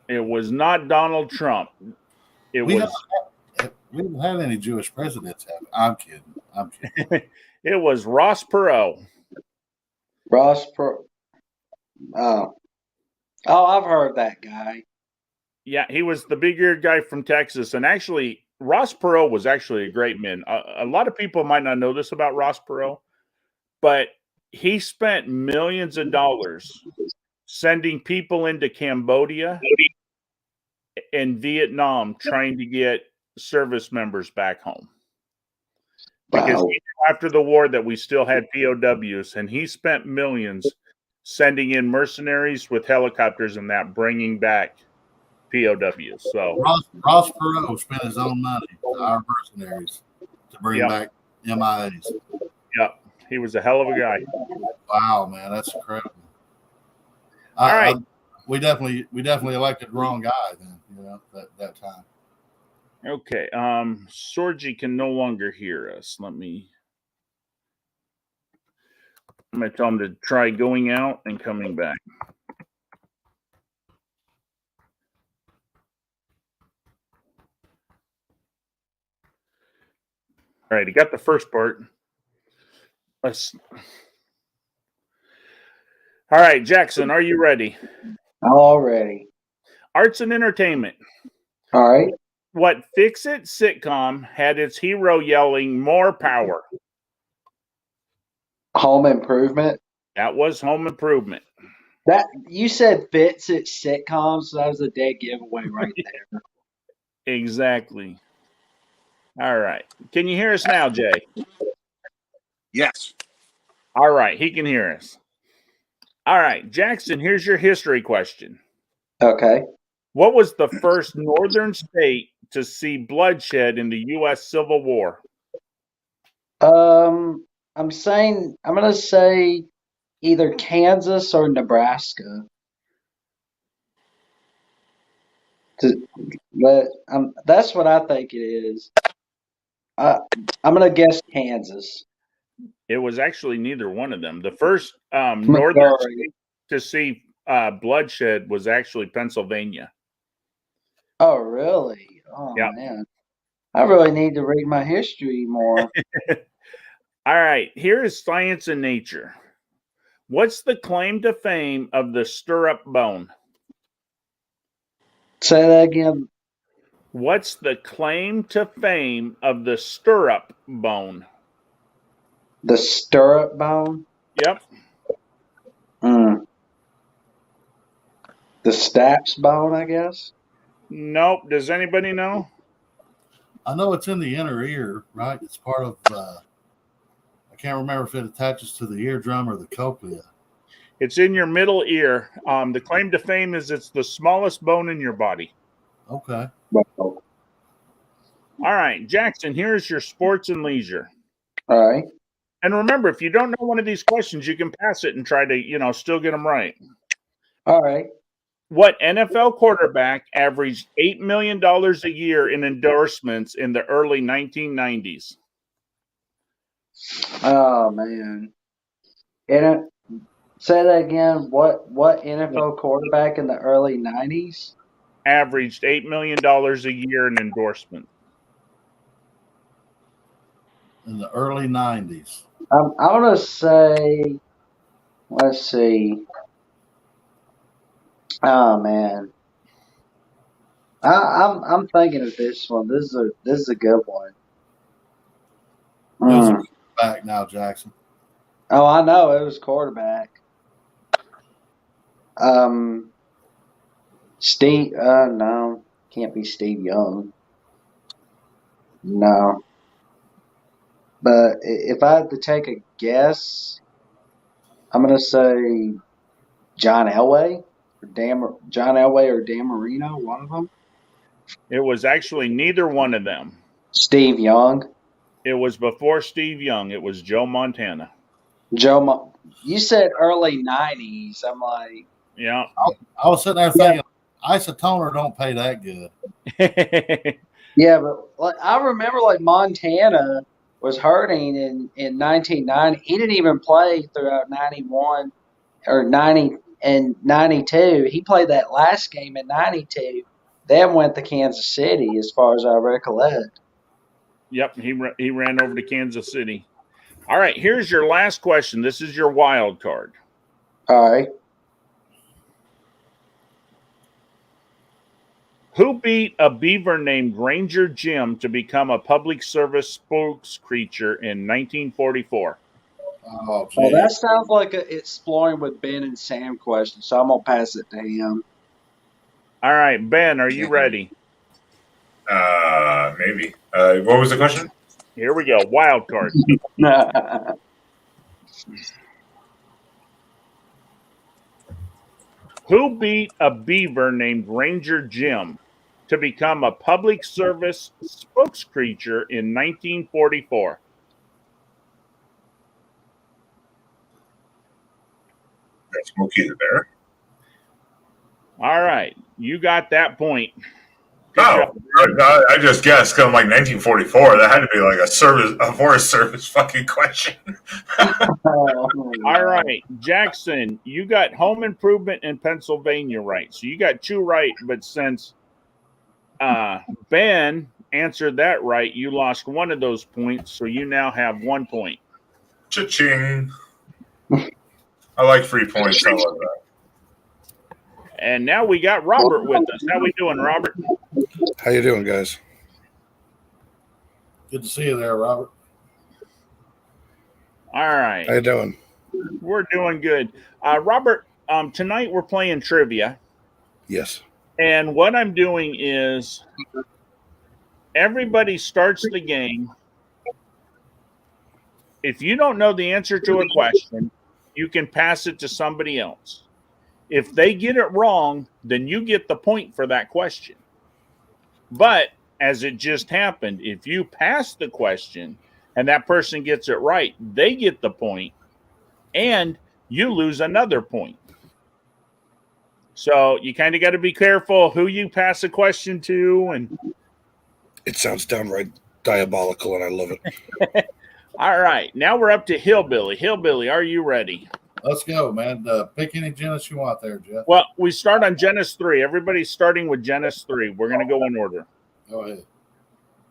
It was not Donald Trump. It We was we haven't had any Jewish presidents, have we? I'm kidding. I'm kidding. it was Ross Perot. Ross Pro. Oh, I've heard that guy. Yeah, he was the big-eared guy from Texas, and actually, Ross Perot was actually a great man. A lot of people might not know this about Ross Perot, but he spent millions of dollars sending people into Cambodia and Vietnam trying to get service members back home. Because Wow. he knew after the war that we still had POWs, and he spent millions sending in mercenaries with helicopters and that bringing back POWs. So Ross Perot spent his own money to our mercenaries to bring Yep. back MIAs. yeah, he was a hell of a guy. Wow, man, that's incredible. All right. We definitely elected the wrong guy then, that time. Okay. Sorgi can no longer hear us. I'm gonna tell him to try going out and coming back. All right, he got the first part. All right, Jackson, are you ready? All ready. Arts and entertainment. All right. What Fix-It sitcom had its hero yelling more power? Home Improvement. That was Home Improvement. That you said fits it sitcoms, so that was a dead giveaway right there. Exactly. All right. Can you hear us now, Jay? Yes. All right, he can hear us. All right, Jackson, here's your history question. Okay. What was the first northern state to see bloodshed in the U.S. Civil War? I'm gonna say either Kansas or Nebraska. That's what I think it is. I'm gonna guess Kansas. It was actually neither one of them. The first northern state to see bloodshed was actually Pennsylvania. Oh, really? Oh, Yep. man. I really need to read my history more. All right, here is science and nature. What's the claim to fame of the stirrup bone? Say that again. What's the claim to fame of the stirrup bone? The stirrup bone? Yep. The Staps bone, I guess? Nope. Does anybody know? I know it's in the inner ear, right? It's part of, I can't remember if it attaches to the eardrum or the cochlea. It's in your middle ear. The claim to fame is it's the smallest bone in your body. Okay. All right, Jackson, here's your sports and leisure. All right. And remember, if you don't know one of these questions, you can pass it and try to, still get them right. All right. What NFL quarterback averaged $8 million a year in endorsements in the early 1990s? Oh, man. Say that again. What NFL quarterback in the early 90s? Averaged $8 million a year in endorsement. In the early 90s. I'm going to say, let's see. Oh, man. I'm thinking of this one. This is a good one. Who's the quarterback now, Jackson? Oh, I know. It was quarterback. Steve, no. Can't be Steve Young. No. But if I had to take a guess, I'm going to say John Elway or Dan Marino, one of them. It was actually neither one of them. Steve Young. It was before Steve Young. It was Joe Montana. You said early 90s. I'm like, yeah. I was sitting there thinking, Isotoner don't pay that good. Yeah, but I remember Montana was hurting in 1990. He didn't even play throughout 91 or 90 in '92. He played that last game in '92. Then went to Kansas City, as far as I recollect. Yep, he ran over to Kansas City. All right, here's your last question. This is your wild card. All right. Who beat a beaver named Ranger Jim to become a public service spokes creature in 1944? Oh, Well, that geez. sounds like a exploring with Ben and Sam question, so I'm gonna pass it to him. All right, Ben, are you ready? Maybe. What was the question? Here we go. Wild card. Who beat a beaver named Ranger Jim to become a public service spokes creature in 1944? That's Smokey the Bear. All right, you got that point. Oh, I just guessed because I'm like 1944. That had to be like a Forest Service fucking question. All right, Jackson, you got Home Improvement in Pennsylvania right. So you got 2 right, but since Ben answered that right, you lost 1 of those points, so you now have 1 point. Cha-ching. I like free points. I love that. And now we got Robert with us. How we doing, Robert? How you doing, guys? Good to see you there, Robert. All right. How you doing? We're doing good. Robert, tonight we're playing trivia. Yes. And what I'm doing is everybody starts the game. If you don't know the answer to a question, you can pass it to somebody else. If they get it wrong, then you get the point for that question. But as it just happened, if you pass the question and that person gets it right, they get the point and you lose another point. So you kind of got to be careful who you pass a question to. And it sounds downright diabolical, and I love it. All right, now we're up to Hillbilly. Hillbilly, are you ready? Let's go, man. Pick any Genesis you want there, Jeff. Well, we start on Genesis 3. Everybody's starting with Genesis 3. We're going to go in order. Go ahead.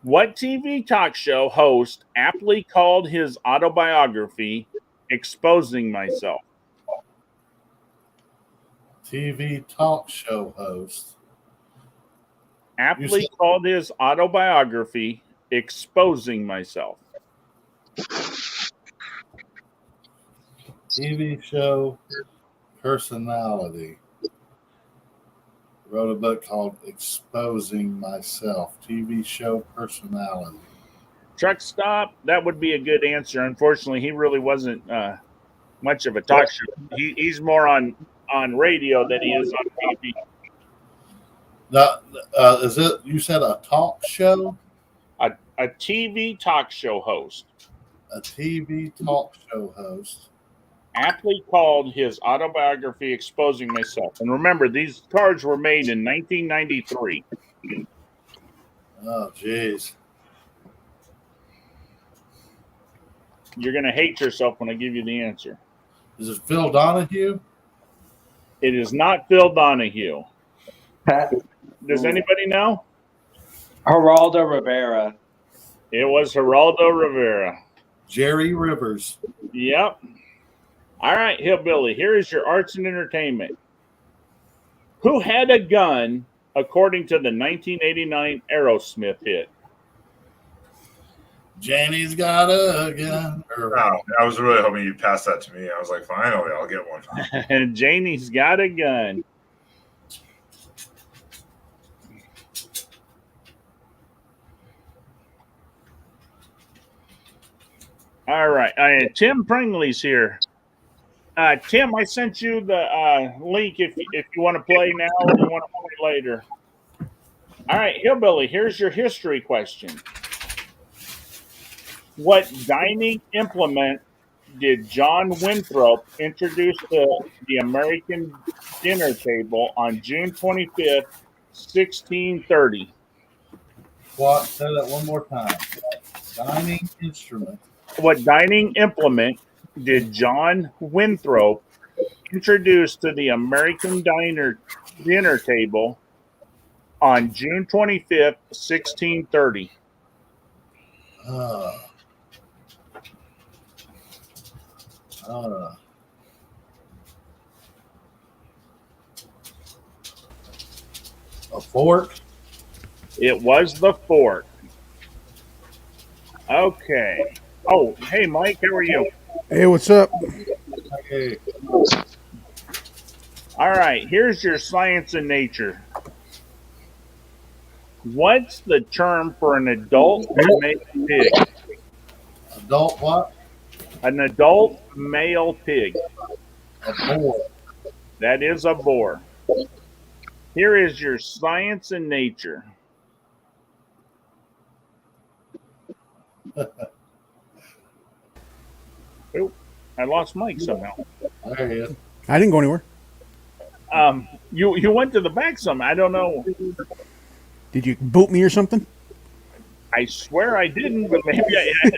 What TV talk show host aptly called his autobiography Exposing Myself? TV talk show host. Aptly called his autobiography Exposing Myself. TV show personality. Wrote a book called Exposing Myself. TV show personality. Truck stop. That would be a good answer. Unfortunately, he really wasn't much of a talk show. He's more on radio than he is on TV. Now, is it? You said a talk show? A TV talk show host. A TV talk show host. Aptly called his autobiography Exposing Myself. And remember, these cards were made in 1993. Oh, jeez. You're going to hate yourself when I give you the answer. Is it Phil Donahue? It is not Phil Donahue. Does anybody know? Geraldo Rivera. It was Geraldo Rivera. Jerry Rivers. Yep. All right, Hillbilly, here is your arts and entertainment. Who had a gun according to the 1989 Aerosmith hit? Janie's got a gun. Wow, I was really hoping you'd pass that to me. I was like, finally, I'll get one. And Janie's got a gun. All right. Tim Pringley's here. Tim, I sent you the link if you want to play now or you want to play later. All right, Hillbilly, here's your history question. What dining implement did John Winthrop introduce to the American dinner table on June 25th, 1630? What? Say that one more time. Dining instrument. What dining implement did John Winthrop introduced to the American dinner table on June 25th, 1630? Uh, a fork. It was the fork. Okay. Oh, hey, Mike, how are you? Hey, what's up? Hey, All right, here's your science and nature. What's the term for an adult male pig? adult what? An adult male pig. A boar. That is a boar. Here is your science and nature. Oh, I lost Mike somehow. There he is. I didn't go anywhere. You went to the back some. I don't know. Did you boot me or something? I swear I didn't, but maybe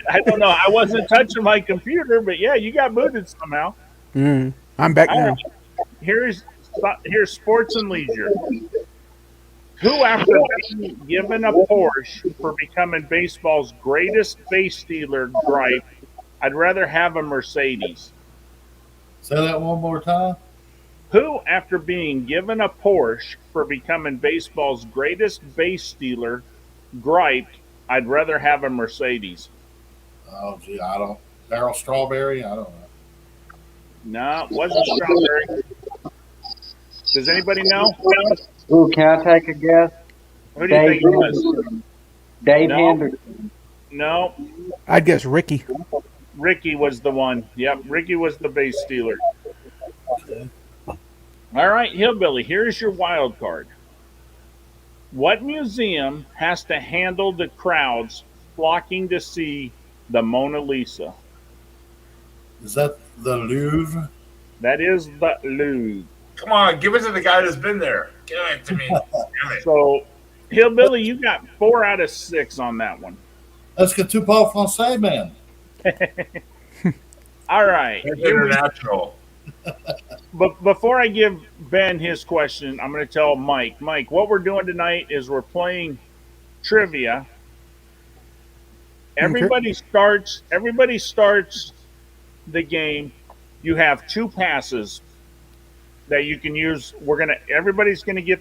I don't know. I wasn't touching my computer, but yeah, you got booted somehow. I'm back All now. right. Here's sports and leisure. Who, after being given a Porsche for becoming baseball's greatest base stealer, gripe, "I'd rather have a Mercedes"? Say that one more time. Who, after being given a Porsche for becoming baseball's greatest base stealer, griped, "I'd rather have a Mercedes"? Oh, gee, I don't. Daryl Strawberry? I don't know. No, it wasn't Strawberry. Does anybody know? Ooh, can I take a guess? Who do you think it was? Dave No. Henderson. No, I'd guess Ricky. Ricky was the one. Yep, Ricky was the base stealer. All right, Hillbilly, here's your wild card. What museum has to handle the crowds flocking to see the Mona Lisa? Is that the Louvre? That is the Louvre. Come on, give it to the guy that's been there. Give it to me. Damn it. So, Hillbilly, you got 4 out of 6 on that one. Let's get two Paul Francais, man. All right. That's Here we international. But before I give Ben his question, I'm going to tell Mike. Mike, what we're doing tonight is we're playing trivia. Everybody starts the game. You have 2 passes that you can use. Everybody's going to get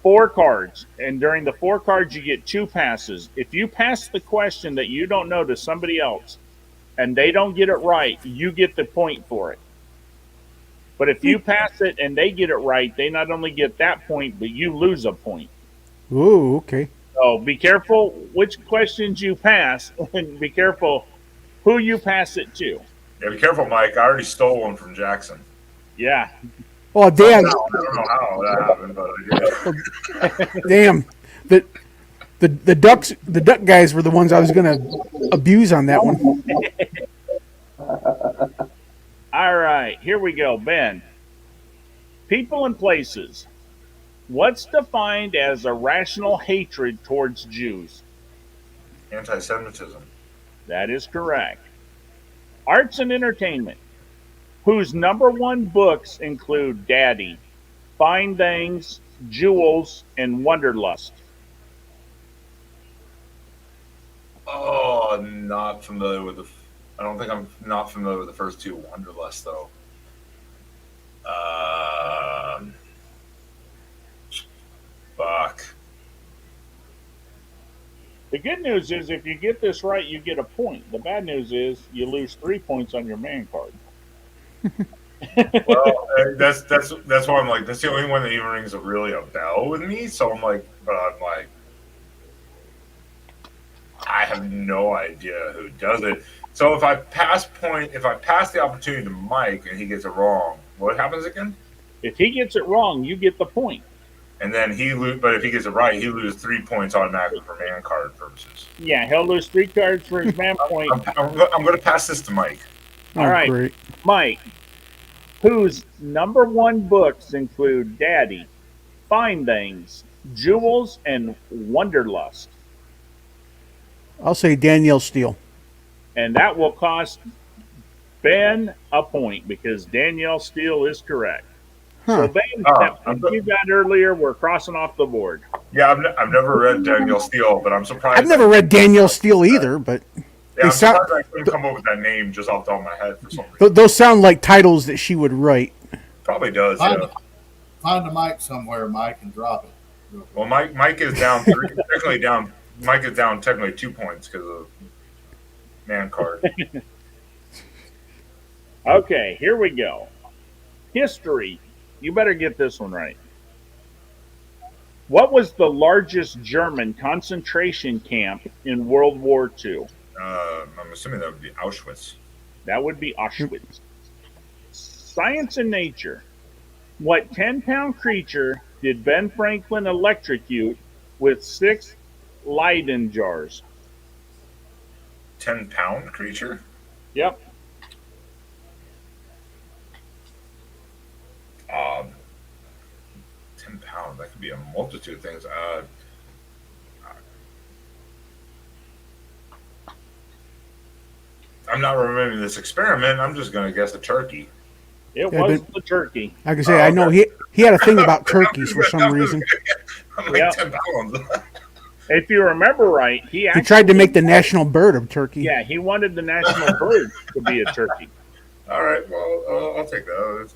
4 cards, and during the 4 cards you get 2 passes. If you pass the question that you don't know to somebody else and they don't get it right, you get the point for it. But if you pass it and they get it right, they not only get that point, but you lose a point. Ooh, okay. So be careful which questions you pass, and be careful who you pass it to. Yeah, be careful, Mike. I already stole one from Jackson. Yeah. Oh, damn. I don't know how that happened, but I did. Damn. The duck guys were the ones I was going to abuse on that one. All right, here we go, Ben. People and places. What's defined as a rational hatred towards Jews? Anti-Semitism. That is correct. Arts and entertainment. Whose #1 books include Daddy, Fine Things, Jewels, and Wanderlust? Oh, not familiar with the. I don't think I'm not familiar with the first 2. Wanderlust, though. Fuck. The good news is if you get this right, you get a point. The bad news is you lose 3 points on your man card. Well, that's why I'm like, that's the only one that even rings really a bell with me. So I'm like, I have no idea who does it. So if I pass the opportunity to Mike and he gets it wrong, what happens again? If he gets it wrong, you get the point. And then but if he gets it right, he loses 3 points automatically for man card purposes. Yeah, he'll lose 3 cards for his man point. I'm going to pass this to Mike. Oh, All right. great. Mike, whose #1 books include Daddy, Fine Things, Jewels, and Wanderlust? I'll say Danielle Steele. And that will cost Ben a point because Danielle Steele is correct. Huh. So Ben, Oh, that point you got earlier, we're crossing off the board. Yeah, I've never read Danielle Steele, but I'm surprised. I've never read Danielle Steele either, but Yeah, I'm sound- surprised I couldn't come up with that name just off the top of my head for some reason. those sound like titles that she would write. Probably does. Find, Yeah. find a mic somewhere, Mike, and drop it. Well, Mike is down technically down. Mike is down technically 2 points because of man card. Okay, here we go. History. You better get this one right. What was the largest German concentration camp in World War II? I'm assuming that would be Auschwitz. That would be Auschwitz. Science and nature. What 10-pound creature did Ben Franklin electrocute with 6 Leyden jars? 10-pound creature. Yep. 10 pounds. That could be a multitude of things. I'm not remembering this experiment. I'm just going to guess a turkey. It Yeah, was but- the turkey. I can say I know he had a thing about turkeys for some reason. I'm like Yeah. 10 pounds. If you remember right, he He tried to make the national bird of turkey. Yeah, he wanted the national bird to be a turkey. All right. Well, I'll take that.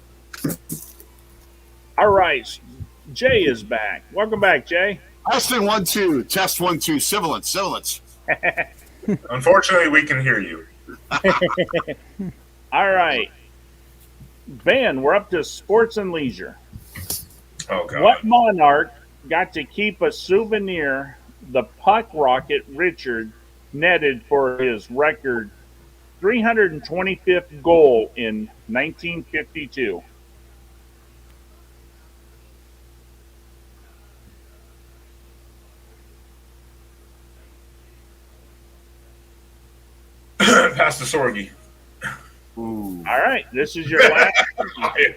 All right, Jay is back. Welcome back, Jay. Testing 1 2. Test 1 2. Sibilance. Unfortunately, we can hear you. All right, Ben, we're up to sports and leisure. Oh, God. What monarch got to keep a souvenir the puck rocket Richard netted for his record 325th goal in 1952? Pass the Sorgi. Ooh. All right, this is your last. Pass the Okay,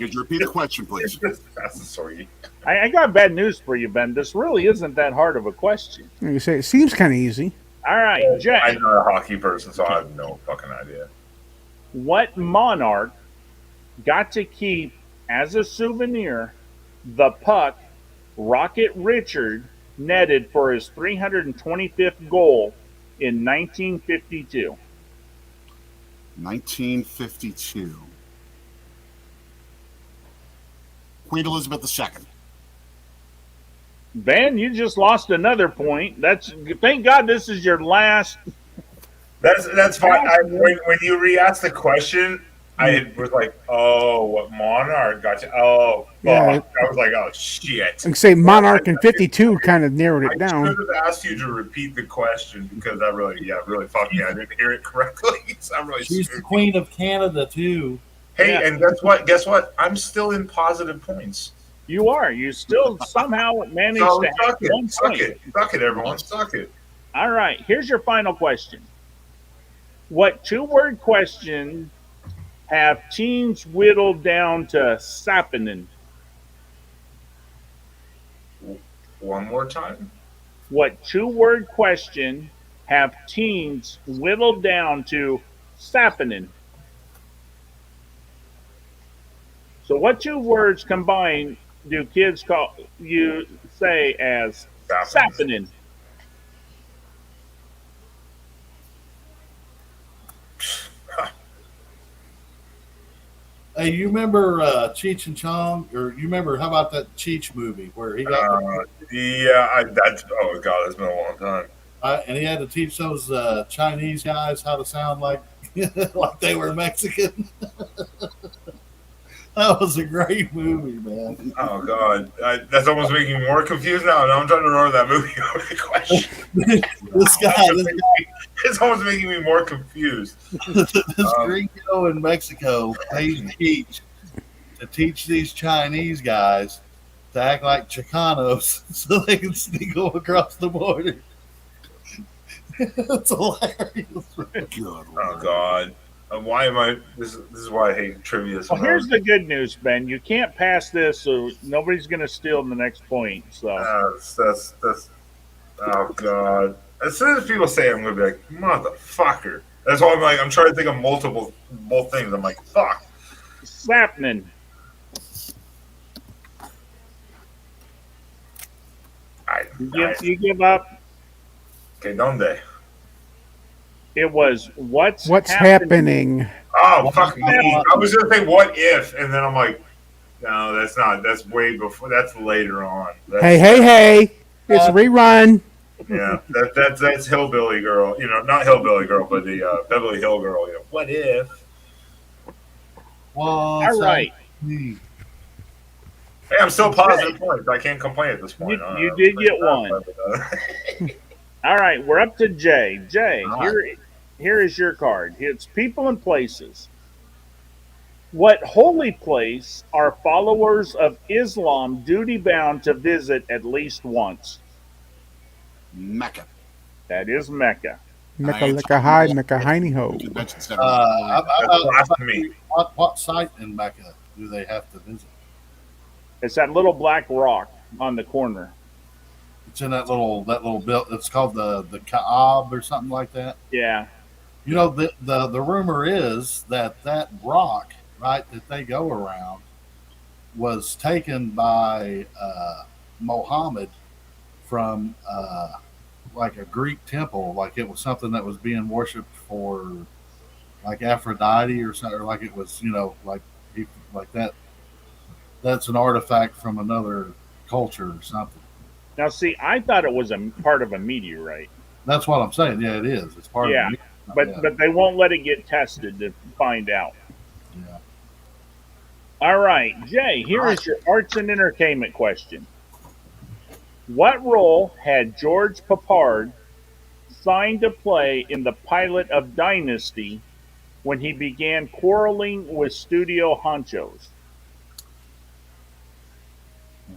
could Sorgi. you repeat the question, please? Pass the Sorgi. I got bad news for you, Ben. This really isn't that hard of a question. Like you say, it seems kind of easy. All right, Jay. I'm not a hockey person, so I have no fucking idea. What monarch got to keep as a souvenir the puck Rocket Richard netted for his 325th goal in 1952? 1952. Queen Elizabeth II. Ben, you just lost another point. Thank God this is your last. That's fine. When you re-asked the question, I was like, "Oh, what monarch got you?" Oh, Yeah. fuck. I was like, "Oh shit." Like I say, Monarch in 52 kind of narrowed it I down. should have asked you to repeat the question because that really fucked me. I didn't hear it correctly. So I'm really She's the stupid. Queen of Canada too. Hey, Yeah. and guess what? Guess what? I'm still in positive points. You are. You still somehow managed So to have suck 1 it, suck point. it, suck it, everyone, suck it. All right, here's your final question. What 2-word question have teens whittled down to Sappenin? One more time. What 2-word question have teens whittled down to Sappenin? So what 2 words combined do kids call you say as Sappenin? Hey, you remember Cheech and Chong, or you remember how about that Cheech movie where he got That's oh god, it's been a long time. and he had to teach those Chinese guys how to sound like like they were Mexican. That was a great movie, man. Oh god, that's almost making me more confused now. Now I'm trying to remember that movie over the question. This guy, It's almost making me more confused. this gringo in Mexico paid to teach these Chinese guys to act like Chicanos so they can sneak them across the border. It's hilarious. Good. Oh god, why am I? This is why I hate trivia. So Well, here's the good news, Ben. You can't pass this, so nobody's going to steal the next point. So that's oh god. As soon as people say it, I'm gonna be like, motherfucker. That's why I'm trying to think of both things. I'm like, fuck. Sapnin. You give up. Que donde? It was what's happening? Oh, fuck me. I was going to say what if, and then I'm like, no, that's not. That's way before. That's later on. Hey. It's a rerun. Yeah, that's Hillbilly Girl. You know, not Hillbilly Girl, but the Beverly Hill Girl. You know, what if? Well, All right. Hey, I'm still positive points. I can't complain at this point. You did get one. All right, we're up to Jay. Jay, here is your card. It's people and places. What holy place are followers of Islam duty bound to visit at least once? Mecca. That is Mecca. Mecca licka high, Mecca hiney ho. What site in Mecca do they have to visit? It's that little black rock on the corner. It's in that little build. It's called the Kaab or something like that. Yeah. You know, the rumor is that rock, right, that they go around was taken by Mohammed from like a Greek temple. Like it was something that was being worshipped for like Aphrodite or something, or like it was, you know, like that. That's an artifact from another culture or something. Now, see, I thought it was a part of a meteorite. That's what I'm saying. Yeah, it is. It's part of it. But they won't let it get tested to find out. Yeah. All right, Jay, here is your arts and entertainment question. What role had George Peppard signed to play in the pilot of Dynasty when he began quarreling with studio honchos?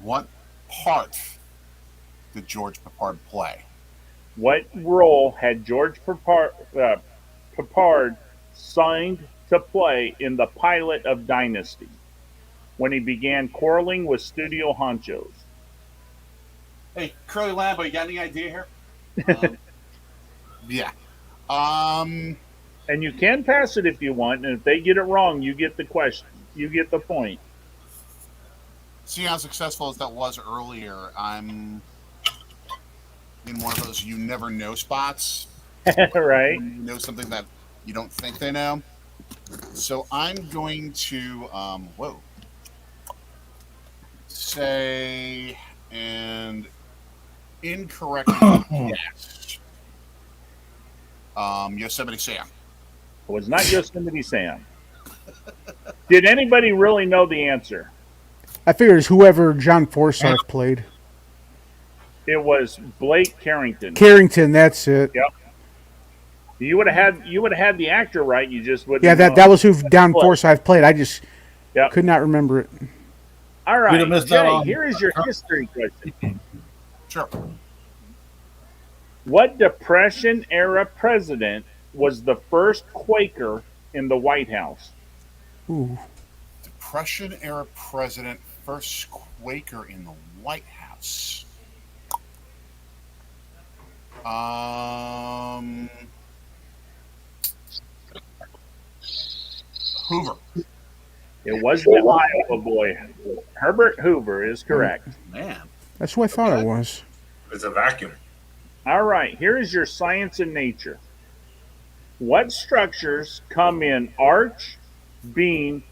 What part did George Peppard play? What role had George Peppard signed to play in the pilot of Dynasty when he began quarreling with studio honchos? Hey, Curly Lambo, you got any idea here? Yeah. And you can pass it if you want, and if they get it wrong, you get the question. You get the point. See how successful as that was earlier. I'm in one of those you never know spots. Right. You know something that you don't think they know. So I'm going to say and incorrect guess. Yosemite Sam. It was not Yosemite Sam. Did anybody really know the answer? I figured it's whoever John Forsythe played. It was Blake Carrington. Carrington, that's it. Yep. You would have had the actor right. You just wouldn't. Yeah, that was who John Forsythe played. I just could not remember it. All right, Jay, here is your history question. Sure. What Depression era president was the first Quaker in the White House? Ooh. Depression era president, first Quaker in the White House. Hoover. It was the Iowa boy. Herbert Hoover is correct. Man. That's what I thought it was. It's a vacuum. All right, here is your science and nature. What structures come in arch, beam,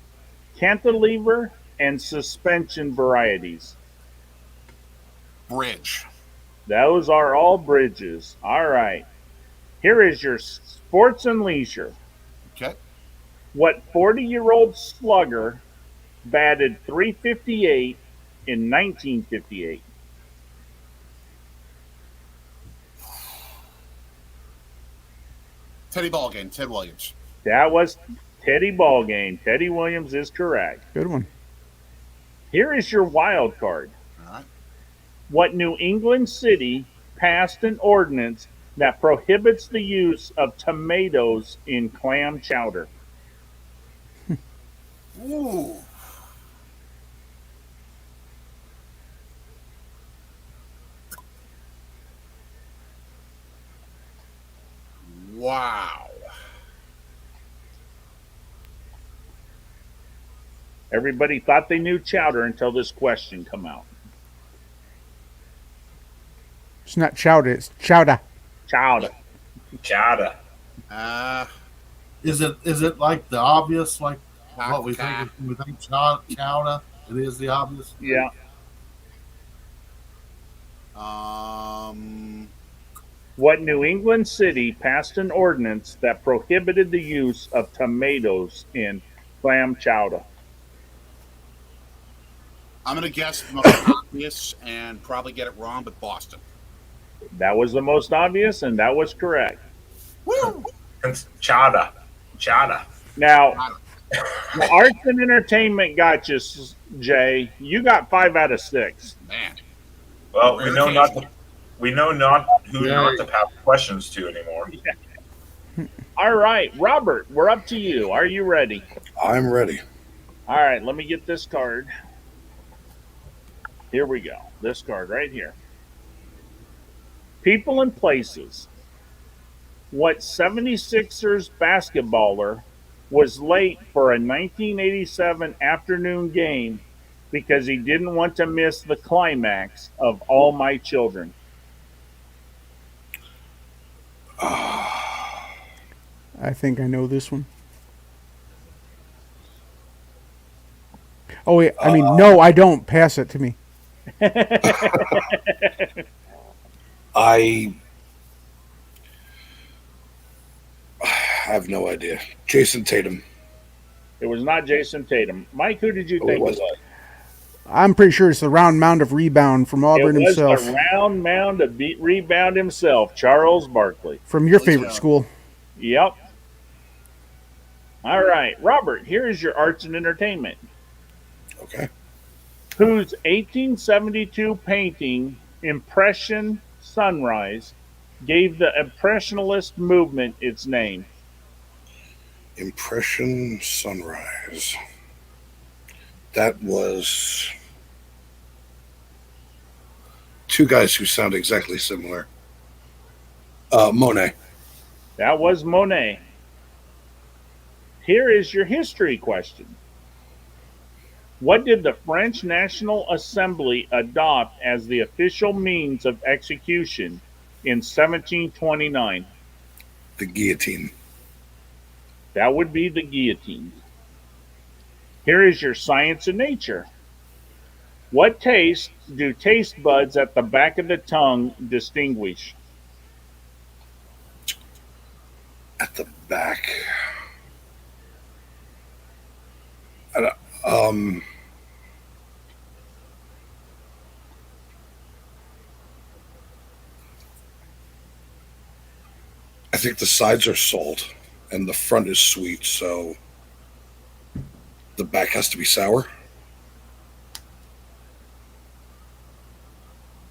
cantilever, and suspension varieties? Bridge. Those are all bridges. All right. Here is your sports and leisure. Okay. What 40-year-old slugger batted .358 in 1958? Teddy Ballgame, Ted Williams. That was Teddy Ballgame. Teddy Williams is correct. Good one. Here is your wild card. All right. What New England city passed an ordinance that prohibits the use of tomatoes in clam chowder? Ooh. Wow. Everybody thought they knew chowder until this question come out. It's not chowder. It's chowder. Chowder. Chowder. Is it like the obvious, like what we Kaka. think? We think chowder. It is the obvious. Yeah. What New England city passed an ordinance that prohibited the use of tomatoes in clam chowder? I'm gonna guess the most obvious and probably get it wrong, but Boston. That was the most obvious, and that was correct. Woo! It's chowder. Chowder. Now, the arts and entertainment got you, Jay. You got 5 out of 6. Man. Well, Rare we know occasion. not. We know not who Yeah. not to pass questions to anymore. All right, Robert, we're up to you. Are you ready? I'm ready. All right, let me get this card. Here we go. This card right here. People and places. What 76ers basketballer was late for a 1987 afternoon game because he didn't want to miss the climax of All My Children? I think I know this one. Oh wait, I mean no, I don't. Pass it to me. I have no idea. Jason Tatum. It was not Jason Tatum. Mike, who did you Oh, think it was. it was? I'm pretty sure it's the round mound of rebound from Auburn It was himself, the round mound of rebound himself, Charles Barkley. from your favorite school. Yep. All right, Robert, here is your arts and entertainment. Okay. Whose 1872 painting, Impression Sunrise, gave the Impressionist movement its name? Impression Sunrise. That was two guys who sound exactly similar. Monet. That was Monet. Here is your history question. What did the French National Assembly adopt as the official means of execution in 1729? The guillotine. That would be the guillotine. Here is your science and nature. What taste do taste buds at the back of the tongue distinguish? At the back. I don't- I think the sides are salt and the front is sweet, so the back has to be sour.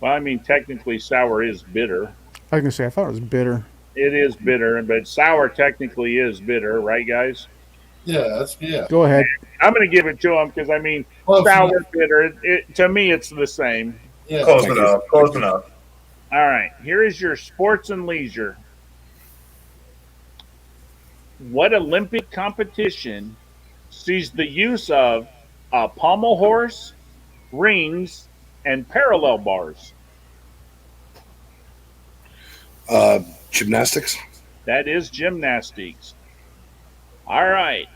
Well, I mean, technically, sour is bitter. I was gonna say I thought it was bitter. It is bitter, but sour technically is bitter, right, guys? Yeah. Go ahead. I'm going to give it to them because, I mean, Close sour, enough. bitter, to me, it's the same. Yeah. Close Thank you. enough. Close enough. All right, here is your sports and leisure. What Olympic competition sees the use of a pommel horse, rings, and parallel bars? Gymnastics. That is gymnastics. All right.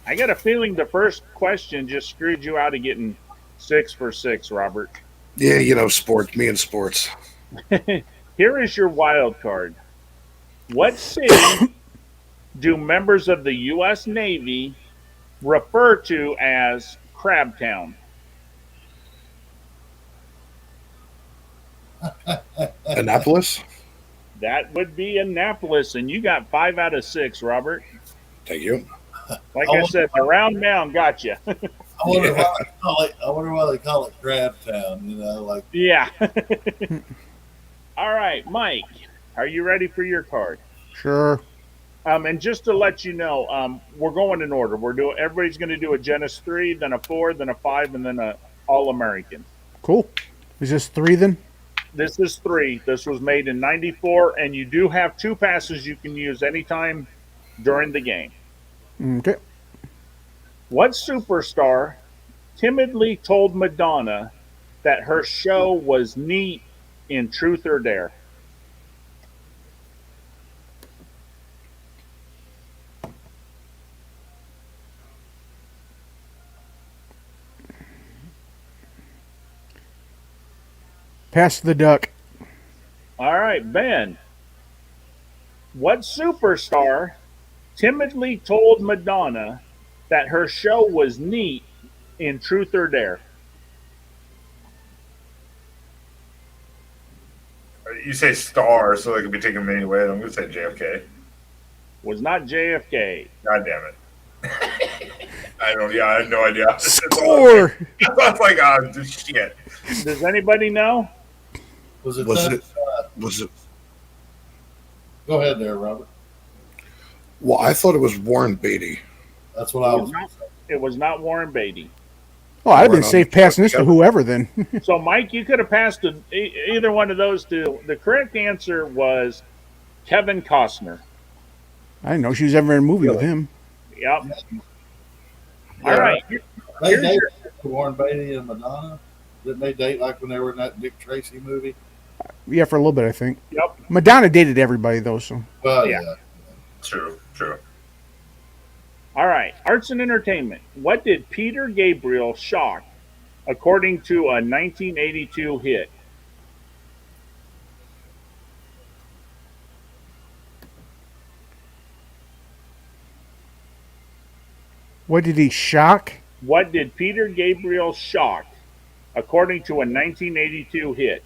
I got a feeling the first question just screwed you out of getting 6 for 6, Robert. Yeah, you know, sports. Me and sports. Here is your wild card. What city do members of the U.S. Navy refer to as Crabtown? Annapolis. That would be Annapolis, and you got 5 out of 6, Robert. Thank you. Like I said, the round mound got you. I wonder why they call it. I wonder why they call it Crab Town. You know, like Yeah. All right, Mike, are you ready for your card? Sure. And just to let you know, we're going in order. Everybody's going to do a Genesis 3, then a 4, then a 5, and then a All American. Cool. Is this 3 then? This is 3. This was made in '94, and you do have 2 passes you can use anytime during the game. Okay. What superstar timidly told Madonna that her show was neat in Truth or Dare? Pass the duck. All right, Ben. What superstar timidly told Madonna that her show was neat in Truth or Dare? You say star, so they could be taken many ways. I'm going to say JFK. Was not JFK. God damn it. I don't. Yeah, I have no idea. Score. I was like, shit. Does anybody know? Was it? Was that, it? Was it? Go ahead there, Robert. Well, I thought it was Warren Beatty. That's what I was. It was not Warren Beatty. Oh, I'd have been Right on. safe passing this to whoever then. So, Mike, you could have passed either one of those two. The correct answer was Kevin Costner. I didn't know she was ever in a movie with him. Yep. All right. They Here's dated your- Warren Beatty and Madonna. Didn't they date like when they were in that Dick Tracy movie? Yeah, for a little bit, I think. Yep. Madonna dated everybody though, so Well, Yeah. yeah. True. All right. Arts and entertainment. What did Peter Gabriel shock according to a 1982 hit? what did he shock? What did Peter Gabriel shock according to a 1982 hit?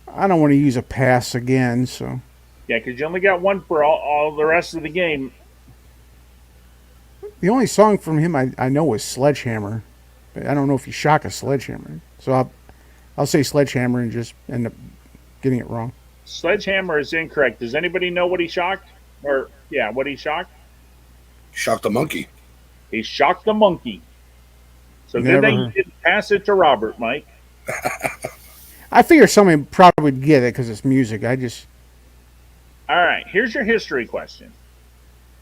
I don't want to use a pass again, so Yeah, because you only got one for all the rest of the game. the only song from him I know is Sledgehammer. But I don't know if you shock a sledgehammer. So I'll say Sledgehammer and just end up getting it wrong. Sledgehammer is incorrect. Does anybody know what he shocked? Or, yeah, what he shocked? Shocked the monkey. He shocked the monkey. So Never good thing heard. you didn't pass it to Robert, Mike. I figure somebody probably would get it because it's music. All right, here's your history question.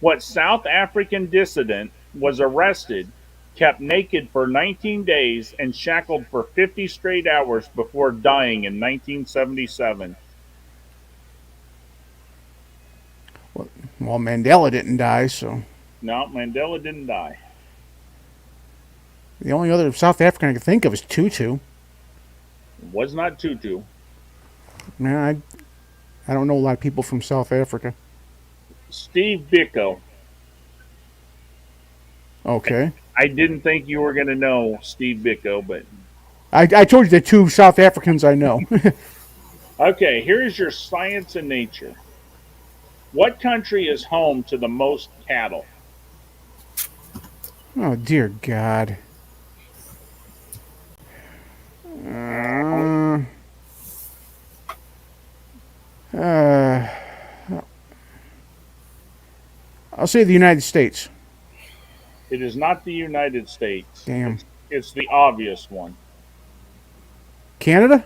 What South African dissident was arrested, kept naked for 19 days, and shackled for 50 straight hours before dying in 1977? well, Mandela didn't die, so No, Mandela didn't die. the only other South African I can think of is Tutu. It was not Tutu. Man, I don't know a lot of people from South Africa. Steve Biko. Okay. I didn't think you were going to know Steve Biko, but I told you the two South Africans I know. okay, here's your science and nature. What country is home to the most cattle? Oh, dear God. I'll say the United States. It is not the United States. Damn. It's the obvious one. Canada?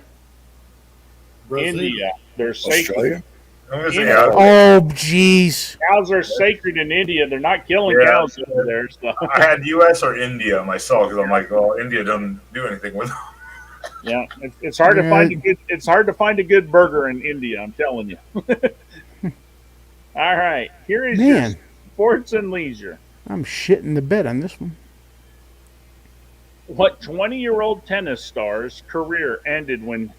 Brazil. India. They're sacred. Australia. I'm going to say Yeah. Oh, jeez. Cows are sacred in India. They're not killing Yeah. cows over there. So I had U.S. or India myself because I'm like, well, India doesn't do anything with them. yeah, it's hard to Yeah. find a good. It's hard to find a good burger in India. I'm telling you. All right, here is your Man, sports and leisure. I'm shitting the bed on this one. What 20-year-old tennis star's career ended when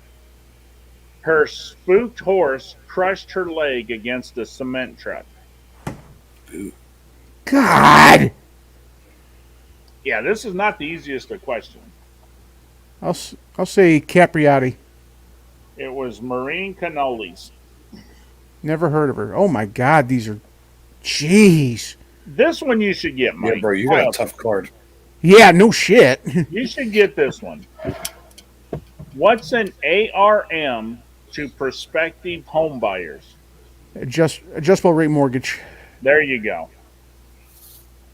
her spooked horse crushed her leg against a cement truck? God! Yeah, this is not the easiest of questions. I'll say Capriati. It was Maureen Cannolis. Never heard of her. Oh, my God, these are... Jeez. This one you should get, Mike. Yeah, bro, you got a tough card. Yeah, no shit. You should get this one. What's an ARM to prospective home buyers? Adjustable rate mortgage. There you go.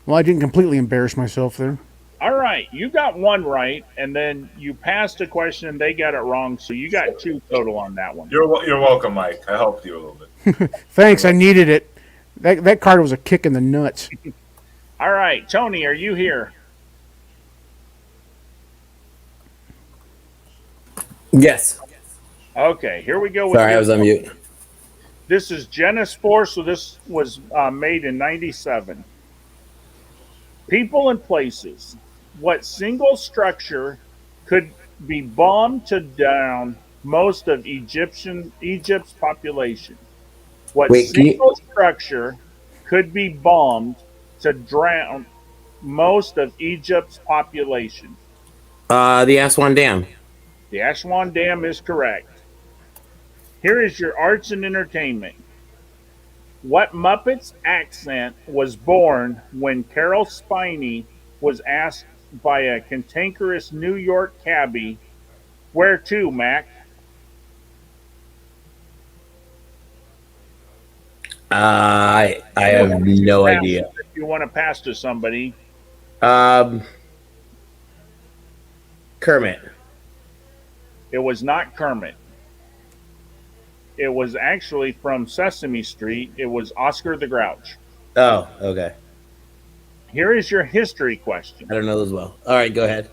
Well, I didn't completely embarrass myself there. All right, you got one right, and then you passed a question and they got it wrong, so you got two total on that one. You're welcome, Mike. I helped you a little bit. Thanks, I needed it. That card was a kick in the nuts. All right, Tony, are you here? Yes. Okay, here we go with Sorry, I your was on mute. This is Genesis 4, so this was made in 97. People and places. What single structure could be bombed to down most of Egypt's population? What Wait, can you? single structure could be bombed to drown most of Egypt's population? The Aswan Dam. The Aswan Dam is correct. Here is your arts and entertainment. What Muppets accent was born when Carol Spiney was asked by a cantankerous New York cabbie, "Where to, Mac?" I have no idea. If you want to pass to somebody, Kermit. it was not Kermit. It was actually from Sesame Street. It was Oscar the Grouch. Oh, okay. Here is your history question. I don't know those well. All right, go ahead.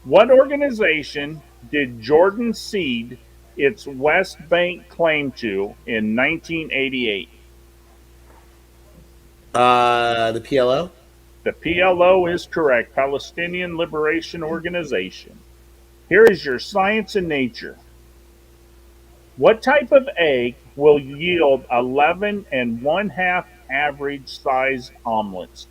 What organization did Jordan cede its West Bank claim to in 1988? The PLO. The PLO is correct, Palestinian Liberation Organization. Here is your science and nature. What type of egg will yield 11 and 1/2 average size omelets?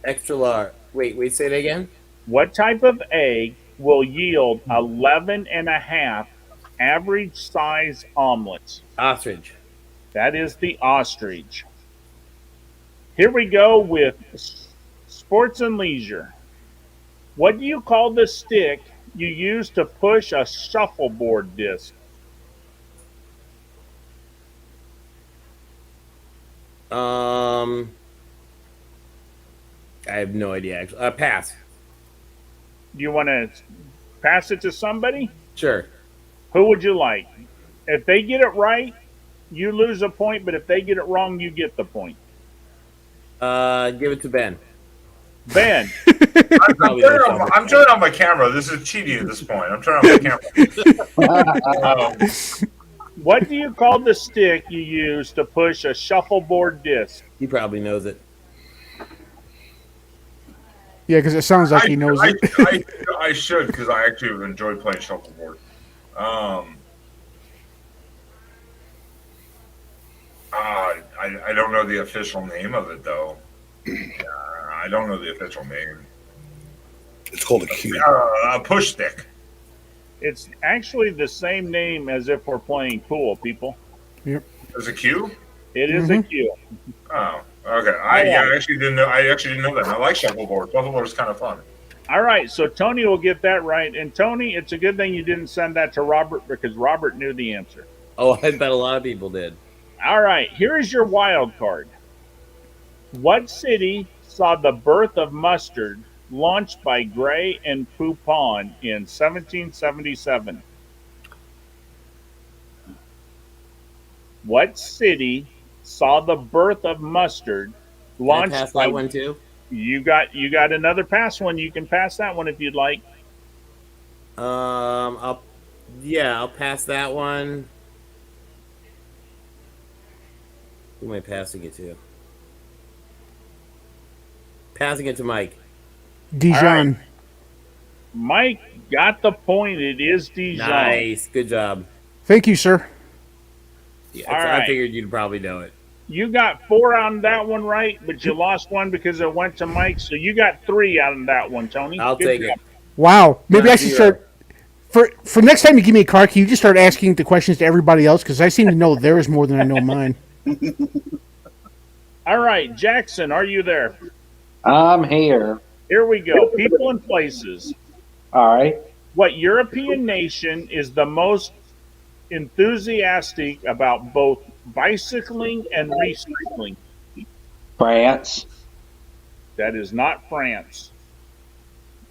Extra large. Wait, say it again. What type of egg will yield 11 and 1/2 average size omelets? Ostrich. That is the ostrich. Here we go with sports and leisure. What do you call the stick you use to push a shuffleboard disc? I have no idea. Actually, pass. Do you want to pass it to somebody? Sure. Who would you like? If they get it right, you lose a point, but if they get it wrong, you get the point. Give it to Ben. Ben. I'm turning on my camera. This is cheating at this point. I'm turning on my camera. What do you call the stick you use to push a shuffleboard disc? He probably knows it. Yeah, because it sounds like he knows it. I should, because I actually enjoy playing shuffleboard. I don't know the official name of it, though. I don't know the official name. It's called a cue. A push stick. It's actually the same name as if we're playing pool, people. Yep. Is a cue? It is a cue. Oh, okay. I actually didn't know. I actually didn't know that. I like shuffleboard. Shuffleboard is kind of fun. All right, so Tony will get that right. And Tony, it's a good thing you didn't send that to Robert because Robert knew the answer. Oh, I bet a lot of people did. All right, here is your wild card. What city saw the birth of mustard launched by Gray and Poupon in 1777? What city saw the birth of mustard launched Can I pass by that one too? You got another pass one. You can pass that one if you'd like. I'll pass that one. Who am I passing it to? Passing it to Mike. Dijon. Right. Mike got the point. It is Dijon. Nice. Good job. Thank you, sir. Yeah, All I right. figured you'd probably know it. You got 4 on that one right, but you lost one because it went to Mike. So you got 3 out of that one, Tony. I'll take it. Wow. Maybe I should 0. start. For next time you give me a card, can you just start asking the questions to everybody else? Because I seem to know theirs more than I know mine. All right, Jackson, are you there? I'm here. Here we go. People and places. All right. What European nation is the most enthusiastic about both bicycling and recycling? France. That is not France.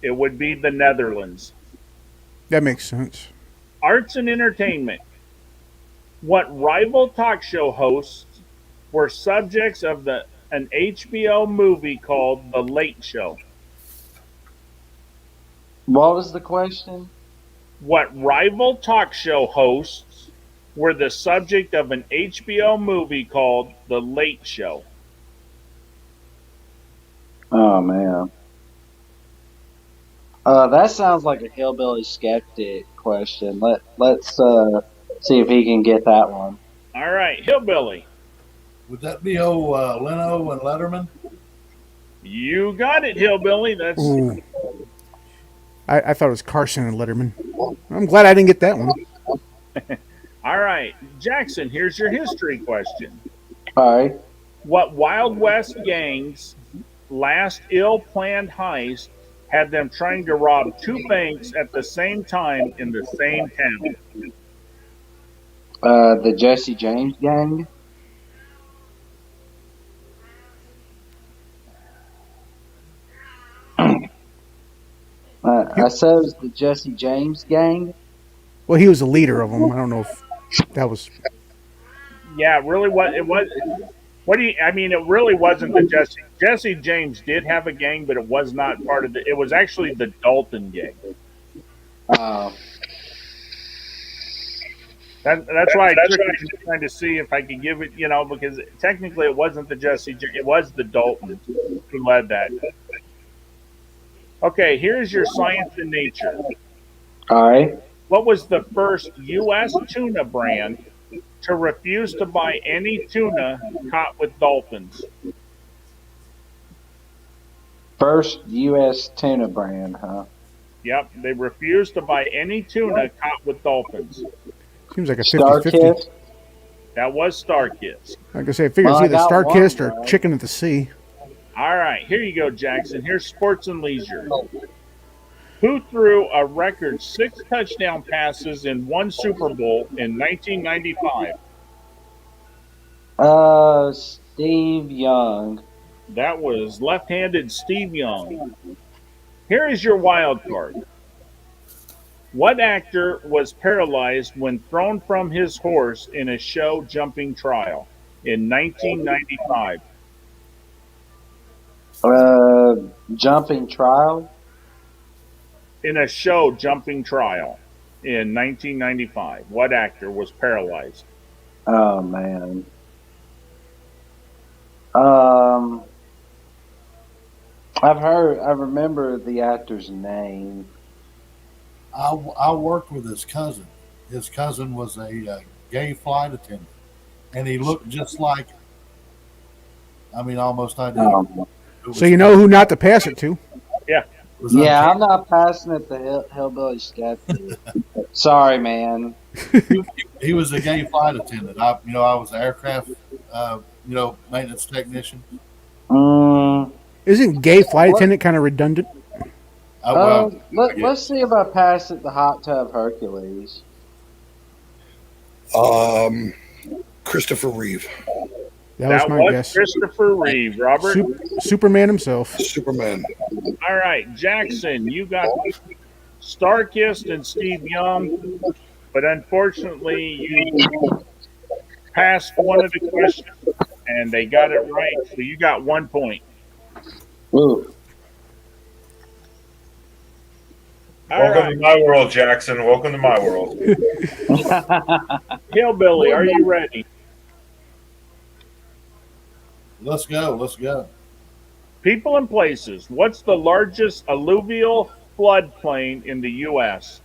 It would be the Netherlands. That makes sense. Arts and entertainment. What rival talk show hosts were subjects of an HBO movie called The Late Show? What was the question? What rival talk show hosts were the subject of an HBO movie called The Late Show? Oh man. That sounds like a hillbilly skeptic question. Let's see if he can get that one. All right, Hillbilly. Would that be Leno and Letterman? You got it, Hillbilly. That's Ooh. I thought it was Carson and Letterman. I'm glad I didn't get that one. all right. Jackson, here's your history question. All right. What Wild West gang's last ill-planned heist had them trying to rob two banks at the same time in the same town? The Jesse James gang. I said it was the Jesse James gang. Well, he was the leader of them. I don't know if that was. Yeah, really. What it was? What do you? I mean, it really wasn't the Jesse James did have a gang, but it was not part of the. It was actually the Dalton gang. That's why I took it trying to see if I could give it, because technically it wasn't the it was the Dalton who led that. Okay, here's your science and nature. All right. What was the first U.S. tuna brand to refuse to buy any tuna caught with dolphins? First U.S. tuna brand, huh? Yep, they refused to buy any tuna caught with dolphins. Seems like a 50-50. Starkist. That was Starkist. Like I say, I figure it's Well, I either got Starkist one, or right? Chicken at the Sea. All right, here you go, Jackson. Here's sports and leisure. Who threw a record 6 touchdown passes in one Super Bowl in 1995? Steve Young. That was left-handed Steve Young. Here is your wild card. What actor was paralyzed when thrown from his horse in a show jumping trial in 1995? Jumping trial. In a show jumping trial in 1995, what actor was paralyzed? Oh man. I remember the actor's name. I worked with his cousin. His cousin was a gay flight attendant, and he looked just like. I mean, almost identical. So you know who not to pass it to. Yeah. Yeah, I'm not passing it to hillbilly skeptic. Sorry, man. He was a gay flight attendant. I was an aircraft, maintenance technician. Isn't gay flight attendant kind of redundant? Let's see if I pass it to Hot Tub Hercules. Christopher Reeve. That was my guess. Christopher Reeve, Robert. Superman himself. Superman. All right, Jackson, you got Starkist and Steve Young, but unfortunately you passed one of the questions and they got it right, so you got 1 point. Ooh. Welcome to my world, Jackson. Welcome to my world. Hillbilly, are you ready? Let's go. People and places. What's the largest alluvial floodplain in the U.S.?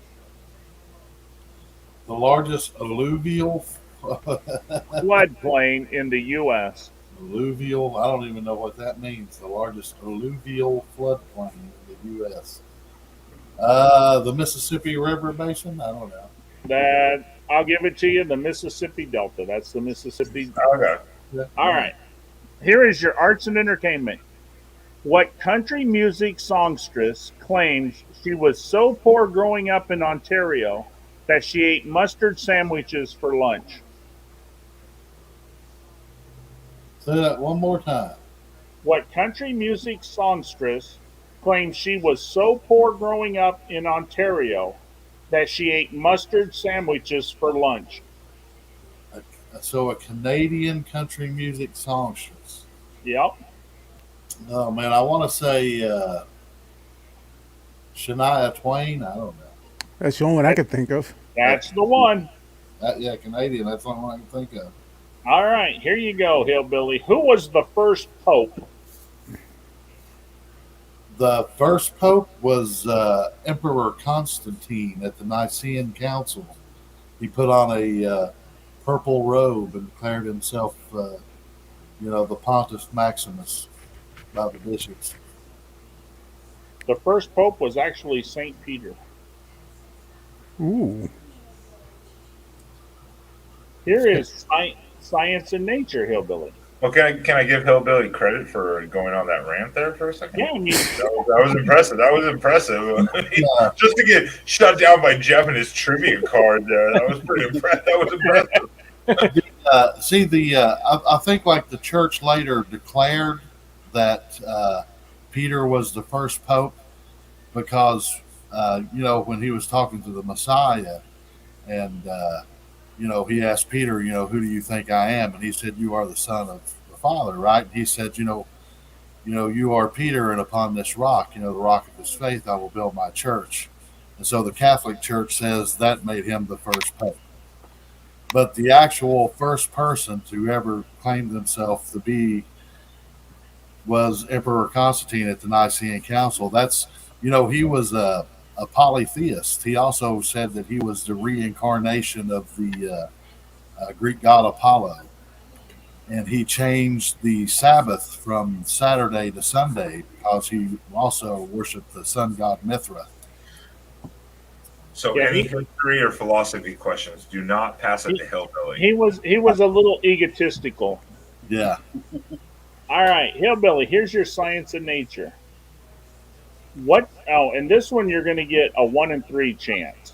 The largest alluvial. Floodplain in the U.S. Alluvial. I don't even know what that means. The largest alluvial floodplain in the U.S. The Mississippi River Basin. I don't know. That I'll give it to you. The Mississippi Delta. That's the Mississippi. Okay. All right. Here is your arts and entertainment. What country music songstress claims she was so poor growing up in Ontario that she ate mustard sandwiches for lunch? Say that one more time. What country music songstress claims she was so poor growing up in Ontario that she ate mustard sandwiches for lunch? So a Canadian country music songstress. Yep. Oh man, I want to say Shania Twain. I don't know. That's the only one I could think of. That's the one. Yeah, Canadian. That's the only one I can think of. All right, here you go, Hillbilly. Who was the first pope? The first pope was Emperor Constantine at the Nicene Council. He put on a purple robe and declared himself, the Pontiff Maximus by the bishops. The first pope was actually St. Peter. Ooh. Here is science and nature, Hillbilly. Well, can I give Hillbilly credit for going on that rant there for a second? Yeah, I mean, That was impressive. That was impressive. Just to get shut down by Jeff and his trivia card there, that was pretty impressive. That was impressive. I think like the church later declared that Peter was the first pope because, when he was talking to the Messiah and, he asked Peter, who do you think I am? And he said, you are the Son of the Father, right? And he said, you are Peter, and upon this rock, the rock of his faith, I will build my church. And so the Catholic Church says that made him the first pope. But the actual first person to ever claim himself to be was Emperor Constantine at the Nicene Council. That's, he was a polytheist. He also said that he was the reincarnation of the Greek god Apollo. And he changed the Sabbath from Saturday to Sunday because he also worshiped the sun god Mithra. So Yeah, any history or philosophy questions, do not pass it to Hillbilly. he was a little egotistical. Yeah. All right, Hillbilly, here's your science and nature. And this one you're going to get a 1 in 3 chance.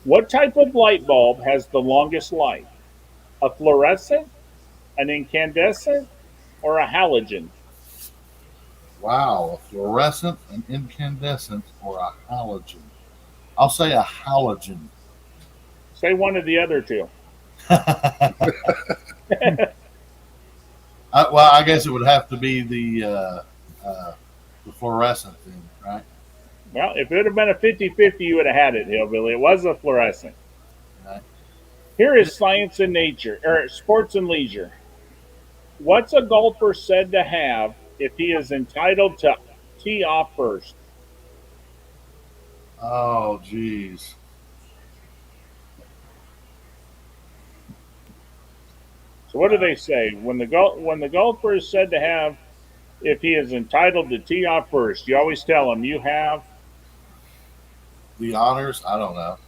What type of light bulb has the longest life? A fluorescent, an incandescent, or a halogen? Wow. A fluorescent, an incandescent, or a halogen. I'll say a halogen. Say one of the other two. I guess it would have to be the fluorescent then, right? Well, if it would have been a 50-50, you would have had it, Hillbilly. It was a fluorescent. Right. Here is science and nature, or sports and leisure. What's a golfer said to have if he is entitled to tee off first? Oh, geez. So what do they say when the golfer is said to have if he is entitled to tee off first? You always tell him you have. The honors? I don't know.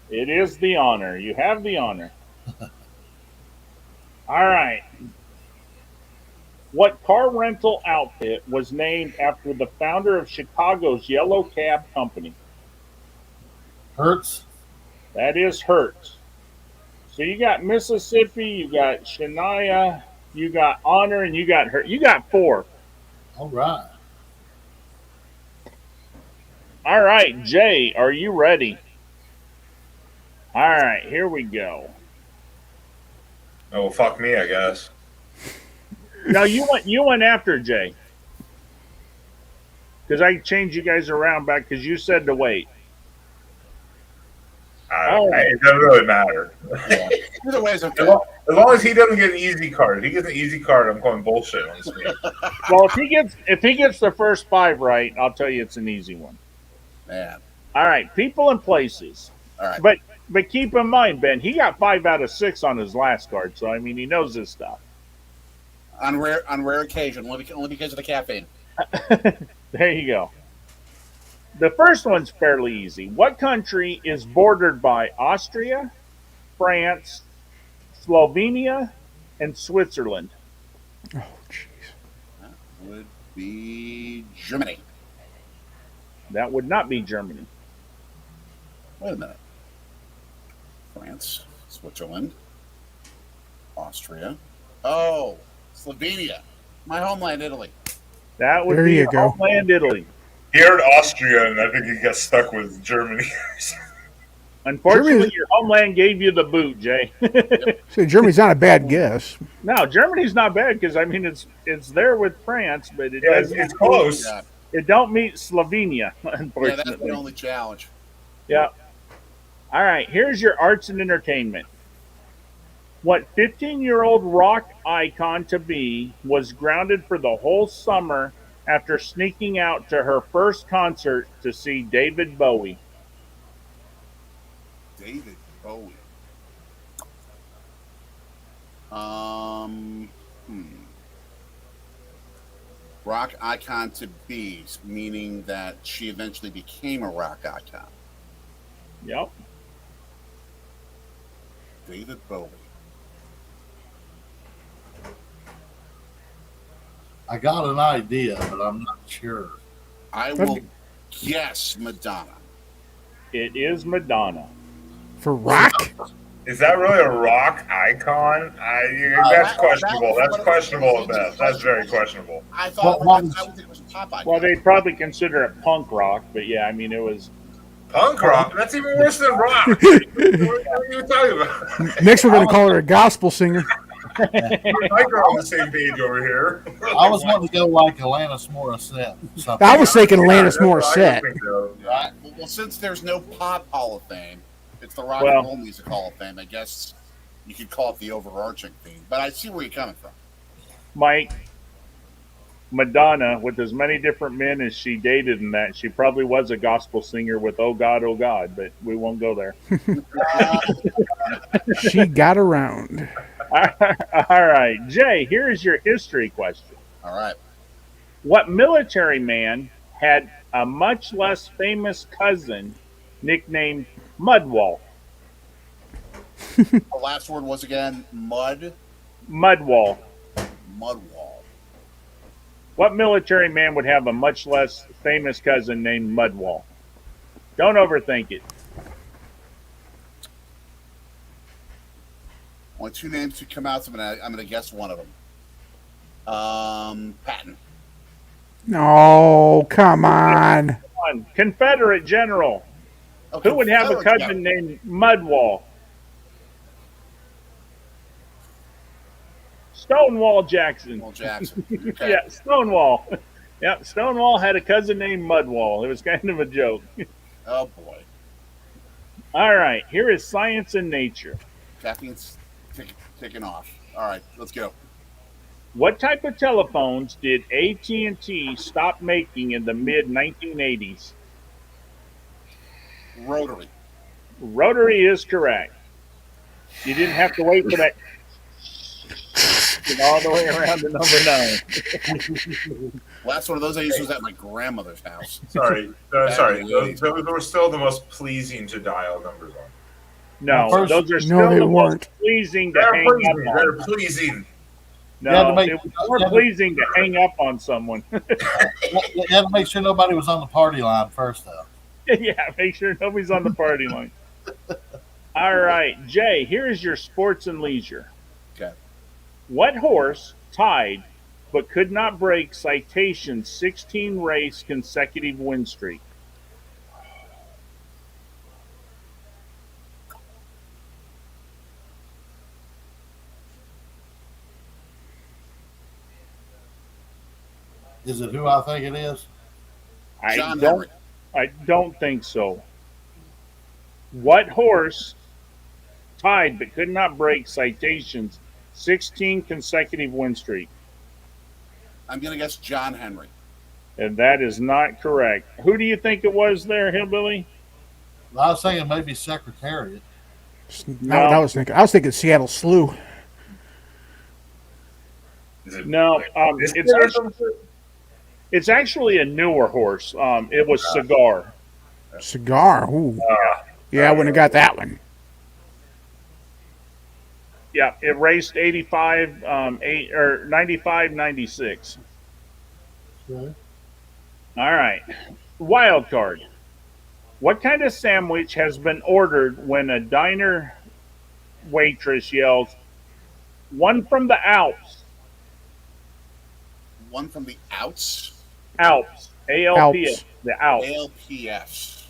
It is the honor. You have the honor. All right. What car rental outfit was named after the founder of Chicago's Yellow Cab Company? Hertz? That is Hertz. So you got Mississippi, you got Shania, you got Honor, and you got Hertz. You got 4. All right. All right, Jay, are you ready? All right, here we go. Oh, well, fuck me, I guess. No, you went after Jay. Because I changed you guys around back because you said to wait. It doesn't really matter. Either way is okay. As long as he doesn't get an easy card. If he gets an easy card, I'm calling bullshit on this game. Well, if he gets the first 5 right, I'll tell you it's an easy one. Man. All right, people and places. All right. But keep in mind, Ben, he got 5 out of 6 on his last card, so I mean he knows his stuff. On rare occasion, only because of the caffeine. There you go. The first one's fairly easy. What country is bordered by Austria, France, Slovenia, and Switzerland? Oh, jeez. That would be Germany. That would not be Germany. Wait a minute. France, Switzerland, Austria. Oh, Slovenia. My homeland, Italy. That would There be you go. homeland Italy. He heard Austria, and I think he got stuck with Germany. Unfortunately, Germany- your homeland gave you the boot, Jay. See, Germany's not a bad guess. No, Germany's not bad because I mean it's there with France, but it Yeah, doesn't. it's close. Yeah, It don't meet Slovenia, yeah, that's the unfortunately. only challenge. Yeah. All right. Here's your arts and entertainment. What 15-year-old rock icon to be was grounded for the whole summer after sneaking out to her first concert to see David Bowie? David Bowie. Um, hmm. Rock icon to be, meaning that she eventually became a rock icon. Yep. David Bowie. I got an idea, but I'm not sure. I will guess Madonna. It is Madonna. For rock? Is that really a rock icon? That's questionable. That's questionable at best. That's very questionable. I thought What I was- would think it was pop icon. Well, they'd probably consider it punk rock, but yeah, I mean it was. Punk rock? That's even worse than rock. What are you talking about? Next, we're going to call her a gospel singer. Mike are on the same page over here. I was wanting to go like Alanis Morissette. Something. I was thinking Alanis That's what I Morissette. think of. Right. Well, since there's no pop Hall of Fame, it's the Rock Well- and Roll Music Hall of Fame. I guess you could call it the overarching theme. But I see where you're coming from. Mike, Madonna, with as many different men as she dated in that, she probably was a gospel singer with Oh God, but we won't go there. She got around. All right, Jay, here is your history question. All right. What military man had a much less famous cousin nicknamed Mudwall? The last word was again mud. Mudwall. Mudwall. What military man would have a much less famous cousin named Mudwall? Don't overthink it. Only two names to come out, so I'm gonna guess one of them. Patton. No, come on. One, Confederate general. Okay, Who would have a Confederate cousin named Mudwall? Stonewall Jackson. Samuel Jackson. Okay. Yeah, Stonewall. Yeah, Stonewall had a cousin named Mudwall. It was kind of a joke. Oh boy. All right, here is science and nature. Caffeine's ticking off. All right, let's go. What type of telephones did AT&T stop making in the mid 1980s? Rotary. Rotary is correct. You didn't have to wait for that get all the way around to number 9. Last one of those I used was at my grandmother's house. Sorry. Sorry. Those were still the most pleasing to dial numbers on. No, First- those are No, still they the weren't. most pleasing to They're hang pleasing. up on. They're pleasing. You had to No, make- it was more pleasing to hang up on someone. You had to make sure nobody was on the party line first, though. Yeah, make sure nobody's on the party line. All right, Jay, here is your sports and leisure. Okay. What horse tied but could not break Citation's 16 race consecutive win streak? Is it who I think it is? John Henry. I don't think so. What horse tied but could not break Citation's 16 consecutive win streak? I'm gonna guess John Henry. And that is not correct. Who do you think it was there, Hillbilly? I was thinking maybe Secretariat. Not what I was thinking. I was thinking Seattle Slew. Is it No, this it's kid or actually, something? it's actually a newer horse. It was Cigar. Cigar. Ooh. Yeah, I wouldn't have got that one. Yeah, it raced 85, 95, 96. Okay. All right. Wild card. What kind of sandwich has been ordered when a diner waitress yells, "One from the Alps"? One from the outs. Alps. ALPS. Alps. The Alps. ALPS.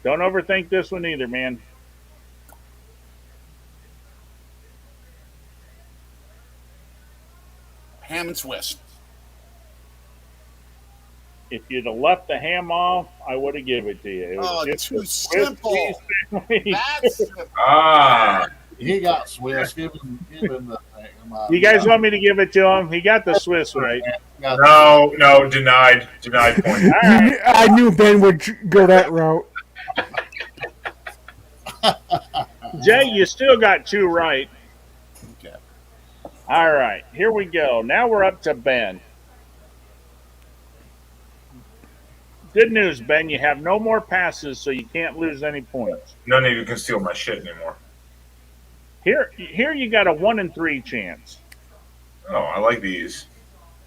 Don't overthink this one either, man. Ham and Swiss. If you'd have left the ham off, I would have given it to you. It was Oh, just too a Swiss simple. cheese sandwich. That's Ah, He got Swiss. Give him the thing. You guys want me to give it to him? He got the Swiss right. no, denied point. All right. I knew Ben would go that route. Jay, you still got 2 right. okay. All right, here we go. Now we're up to Ben. Good news, Ben. You have no more passes, so you can't lose any points. None of you can steal my shit anymore. Here you got a 1 in 3 chance. Oh, I like these.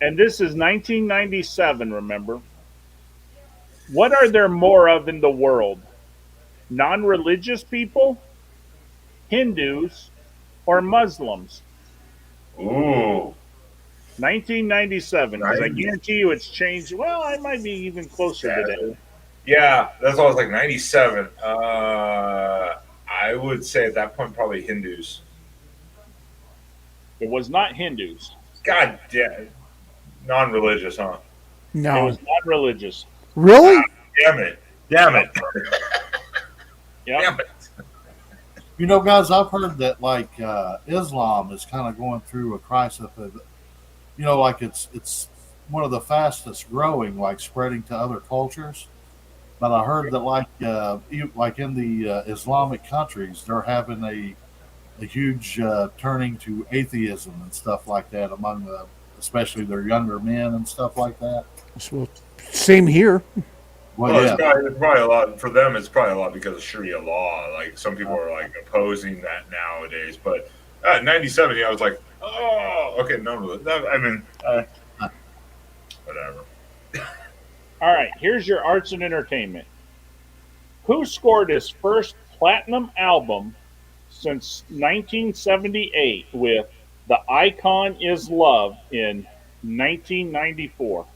And this is 1997, remember? What are there more of in the world? Non-religious people, Hindus, or Muslims? Ooh, 1997, because I guarantee you it's changed. Well, I might be even closer today. yeah, that's always like 97. I would say at that point probably Hindus. It was not Hindus. God damn, non-religious, huh? It No. was not religious. Really? Damn it! Damn it! Yep. Damn it! You know, guys, I've heard that like Islam is kind of going through a crisis. Of, you know, like it's one of the fastest growing, like spreading to other cultures. But I heard that like in the Islamic countries, they're having a huge turning to atheism and stuff like that among especially their younger men and stuff like that. Well, same here. Well, Well, yeah, it's probably a lot for them. It's probably a lot because of Sharia law. Like some people are like opposing that nowadays. But 97, I was like, oh, okay, no, I mean, whatever. All right, here's your arts and entertainment. Who scored his first platinum album since 1978 with The Icon Is Love in 1994?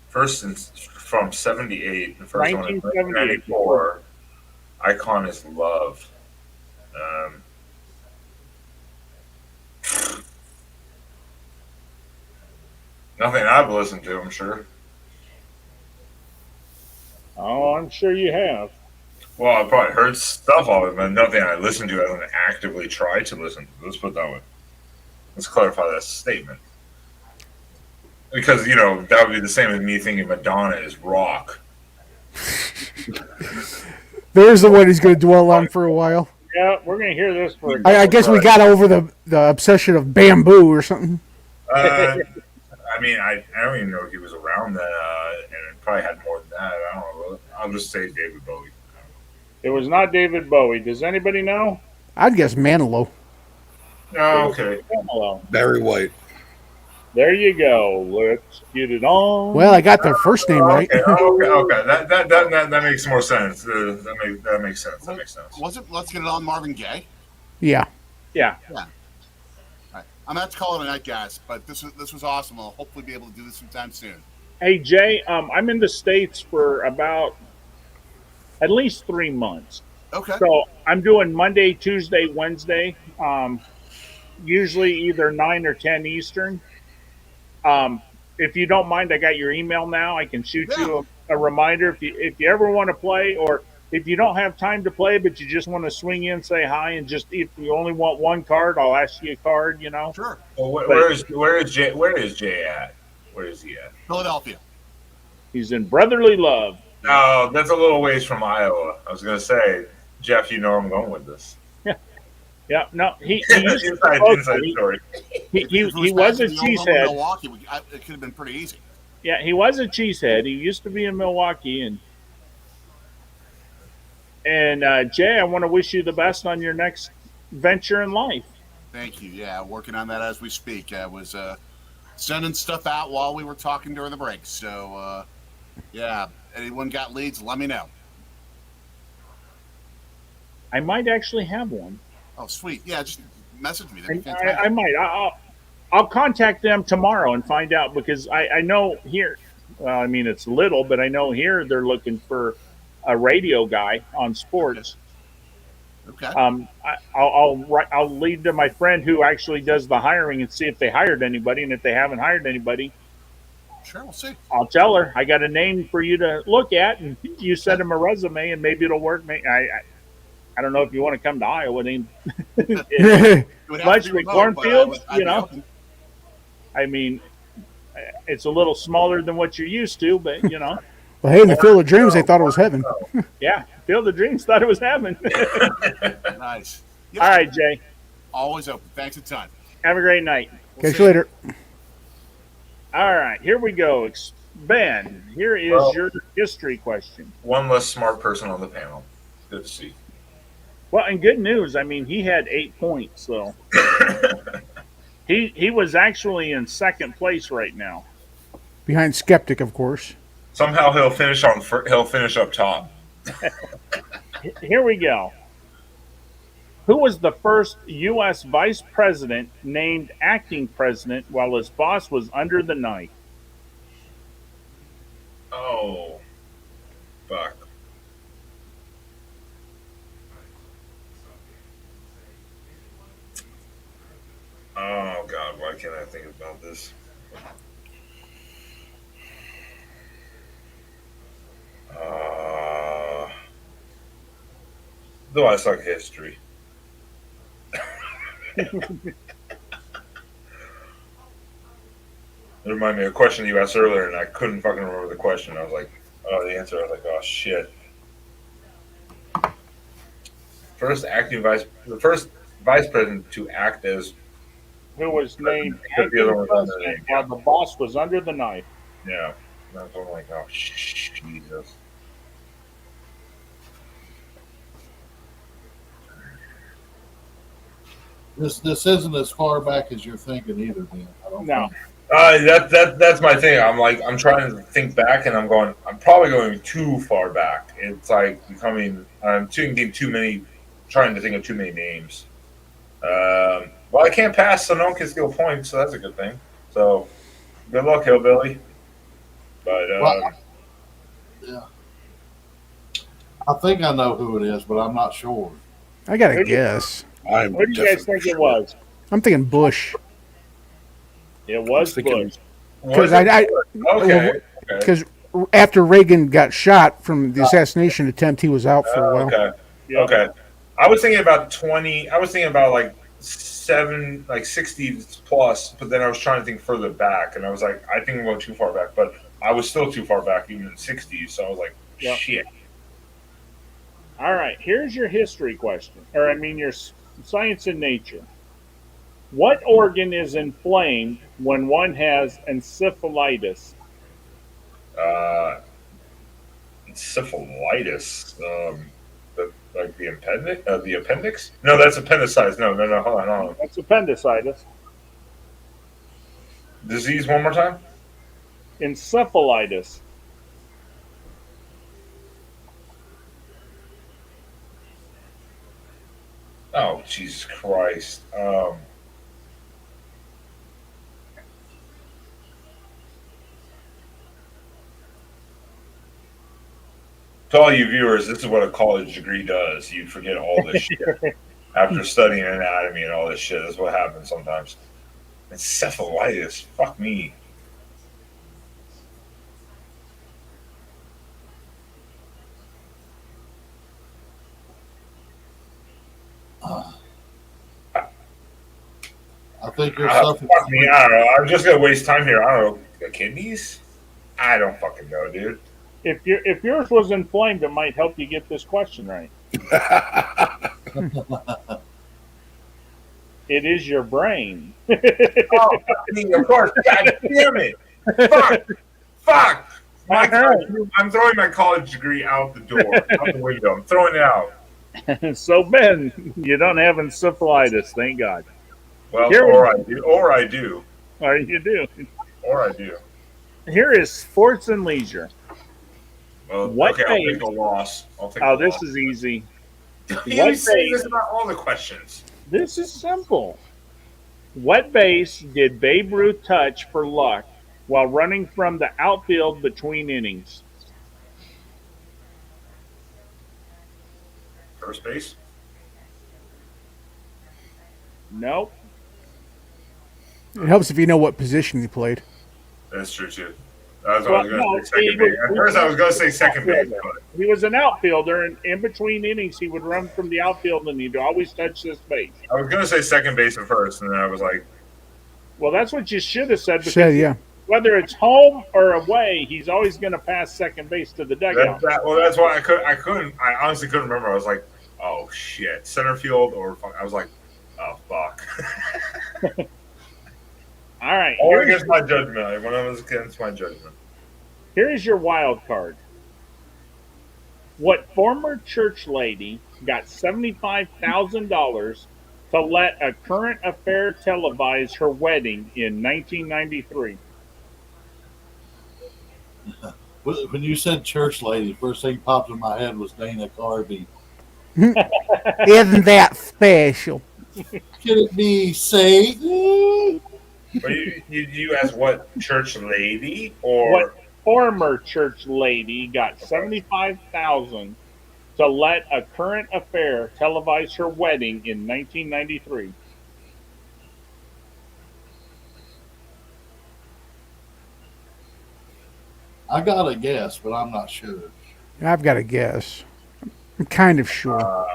First from 78, the first one in 1978. 94. Icon Is Love. Nothing I've listened to, I'm sure. Oh, I'm sure you have. Well, I've probably heard stuff of it, but nothing I listened to. I don't actively try to listen to. Let's put it that way. Let's clarify that statement. Because, that would be the same as me thinking Madonna is rock. There's the one he's going to dwell on for a while. Yeah, we're going to hear this for. I guess we got over the obsession of bamboo or something. I mean, I don't even know if he was around then, and it probably had more than that. I don't know. I'll just say David Bowie. It was not David Bowie. Does anybody know? I'd guess Manilow. Oh, okay. Hello. Barry White. There you go. Let's get it on. Well, I got their first name right. Okay. That makes more sense. That makes sense. That makes sense. Was it Let's Get It On Marvin Gaye? Yeah. Yeah. All right. I'm gonna have to call it a night, guys. But this was awesome. I'll hopefully be able to do this sometime soon. Hey, Jay, I'm in the States for about at least 3 months. Okay. So I'm doing Monday, Tuesday, Wednesday, usually either 9 or 10 Eastern. If you don't mind, I got your email now. I can shoot you a reminder if you ever want to play, or if you don't have time to play, but you just want to swing in, say hi, and just if you only want one card, I'll ask you a card. Sure. Well, where is Jay? Where is Jay at? Where is he at? Philadelphia. He's in brotherly love. No, that's a little ways from Iowa. I was gonna say, Jeff, you know where I'm going with this. Yeah, no, he used to inside story. he was a cheesehead. Milwaukee, it could have been pretty easy. Yeah, he was a cheesehead. He used to be in Milwaukee, and Jay, I want to wish you the best on your next venture in life. Thank you. Yeah, working on that as we speak. I was sending stuff out while we were talking during the break. So, anyone got leads, let me know. I might actually have one. Oh, sweet. Yeah, just message me. That'd be I fantastic. might. I'll contact them tomorrow and find out because I know here. Well, I mean it's little, but I know here they're looking for a radio guy on sports. Okay. I'll lead to my friend who actually does the hiring and see if they hired anybody, and if they haven't hired anybody, Sure, we'll see. I'll tell her I got a name for you to look at, and you send him a resume, and maybe it'll work. I don't know if you want to come to Iowa. It would have Much to be like remote, but cornfields, I'd be open. I mean, it's a little smaller than what you're used to, but Well, hey, in the Field of Dreams, they thought it was heaven. yeah, Field of Dreams thought it was heaven. Nice. All right, Jay. Always open. Thanks a ton. Have a great night. We'll Catch see you later. All right, here we go. Ben, here is your history question. One less smart person on the panel. Good to see. Well, and good news. I mean, he had 8 points, so he was actually in second place right now. Behind Skeptic, of course. Somehow he'll finish up top. Here we go. Who was the first U.S. vice president named acting president while his boss was under the knife? Oh, fuck. Oh God, why can't I think about this? Though I suck history. It reminded me of a question you asked earlier, and I couldn't fucking remember the question. I was like, oh, the answer. I was like, oh shit. The first vice president to act as Who was named Put the other acting one on the president name, while the boss was under the knife? yeah. And I was going like, oh Jesus. This isn't as far back as you're thinking either, Dan. I don't No. think. That's my thing. I'm trying to think back, and I'm probably going too far back. It's like I'm thinking too many, trying to think of too many names. Well, I can't pass, so no one can steal points, so that's a good thing. So, good luck, Hillbilly. But Yeah. I think I know who it is, but I'm not sure. I got to guess. I'm What do you guys definitely think it sure. was? I'm thinking Bush. It was thinking- Bush. Because okay. because after Reagan got shot from the assassination attempt, he was out for a while. Okay. Yeah. Okay. I was thinking about 20. I was thinking about like 60 plus, but then I was trying to think further back, and I was like, I think I'm going too far back, but I was still too far back, even in 60s. So I was like, Yeah. shit. All right, here's your history question, or I mean your science and nature. What organ is inflamed when one has encephalitis? Encephalitis. Like the appendix? The appendix? No, that's appendicitis. No. Hold on. That's appendicitis. Disease. One more time. Encephalitis. Oh, Jesus Christ. To all you viewers, this is what a college degree does. You forget all this shit. After studying anatomy and all this shit, that's what happens sometimes. Encephalitis. Fuck me. I think you're Fuck me. I don't know. I'm just gonna waste time here. I don't know. The kidneys? I don't fucking know, dude. If yours was inflamed, it might help you get this question right. It is your brain. Oh, I mean, of course. God damn it. Fuck. I'm throwing my college degree out the door, out the window. I'm throwing it out. So Ben, you don't have encephalitis, thank God. Well, Here we- or I do. Or you do. Or I do. Here is sports and leisure. Well, What okay, I'll phase- take a loss. Oh, this is easy. You, what say phase- this about all the questions. This is simple. What base did Babe Ruth touch for luck while running from the outfield between innings? First base. Nope. It helps if you know what position he played. That's true too. That's what I was Well, going no, to say. Second base. At first, I was going to say second base, but He was an outfielder, and in between innings, he would run from the outfield, and he'd always touch this base. I was going to say second base at first, and then I was like, Well, that's what you should have said. Because Said, yeah. whether it's home or away, he's always going to pass second base to the dugout. that's why I honestly couldn't remember. I was like, oh shit, center field or I was like, oh fuck. All right. Or against my judgment. When I was against my judgment. Here's your wild card. What former church lady got $75,000 to let a current affair televise her wedding in 1993? When you said church lady, first thing popped in my head was Dana Carvey. Isn't that special? Can it be Satan? But you asked what church lady or What former church lady got $75,000 to let a current affair televise her wedding in 1993? I got a guess, but I'm not sure. I've got a guess. I'm kind of sure.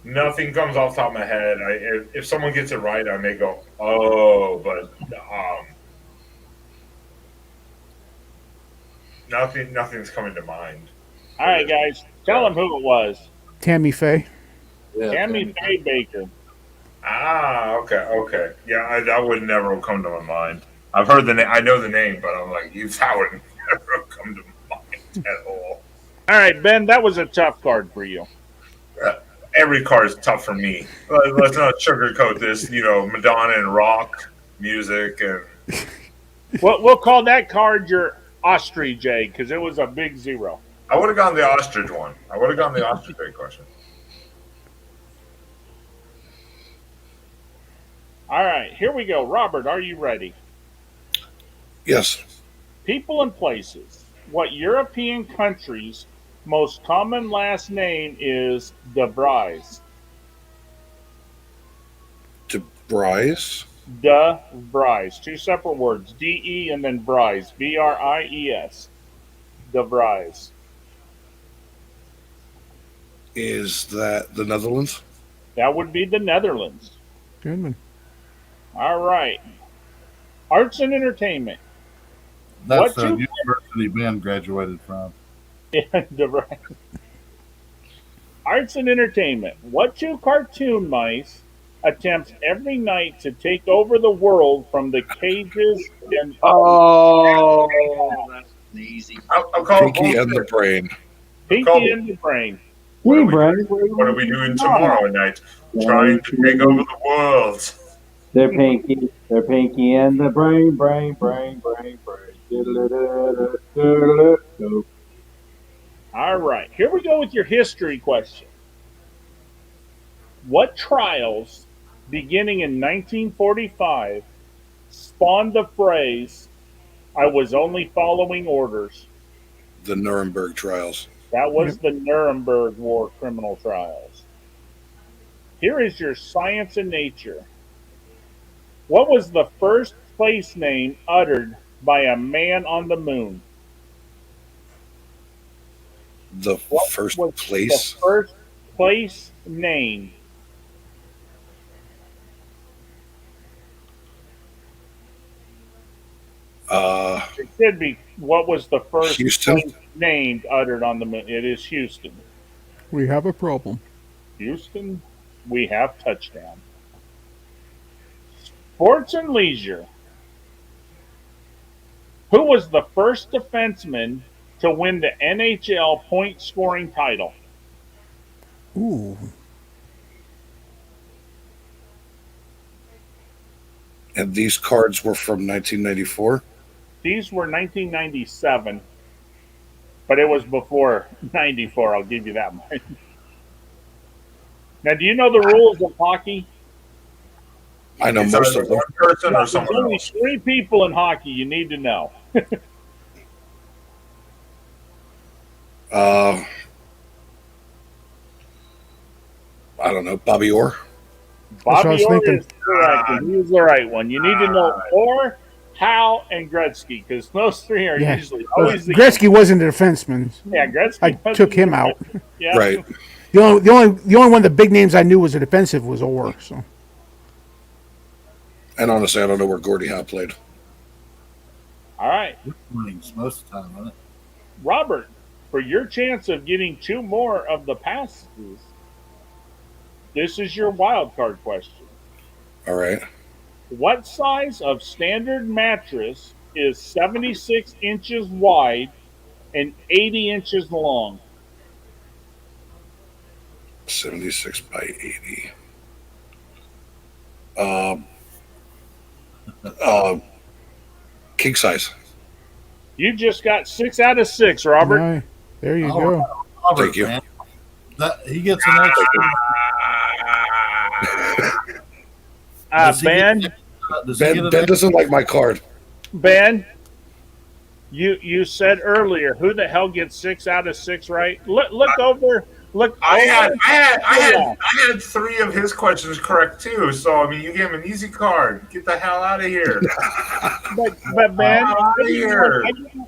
nothing comes off the top of my head. If someone gets it right, I may go, oh, but nothing's coming to mind. All right, guys, tell them who it was. Tammy Faye. Yeah, Tammy Faye Baker. Okay. Yeah, that would never come to my mind. I've heard the name. I know the name, but I'm like, that would never come to mind at all. All right, Ben, that was a tough card for you. Every card is tough for me. Let's not sugarcoat this. Madonna and rock music, and We'll call that card your ostrich egg because it was a big zero. I would have gone the ostrich one. I would have gone the ostrich egg question. All right, here we go. Robert, are you ready? Yes. People and places. What European country's most common last name is De Vries? DeBrise. De Vries. Two separate words. D-E and then Vries. V-R-I-E-S. De Vries. Is that the Netherlands? That would be the Netherlands. Good one. All right. Arts and entertainment. That's What the you- university Ben graduated from. Yeah, De Vries. Arts and entertainment. What two cartoon mice attempts every night to take over the world from the cages and Oh, that's easy. I'll call it Pinky and the bullshit. Brain. Pinky and the Brain? What are we doing tomorrow night? Trying to take over the world. They're Pinky and the brain. All right, here we go with your history question. What trials, beginning in 1945, spawned the phrase, "I was only following orders"? The Nuremberg trials. That was the Nuremberg War criminal trials. Here is your science and nature. What was the first place name uttered by a man on the moon? The What first was place. the first place name? It should be, what was the first Houston? place named uttered on the moon? It is Houston. We have a problem. Houston, we have touchdown. Sports and leisure. Who was the first defenseman to win the NHL point scoring title? Ooh. And these cards were from 1994. These were 1997, but it was before 94. I'll give you that much. Now, do you know the rules of hockey? I know It's most either of them. one person or There's someone only else. 3 people in hockey you need to know. I don't know. Bobby Orr. That's what I was Bobby Orr thinking. is correct, and he's the right one. You need to know Orr, Howe, and Gretzky, because those 3 are Yeah. usually Well, always the Gretzky wasn't a defenseman. Yeah, Gretzky. I wasn't took the him out. Yeah. Right. The only one of the big names I knew was a defensive was Orr. So And honestly, I don't know where Gordie Howe played. All right, Wings most of the time, isn't it? Robert, for your chance of getting 2 more of the passes, this is your wild card question. All right. What size of standard mattress is 76 inches wide and 80 inches long? 76 by 80. King size. You just got 6 out of 6, Robert. no, there you Oh, go. Robert, Thank you. man. He gets an extra. Does he Ben, get- does he get Ben, an ben extra? doesn't like my card. Ben, you said earlier, who the hell gets 6 out of 6 right? Look over. Look. I Yeah. had 3 of his questions correct too. So I mean, you gave him an easy card. Get the hell out of here. But Ben, Out of here.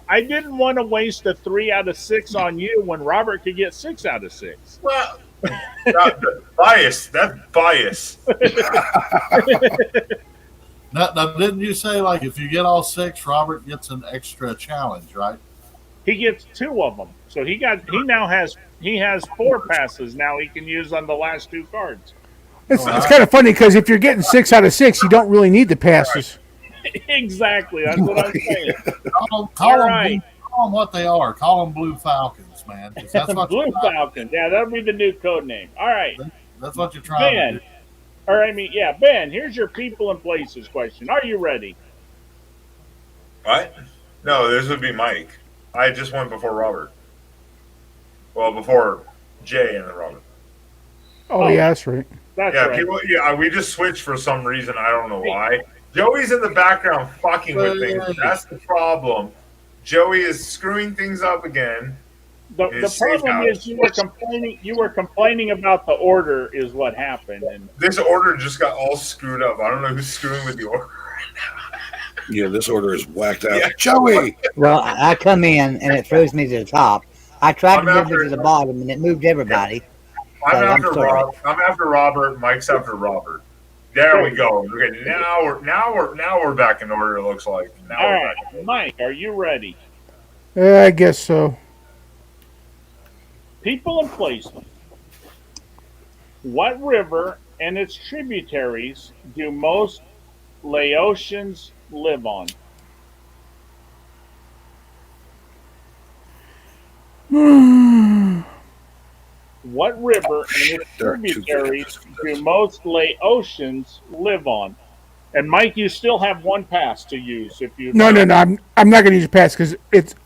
I didn't want to waste a 3 out of 6 on you when Robert could get 6 out of 6. Well, bias. That's bias. Now, didn't you say like if you get all 6, Robert gets an extra challenge, right? He gets 2 of them, so he has 4 passes now he can use on the last 2 cards. It's kind of funny because if you're getting 6 out of 6, you don't really need the passes. Exactly, that's what I'm saying. Call All them right. call them what they are. Call them Blue Falcons, man. 'cause That's what Blue you're, Falcon. Yeah, that'll be the new code name. All right, that's what you're trying to Ben. do. Ben. Here's your people and places question. Are you ready? What? No, this would be Mike. I just went before Robert. Well, before Jay and then Robert. Oh, yeah, that's right. That's Yeah, right. people. Yeah, we just switched for some reason. I don't know why. Joey's in the background fucking with things. That's the problem. Joey is screwing things up again. The It's safe problem house. is you were complaining about the order is what happened, and This order just got all screwed up. I don't know who's screwing with the order. Yeah, this order is whacked out. Yeah. Joey! Well, I come in and it throws me to the top. I tried I'm to move after- it to the bottom and it moved everybody. I'm I'm after sorry. Rob. I'm after Robert. Mike's after Robert. There we go. Okay, now we're back in order. It looks like. Now all we're right, back. Mike, are you ready? I guess so. People and places. What river and its tributaries do most Laotians live on? What river and its There are 2 tributaries good do most Laotians live on? And Mike, you still have 1 pass to use if you. No. I'm not going to use a pass because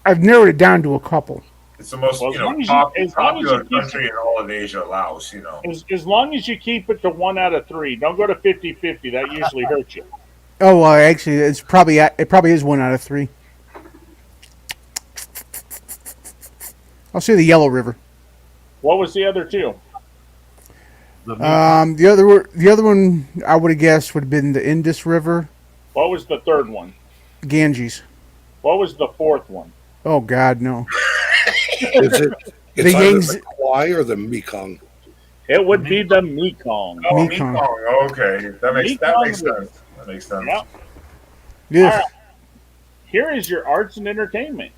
I've narrowed it down to a couple. It's the most Well, as long as you- popular as long as you keep- country in all of Asia, Laos. You know. As long as you keep it to 1 out of 3, don't go to 50-50. That usually hurts you. Oh well, actually, it probably is 1 out of 3. I'll say the Yellow River. What was the other 2? The other one I would have guessed would have been the Indus River, What was the 3rd one? Ganges. What was the 4th one? Oh God, no. Is it? It's The either Yangtze- the Kwai or the Mekong. It would be the Mekong. Oh, Mekong. Mekong. Okay, that makes Mekong sense. That makes sense. Yep. Yeah. All right. Here is your arts and entertainment.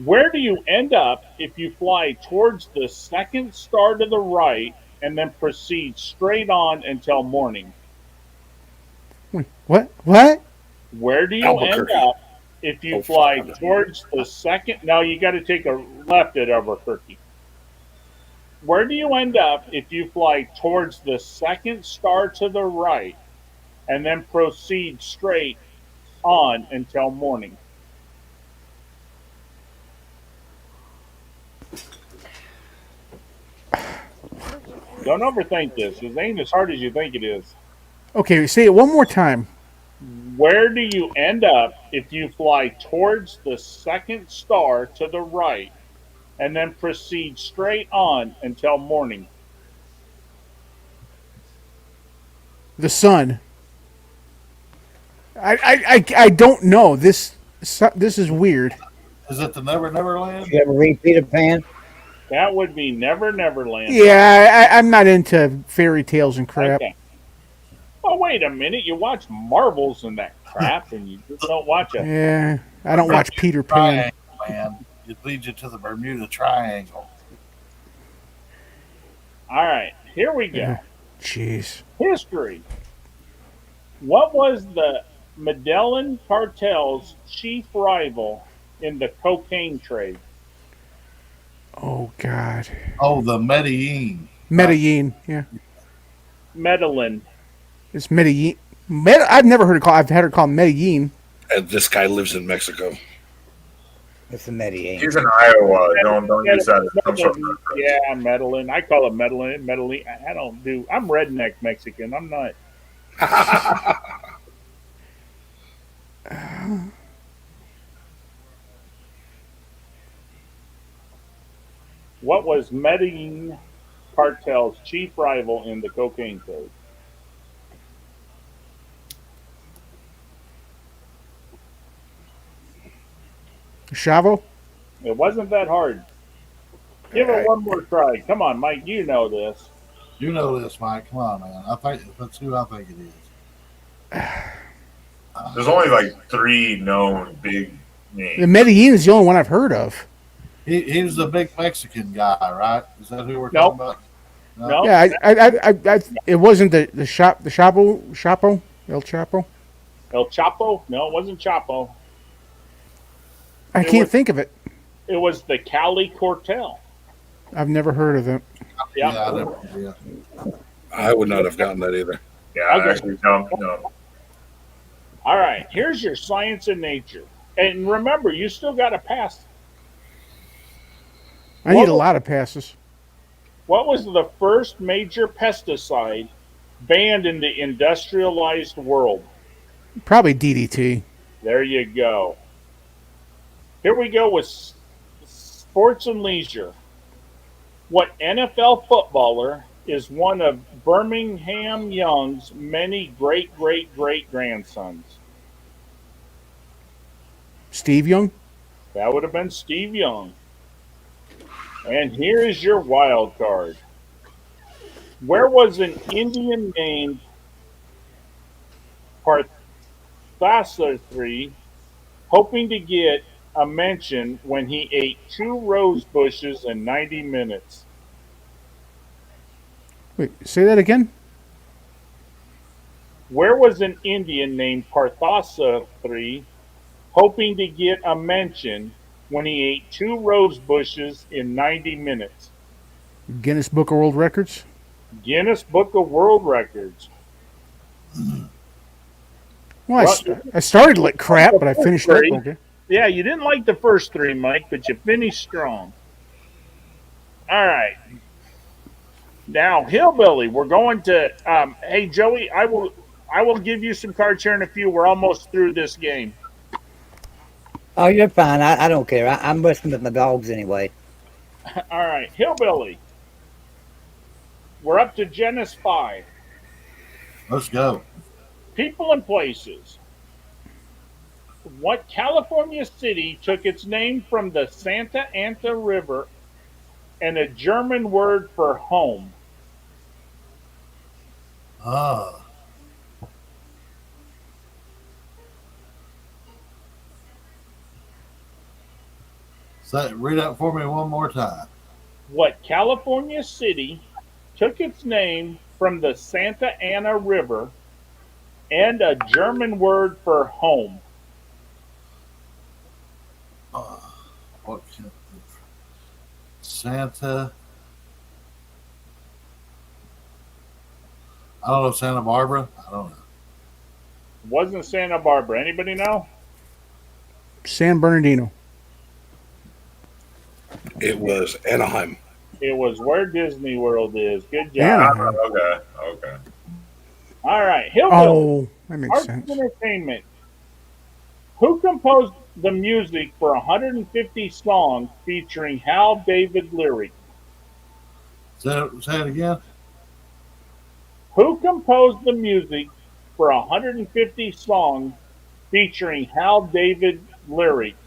Where do you end up if you fly towards the second star to the right and then proceed straight on until morning? Wait, what? What? Where do you Albuquerque. end up if you Oh, fly fuck. towards the second? No, you got to take a left at Albuquerque. Where do you end up if you fly towards the second star to the right and then proceed straight on until morning? Don't overthink this. It ain't as hard as you think it is. Okay, say it one more time. Where do you end up if you fly towards the second star to the right and then proceed straight on until morning? The sun. I don't know. This is weird. Is it the Never Never Land? You ever read Peter Pan? That would be Never Never Land. Yeah, I'm not into fairy tales and crap. Okay. Oh, wait a minute. You watch Marvels and that crap, and you just don't watch it. Yeah, I don't watch Peter Pan. Triangle, man. It leads you to the Bermuda Triangle. All right, here we go. Jeez. History. What was the Medellin cartel's chief rival in the cocaine trade? Oh God. Oh, the Medellin. Medellin. Yeah, Medellin. it's Medellin. I've never heard it called. I've had it called Medellin. And this guy lives in Mexico. It's the Medellin. He's in Iowa. Don't use that as some sort of reference. Yeah, Medellin. I call it Medellin. Medellin. I don't do. I'm redneck Mexican. I'm not. What was Medellin cartel's chief rival in the cocaine trade? Chavo. It wasn't that hard. Give it one more try. Come on, Mike. You know this. You know this, Mike. Come on, man. I think that's who I think it is. There's only like 3 known big The names. Medellin is the only one I've heard of. He was the big Mexican guy, right? Is that who we're Nope. talking about? No. Yeah, I it wasn't the Chapo, El Chapo. El Chapo? No, it wasn't Chapo. I It can't was- think of it. It was the Cali cartel. I've never heard of it. Yeah. Yeah, I never. Yeah. I would not have gotten that either. Yeah, Okay. actually, no. All right. Here's your science and nature. And remember, you still got to pass. I need a lot of passes. What was the first major pesticide banned in the industrialized world? Probably DDT. There you go. Here we go with sports and leisure. What NFL footballer is one of Birmingham Young's many great-great-great-grandsons? Steve Young. That would have been Steve Young. And here is your wild card. Where was an Indian named Parthasarathi hoping to get a mention when he ate 2 rose bushes in 90 minutes? Wait, say that again. Where was an Indian named Parthasarathi hoping to get a mention when he ate 2 rose bushes in 90 minutes? Guinness Book of World Records. Guinness Book of World Records. Well, I started like crap, but I finished up Great. okay. Yeah, you didn't like the first 3, Mike, but you finished strong. All right. Now, Hillbilly, we're going to. Hey, Joey, I will give you some cards here in a few. We're almost through this game. Oh, you're fine. I don't care. I'm listening with my dogs anyway. All right, Hillbilly. We're up to Genesis 5. Let's go. People and places. What California city took its name from the Santa Ana River and a German word for home? Ah. Read that for me one more time. What California city took its name from the Santa Ana River and a German word for home? What can, Santa? I don't know. Santa Barbara. I don't know. Wasn't Santa Barbara. Anybody know? San Bernardino. It was Anaheim. It was Where Disney World Is. Good job. Anaheim. Okay. All right, Hillbilly. Oh, that makes Arts sense. Entertainment. Who composed the music for 150 songs featuring Hal David lyrics? Say it again. Who composed the music for 150 songs featuring Hal David lyrics?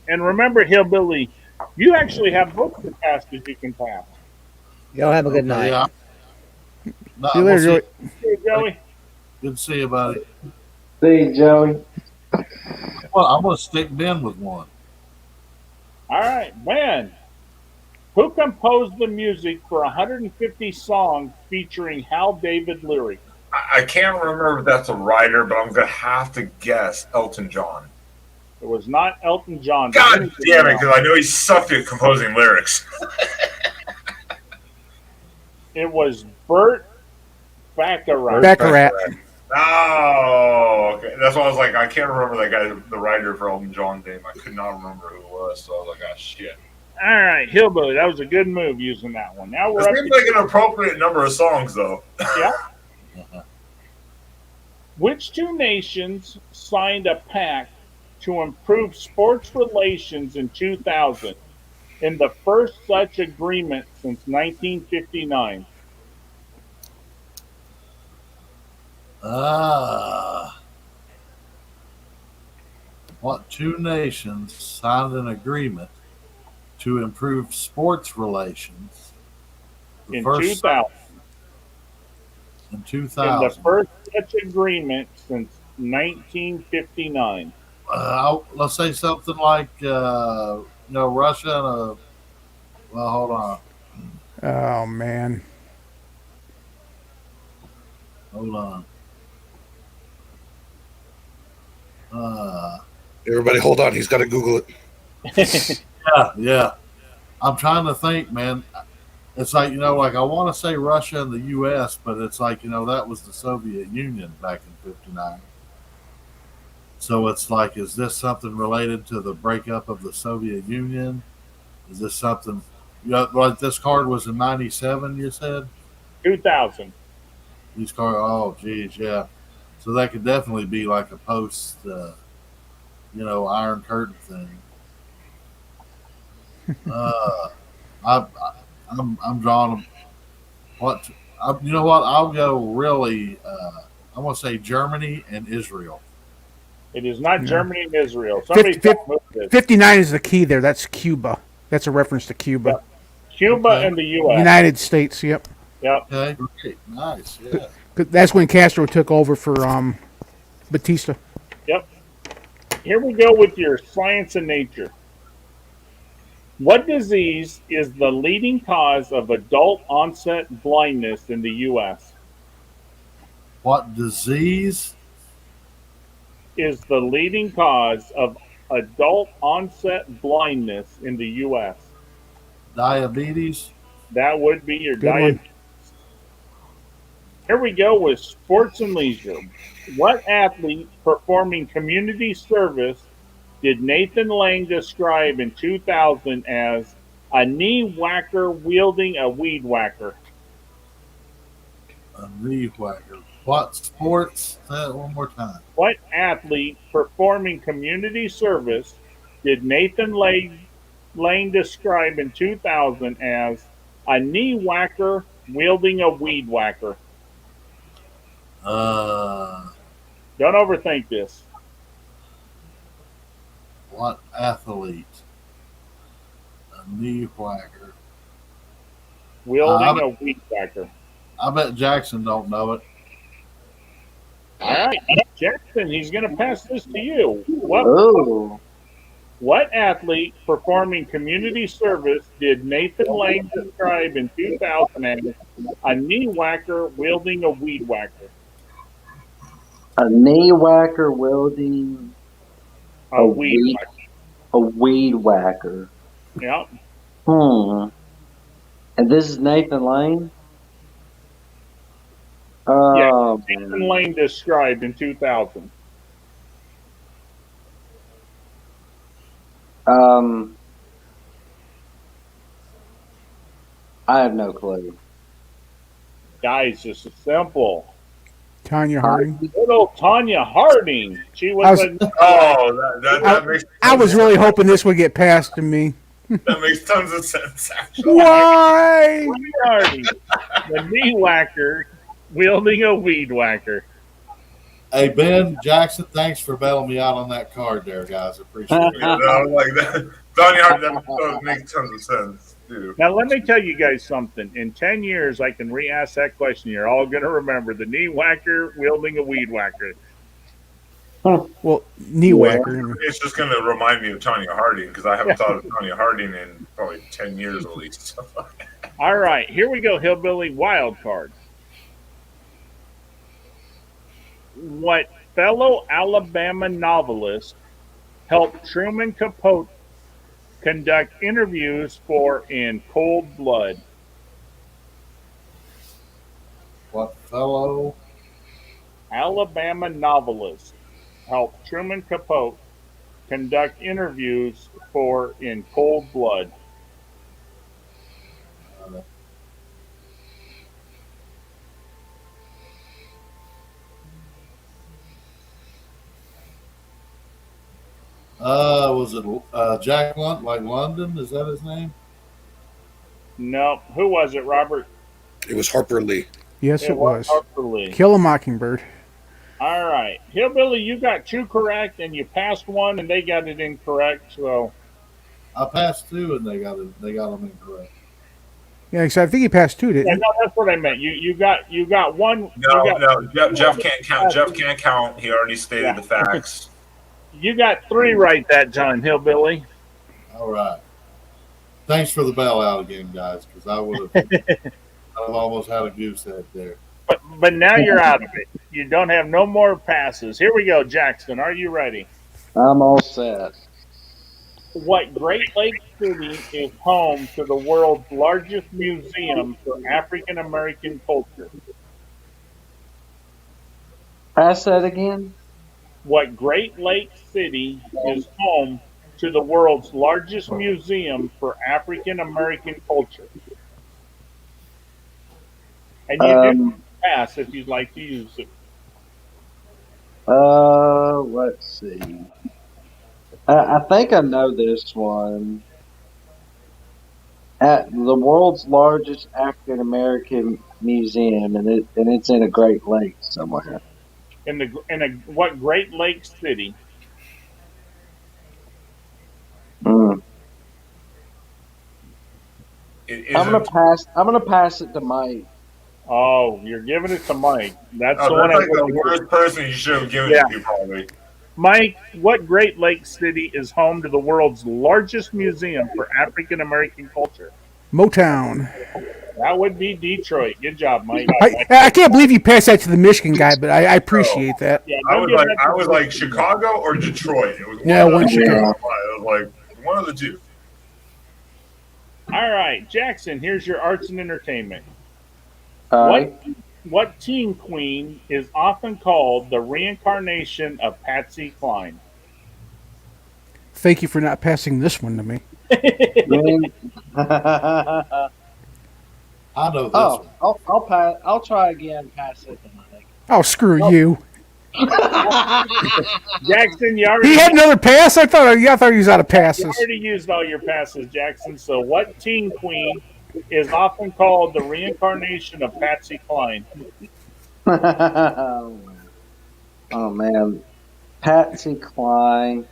And remember, Hillbilly, you actually have books to pass that you can pass. Y'all have a good night. Yeah. No, See you we'll later, see. Joey. Hey, Joey. Good to see you, buddy. See you, Joey. Well, I'm gonna stick Ben with one. All right, Ben. Who composed the music for 150 songs featuring Hal David lyrics? I can't remember if that's a writer, but I'm gonna have to guess Elton John. It was not Elton John. God damn it, because I know he sucked at composing lyrics. It was Burt Bacharach. Baccarat. Oh, okay. That's why I was like, I can't remember that guy, the writer for Elton John's name. I could not remember who it was, so I was like, ah, shit. All right, Hillbilly, that was a good move using that one. Now we're It up seems to like an appropriate number of songs, though. yeah. Which two nations signed a pact to improve sports relations in 2000 in the first such agreement since 1959? What two nations signed an agreement to improve sports relations? In 2000. In In 2000. the first such agreement since 1959. Let's say something like, Russia and well, hold on. Oh man. Hold on. Everybody, hold on. He's got to Google it. Yeah. I'm trying to think, man. It's like, like I want to say Russia and the U.S., but it's like, that was the Soviet Union back in 59. So it's like, is this something related to the breakup of the Soviet Union? Is this something, like this card was in 97, you said? 2000. These cards, oh, geez, yeah. So that could definitely be like a post, Iron Curtain thing. I'm drawing what you know what I'll go really I'm gonna say Germany and Israel. It is not Yeah. Germany and Israel. Somebody move this. 59 is the key there. That's Cuba. That's a reference to Cuba. Yep. Cuba Okay. and the U.S. United States, yep. Yep. Okay, great, nice, yeah. 'Cause that's when Castro took over for Batista. Yep. Here we go with your science and nature. What disease is the leading cause of adult onset blindness in the U.S.? What disease? Is the leading cause of adult onset blindness in the U.S.? Diabetes. That would be your Good one. diabetes. Here we go with sports and leisure. What athlete performing community service did Nathan Lane describe in 2000 as a knee whacker wielding a weed whacker? A knee whacker. What sports? Say that one more time. What athlete performing community service did Nathan Lane describe in 2000 as a knee whacker wielding a weed whacker? Don't overthink this. What athlete? A knee whacker. Wielding a weed whacker. I bet Jackson don't know it. All right, Jackson, he's going to pass this to you. Oh, What athlete performing community service did Nathan Lane describe in 2000 as a knee whacker wielding a weed whacker? a knee whacker wielding A weed whacker. a weed whacker. Yep. And this is Nathan Lane. Yeah, Nathan Lane described in 2000. I have no clue. Guys, this is simple. Tanya Harding. Little Tanya Harding. She I was was- a Oh, that makes. I was really hoping this would get passed to me. That makes tons of sense. Actually. Why? Harding, the knee whacker wielding a weed whacker. Hey, Ben Jackson, thanks for bailing me out on that card there, guys. Appreciate it. Yeah, no, like that. Donnie Hart, that makes tons of sense, too. Now, let me tell you guys something. In 10 years, I can re-ask that question. You're all going to remember the knee whacker wielding a weed whacker. Well, knee whacker. It's just going to remind me of Tanya Harding because I haven't thought of Tanya Harding in probably 10 years at least. All right, here we go, Hillbilly Wild Card. What fellow Alabama novelist helped Truman Capote conduct interviews for In Cold Blood? What fellow? Alabama novelist helped Truman Capote conduct interviews for In Cold Blood. Was it Jack like London? Is that his name? No, who was it, Robert? It was Harper Lee. Yes, it was. Harper Lee. Kill a Mockingbird. All right, Hillbilly, you got two correct, and you passed one, and they got it incorrect. So I passed two, and they got them incorrect. Yeah, because I think he passed two, didn't yeah, he? no, that's what I meant. You got one. No, Jeff can't count. Jeff can't count. He already stated the facts. You got three right that time, Hillbilly. All right. Thanks for the bailout again, guys, because I would have I've almost had a goose head there. But now you're out of it. You don't have no more passes. Here we go, Jackson. Are you ready? I'm all set. What Great Lakes City is home to the world's largest museum for African American culture? Pass that again. What Great Lakes City is home to the world's largest museum for African American culture? And you do pass if you'd like to use it. Let's see. I think I know this one. At the world's largest African American museum, and it's in a Great Lakes somewhere. What Great Lakes City? Mm. I'm gonna pass it to Mike. Oh, you're giving it to Mike. That's the That's one. like the worst person you should have given it to, probably. Mike, what Great Lakes City is home to the world's largest museum for African American culture? Motown. That would be Detroit. Good job, Mike. I can't believe you passed that to the Michigan guy, but I appreciate that. Yeah, I was like Chicago or Detroit. It was one Chicago. It was like one of the two. All right, Jackson, here's your arts and entertainment. What teen queen is often called the reincarnation of Patsy Cline? Thank you for not passing this one to me. I know this one. I'll pass. I'll try again. Pass it to Mike. Oh, screw you. Jackson, you already He had another pass? I thought he was out of you passes. already used all your passes, Jackson. So what teen queen is often called the reincarnation of Patsy Cline? Oh man, Patsy Cline,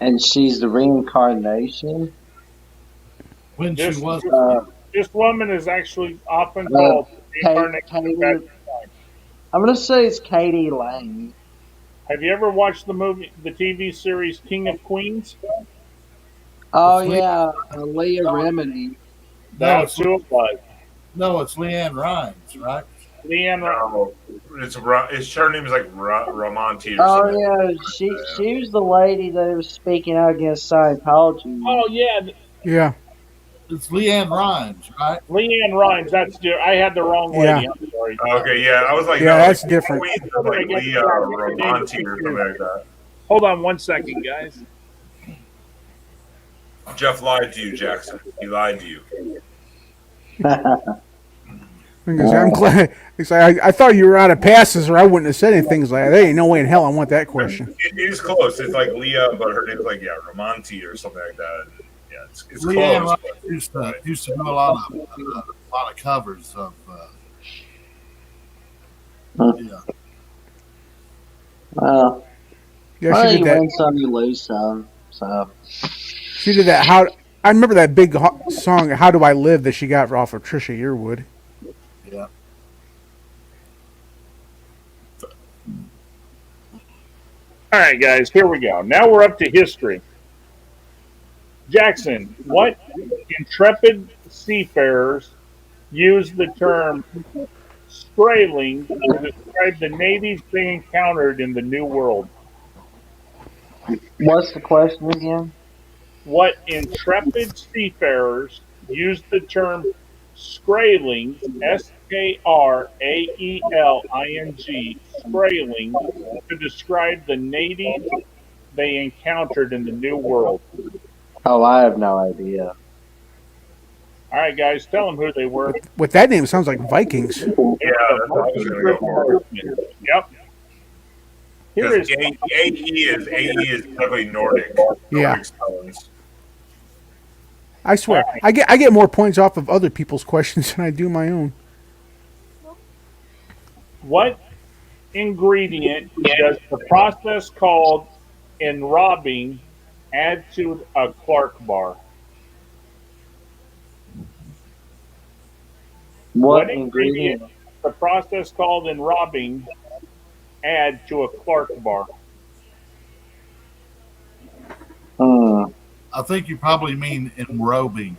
and she's the reincarnation. When This, she was this woman is actually often called the reincarnation of Patsy Cline. I'm gonna say it's Katie Lang. Have you ever watched the TV series King of Queens? Oh yeah, Leah Remini. That's who it was. No, it's Leanne Rhymes, right? Leanne Rhymes. No, it's her name is like Ramonti or Oh something. yeah, she was the lady that was speaking out against Scientology. Oh yeah, Yeah. It's Leanne Rhymes, right? Leanne Rhymes. That's I had the wrong lady. Yeah. I'm sorry. Okay, yeah, I was like, Yeah, no, that's like, different. Queen is like Leah Ramonti or something like that. Hold on one second, guys. Jeff lied to you, Jackson. He lied to you. Because I'm glad. Because I thought you were out of passes, or I wouldn't have said anything. It's like, there ain't no way in hell I want that question. It is close. It's like Leah, but her name's like Ramonti or something like that. Yeah, it's Leanne close. Rice used to do a lot of covers of. Yeah. Well, Yeah, well, she you did that. win some, you lose some. So She did that. How I remember that big song, "How Do I Live," that she got off of Trisha Yearwood. Yeah. All right, guys, here we go. Now we're up to history. Jackson, what intrepid seafarers used the term "strailing" to describe the natives they encountered in the New World? what's the question again? What intrepid seafarers used the term "skraeling" SKRAELING "skraeling" to describe the natives they encountered in the New World? Oh, I have no idea. All right, guys, tell them who they were. With that name, it sounds like Vikings. They were the Viking Norsemen. Yep. Here Because is AE is definitely Nordic. Yeah. Nordic spellings. I swear, I get more points off of other people's questions than I do my own. what ingredient does the process called enrobing add to a Clark bar? What ingredient? The process called enrobing add to a Clark bar? I think you probably mean enrobing.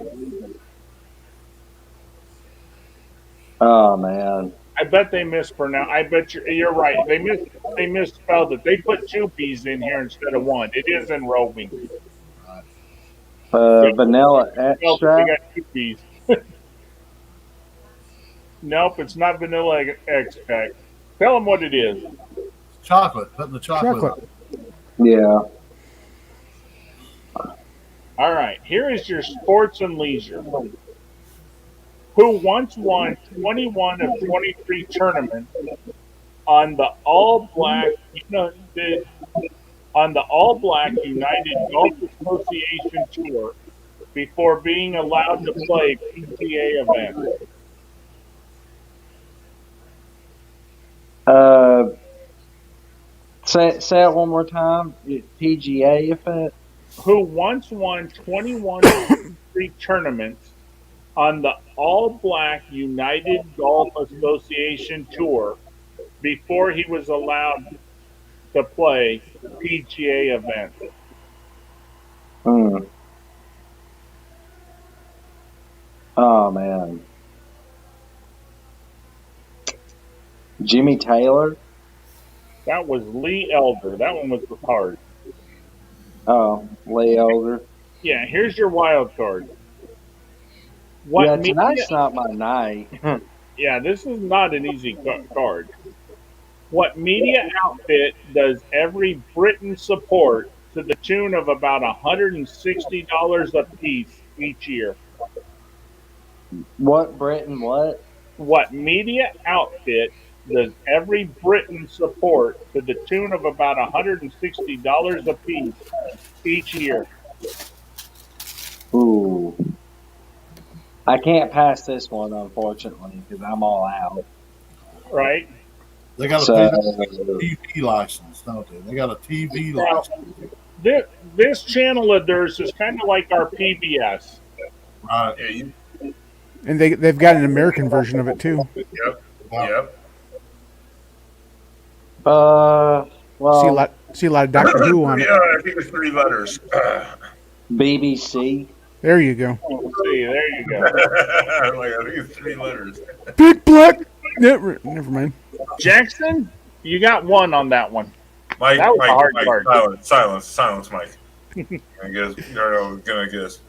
Oh man. I bet they mispronounced. I bet you're right. They misspelled it. They put two P's in here instead of one. It is enrobing. Vanilla We extract. got two P's. Nope, it's not vanilla extract. Tell them what it is. Chocolate. Putting the chocolate. Yeah. All right, here is your sports and leisure. Who once won 21 of 23 tournaments on the All Black United Golf Association Tour before being allowed to play PGA events? Say it one more time. PGA event. Who once won 21 of 23 tournaments on the All Black United Golf Association Tour before he was allowed to play PGA events? Oh man. Jimmy Taylor. That was Lee Elder. That one was hard. Oh, Lee Elder. Yeah, here's your wild card. Yeah, tonight's not my night. Yeah, this is not an easy card. What media outfit does every Briton support to the tune of about $160 a piece each year? What Britain? What? What media outfit does every Briton support to the tune of about $160 a piece each year? Ooh. I can't pass this one, unfortunately, because I'm all out. Right? They got a TV license, don't they? They got a TV license. This channel of theirs is kind of like our PBS. Right. Yeah, And they've got an American version of it too. Yep. Wow. Yep. Well, See a lot of Doctor Who on it. Yeah, I think it's 3 letters. BBC. There you go. See, there you go. Like, I think it's 3 letters. Big black. Never mind. Jackson, you got one on that one. Mike, That was a hard Mike, card. silence, Mike. I guess gonna get us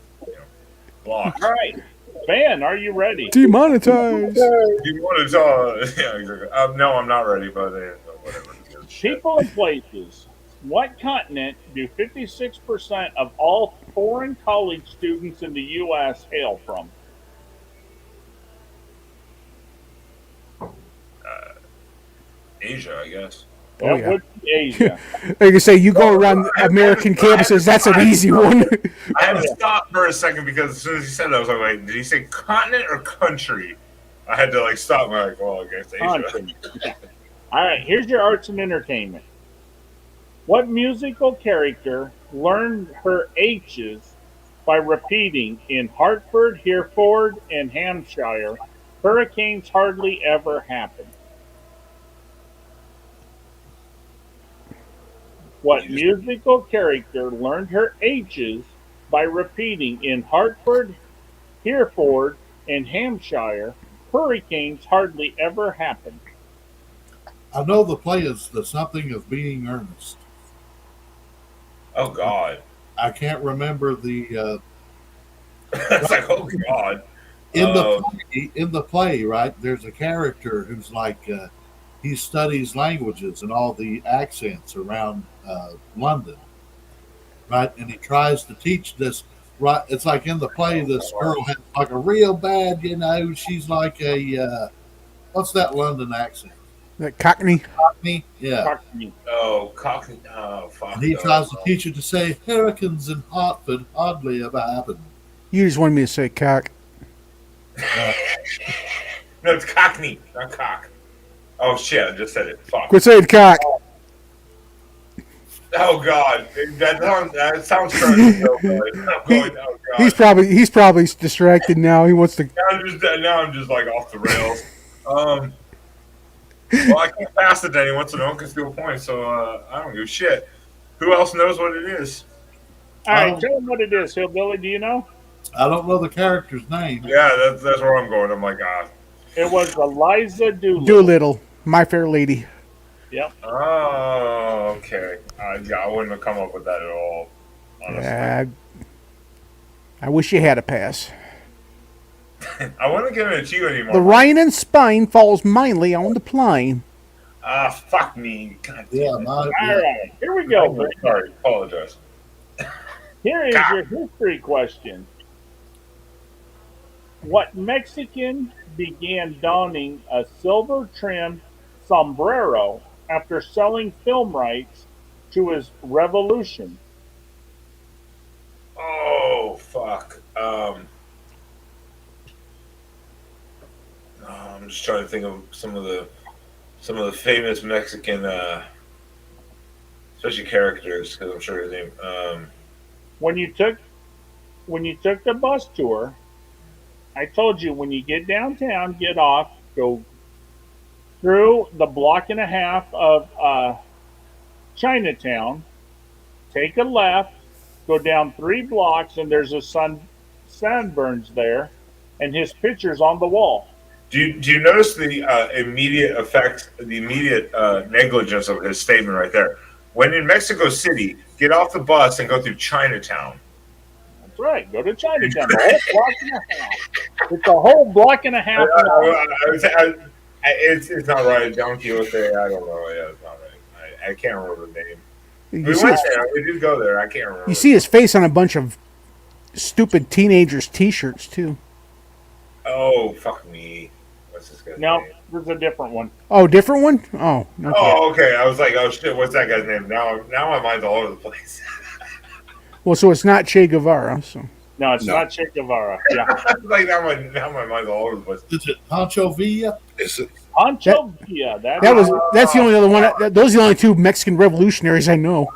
blocked. All right. Van, are you ready? Demonetized. You want to talk? Yeah, exactly. No, I'm not ready, but whatever. People and places. What continent do 56% of all foreign college students in the U.S. hail from? Asia, I guess. That Oh, yeah. would be Asia. Like I say, you go around American campuses. That's an easy one. I had to stop for a second because as soon as he said that, I was like, wait, did he say continent or country? I had to like stop. I'm like, well, I guess Asia. Country. All right, here's your arts and entertainment. What musical character learned her H's by repeating in Hartford, Hereford, and Hampshire, hurricanes hardly ever happen? What musical character learned her H's by repeating in Hartford, Hereford, and Hampshire, hurricanes hardly ever happen? I know the play is the Something of Being Earnest. Oh God. I can't remember the It's like, oh God. in the play, right? There's a character who's like he studies languages and all the accents around London, right? And he tries to teach this. Right, it's like in the play, this girl has like a real bad, she's like a what's that London accent? That Cockney. Cockney, yeah. Cockney. Oh, Cockney. Oh, fuck. And he tries to teach her to say hurricanes in Hartford hardly ever happen. You just wanted me to say cock. No, it's Cockney, not cock. Oh shit! I just said it. Fuck. Quit saying cock. Oh God, that sounds crazy. Oh, God. He's probably distracted now. He wants to. Now I'm just like off the rails. Well, I can't pass it to anyone, so no one can steal points. So I don't give a shit. Who else knows what it is? All right, tell him what it is, Hillbilly. Do you know? I don't know the character's name. Yeah, that's where I'm going. I'm like, It was Eliza Doolittle. Doolittle, My Fair Lady. Yep. Oh, okay. Yeah, I wouldn't have come up with that at all. Honestly. I wish you had a pass. I wouldn't give it to you anymore. The Rhine and Spine falls mainly on the plain. Fuck me. God damn Yeah, it. All right, here we go. Sorry, apologize. Here is your history question. What Mexican began donning a silver-trimmed sombrero after selling film rights to his revolution? Oh, fuck. I'm just trying to think of some of the famous Mexican, especially characters, because I'm sure his name. When you took the bus tour, I told you when you get downtown, get off, go through the block and a half of Chinatown, take a left, go down 3 blocks, and there's a sunburns there, and his picture's on the wall. Do you notice the immediate effect, the immediate negligence of his statement right there? When in Mexico City, get off the bus and go through Chinatown. That's right. Go to Chinatown. The whole block and a half. It's a whole block and a half. It's not right. Don Quixote, I don't know. Yeah, it's not right. I can't remember the name. We did go there. I can't remember. You see his face on a bunch of stupid teenagers' T-shirts too. Oh, fuck me. What's this guy's No, name? there's a different one. Oh, different one? Oh, okay. Oh, okay. I was like, oh shit, what's that guy's name? Now my mind's all over the place. Well, so it's not Che Guevara. So No, it's not Che Guevara. Yeah. Like now my mind's all over the place. Is it Pancho Villa? Is it? Pancho Villa. that's the only other one. Those are the only 2 Mexican revolutionaries I know.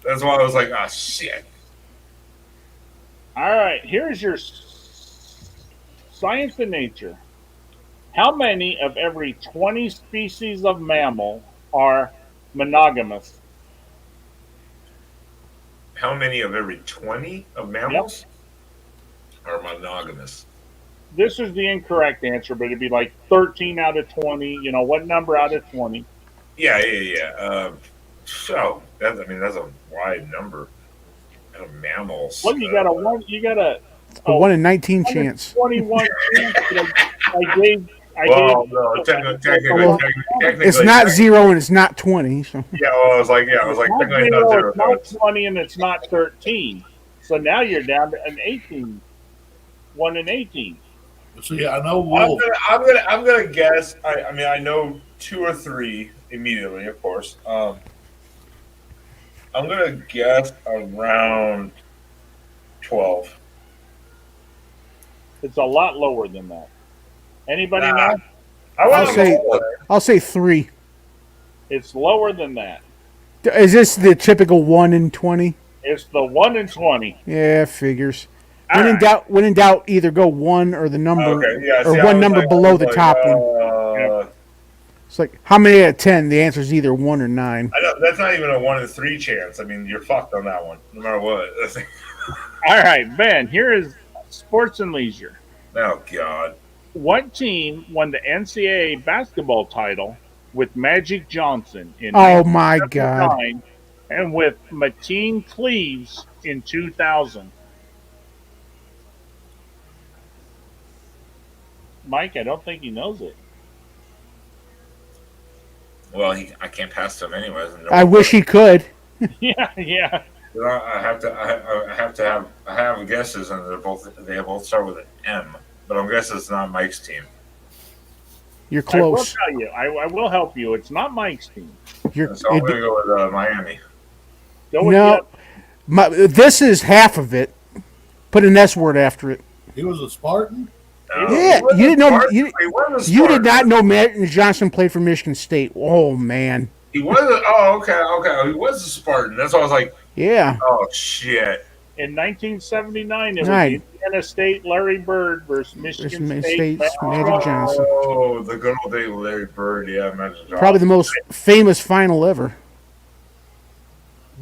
That's why I was like, oh shit. All right, here's your science and nature. How many of every 20 species of mammal are monogamous? How many of every 20 of mammals are monogamous? This is the incorrect answer, but it'd be like 13 out of 20. You know, what number out of 20? Yeah. So that's a wide number of mammals. Well, you got a 1 in 19 chance. 21 chance. No, technically, It's not 0 and it's not 20. So. Yeah, well, I was like, technically not 0. It's not 20 and it's not 13. So now you're down to an 18. 1 in 18. See, I know I'm Wolf. I'm gonna guess. I mean, I know 2 or 3 immediately, of course. I'm gonna guess around 12. It's a lot lower than that. Anybody Nah. know? I went I'll say 3. It's lower than that. Is this the typical 1 in 20? It's the 1 in 20. Yeah, figures. All right. When in doubt, either go 1 or the number, Okay, yeah, or see, one number below the top one. one. It's like how many out of 10? The answer is either 1 or 9. I know, that's not even a 1 in 3 chance. I mean, you're fucked on that one, no matter what. All right, Ben, here is sports and leisure. Oh, God. What team won the NCAA basketball title with Magic Johnson in Oh my God! 1979 and with Mateen Cleaves in 2000? Mike, I don't think he knows it. Well, I can't pass him anyways. I wish he could. Yeah. I have guesses, and they both start with an M. But I'm guessing it's not Mike's team. You're I will close. tell you. I will help you. It's not Mike's team. So I'm gonna go with Miami. Go with No, this is half of it. Put an S word after it. He was a Spartan. Yeah, you didn't know. You did not know Magic Johnson played for Michigan State. Oh man. He was. Okay. He was a Spartan. That's why I was like, yeah. Oh shit. In 1979, it was Right. Indiana State Larry Bird versus Michigan State Magic Johnson. Oh, the good old day with Larry Bird. Yeah, Magic Johnson. Probably the most famous final ever.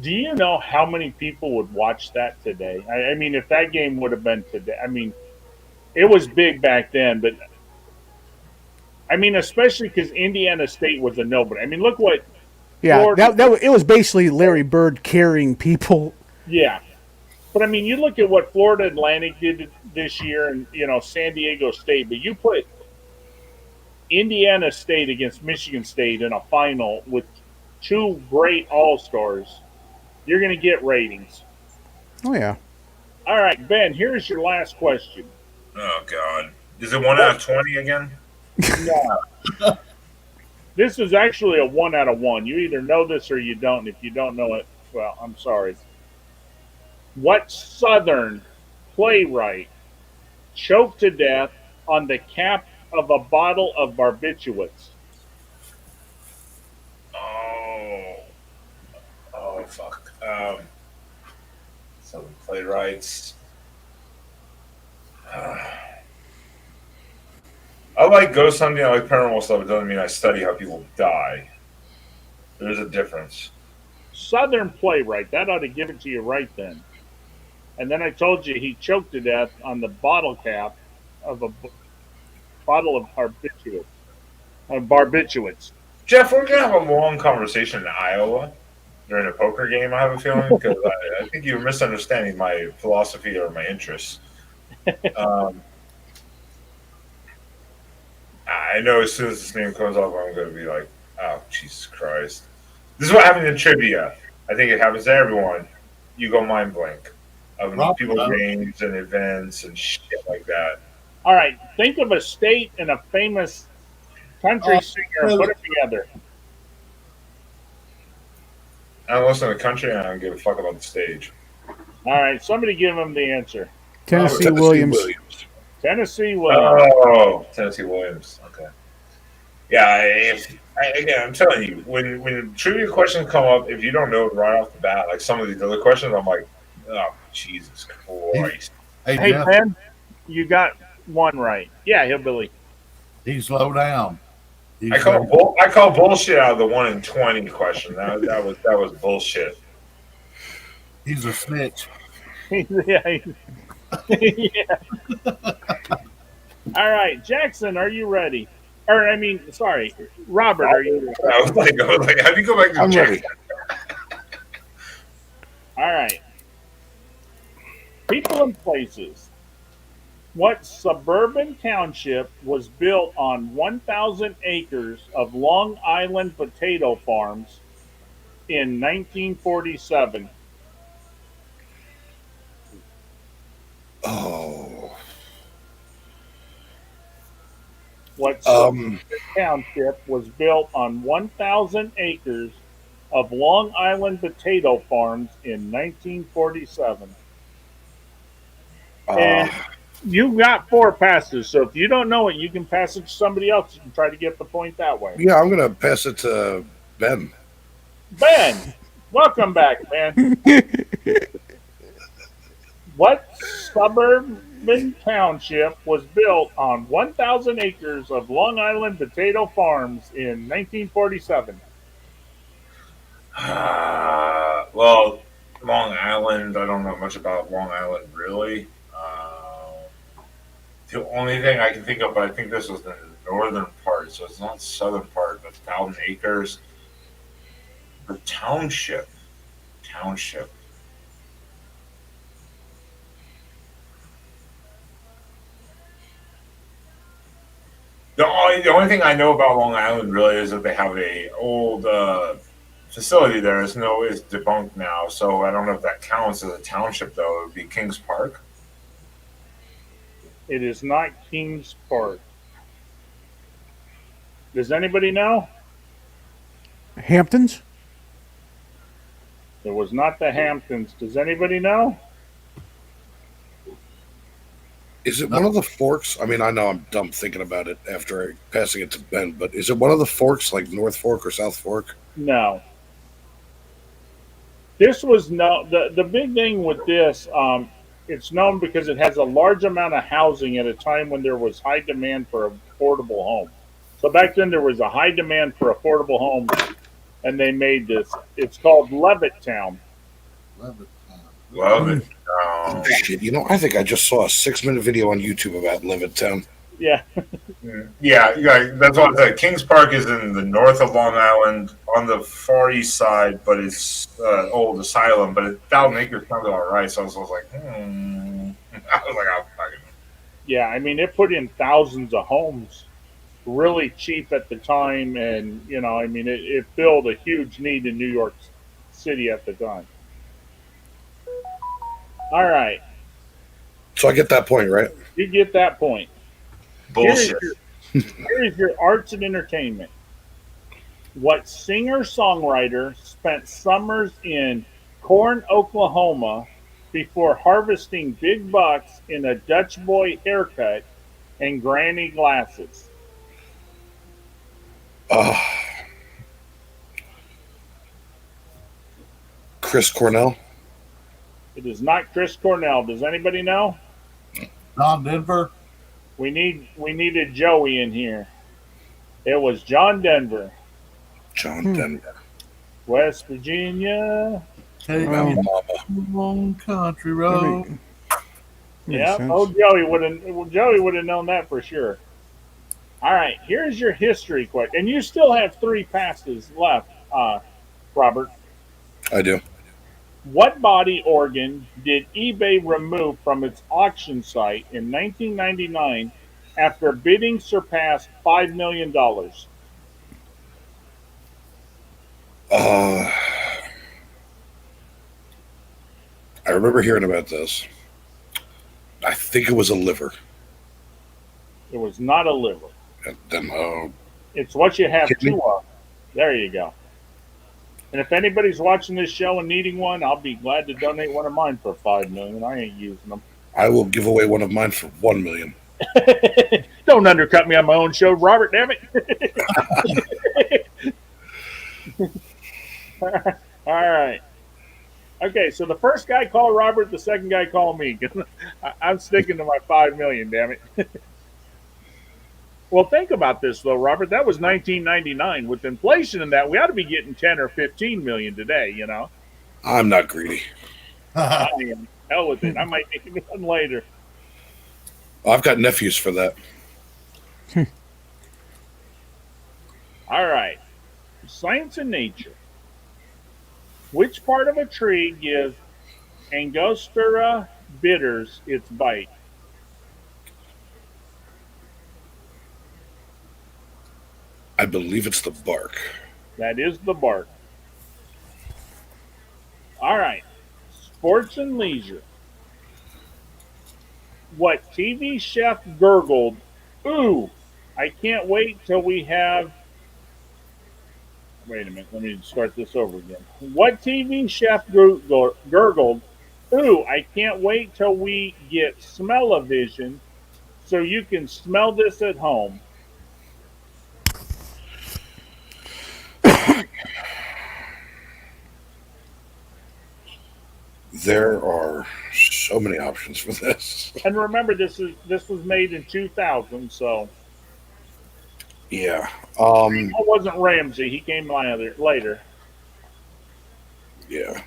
Do you know how many people would watch that today? I mean, if that game would have been today, I mean, it was big back then, but I mean, especially because Indiana State was a nobody. I mean, look what. Yeah, Florida, it was basically Larry Bird carrying people. Yeah, but I mean, you look at what Florida Atlantic did this year, and San Diego State. But you put Indiana State against Michigan State in a final with two great all-stars, you're going to get ratings. Oh yeah. All right, Ben. Here's your last question. Oh God, is it 1 out of 20 again? No. This is actually a 1 out of 1. You either know this or you don't. If you don't know it, well, I'm sorry. What Southern playwright choked to death on the cap of a bottle of barbiturates? Oh fuck. Southern playwrights. I like ghost hunting. I like paranormal stuff. It doesn't mean I study how people die. There's a difference. Southern playwright. That ought to give it to you right then. And then I told you he choked to death on the bottle cap of a bottle of barbiturates. Jeff, we're gonna have a long conversation in Iowa during a poker game. I have a feeling because I think you're misunderstanding my philosophy or my interests. I know as soon as this name comes up, I'm going to be like, oh, Jesus Christ. This is what happens in trivia. I think it happens to everyone. You go mind blank of people's names and events and shit like that. All right. Think of a state and a famous country singer and put it together. I don't listen to the country and I don't give a fuck about the stage. All right. Somebody give him the answer. Tennessee Williams. Tennessee Williams. Oh, Tennessee Williams. Okay. Yeah, again, I'm telling you, when trivia questions come up, if you don't know it right off the bat, like some of these other questions, I'm like, oh, Jesus Christ. Hey Ben, you got one right. Yeah, Hillbilly. He's low down. I call bullshit out of the 1 in 20 question. That was bullshit. He's a snitch. Yeah. All right, Jackson, are you ready? Or sorry, Robert, are you ready? I was like, how do you go back to Jackson? All right. People and places. What suburban township was built on 1,000 acres of Long Island potato farms in 1947? Oh. What Um, township was built on 1,000 acres of Long Island potato farms in 1947? uh, And you got 4 passes, so if you don't know it, you can pass it to somebody else and try to get the point that way. yeah, I'm gonna pass it to Ben. Ben, welcome back, man. What suburban township was built on 1,000 acres of Long Island potato farms in 1947? Well, Long Island. I don't know much about Long Island really. The only thing I can think of, but I think this was the northern part, so it's not southern part, but 1,000 acres. The township. The only thing I know about Long Island really is that they have a old facility there. It's debunked now, so I don't know if that counts as a township though. It would be Kings Park. It is not Kings Park. Does anybody know? Hamptons? It was not the Hamptons. Does anybody know? Is it one of the forks? I mean, I know I'm dumb thinking about it after passing it to Ben, but is it one of the forks, like North Fork or South Fork? No. This was the big thing with this. It's known because it has a large amount of housing at a time when there was high demand for affordable homes. So back then there was a high demand for affordable homes, and they made this. It's called Levittown. Love it. Shit, I think I just saw a 6-minute video on YouTube about Levittown. Yeah. Yeah, that's what I said. Kings Park is in the north of Long Island, on the far east side, but it's old asylum. But 1,000 acres sounded all right, so I was like, I was like, I'll fucking. Yeah, I mean, it put in thousands of homes really cheap at the time, and I mean, it filled a huge need in New York City at the time. All right, So I get that point, right? you get that point. Bullshit. Here is your arts and entertainment. What singer-songwriter spent summers in Corn, Oklahoma before harvesting big bucks in a Dutch boy haircut and granny glasses? Chris Cornell. It is not Chris Cornell. Does anybody know? John Denver. We needed Joey in here. It was John Denver. John Denver. West Virginia. Take Well, me long country road. Yeah. sense. Oh, Joey would have known that for sure. All right. Here's your history question, and you still have 3 passes left, Robert. I do. What body organ did eBay remove from its auction site in 1999 after bidding surpassed $5 million? I remember hearing about this. I think it was a liver. It was not a liver. And then, It's what you have Kidney? 2 of. There you go. And if anybody's watching this show and needing one, I'll be glad to donate one of mine for $5 million. I ain't using them. I will give away one of mine for $1 million. Don't undercut me on my own show, Robert. Damn it! All right. Okay, so the first guy call Robert, the second guy call me. I'm sticking to my $5 million. Damn it. Well, think about this though, Robert. That was 1999. With inflation and that, we ought to be getting 10 or 15 million today. I'm not greedy. I am. Hell with it. I might need one later. I've got nephews for that. All right. Science and nature. Which part of a tree gives Angostura bitters its bite? I believe it's the bark. That is the bark. All right. Sports and leisure. What TV chef gurgled, "Ooh," I can't wait till we have. Wait a minute. Let me start this over again. What TV chef gurgled? Ooh, I can't wait till we get smell-o-vision so you can smell this at home. There are so many options for this. And remember, this was made in 2000, so Yeah. it wasn't Ramsey. He came later. Yeah.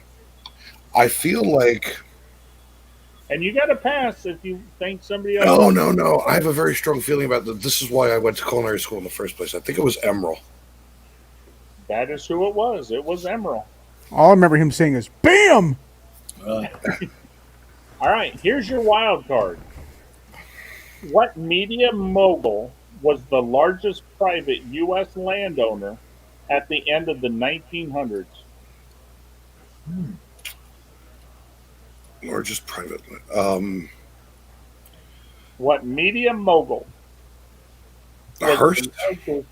I feel like. And you got to pass if you think somebody else. No. I have a very strong feeling about that. This is why I went to culinary school in the first place. I think it was Emerald. That is who it was. It was Emerald. All I remember him saying is "Bam." All right, here's your wild card. What media mogul was the largest private U.S. landowner at the end of the 1900s? Largest private. What media mogul was Hearst? the largest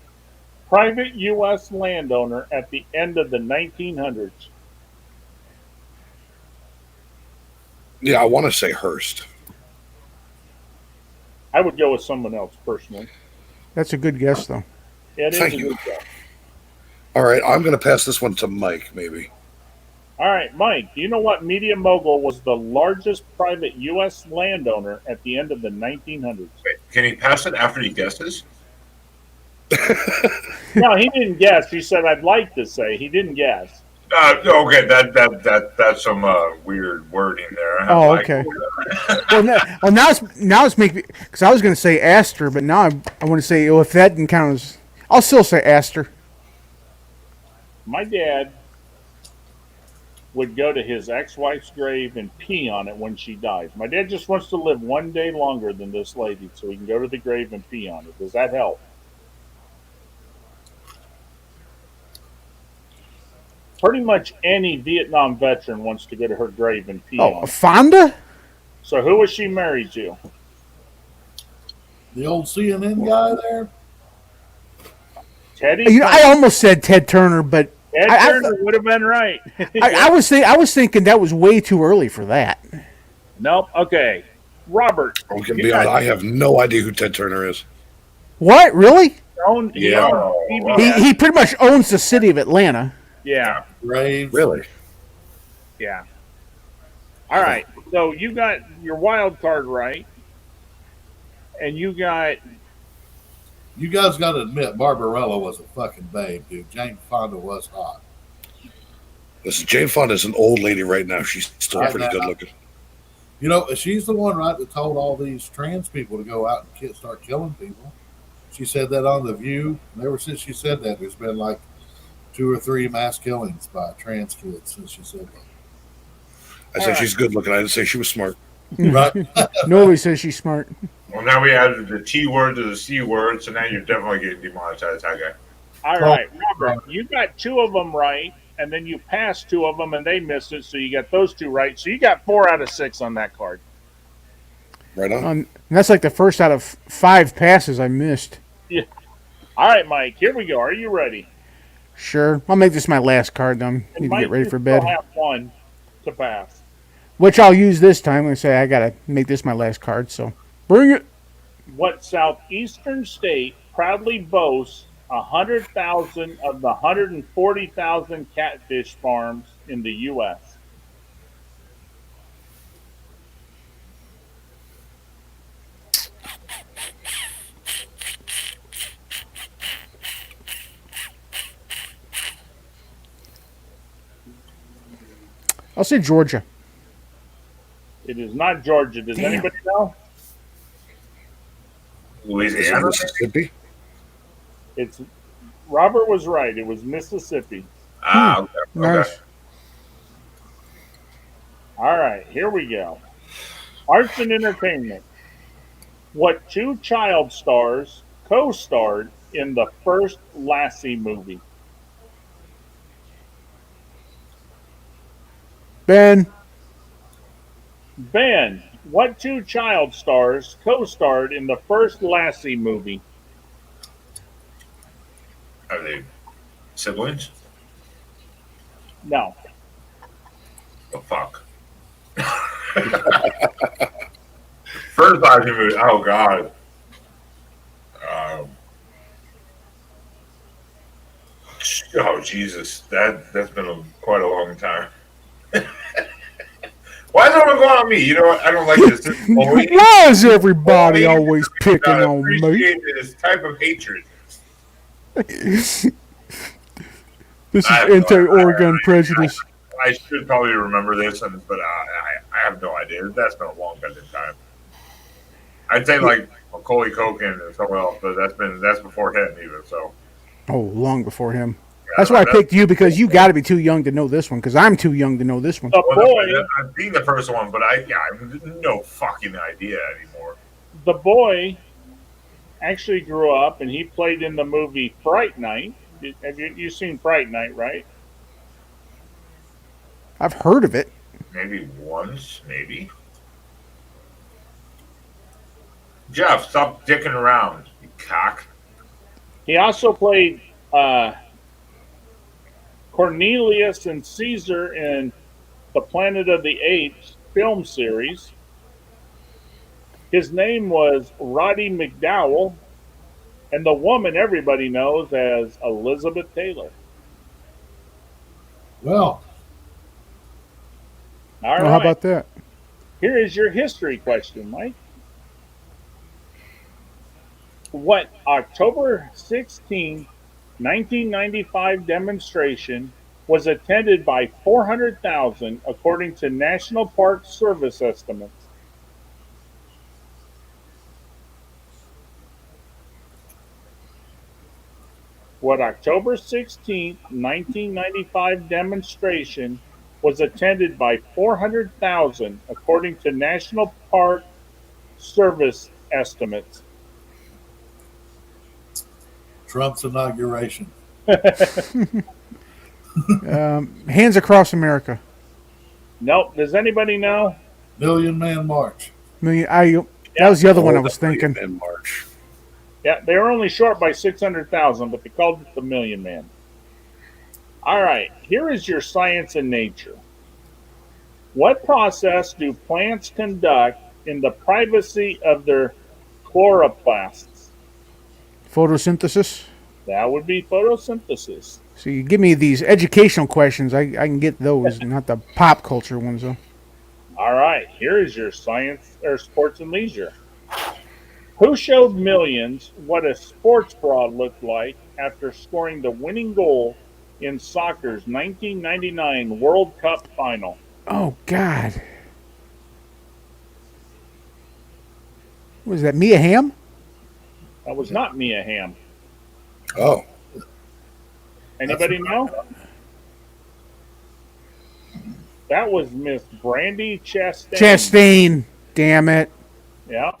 private U.S. landowner at the end of the 1900s? Yeah, I want to say Hearst. I would go with someone else personally. That's a good guess, though. It is Thank a you. good guess. All right, I'm going to pass this one to Mike, maybe. All right, Mike, do you know what media mogul was the largest private U.S. landowner at the end of the 1900s? Wait, can he pass it after he guesses? No, he didn't guess. He said, I'd like to say. He didn't guess. Okay, that's some weird wording there. I'm Oh, like, okay. Now it's making, because I was going to say Astor, but now I want to say, if that didn't count as, I'll still say Astor. My dad would go to his ex-wife's grave and pee on it when she dies. My dad just wants to live one day longer than this lady so he can go to the grave and pee on it. Does that help? Pretty much any Vietnam veteran wants to go to her grave and pee Oh, on it. Fonda? So who was she married to? The old CNN guy there. Teddy? You know, I almost said Ted Turner, but Ted Turner would have been right. I was thinking that was way too early for that. Nope. Okay. Robert. I'm going to be honest, I have no idea who Ted Turner is. What? Really? He Yeah. owned PBS. He pretty much owns the city of Atlanta. Yeah. Braves. Really? Yeah. All right. So you got your wild card right. And you got You guys got to admit, Barbarella was a fucking babe, dude. Jane Fonda was hot. Listen, Jane Fonda's an old lady right now. She's still Right pretty now. good looking. You know, she's the one, right, that told all these trans people to go out and start killing people. She said that on The View. And ever since she said that, there's been like 2 or 3 mass killings by trans kids since she said that. I said she's good looking. I didn't say she was smart. Right? Nobody says she's smart. Well, now we added the T word to the C word, so now you're definitely getting demonetized, that guy. all right, Robert. You got 2 of them right, and then you passed 2 of them, and they missed it. So you got those 2 right. So you got 4 out of 6 on that card. Right on. And that's like the first out of 5 passes I missed. Yeah. All right, Mike. Here we go. Are you ready? Sure. I'll make this my last card, then. And Need to Mike, get ready you for still bed. have 1 to pass. Which I'll use this time. I'm going to say I got to make this my last card, so bring it. What southeastern state proudly boasts 100,000 of the 140,000 catfish farms in the U.S.? I'll say Georgia. It is not Georgia. Does Damn. anybody know? Is it Louisiana? Mississippi? It's Robert was right. It was Mississippi. Okay. Nice. All right, here we go. Arts and entertainment. What 2 child stars co-starred in the first Lassie movie? Ben. Ben, what 2 child stars co-starred in the first Lassie movie? Are they siblings? No. Oh fuck. First time movie. Oh god. Um, oh Jesus, that's been quite a long time. Why is everyone going on me? You know what? I don't like this. This boy, Why is everybody boy always picking not on me? appreciate this type of hatred. This is I have no- anti-Oregon prejudice. I should probably remember this, but I have no idea. That's been a long goddamn time. I'd say like Macaulay Culkin or someone else, but that's before him even. So Oh, long before him. yeah, That's why I picked you, because you got to be too young to know this one, because I'm too young to know this one. The boy, I've seen the first one, but I have no fucking idea anymore. the boy actually grew up and he played in the movie Fright Night. Have you seen Fright Night, right? I've heard of it. Maybe once, maybe. Jeff, stop dicking around, you cock. He also played Cornelius and Caesar in the Planet of the Apes film series. His name was Roddy McDowell, and the woman everybody knows as Elizabeth Taylor. Well, All Well, right. how about that? Here is your history question, Mike. What October 16, 1995 demonstration was attended by 400,000 according to National Park Service estimates? What October 16, 1995 demonstration was attended by 400,000 according to National Park Service estimates? Trump's inauguration. Hands Across America. Nope. Does anybody know? Million Man March. That was the other one I was thinking. In March. Yeah, they were only short by 600,000, but they called it the Million Man. All right, here is your science and nature. What process do plants conduct in the privacy of their chloroplasts? Photosynthesis. That would be photosynthesis. So you give me these educational questions, I can get those, not the pop culture ones, though. All right, here is your science or sports and leisure. Who showed millions what a sports bra looked like after scoring the winning goal in soccer's 1999 World Cup final? Oh, God. Was that Mia Hamm? That was not Mia Hamm. Oh, Anybody know? That was Miss Brandy Chastain. Chastain. Damn it. Yeah.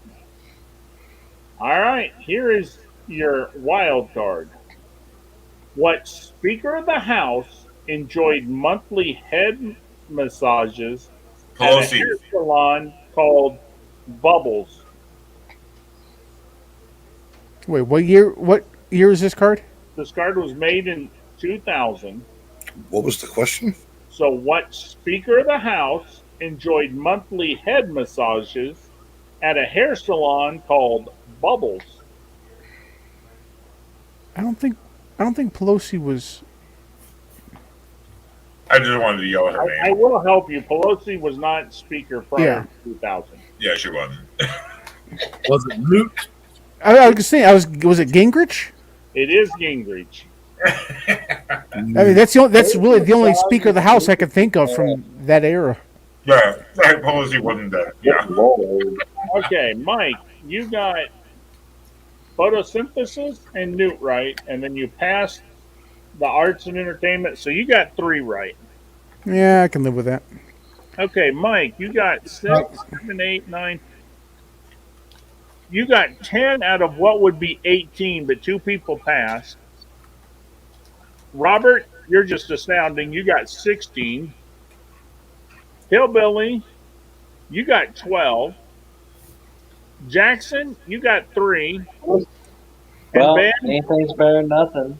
All right, here is your wild card. What Speaker of the House enjoyed monthly head massages at a Pelosi. hair salon called Bubbles? Wait, what year is this card? This card was made in 2000. what was the question? So, what Speaker of the House enjoyed monthly head massages at a hair salon called Bubbles? I don't think Pelosi was. I just wanted to yell at her I name. will help you. Pelosi was not Speaker prior Yeah. to 2000. Yeah, she wasn't. Was it Newt? I was saying, was it Gingrich? It is Gingrich. I mean, that's really the only Speaker of the House I could think of from that era. Yeah, Pelosi wasn't that. Yeah. Okay, Mike, you got photosynthesis and Newt right, and then you passed the arts and entertainment, so you got 3 right. Yeah, I can live with that. Okay, Mike, you got 6, 7, 8, 9. You got 10 out of what would be 18, but 2 people passed. Robert, you're just astounding. You got 16. Hillbilly, you got 12. Jackson, you got 3. And Well, Ben, anything's better than nothing.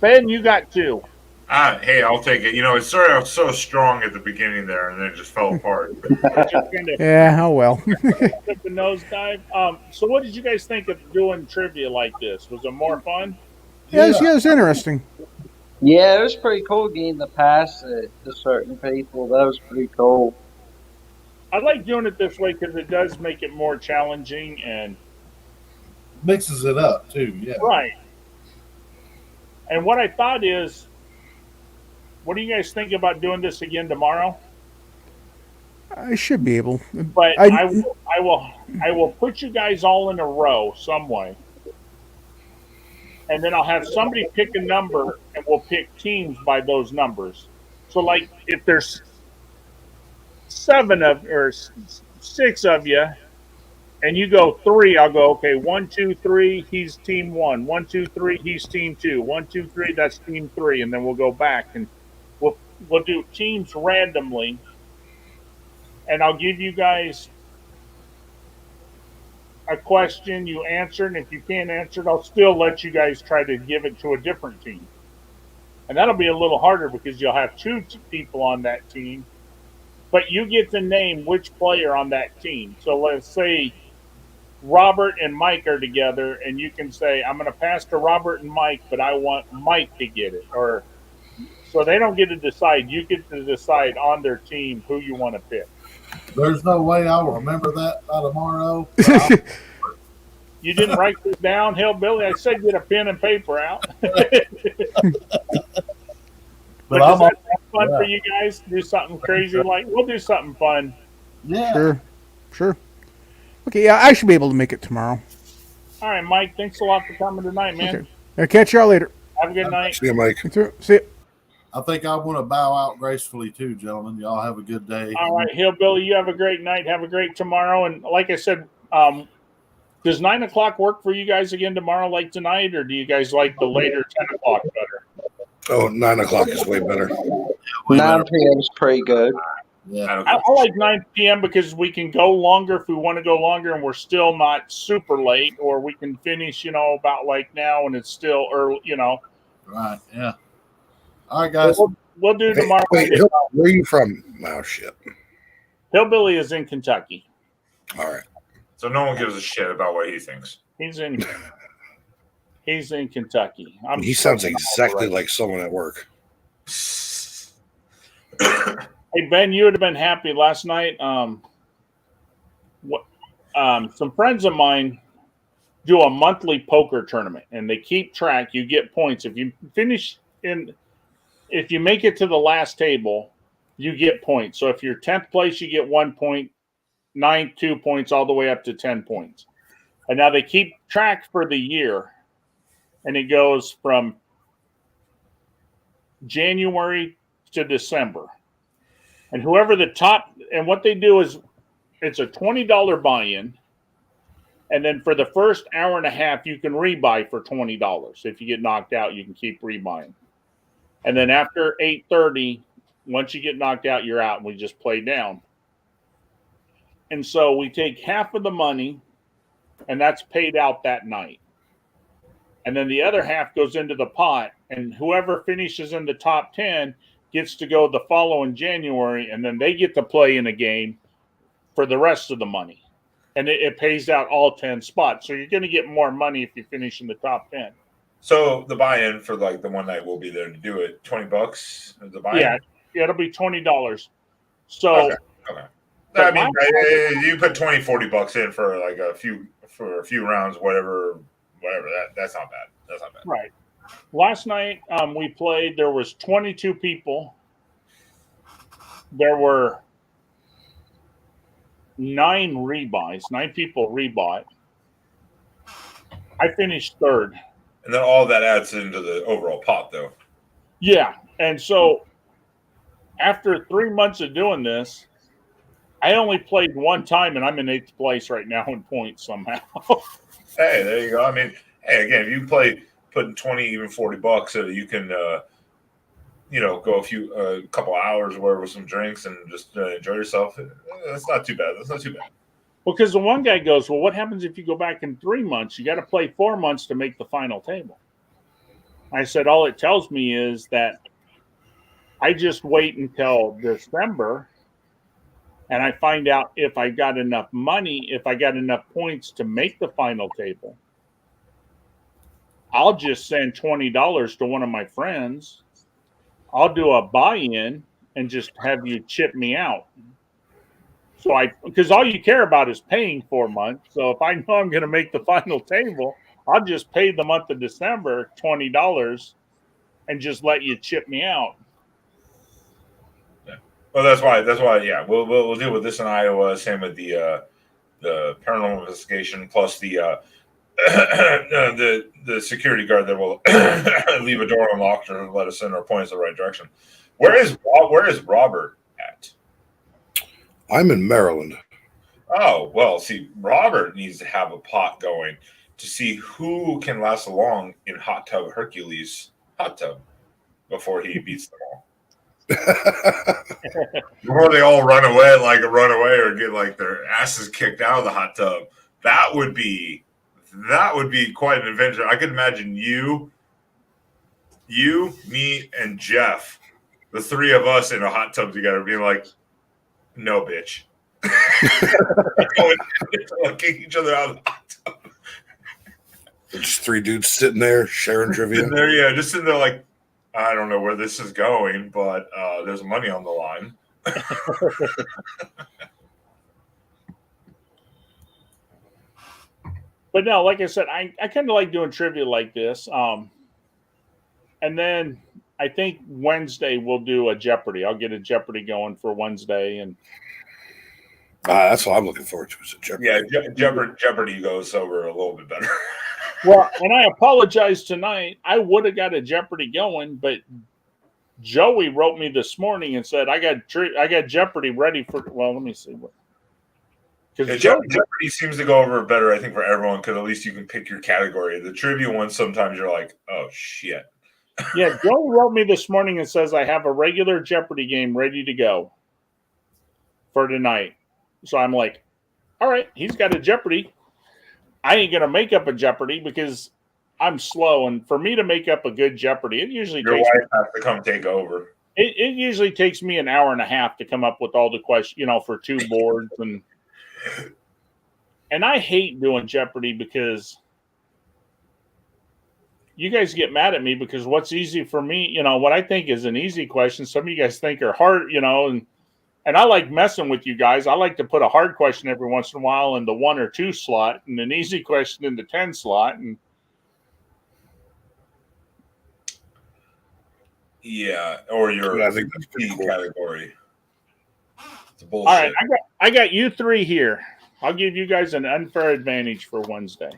Ben, you got 2. Hey, I'll take it. You know, it started out so strong at the beginning there, and then it just fell apart. It just kind of Yeah, oh well. took the nosedive. So what did you guys think of doing trivia like this? Was it more fun? Yeah, it's interesting. Yeah, it was pretty cool getting to pass it to certain people. That was pretty cool. I like doing it this way because it does make it more challenging and Mixes it up too. Yeah. right. And what I thought is, what do you guys think about doing this again tomorrow? I should be able. But I will put you guys all in a row some way, and then I'll have somebody pick a number, and we'll pick teams by those numbers. So, like, if there's 6 of you, and you go 3, I'll go, okay, 1, 2, 3, he's team 1. 1, 2, 3, he's team 2. 1, 2, 3, that's team 3, and then we'll go back and we'll do teams randomly, and I'll give you guys a question, you answer, and if you can't answer it, I'll still let you guys try to give it to a different team. And that'll be a little harder because you'll have 2 people on that team, but you get to name which player on that team. So let's say Robert and Mike are together, and you can say, I'm going to pass to Robert and Mike, but I want Mike to get it. Or so they don't get to decide. You get to decide on their team who you want to pick. There's no way I'll remember that by tomorrow. You didn't write this down, Hillbilly? I said get a pen and paper out. But does that sound fun for you guys? Do something crazy like we'll do something fun. Yeah. Sure. Okay, yeah, I should be able to make it tomorrow. All right, Mike. Thanks a lot for coming tonight, man. Okay. I'll catch y'all later. Have a good night. See you, Mike. See ya. I think I want to bow out gracefully too, gentlemen. Y'all have a good day. All right, Hillbilly, you have a great night. Have a great tomorrow. And like I said, does 9 o'clock work for you guys again tomorrow, like tonight, or do you guys like the later 10 o'clock better? Oh, 9 o'clock is way better. 9 p.m. is pretty good. Yeah. I like 9 p.m. because we can go longer if we want to go longer and we're still not super late, or we can finish, about like now and it's still early, Right. Yeah. All right, guys. We'll do tomorrow. Wait, where are you from? Oh, shit. Hillbilly is in Kentucky. All right. So no one gives a shit about what he thinks. He's in Kentucky. He sounds exactly like someone at work. Hey, Ben, you would have been happy last night. Some friends of mine do a monthly poker tournament, and they keep track. You get points. If you make it to the last table, you get points. So if you're 10th place, you get 1 point, 9, 2 points, all the way up to 10 points. And now they keep track for the year, and it goes from January to December. And whoever the top, and what they do is it's a $20 buy-in. And then for the first hour and a half, you can rebuy for $20. If you get knocked out, you can keep rebuying. And then after 8:30, once you get knocked out, you're out, and we just play down. And so we take half of the money, and that's paid out that night. And then the other half goes into the pot, and whoever finishes in the top 10 gets to go the following January, and then they get to play in a game for the rest of the money. And it pays out all 10 spots. So you're going to get more money if you finish in the top 10. So the buy-in for like the one night we'll be there to do it, $20 the buy-in? Yeah, it'll be $20. So okay. I mean, you put $20-$40 in for like a few rounds, whatever. That's not bad. That's not bad. Right. Last night we played. There was 22 people. There were 9 rebuys. 9 people rebought. I finished third. And then all that adds into the overall pot, though. Yeah, and so after 3 months of doing this, I only played one time, and I'm in 8th place right now in points somehow. Hey, there you go. I mean, hey, again, if you play putting 20, even $40, so you can, go a couple hours or whatever with some drinks and just enjoy yourself. That's not too bad. That's not too bad. Well, because the one guy goes, well, what happens if you go back in 3 months? You got to play 4 months to make the final table. I said, all it tells me is that I just wait until December and I find out if I got enough money, if I got enough points to make the final table. I'll just send $20 to one of my friends. I'll do a buy-in and just have you chip me out. So because all you care about is paying 4 months. So if I know I'm going to make the final table, I'll just pay the month of December $20 and just let you chip me out. Well, that's why. Yeah, we'll deal with this in Iowa. Same with the paranormal investigation, plus the the security guard that will leave a door unlocked or let us in or point us in the right direction. Where is Robert at? I'm in Maryland. Oh, well, see, Robert needs to have a pot going to see who can last along in Hot Tub Hercules hot tub before he beats them all. Before they all run away or get like their asses kicked out of the hot tub. That would be quite an adventure. I could imagine you, me, and Jeff, the three of us in a hot tub together, being like, "No, bitch," kicking each other out of the hot tub. Just three dudes sitting there sharing trivia. Just sitting there like, I don't know where this is going, but there's money on the line. But no, like I said, I kind of like doing trivia like this. And then I think Wednesday we'll do a Jeopardy. I'll get a Jeopardy going for Wednesday. And that's what I'm looking forward to. Is a Jeopardy. Yeah, Jeopardy goes over a little bit better. Well, and I apologize tonight. I would have got a Jeopardy going, but Joey wrote me this morning and said I got Jeopardy ready for. Well, let me see what. Because Jeopardy seems to go over better, I think, for everyone. Because at least you can pick your category. The trivia one, sometimes you're like, oh shit. Yeah, Joey wrote me this morning and says I have a regular Jeopardy game ready to go for tonight. So I'm like, all right, he's got a Jeopardy. I ain't going to make up a Jeopardy because I'm slow. And for me to make up a good Jeopardy, it usually your takes wife has to come take over. It usually takes me an hour and a half to come up with all the questions, for 2 boards. And I hate doing Jeopardy because you guys get mad at me because what's easy for me, what I think is an easy question, some of you guys think are hard, and I like messing with you guys. I like to put a hard question every once in a while in the 1 or 2 slot and an easy question in the 10 slot. And yeah, or your I think that's pretty cool. Category. It's bullshit. All right, I got you 3 here. I'll give you guys an unfair advantage for Wednesday.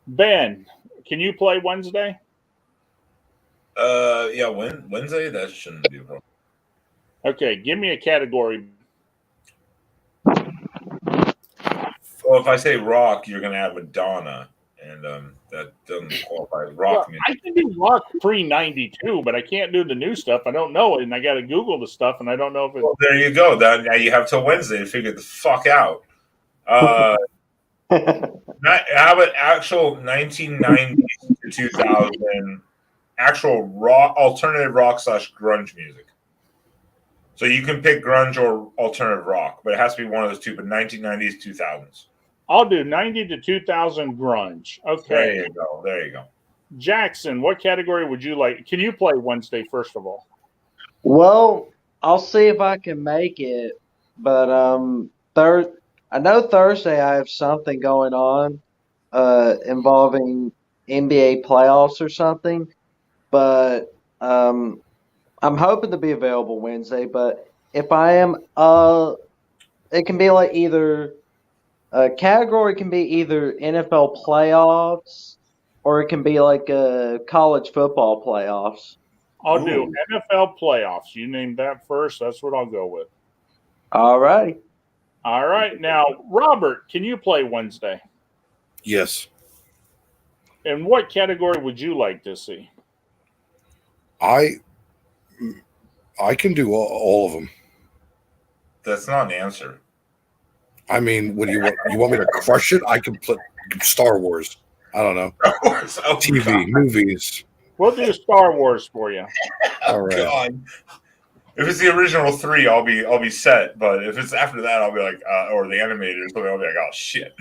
Ben, can you play Wednesday? Yeah, Wednesday? That shouldn't be a problem. Okay, give me a category. Well, if I say rock, you're going to have Madonna, and that doesn't qualify as rock music. I can do rock pre-92, but I can't do the new stuff. I don't know it, and I got to Google the stuff, and I don't know if it's... Well, there you go. Now you have till Wednesday to figure the fuck out. How about actual 1990s to 2000 actual rock, alternative rock / grunge music? So you can pick grunge or alternative rock, but it has to be one of those two. But 1990s, 2000s. I'll do 90 to 2000 grunge. Okay. There you go. Jackson, what category would you like? Can you play Wednesday, first of all? Well, I'll see if I can make it. But I know Thursday I have something going on involving NBA playoffs or something. But I'm hoping to be available Wednesday, but if I am, it can be like either a category can be either NFL playoffs or it can be like college football playoffs. I'll do NFL playoffs. You name that first. That's what I'll go with. All right. All right. Now, Robert, can you play Wednesday? Yes. And what category would you like to see? I can do all of them. That's not an answer. I mean, what do you want? You want me to crush it? I can put Star Wars. I don't know. Oh, TV, movies. We'll do Star Wars for you. All right. God. If it's the original 3, I'll be set. But if it's after that, I'll be like, or the animated or something, I'll be like, oh shit.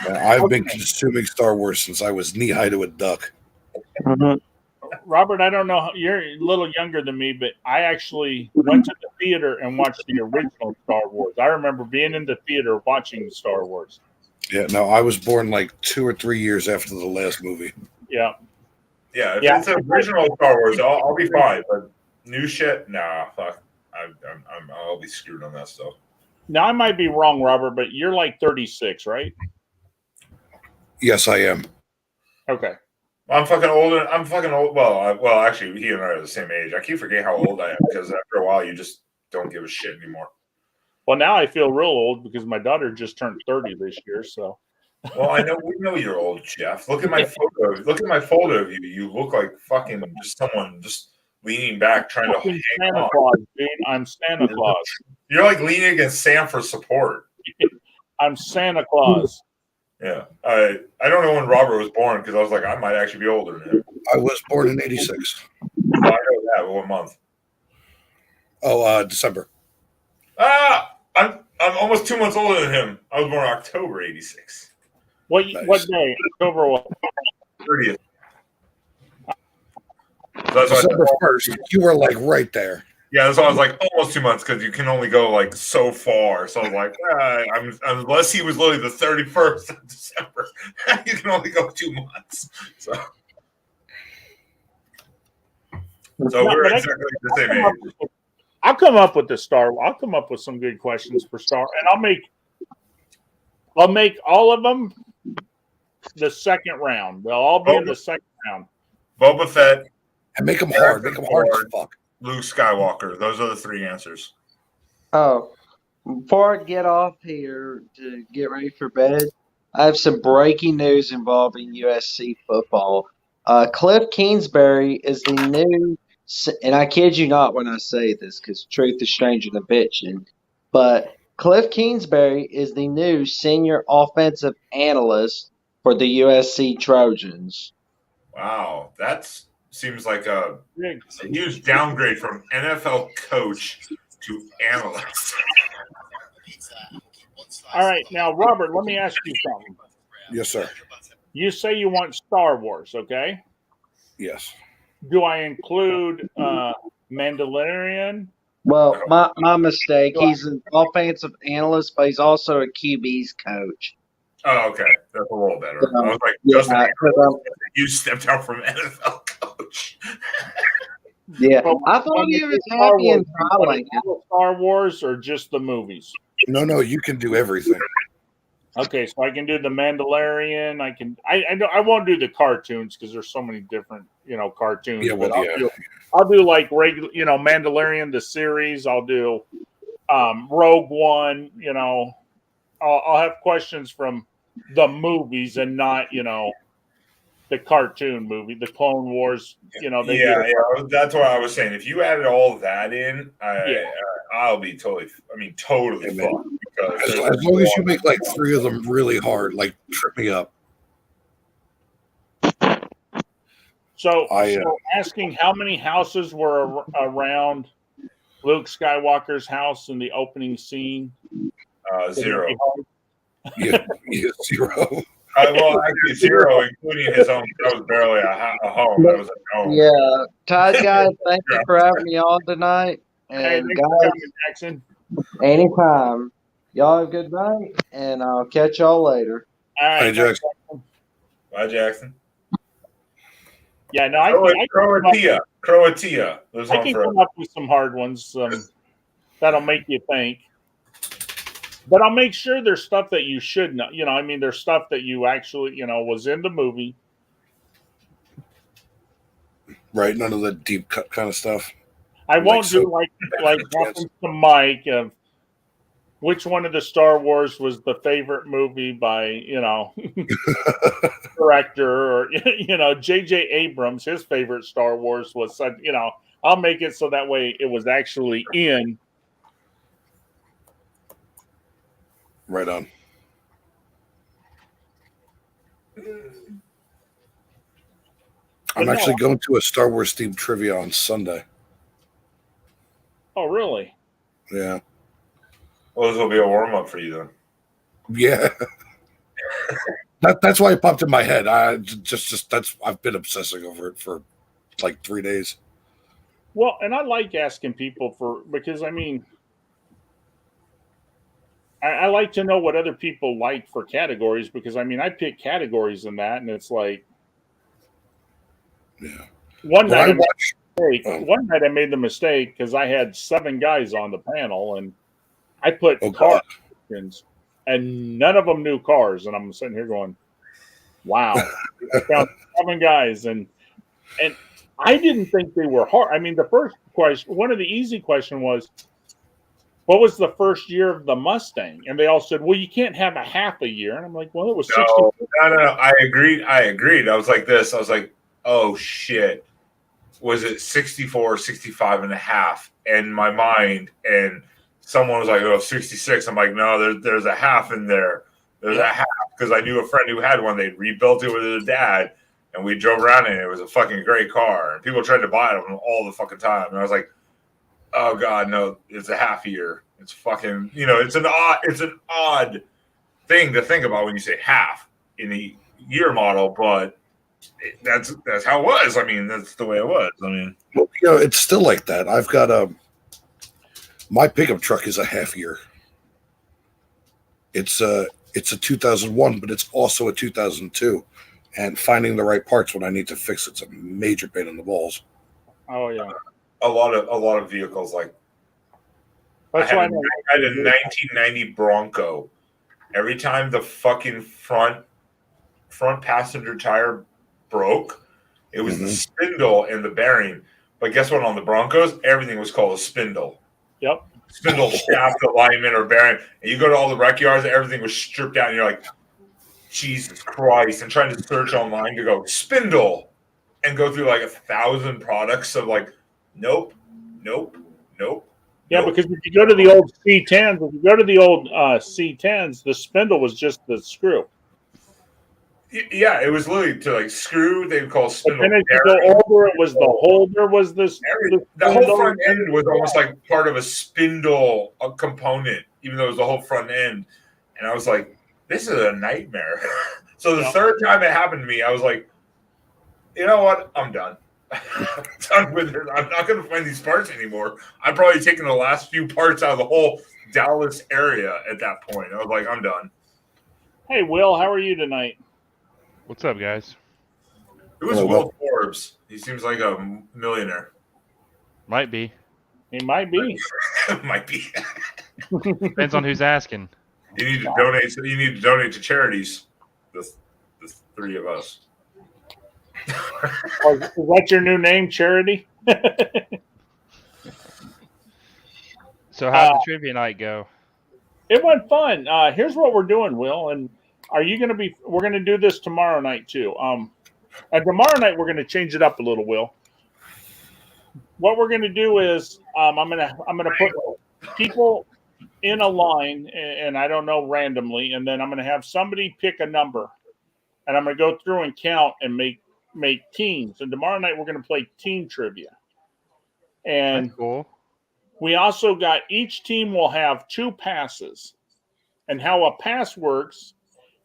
Yeah, I've been consuming Star Wars since I was knee high to a duck. Robert, I don't know. You're a little younger than me, but I actually went to the theater and watched the original Star Wars. I remember being in the theater watching Star Wars. Yeah, no, I was born like 2 or 3 years after the last movie. Yeah. Yeah, if it's the original Star Wars, I'll be fine. But new shit, nah, fuck. I'll be screwed on that stuff. Now I might be wrong, Robert, but you're like 36, right? Yes, I am. Okay. I'm fucking old. Well, actually, he and I are the same age. I keep forgetting how old I am because after a while, you just don't give a shit anymore. Well, now I feel real old because my daughter just turned 30 this year. So. Well, we know you're old, Jeff. Look at my photo. Look at my photo of you. You look like fucking just someone just leaning back trying to hang Santa on. Claus, dude. I'm Santa Claus. You're like leaning against Sam for support. I'm Santa Claus. Yeah, I don't know when Robert was born because I was like, I might actually be older than him. I was born in '86. Well, I know that. What month? Oh, December. I'm almost 2 months older than him. I was born October '86. What Nice. what day? October what? 30th. So that's why December 1st. You were like right there. yeah, that's why I was like almost 2 months because you can only go like so far. So I was like, unless he was literally the 31st of December, you can only go 2 months. So we're exactly the same age. I'll come up with I'll come up with some good questions for Star, and I'll make all of them the second round. They'll all be in the second round. Boba Fett, And make them hard. Make them hard as fuck. Luke Skywalker. Those are the 3 answers. Oh, before I get off here to get ready for bed, I have some breaking news involving USC football. Cliff Kingsbury is the new, and I kid you not when I say this because truth is stranger than fiction, but Cliff Kingsbury is the new senior offensive analyst for the USC Trojans. Wow, that seems like a huge downgrade from NFL coach to analyst. All right, now Robert, let me ask you something. Yes, sir. You say you want Star Wars, okay? Yes. Do I include Mandalorian? Well, my mistake. He's an offensive analyst, but he's also a QB's coach. Oh, okay, that's a little better. I was like, Yeah, Justin, 'cause you stepped out from NFL coach. yeah. But I thought he was Star happy and Wars, smiling. Star Wars or just the movies? No, you can do everything. Okay, so I can do the Mandalorian. I won't do the cartoons because there's so many different, cartoons. Yeah, well, but yeah. I'll do like regular, Mandalorian the series. I'll do Rogue One. I'll have questions from the movies and not, the cartoon movie, the Clone Wars. Yeah, that's what I was saying. If you added all that in, I'll be totally fucked. Because As long as you make like 3 of them really hard, like trip me up. So asking how many houses were around Luke Skywalker's house in the opening scene? 0. Yeah, 0. Well, actually 0, including his own. That was barely a home. That was a home. Yeah, Todd, guys, thank you for having me on tonight. Hey, And thanks for guys, coming, Jackson. anytime. Y'all have a good night, and I'll catch y'all later. All right, Hey, Jackson. Bye, Jackson. Yeah, no, I can Croatia. Lives I on can forever. come up with some hard ones that'll make you think. But I'll make sure there's stuff that you should know. There's stuff that you actually, was in the movie. Right, none of the deep cut kind of stuff. I won't so- do like talking to Mike of which one of the Star Wars was the favorite movie by, director or, J.J. Abrams, his favorite Star Wars was, I'll make it so that way it was actually in. Right on. I'm But no, actually going to a Star Wars themed trivia on Sunday. oh, really? Yeah. Well, this will be a warm up for you then. Yeah. That's why it popped in my head. I've been obsessing over it for like 3 days. Well, and I like asking people because I mean, I like to know what other people like for categories because I mean, I pick categories in that, and it's like, Yeah. one When I night, watch, one night I made the mistake because I had 7 guys on the panel, and I put oh car god, questions, and none of them knew cars, and I'm sitting here going, "Wow!" I found 7 guys, and I didn't think they were hard. I mean, the first question, one of the easy question was, "What was the first year of the Mustang?" And they all said, "Well, you can't have a half a year." And I'm like, "Well, it was 60." No. I agreed. I was like this. I was like, oh shit. Was it 64, 65 and a half? In my mind, and someone was like, oh, 66. I'm like, no, there's a half in there. There's a half because I knew a friend who had one. They'd rebuilt it with his dad, and we drove around in it. It was a fucking great car. And people tried to buy it all the fucking time. And I was like, oh god, no, it's a half year. It's fucking, it's an odd thing to think about when you say half in a year model, but that's how it was. I mean, that's the way it was. I mean, well, it's still like that. I've got my pickup truck is a half year. It's a 2001, but it's also a 2002. And finding the right parts when I need to fix it's a major pain in the balls. Oh yeah, a lot of vehicles like that's I why had a 1990 Bronco. Every time the fucking front passenger tire broke, it was the spindle and the bearing. But guess what? On the Broncos, everything was called a spindle. Yep. Spindle shaft alignment or bearing. And you go to all the rec yards, everything was stripped out, and you're like, Jesus Christ. And trying to search online to go spindle and go through like 1,000 products of like, nope. Yeah, because if you go to the old C10s, the spindle was just the screw. Yeah, it was literally to like screw. They would call spindle. But then as you go older, it was the holder was this. The whole front end was almost like part of a spindle component, even though it was the whole front end. And I was like, this is a nightmare. So the third time it happened to me, I was like, you know what? I'm done. I'm done with it. I'm not going to find these parts anymore. I'm probably taking the last few parts out of the whole Dallas area at that point. I was like, I'm done. Hey, Will, how are you tonight? What's up, guys? Who is Will Forbes? He seems like a millionaire. Might be. He might be. Might be. Depends on who's asking. You need to donate. You need to donate to charities. The 3 of us. Is that your new name, Charity? So how did the trivia night go? It went fun. Here's what we're doing, Will, and are you going to be? We're going to do this tomorrow night too. Tomorrow night we're going to change it up a little, Will. What we're going to do is I'm going to put people in a line, and I don't know, randomly, and then I'm going to have somebody pick a number, and I'm going to go through and count and make teams. And tomorrow night we're going to play team trivia. And that's cool. We also got, each team will have 2 passes. And how a pass works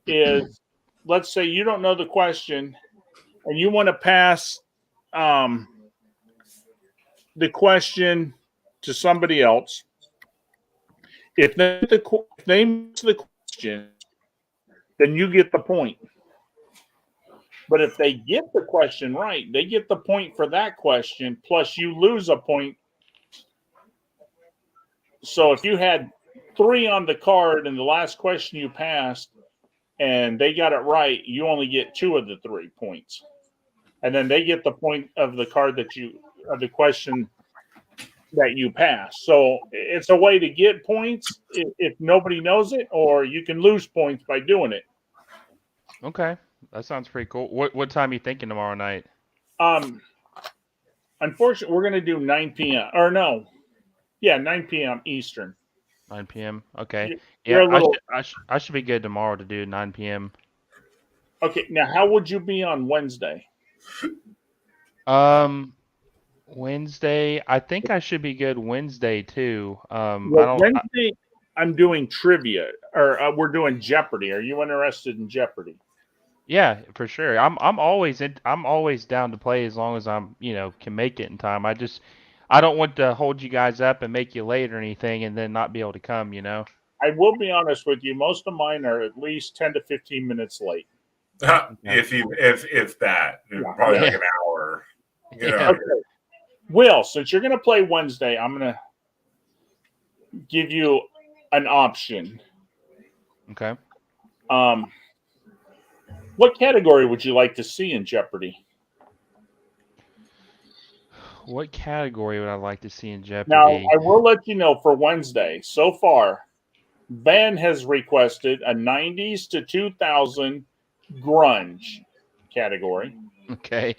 is, let's say you don't know the question and you want to pass the question to somebody else. If they miss the question, then you get the point. But if they get the question right, they get the point for that question, plus you lose a point. So if you had 3 on the card and the last question you passed and they got it right, you only get 2 of the 3 points. And then they get the point of the card of the question that you pass. So it's a way to get points if nobody knows it, or you can lose points by doing it. Okay. That sounds pretty cool. What time are you thinking tomorrow night? Unfortunately, we're going to do 9 p.m. Or no. Yeah, 9 p.m. Eastern. 9 p.m. Okay. You're Yeah, a I should be good tomorrow to do 9 p.m. Okay, now how would you be on Wednesday? Wednesday. I think I should be good Wednesday too. Well, Wednesday, I'm doing trivia, or we're doing Jeopardy. Are you interested in Jeopardy? Yeah, for sure. I'm always down to play as long as I'm can make it in time. I don't want to hold you guys up and make you late or anything, and then not be able to come. I will be honest with you. Most of mine are at least 10 to 15 minutes late. If that, probably like an hour. Okay. Will, since you're going to play Wednesday, I'm going to give you an option. Okay. What category would you like to see in Jeopardy? What category would I like to see in Jeopardy? Now, I will let you know for Wednesday, so far, Ben has requested a 90s to 2000 grunge category. Okay.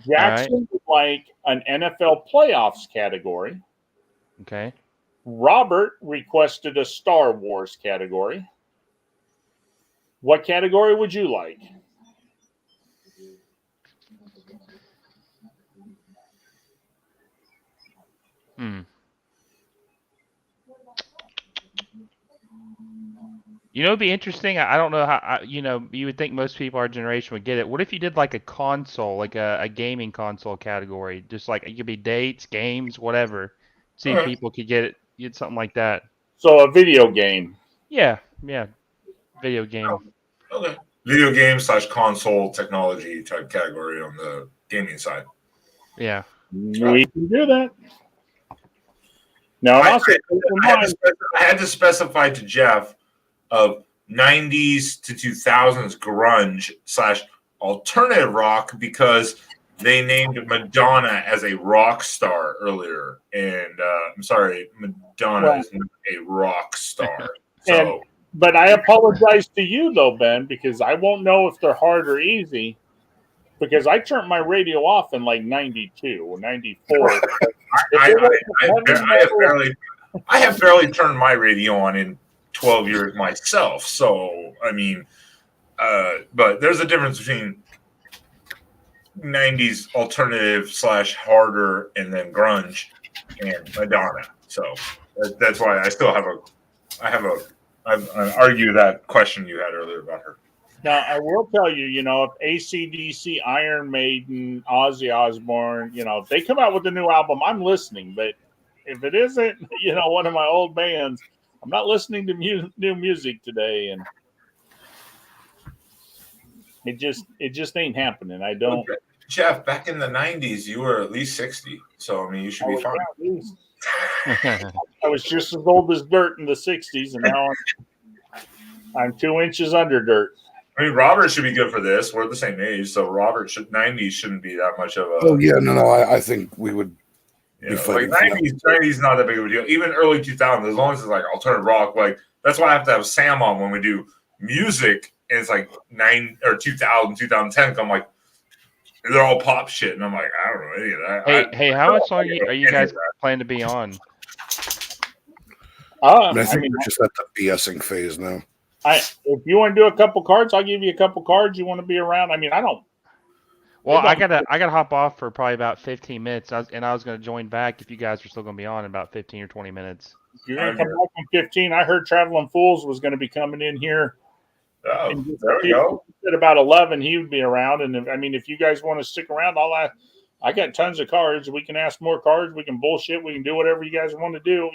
Jackson would like an NFL playoffs category. Okay. Robert requested a Star Wars category. What category would you like? It'd be interesting. I don't know how, you would think most people our generation would get it. What if you did like a console, like a gaming console category? Just like it could be dates, games, whatever. See if people could get something like that. So a video game. Yeah. Video game. Okay. Video game / console technology type category on the gaming side. Yeah. We can do that. Now, I had to specify to Jeff of 90s to 2000s grunge / alternative rock because they named Madonna as a rock star earlier. And I'm sorry, Madonna is not a rock star. But I apologize to you, though, Ben, because I won't know if they're hard or easy because I turned my radio off in like 92 or 94. I have barely turned my radio on in 12 years myself. So, I mean, but there's a difference between 90s alternative / harder and then grunge and Madonna. So that's why I still I've argued that question you had earlier about her. Now, I will tell you, if AC/DC, Iron Maiden, Ozzy Osbourne, if they come out with a new album, I'm listening. But if it isn't, one of my old bands, I'm not listening to new music today. And it just ain't happening. I don't. Okay. Jeff, back in the 90s, you were at least 60. So, I mean, you should be fine. I was just as old as dirt in the 60s, and now I'm 2 inches under dirt. I mean, Robert should be good for this. We're the same age, so 90s shouldn't be that much of a. Oh yeah, no, I think we would. Like 90s not that big of a deal. Even early 2000s, as long as it's like alternative rock, like that's why I have to have Sam on when we do music, and it's like 2000, 2010. I'm like, they're all pop shit, and I'm like, I don't know any of that. Hey, how much longer are you guys planning to be on? I think we're just at the BSing phase now. If you want to do a couple cards, I'll give you a couple cards. You want to be around? I mean, I don't. Well, I gotta hop off for probably about 15 minutes, and I was gonna join back if you guys are still gonna be on in about 15 or 20 minutes. You're gonna come back in 15. I heard Traveling Fools was gonna be coming in here. Oh, there we go. At about 11, he would be around, and if you guys want to stick around, I got tons of cards. We can ask more cards. We can bullshit. We can do whatever you guys want to do.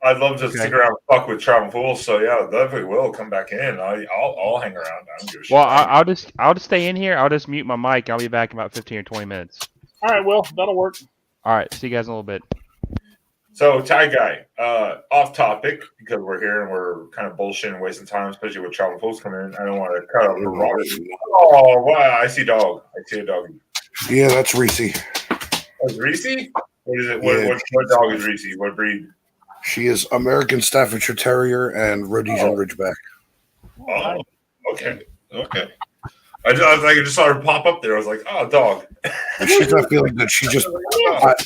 I'd love to stick around and fuck with Traveling Fools. So yeah, definitely will come back in. I'll hang around. I don't give a shit. Well, I'll just stay in here. I'll just mute my mic. I'll be back in about 15 or 20 minutes. All right, Will, that'll work. All right, see you guys in a little bit. So Ty Guy, off topic because we're here and we're kind of bullshitting, wasting time, especially with Traveling Fools coming in. I don't want to cut out the Robert. Oh wow, I see dog. I see a dog. Yeah, that's Reese. Oh, Reese? What is it? What dog is Reese? What breed? She is American Staffordshire Terrier and Rhodesian Ridgeback. Oh, okay. I just saw her pop up there. I was like, oh, dog. She's not feeling good. She just,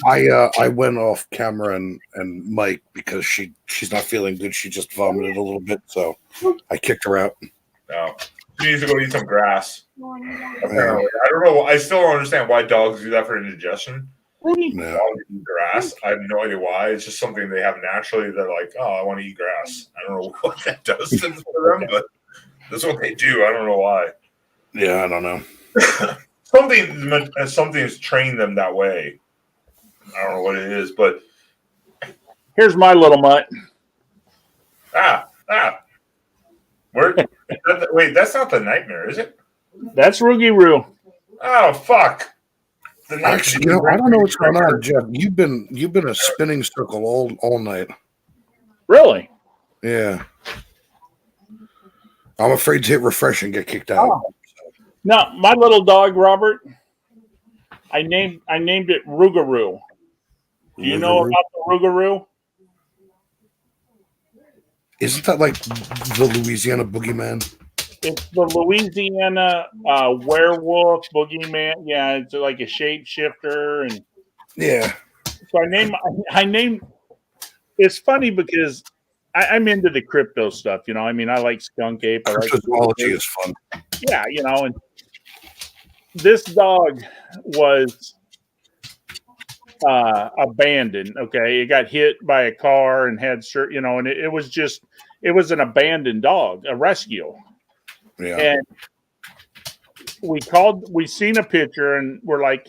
I went off camera and Mike because she's not feeling good. She just vomited a little bit, so I kicked her out. No. She needs to go eat some grass. Apparently. I don't know. I still don't understand why dogs do that for indigestion. No. Dogs eat grass. I have no idea why. It's just something they have naturally. They're like, oh, I want to eat grass. I don't know what that does to them, but that's what they do. I don't know why. Yeah, I don't know. Something's trained them that way. I don't know what it is, but Here's my little mutt. Wait, that's not the nightmare, is it? That's Roogie Roo. Oh fuck! Actually, I don't know what's going on, Jeff. You've been a spinning circle all night. Really? Yeah. I'm afraid to hit refresh and get kicked out. Oh. No, my little dog, Robert. I named it Rougarou. Do you know about the Rougarou? Isn't that like the Louisiana boogeyman? It's the Louisiana werewolf boogeyman. Yeah, it's like a shapeshifter, and yeah. So I named. It's funny because I'm into the crypto stuff. You know, I mean, I like skunk ape. Cryptozoology is fun. Yeah, you know, and this dog was abandoned. Okay, it got hit by a car and had, you know, and it was an abandoned dog, a rescue. Yeah. And we seen a picture and we're like,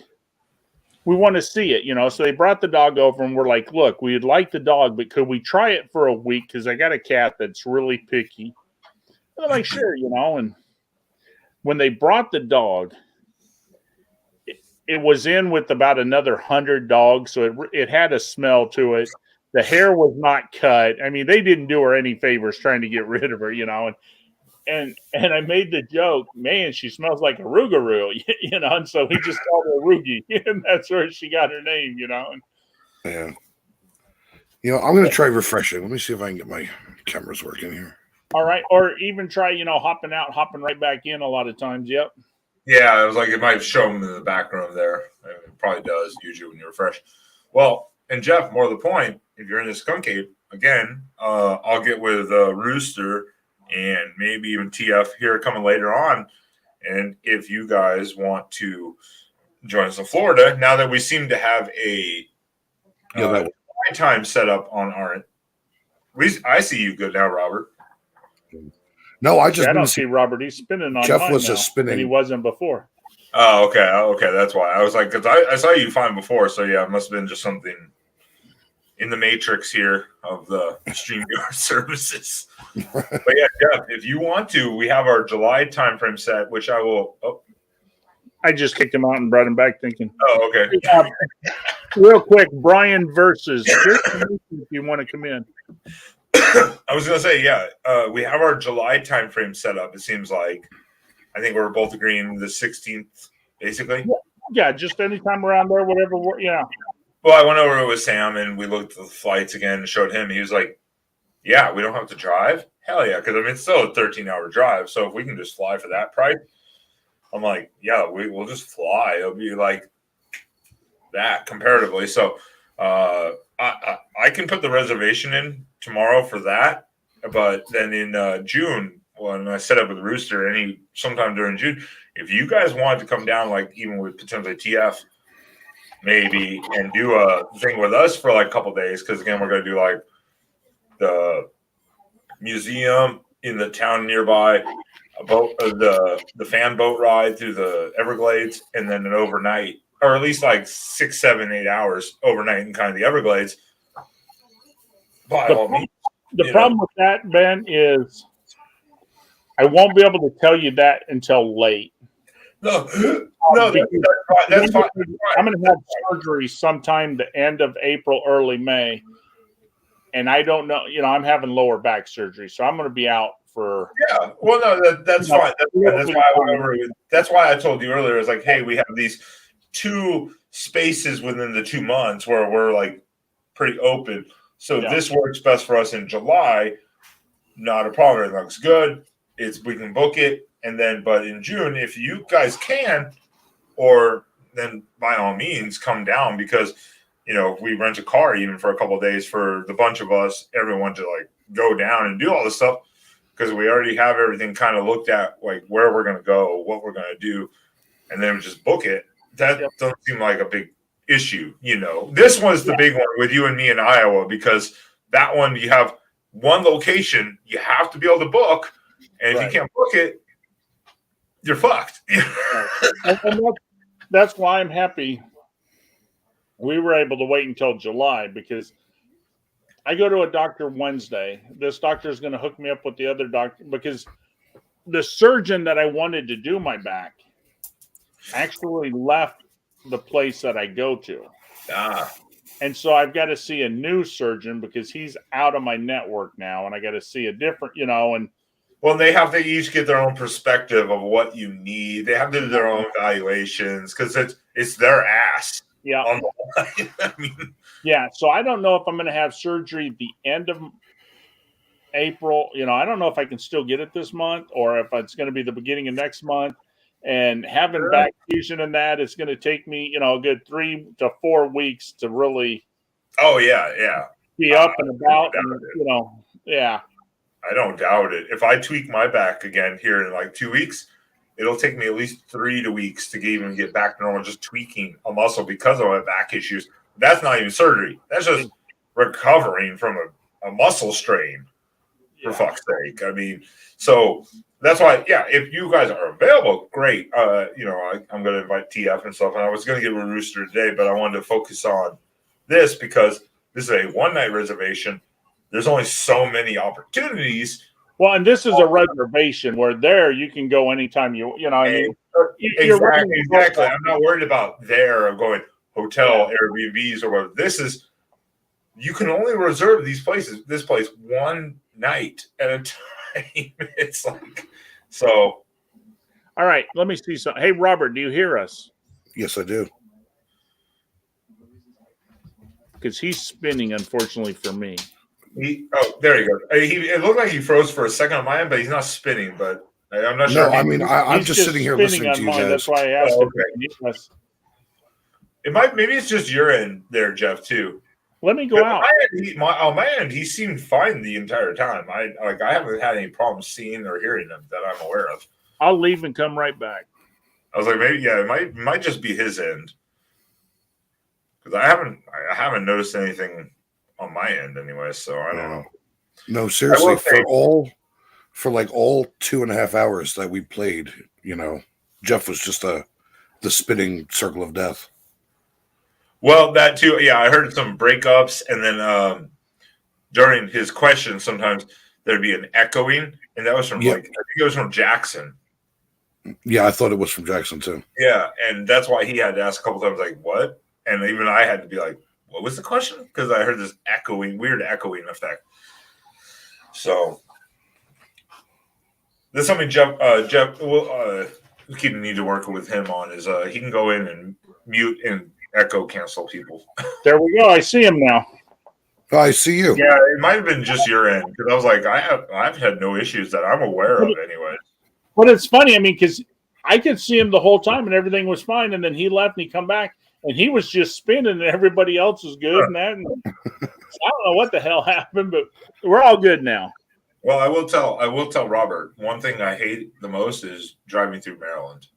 we want to see it, you know. So they brought the dog over and we're like, look, we'd like the dog, but could we try it for a week? Because I got a cat that's really picky. And I'm like, sure, you know. And when they brought the dog, it was in with about another 100 dogs, so it had a smell to it. The hair was not cut. I mean, they didn't do her any favors trying to get rid of her, you know. And I made the joke, man, she smells like a Rougarou, you know. And so we just called her Roogie, and that's where she got her name, you know. Yeah. You know, I'm going to try refreshing. Let me see if I can get my cameras working here. All right, or even try, you know, hopping out, hopping right back in a lot of times. Yep. Yeah, it was like it might show them in the background there. It probably does usually when you refresh. Well, and Jeff, more to the point, if you're in the skunk ape, again, I'll get with Rooster and maybe even TF here coming later on. And if you guys want join us in Florida, now that we seem to have a time set up on our I see you good now, Robert. No, I don't see Robert. He's spinning on Jeff mine was now, just spinning. and he wasn't before. Oh, okay. Okay, that's why. I was like, because I saw you fine before, so yeah, it must have been just something in the matrix here of the StreamYard services. But yeah, Jeff, if you want to, we have our July timeframe set, which I will. Oh. I just kicked him out and brought him back thinking. Oh, okay. Real quick, Brian versus if you want to come in. I was going to say, yeah, we have our July timeframe set up. It seems like I think we're both agreeing the 16th, basically. Yeah, just anytime around there, whatever. Yeah. Well, I went over with Sam and we looked at the flights again and showed him. He was like, yeah, we don't have to drive. Hell yeah. Because I mean, it's still a 13-hour drive. So if we can just fly for that price, I'm like, yeah, we'll just fly. It'll be like that comparatively. So I can put the reservation in tomorrow for that. But then in June, when I set up with Rooster, sometime during June, if you guys wanted to come down, like even with potentially TF, maybe, and do a thing with us for like a couple days, because again, we're going to do like the museum in the town nearby, a boat, the fan boat ride through the Everglades, and then an overnight, or at least like 6, 7, 8 hours overnight in kind of the Everglades. By all means, the problem with that, Ben, is I won't be able to tell you that until late. No, that's fine. I'm going to have surgery sometime the end of April, early May. And I don't know, you know, I'm having lower back surgery, so I'm going to be out for. Yeah, well, no, that's fine. That's why I went over. That's why I told you earlier. It's like, hey, we have these 2 spaces within the 2 months where we're like pretty open. So this works best for us in July. Not a problem. It looks good. We can book it, and then, but in June, if you guys can, or then by all means come down, because you know if we rent a car even for a couple of days for the bunch of us, everyone to like go down and do all this stuff. because we already have everything kind of looked at, like where we're going to go, what we're going to do, and then just book it. That doesn't seem like a big issue. This was the big one with you and me in Iowa, because that one, you have one location you have to be able to book, and if you can't book it, you're fucked. And that's why I'm happy we were able to wait until July, because I go to a doctor Wednesday. This doctor is going to hook me up with the other doctor, because the surgeon that I wanted to do my back actually left the place that I go to. And so I've got to see a new surgeon, because he's out of my network now, and I got to see a different, and well, they have to each get their own perspective of what you need. They have to do their own evaluations, because it's their ass. Yeah. On the line. I mean, yeah. So I don't know if I'm going to have surgery at the end of April. I don't know if I can still get it this month, or if it's going to be the beginning of next month. And having back fusion and that, it's going to take me, a good 3 to 4 weeks to really. Oh yeah. Be up and about, and, yeah. I don't doubt it. If I tweak my back again here in like 2 weeks, it'll take me at least 3 weeks to even get back to normal, just tweaking a muscle because of my back issues. That's not even surgery. That's just recovering from a muscle strain, for fuck's sake. I mean, so that's why, if you guys are available, great. I'm going to invite TF and stuff, and I was going to get with Rooster today, but I wanted to focus on this because this is a one-night reservation. There's only so many opportunities. Well, and this is a reservation where there you can go anytime Exactly. I'm not worried about there going hotel, Airbnbs, or whatever. This is, you can only reserve this place one night at a time. It's like, so. All right, let me see something. Hey, Robert, do you hear us? Yes, I do. Because he's spinning, unfortunately for me. There you go. It looked like he froze for a second on my end, but he's not spinning. But I'm not sure. No, I mean, I'm just sitting here listening to you guys. That's why I asked him. Maybe it's just your end there, Jeff, too. Let me go out. On my end, he seemed fine the entire time. I haven't had any problems seeing or hearing him that I'm aware of. I'll leave and come right back. I was like, maybe, it might just be his end, because I haven't noticed anything on my end anyway, so I don't know. No, seriously, for all 2.5 hours that we played, Jeff was just the spinning circle of death. Well, that too, I heard some breakups, and then during his questions, sometimes there'd be an echoing, and that was from I think it was from Jackson. Yeah, I thought it was from Jackson too. Yeah, and that's why he had to ask a couple times, like, what? And even I had to be like, what was the question? Because I heard this weird echoing effect. So that's something Jeff will keep need to work with him on is he can go in and mute and echo cancel people. There we go. I see him now. Oh, I see you. Yeah, it might have been just your end, because I was like, I've had no issues that I'm aware of anyway. But it's funny, because I could see him the whole time and everything was fine, and then he left and he come back and he was just spinning and everybody else was good and that. And I don't know what the hell happened, but we're all good now. Well, I will tell Robert, one thing I hate the most is driving through Maryland.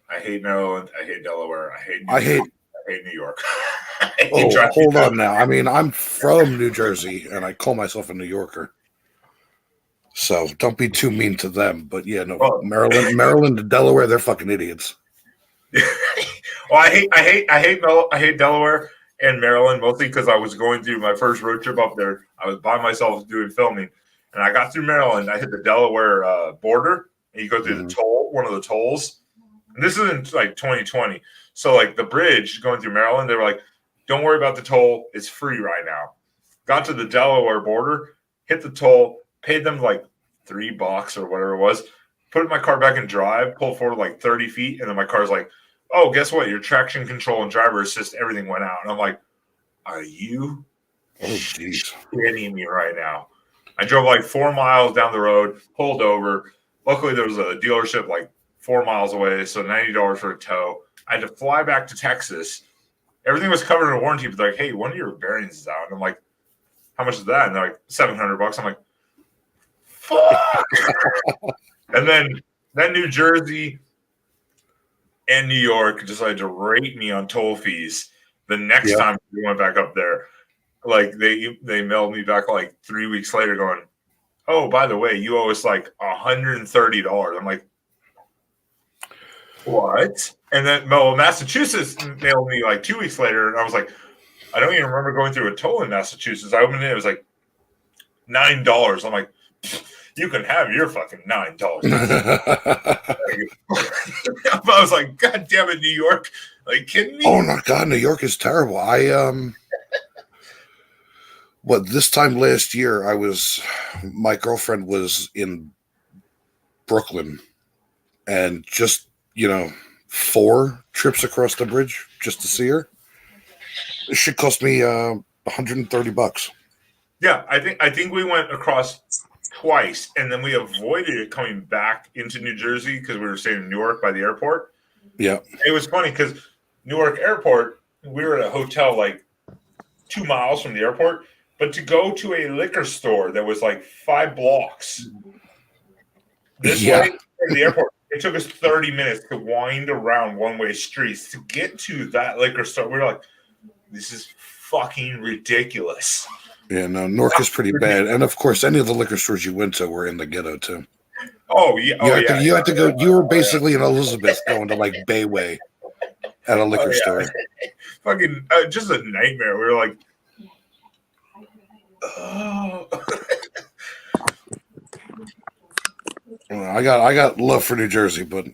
I hate Maryland. I hate Delaware. I hate New York. Hold on now. I mean, I'm from New Jersey and I call myself a New Yorker. So don't be too mean to them. But Maryland and Delaware, they're fucking idiots. Well, I hate Delaware and Maryland, mostly because I was going through my first road trip up there. I was by myself doing filming, and I got through Maryland. I hit the Delaware border, and you go through the toll, one of the tolls. And this is in like 2020, so like the bridge going through Maryland, they were like, "Don't worry about the toll; it's free right now." Got to the Delaware border, hit the toll, paid them like $3 or whatever it was. Put my car back in drive, pull forward like 30 feet, and then my car's like, oh, guess what? Your traction control and driver assist, everything went out. And I'm like, are you kidding me right now? I drove like 4 miles down the road, pulled over. Luckily, there was a dealership like 4 miles away, so $90 for a tow. I had to fly back to Texas. Everything was covered in a warranty, but they're like, hey, one of your bearings is out. And I'm like, how much is that? And they're like, $700. I'm like, fuck? And then New Jersey and New York decided to rate me on toll fees. The next time we went back up there, like they mailed me back like 3 weeks later, going, "Oh, by the way, you owe us like $130." I'm like, "What?" And then Massachusetts mailed me like 2 weeks later, and I was like, "I don't even remember going through a toll in Massachusetts." I opened it; it was like $9. I'm like, "You can have your fucking $9." I was like, "God damn it, New York! Like, kidding me?" Oh my God, New York is terrible. This time last year, my girlfriend was in Brooklyn, and just 4 trips across the bridge just to see her. It should cost me $130. Yeah, I think we went across twice, and then we avoided it coming back into New Jersey because we were staying in Newark by the airport. Yeah, it was funny because Newark Airport, we were at a hotel like 2 miles from the airport, but to go to a liquor store that was like 5 blocks this way from the airport, it took us 30 minutes to wind around one-way streets to get to that liquor store. We were like, this is fucking ridiculous. Yeah, no, Newark is pretty bad. And of course, any of the liquor stores you went to were in the ghetto too. Oh, yeah. You had to go. You were basically in Elizabeth going to like Bayway at a liquor store. Fucking just a nightmare. We were like, oh. I got love for New Jersey, but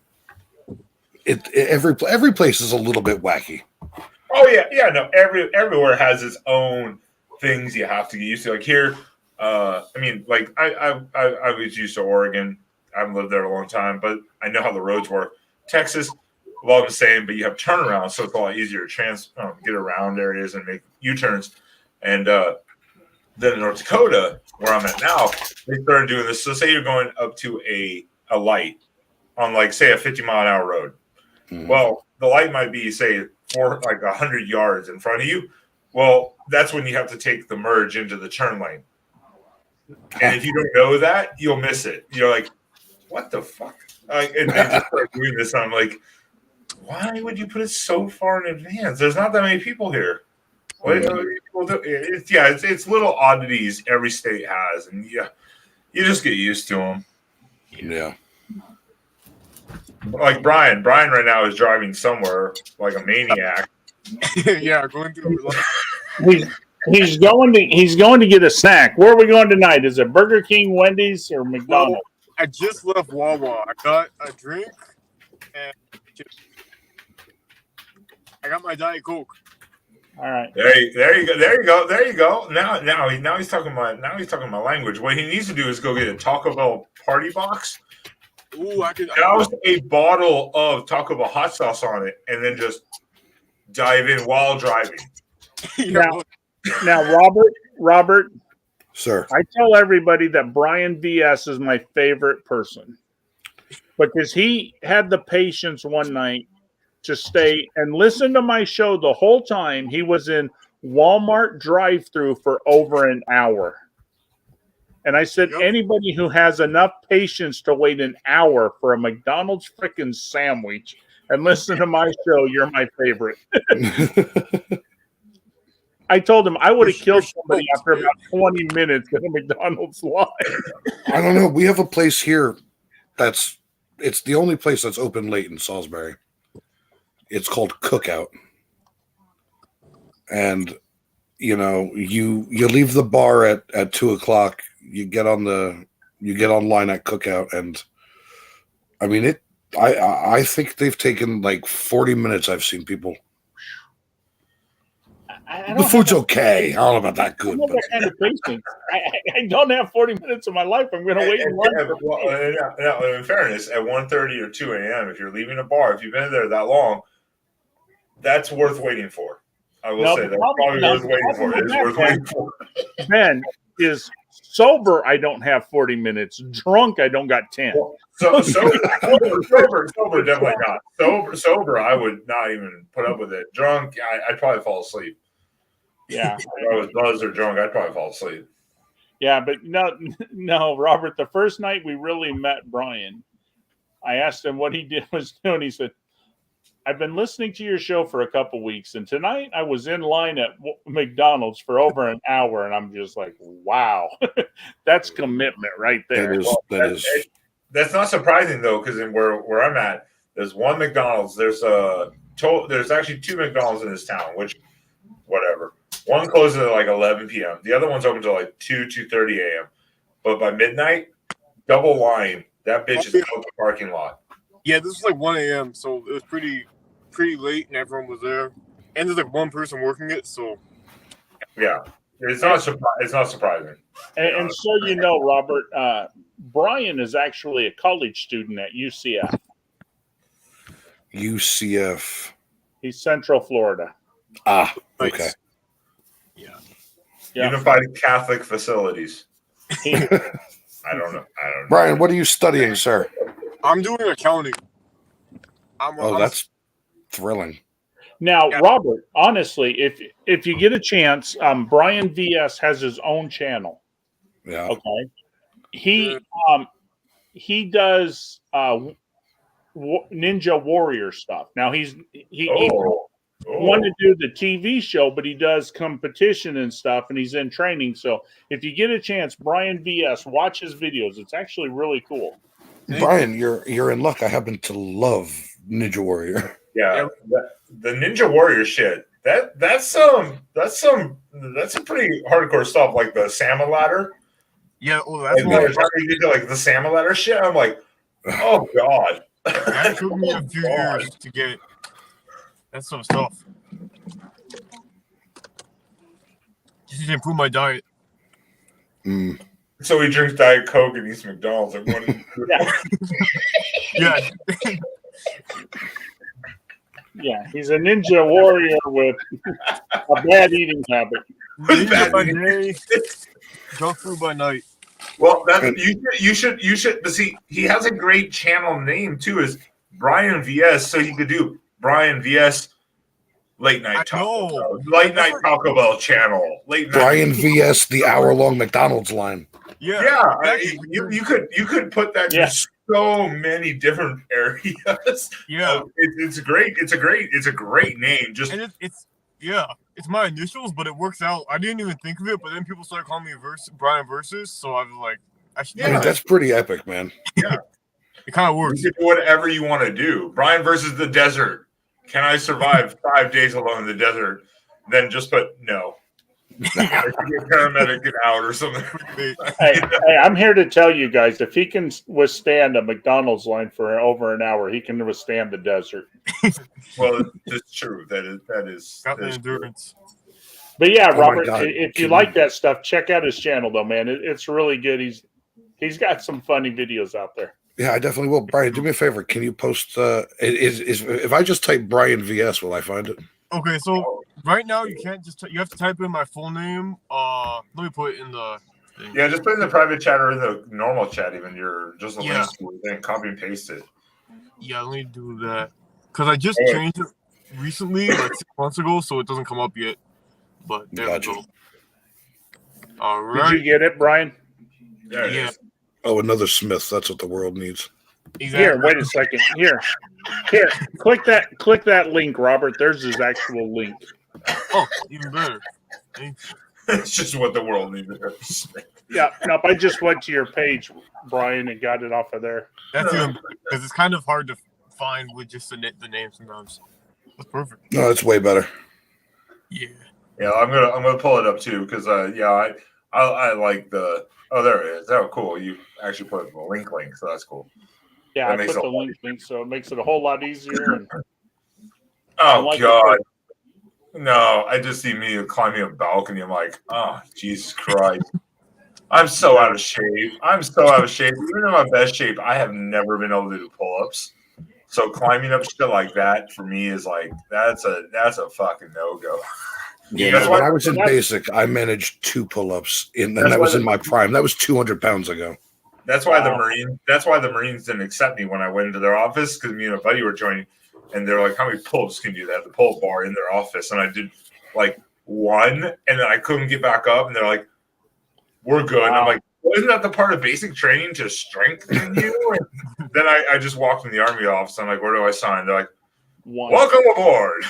every place is a little bit wacky. Oh yeah. No, everywhere has its own things you have to get used to. Like here, I mean, like I was used to Oregon. I haven't lived there a long time, but I know how the roads work. Texas, a lot of the same, but you have turnarounds, so it's a lot easier to get around areas and make U-turns. And then in North Dakota, where I'm at now, they started doing this. So say you're going up to a light on, like, say, a 50-mile-an-hour road. Mm-hmm. Well, the light might be, say, 100 yards in front of you. Well, that's when you have to take the merge into the turn lane. And if you don't know that, you'll miss it. You're like, what the fuck? And they just start doing this. And I'm like, why would you put it so far in advance? There's not that many people here. What people do? It's little oddities every state has, and you just get used to them. Yeah. Like Brian right now is driving somewhere like a maniac. Yeah, going through. He's going to get a snack. Where are we going tonight? Is it Burger King, Wendy's, or McDonald's? Well, I just left Wawa. I got a drink and I got my Diet Coke. All right. There you go. Now he's talking my language. What he needs to do is go get a Taco Bell party box. Ooh, douse a bottle of Taco Bell hot sauce on it, and then just dive in while driving. Now, Robert, sir, I tell everybody that Brian VS is my favorite person because he had the patience one night to stay and listen to my show the whole time. He was in Walmart drive-thru for over an hour. And I said, anybody who has enough patience to wait an hour for a McDonald's freaking sandwich and listen to my show, you're my favorite. I told him I would have killed somebody after about 20 minutes in a McDonald's line. I don't know. We have a place here it's the only place that's open late in Salisbury. It's called Cookout. And, you leave the bar at 2:00. You get online at Cookout, and I mean I think they've taken like 40 minutes. I've seen people. The food's okay. I don't know about that good. I don't have 40 minutes of my life. I'm going to wait in line. In fairness, at 1:30 or 2 a.m., if you're leaving a bar, if you've been there that long, that's worth waiting for. I will say that's probably worth waiting for. It is worth waiting for. Ben is sober. I don't have 40 minutes. Drunk, I don't got 10. Sober, definitely not. Sober, I would not even put up with it. Drunk, I'd probably fall asleep. Yeah. If I was buzzed or drunk, I'd probably fall asleep. Yeah, but no, Robert. The first night we really met Brian, I asked him what he was doing. He said, "I've been listening to your show for a couple weeks, and tonight I was in line at McDonald's for over an hour." And I'm just like, "Wow, that's commitment right there." That's not surprising though, because where I'm at, there's one McDonald's. There's actually two McDonald's in this town, which whatever. One closes at like 11 p.m. The other one's open till like 2:30 a.m. But by midnight, double line. That bitch is filled the parking lot. Yeah, this was like 1 a.m. So it was pretty late, and everyone was there. And there's like one person working it, so yeah, it's not surprising. And so you know, Robert, Brian is actually a college student at UCF. UCF. He's Central Florida. Ah, okay. Yeah. Unified Catholic Facilities. I don't know. Brian, what are you studying, sir? I'm doing accounting. That's thrilling. Now, Robert, honestly, if you get a chance, Brian VS has his own channel. Yeah. Okay. He does Ninja Warrior stuff. Now he wanted to do the TV show, but he does competition and stuff, and he's in training. So if you get a chance, Brian VS, watch his videos. It's actually really cool. Brian, you're in luck. I happen to love Ninja Warrior. Yeah, the Ninja Warrior shit. That's some pretty hardcore stuff. Like the salmon ladder. Yeah, that's like the salmon ladder shit. I'm like, oh god. That took me a few years to get. That's some stuff. Just need to improve my diet. So he drinks Diet Coke and eats McDonald's. Yeah. Yeah, he's a ninja warrior with a bad eating habit. Ninja by day, junk food by night. Well, you should. But see, he has a great channel name too. Is Brian VS? So he could do Brian VS Late Night Taco Bell, Late Night Taco Bell channel. Brian VS the hour-long McDonald's line. Yeah. You could put that in so many different areas. Yeah, it's great. It's a great name. Just and it's my initials, but it works out. I didn't even think of it, but then people started calling me Brian Versus, so I was like, I should. I mean, that's pretty epic, man. Yeah, it kind of works. You can do whatever you want to do. Brian versus the desert. Can I survive 5 days alone in the desert? Then just put no. Paramedic get out or something. Hey, I'm here to tell you guys, if he can withstand a McDonald's line for over an hour, he can withstand the desert. Well, it's true. That is endurance. But yeah, Oh Robert, God. if you like that stuff, check out his channel though, man. It's really good. He's got some funny videos out there. Yeah, I definitely will. Brian, do me a favor. Can you post? If I just type Brian VS, will I find it? Okay, so right now you can't just you have to type in my full name. Let me put it in the thing. Yeah, just put it in the private chat or in the normal chat. Even you're just a link to it, then copy and paste it. Yeah, let me do that because I just changed it recently, like 6 months ago, so it doesn't come up yet. But there we go. All right. Did you get it, Brian? There it is. Oh, another Smith. That's what the world needs. Exactly. Here, wait a second. Here. Click that link, Robert. There's his actual link. Oh, even better. It's just what the world needs. Yeah, nope. I just went to your page, Brian, and got it off of there. That's even because it's kind of hard to find with just the name sometimes. That's perfect. No, it's way better. Yeah. Yeah, I'm gonna pull it up too because I like the. Oh, there it is. Oh, cool. You actually put the link, so that's cool. Yeah, That I makes put it the link, so it makes it a whole lot easier. And oh God. No, I just see me climbing a balcony. I'm like, oh, Jesus Christ. I'm so out of shape. Even in my best shape, I have never been able to do pull-ups. So climbing up shit like that for me is like that's a fucking no-go. Yeah, when I was in basic, I managed 2 pull-ups, and that was in my prime. That was 200 pounds ago. That's why the Marines didn't accept me when I went into their office because me and a buddy were joining, and they're like, "How many pull-ups can you do?" They had the pull-up bar in their office, and I did like 1, and then I couldn't get back up, and they're like, we're good. Wow. And I'm like, well, isn't that the part of basic training to strengthen you? And then I just walked in the Army office. I'm like, where do I sign? They're like, welcome aboard.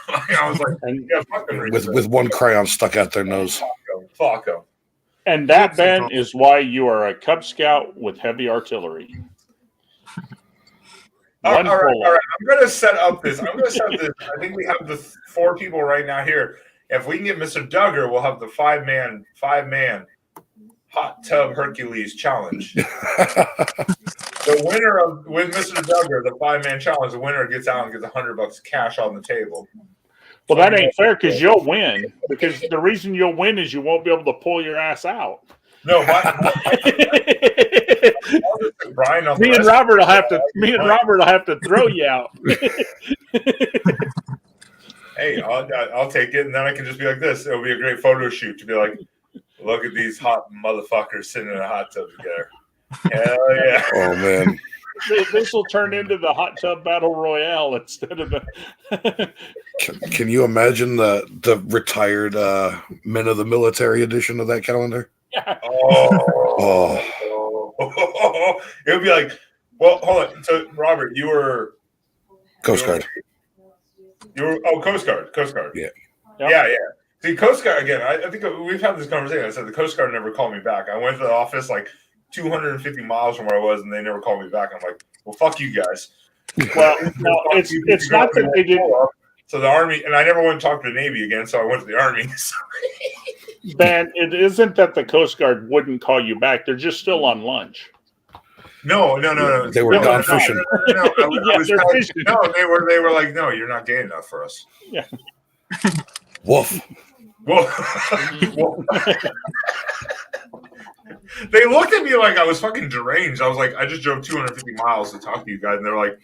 I was like, yeah, fucking with one crayon stuck out their nose. Fuck them. And that, Ben, is why you are a Cub Scout with heavy artillery. All right. I'm going to set up this. I think we have the 4 people right now here. If we can get Mr. Duggar, we'll have the 5-man hot tub Hercules challenge. The winner with Mr. Duggar, the 5-man challenge, the winner gets out and gets $100 cash on the table. Well, that ain't fair because you'll win. Because the reason you'll win is you won't be able to pull your ass out. No, Brian. Me and Robert will have to throw you out. Hey, I'll take it, and then I can just be like this. It'll be a great photo shoot to be like, look at these hot motherfuckers sitting in a hot tub together. Hell yeah! Oh man. This will turn into the hot tub battle royale instead of the. Can you imagine the retired men of the military edition of that calendar? Oh. It would be like, well, hold on. So, Robert, you were Coast Guard. Coast Guard. Yeah. Yep. Yeah. See, Coast Guard again. I think we've had this conversation. I said the Coast Guard never called me back. I went to the office like 250 miles from where I was, and they never called me back. I'm like, well, fuck you guys. Well, no, it's not that they didn't. So the Army, and I never went to talk to the Navy again, so I went to the Army. Ben, it isn't that the Coast Guard wouldn't call you back. They're just still on lunch. No. They were gone fishing. No, they were like, no, you're not gay enough for us. Yeah. Woof. They looked at me like I was fucking deranged. I was like, I just drove 250 miles to talk to you guys, and they're like,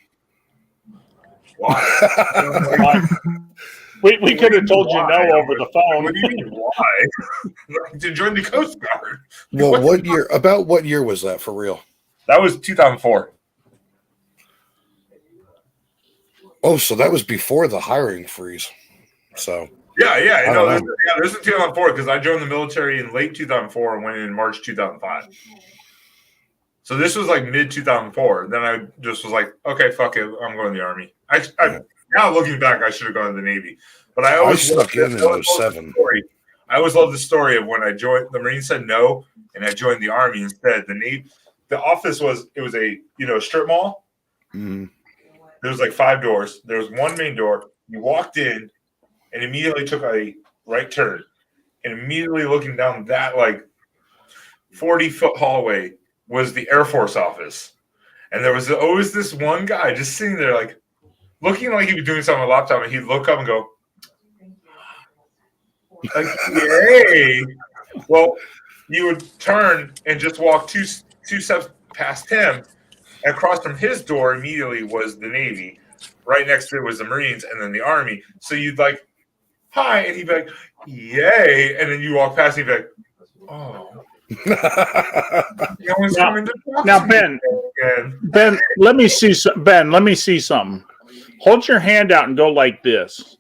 why? We could have told you no over the phone. What do you mean, why? To join the Coast Guard. Well, what year was that for real? That was 2004. Oh, so that was before the hiring freeze. So Yeah. No, this is 2004 because I joined the military in late 2004 and went in March 2005. So this was like mid 2004. Then I just was like, okay, fuck it, I'm going to the Army. Now looking back, I should have gone to the Navy. But I stuck in 07. I always love the story of when I joined. The Marines said no, and I joined the Army instead. The office was a strip mall. Mm-hmm. There was like 5 doors. There was one main door. You walked in and immediately took a right turn. And immediately looking down that like 40-foot hallway was the Air Force office. And there was always this one guy just sitting there like looking like he was doing something on a laptop, and he'd look up and go, like, yay. Well, you would turn and just walk two steps past him. And across from his door immediately was the Navy. Right next to it was the Marines and then the Army. So you'd like, hi, and he'd be like, yay. And then you walk past and he'd be like, oh. Now, Ben, let me see something. Hold your hand out and go like this.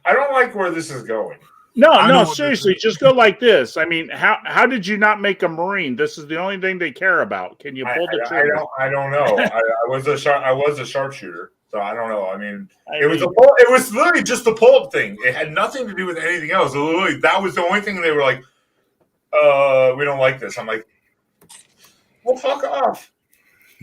I don't like where this is going. No, seriously, just go like this. I mean, how did you not make a Marine? This is the only thing they care about. Can you pull the trigger? I don't know. I was a sharpshooter, so I don't know. I mean, it was literally just the pull-up thing. It had nothing to do with anything else. Literally, that was the only thing they were like, we don't like this. I'm like, well, fuck off.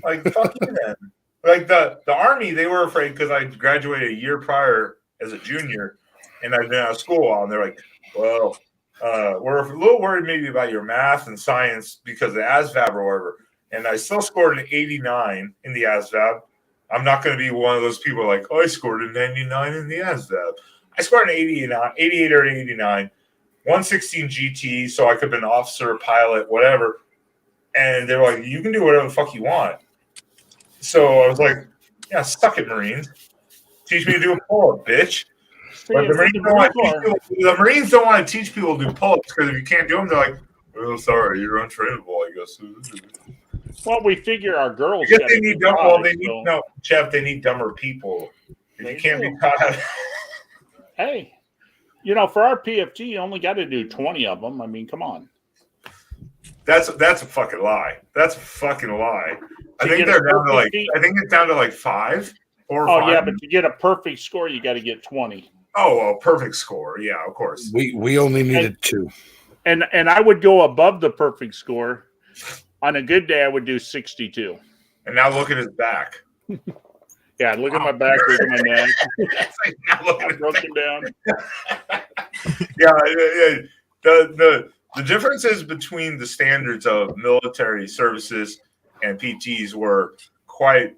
Like, fuck you then. Like the Army, they were afraid because I graduated a year prior as a junior, and I've been out of school a while, and they're like, well, we're a little worried maybe about your math and science because of the ASVAB or whatever. And I still scored an 89 in the ASVAB. I'm not going to be one of those people like, oh, I scored a 99 in the ASVAB. I scored an 88 or 89, 116 GT, so I could have been an officer, pilot, whatever. And they're like, you can do whatever the fuck you want. So I was like, yeah, suck it, Marines. Teach me to do a pull-up, bitch. But the Marines don't want to teach people to do pull-ups because if you can't do them, they're like, well, sorry, you're untrainable, I guess. Well, we figure our girls. They need dumber people. If you can't be taught. Hey, You know, for our PFG, you only got to do 20 of them. I mean, come on. That's a fucking lie. That's a fucking lie. I To think get a they're down to perfect I think it's down to 5, 4 or 5. Oh yeah, but to get a perfect score, you got to get 20. Oh, well, perfect score. Yeah, of course. We only needed 2. And I would go above the perfect score. On a good day, I would do 62. And now look at his back. Yeah, look at my back, look at my neck. Now look at I'm broken down. Yeah. The differences between the standards of military services and PTs were quite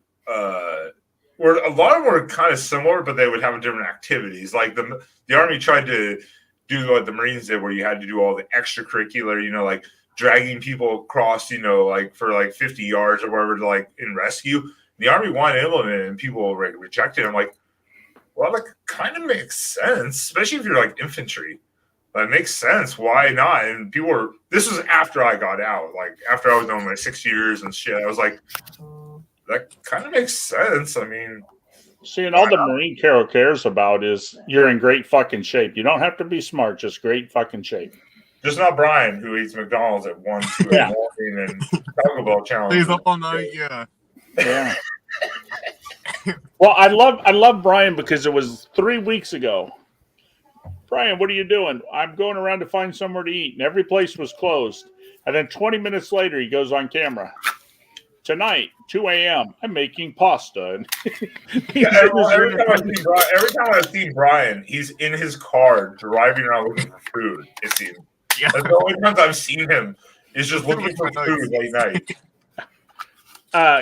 were a lot of them were kind of similar, but they would have different activities. Like the Army tried to do what the Marines did, where you had to do all the extracurricular, like dragging people across, like for like 50 yards or whatever, to like in rescue. The Army wanted to implement it, and people rejected it. I'm like, well, that kind of makes sense, especially if you're like infantry. That makes sense. Why not? And people were. This was after I got out, like after I was done my 6 years and shit. I was like, that kind of makes sense. I mean, see, and all the Marine Corps cares about is you're in great fucking shape. You don't have to be smart, just great fucking shape. Just not Brian, who eats McDonald's at 1, 2 in the morning and Taco Bell challenge. Stays up all night, yeah. Yeah. Well, I love Brian because it was 3 weeks ago. Brian, what are you doing? I'm going around to find somewhere to eat, and every place was closed. And then 20 minutes later, he goes on camera. Tonight, 2 a.m., I'm making pasta. And every time I see Brian, he's in his car driving around looking for food. It seems. Yeah. That's the only times I've seen him is just looking for food late night.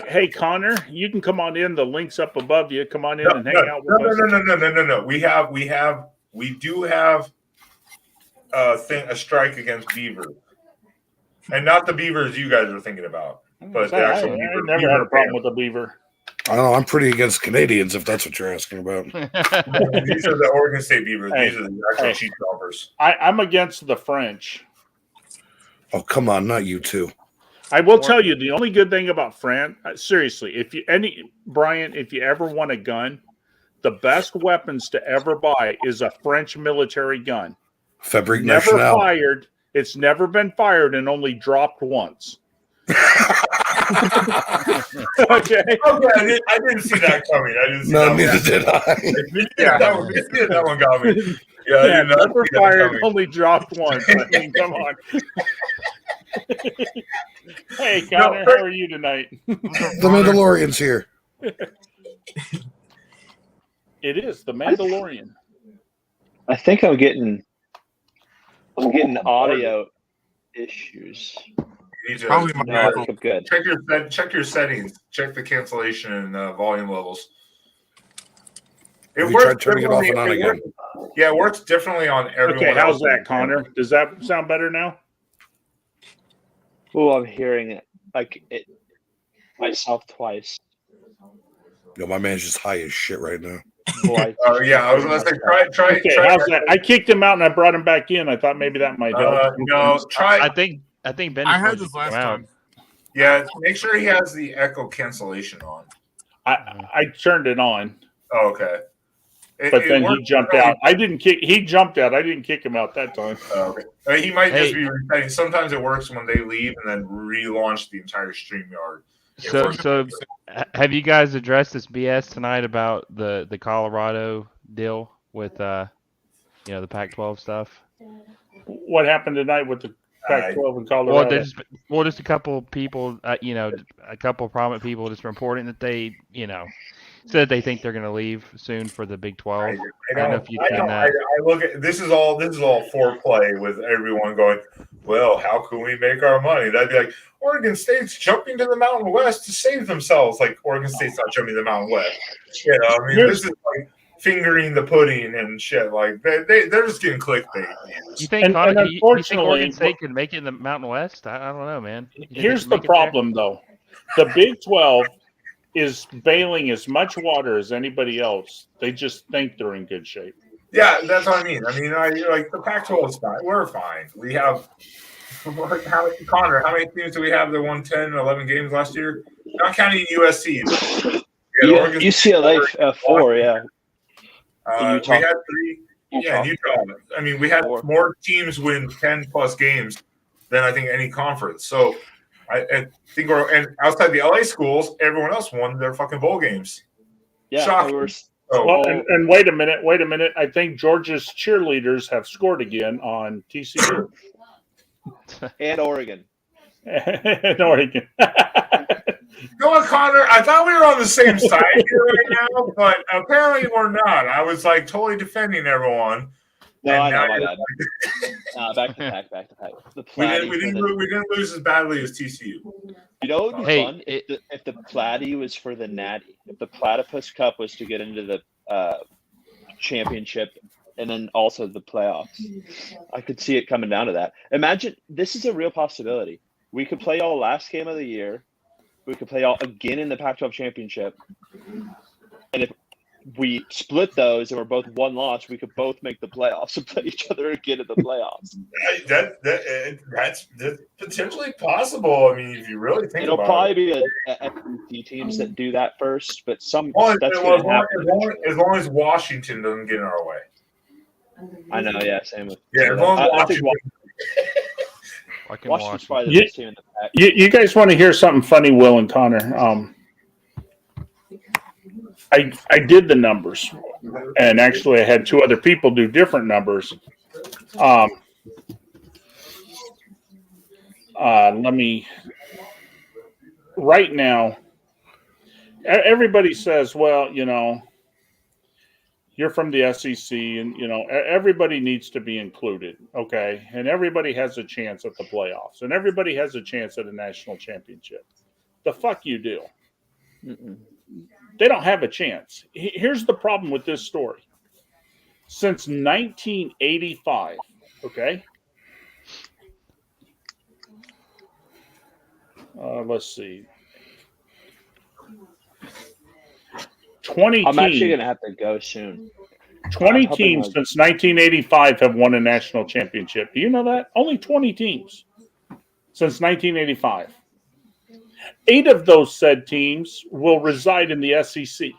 Hey, Connor, you can come on in. The link's up above you. Come on in and hang out with us. No. We do have a strike against beaver, and not the beavers you guys are thinking about, but the actual beaver. I never had a problem with a beaver. I don't know. I'm pretty against Canadians, if that's what you're asking about. These are the Oregon State beavers. These are the actual sheep choppers. I'm against the French. Oh, come on, not you two. I will tell you the only good thing about France. Seriously, Brian, if you ever want a gun, the best weapons to ever buy is a French military gun. Fabrique Never Nationale. fired. It's never been fired and only dropped once. Okay. I didn't see that coming. No, neither did I. Yeah, that one got me. Yeah, never fired, only dropped once. I mean, come on. Hey, Connor, how are you tonight? The Mandalorian's here. It is the Mandalorian. I think I'm getting audio issues. You need to Probably my No, I think I'm good. check your settings. Check the cancellation and volume levels. Have you tried turning it off and on again? Yeah, it works differently on everyone. Okay, how's else. that, Connor? Does that sound better now? Oh, I'm hearing it myself twice. Yo, my man's just high as shit right now. Oh yeah, I was gonna say try. Okay, how's that? I kicked him out and I brought him back in. I thought maybe that might help. No, try. I think Ben. I had this last time. Yeah, make sure he has the echo cancellation on. I turned it on. Oh, okay. But then he jumped out. He jumped out. I didn't kick him out that time. Oh, okay. He might just be resetting. Sometimes it works when they leave and then relaunch the entire StreamYard. So have you guys addressed this BS tonight about the Colorado deal with the Pac-12 stuff? What happened tonight with the Pac-12 in Colorado? Well, just a couple people, a couple prominent people just reporting that they, said they think they're going to leave soon for the Big 12. I don't know if you've seen that. I look at this is all foreplay with everyone going, well, how can we make our money? That'd be like Oregon State's jumping to the Mountain West to save themselves. Like Oregon State's not jumping to the Mountain West. This is like fingering the pudding and shit. Like they're just getting clickbait. You think, you think Oregon State could make it in the Mountain West? I don't know, man. Here's the problem, though. The Big 12 is bailing as much water as anybody else. They just think they're in good shape. Yeah, that's what I mean. Like the Pac-12 is fine. We're fine. We have Connor. How many teams do we have that won 10, 11 games last year? Not counting USC. UCLA 4, yeah. We had 3. Yeah, and Utah. I mean, we had more teams win 10+ games than I think any conference. So I think and outside the LA schools, everyone else won their fucking bowl games. Yeah, shocking. Well, and wait a minute. I think Georgia's cheerleaders have scored again on TCU. And Oregon. And Oregon. Go on, Connor. I thought we were on the same side here right now, but apparently we're not. I was like totally defending everyone. No, I know, my bad. Back to pack. We didn't lose as badly as TCU. You know what would be fun? If the Platy was for the Natty. If the Platypus Cup was to get into the championship and then also the playoffs. I could see it coming down to that. Imagine, this is a real possibility. We could play y'all last game of the year. We could play y'all again in the Pac-12 championship. And if we split those and we're both one loss, we could both make the playoffs and play each other again in the playoffs. That's potentially possible. I mean, if you really think It'll about probably it. be a SEC teams that do that first, but as long as Washington doesn't get in our way. I know, yeah, same with as long as Washington's probably the best team in the pack. You guys want to hear something funny, Will and Connor? I did the numbers, and actually I had two other people do different numbers. Right now, everybody says, well, you're from the SEC, and, everybody needs to be included, okay? And everybody has a chance at the playoffs, and everybody has a chance at a national championship. The fuck you do. Mm-mm. They don't have a chance. Here's the problem with this story. Since 1985, okay? Let's see. 20 I'm actually teams. going to have to go soon. 20 teams since 1985 have won a national championship. Do you know that? Only 20 teams since 1985. 8 of those said teams will reside in the SEC.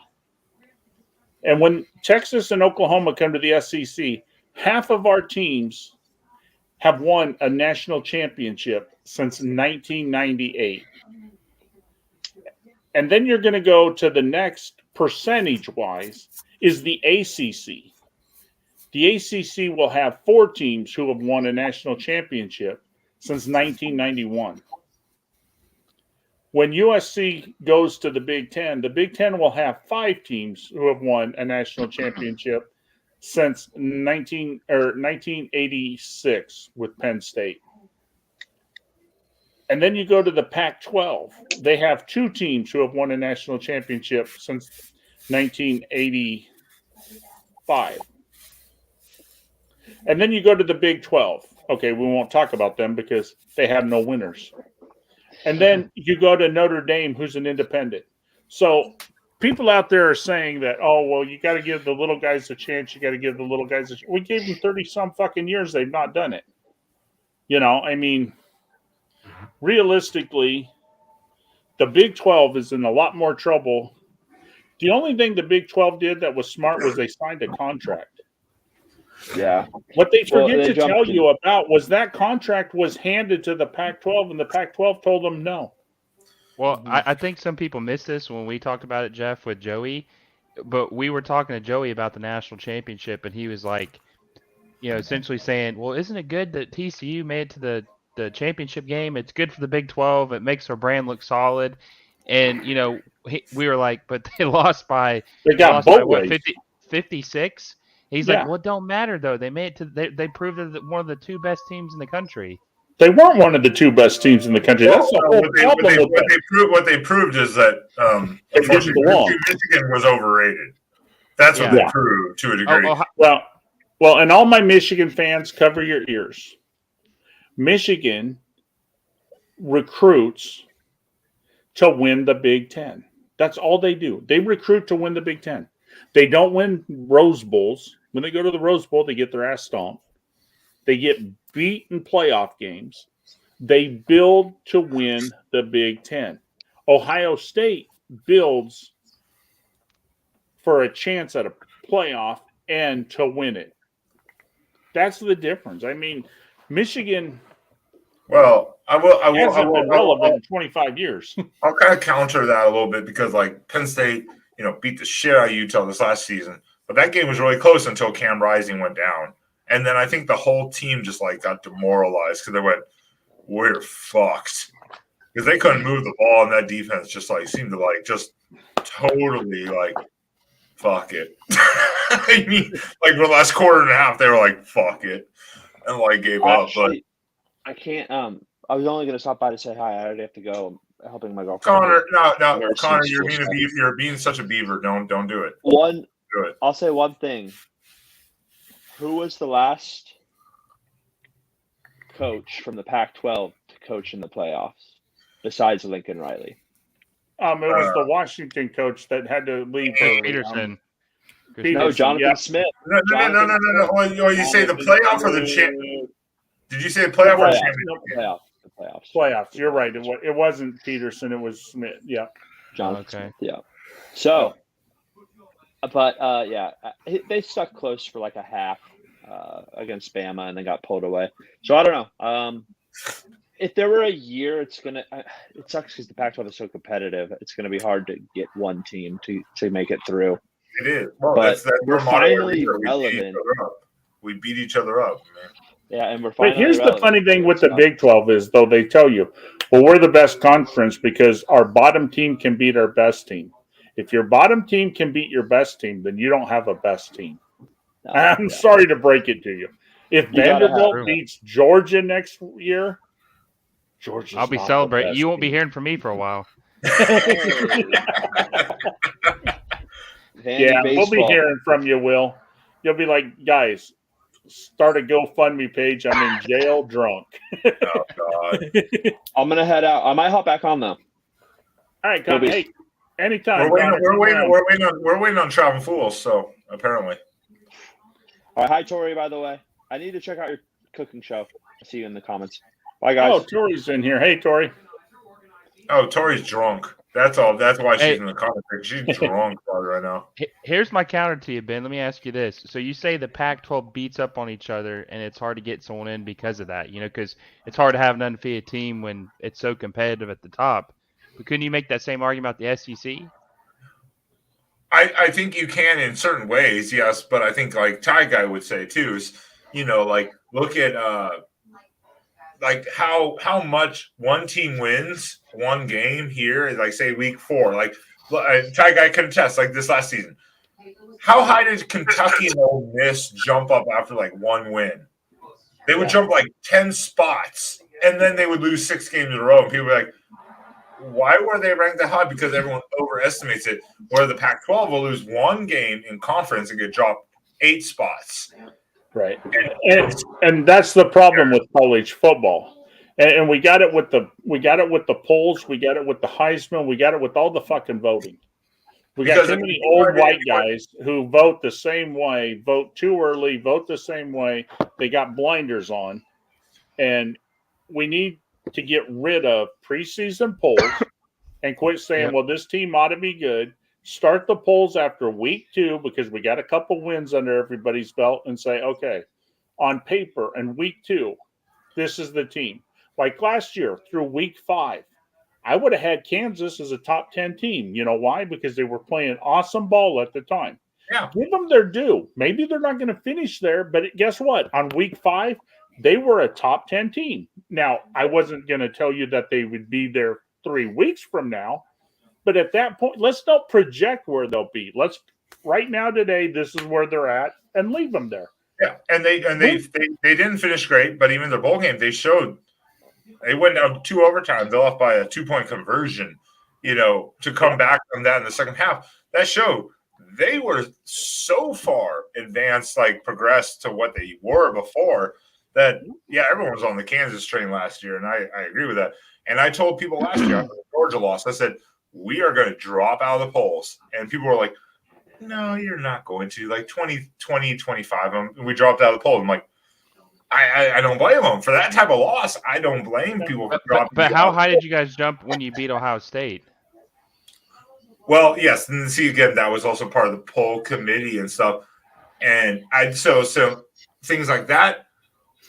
And when Texas and Oklahoma come to the SEC, half of our teams have won a national championship since 1998. And then you're going to go to the next percentage-wise is the ACC. The ACC will have 4 teams who have won a national championship since 1991. When USC goes to the Big Ten will have 5 teams who have won a national championship since 1986 with Penn State. And then you go to the Pac-12. They have 2 teams who have won a national championship since 1985. And then you go to the Big 12. Okay, we won't talk about them because they have no winners. And then you go to Notre Dame, who's an independent. So people out there are saying that, oh, well, you got to give the little guys a chance. You got to give the little guys a chance. We gave them 30-some fucking years. They've not done it. I mean, realistically, the Big 12 is in a lot more trouble. The only thing the Big 12 did that was smart was they signed a contract. Yeah. What they forget to tell you about was that contract was handed to the Pac-12, and the Pac-12 told them no. Well, I think some people missed this when we talked about it, Jeff, with Joey. But we were talking to Joey about the national championship, and he was like, essentially saying, well, isn't it good that TCU made it to the championship game? It's good for the Big 12. It makes our brand look solid. And, we were like, but they lost by, they got both ways. 56? He's like, well, it don't matter, though. They made it to they proved they're one of the 2 best teams in the country. They weren't one of the 2 best teams in the country. That's the whole problem. What they proved is that unfortunately, Michigan was overrated. That's what they proved to a degree. Well, and all my Michigan fans, cover your ears. Michigan recruits to win the Big Ten. That's all they do. They recruit to win the Big Ten. They don't win Rose Bowls. When they go to the Rose Bowl, they get their ass stomped. They get beat in playoff games. They build to win the Big Ten. Ohio State builds for a chance at a playoff and to win it. That's the difference. I mean, Michigan. Well, I hasn't been will relevant in 25 years. I'll kind of counter that a little bit because, like, Penn State, beat the shit out of Utah this last season, but that game was really close until Cam Rising went down, and then I think the whole team just like got demoralized because they went, "We're fucked," because they couldn't move the ball, and that defense just like seemed to like just totally like fuck it. I mean, like the last quarter and a half, they were like, "Fuck it," and like gave up. But I can't. I was only going to stop by to say hi. I already have to go. I'm helping my girlfriend. Connor, no, Connor, you're being such a beaver. Don't do it. Do it. I'll say one thing. Who was the last coach from the Pac-12 to coach in the playoffs besides Lincoln Riley? It was the Washington coach that had to leave. Peterson. No, Jonathan Smith. No. Well, you say the playoff or the champ? Did you say the playoff or the championship? The playoffs. You're right. It wasn't Peterson. It was Smith. Yeah. Jonathan Smith. Yeah. So, but they stuck close for like a half against Bama and then got pulled away. So I don't know. If there were a year, it sucks because the Pac-12 is so competitive. It's going to be hard to get one team to make it through. It is. Well, but that's we're finally relevant. We beat each other up, man. Yeah, and we're finally. But here's relevant. the funny thing with the Big 12 is, though, they tell you, well, we're the best conference because our bottom team can beat our best team. If your bottom team can beat your best team, then you don't have a best team. I'm sorry to break it to you. If Vanderbilt beats Georgia next year, Georgia's I'll be not celebrating. the You best won't be team. hearing from me for a while. Yeah, we'll be hearing from you, Will. You'll be like, guys, start a GoFundMe page. I'm in jail drunk. Oh, God. I'm going to head out. I might hop back on, though. All right, come. Hey, anytime. We're waiting on Travel Fools, so apparently. All right, hi, Tori, by the way. I need to check out your cooking show. I'll see you in the comments. Bye, guys. Oh, Tori's in here. Hey, Tori. Oh, Tori's drunk. That's all. That's why she's in the comments. She's drunk right now. Here's my counter to you, Ben. Let me ask you this. So you say the Pac-12 beats up on each other, and it's hard to get someone in because of that, because it's hard to have an undefeated team when it's so competitive at the top. But couldn't you make that same argument about the SEC? I think you can in certain ways, yes. But I think like Ty Guy would say too is, like look at like how much one team wins one game here, like say week 4, like Ty Guy can attest like this last season. How high did Kentucky and Ole Miss jump up after like one win? They would jump like 10 spots, and then they would lose 6 games in a row. And people were like, why were they ranked that high? Because everyone overestimates it. Where the Pac-12 will lose one game in conference and get dropped 8 spots. Right, and that's the problem with college football, and we got it with the polls, we got it with the Heisman, we got it with all the fucking voting. We got too many old white guys who vote the same way, vote too early, vote the same way. They got blinders on, and we need to get rid of preseason polls and quit saying, well, this team ought to be good. Start the polls after week 2 because we got a couple wins under everybody's belt and say, okay, on paper and week 2, this is the team. Like last year through week 5, I would have had Kansas as a top 10 team. You know why? Because they were playing awesome ball at the time. Yeah. Give them their due. Maybe they're not going to finish there, but guess what? On week 5, they were a top 10 team. Now, I wasn't going to tell you that they would be there 3 weeks from now. But at that point, let's not project where they'll be. Let's right now, today, this is where they're at, and leave them there. Yeah, and they didn't finish great, but even their bowl game, they showed they went down 2 overtimes. They lost by a 2-point conversion. To come back from that in the second half, that showed they were so far advanced, like progressed to what they were before. That everyone was on the Kansas train last year, and I agree with that. And I told people last year after the Georgia loss, I said, we are going to drop out of the polls. And people were like, no, you're not going to. Like 20, 25. And we dropped out of the polls. I'm like, I don't blame them. For that type of loss, I don't blame people for dropping. But how high did you guys jump when you beat Ohio State? Well, yes. And see, again, that was also part of the poll committee and stuff. And so things like that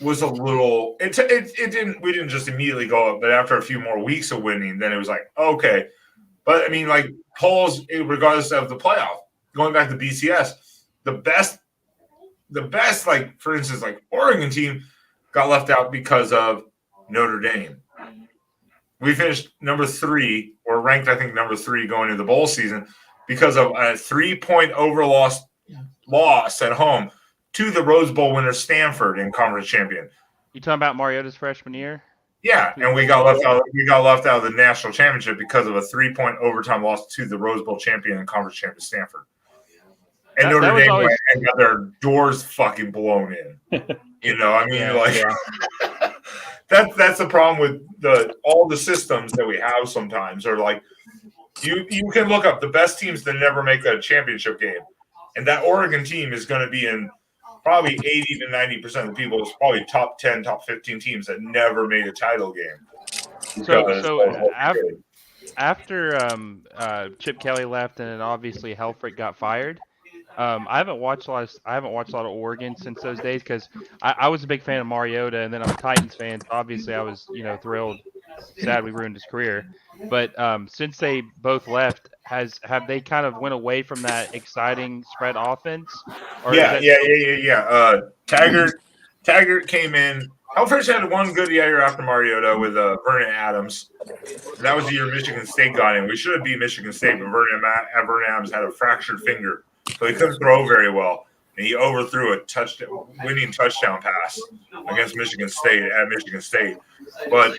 was a little. It didn't. We didn't just immediately go up, but after a few more weeks of winning, then it was like okay. But I mean, like polls, regardless of the playoff, going back to BCS, the best, like for instance, like Oregon team got left out because of Notre Dame. We finished number 3, or ranked, I think, number 3 going into the bowl season because of a 3-point loss at home to the Rose Bowl winner Stanford in conference champion. You talking about Mariota's freshman year? Yeah, and we got left out. We got left out of the national championship because of a 3-point overtime loss to the Rose Bowl champion and conference champion Stanford. And Notre Dame got their doors fucking blown in. You know, I mean, that's the problem with all the systems that we have. Sometimes are like you can look up the best teams that never make a championship game, and that Oregon team is going to be in probably 80 to 90% of the people. It's probably top 10, top 15 teams that never made a title game. So after Chip Kelly left, and then obviously Helfrich got fired. I haven't watched a lot of Oregon since those days because I was a big fan of Mariota, and then I'm a Titans fan. So obviously, I was thrilled, sad we ruined his career. But since they both left, have they kind of went away from that exciting spread offense? Yeah. Taggart came in. Helfrich had one good year after Mariota with Vernon Adams. That was the year Michigan State got in. We should have beat Michigan State, but Vernon Adams had a fractured finger. So he couldn't throw very well, and he overthrew a winning touchdown pass against Michigan State at Michigan State. But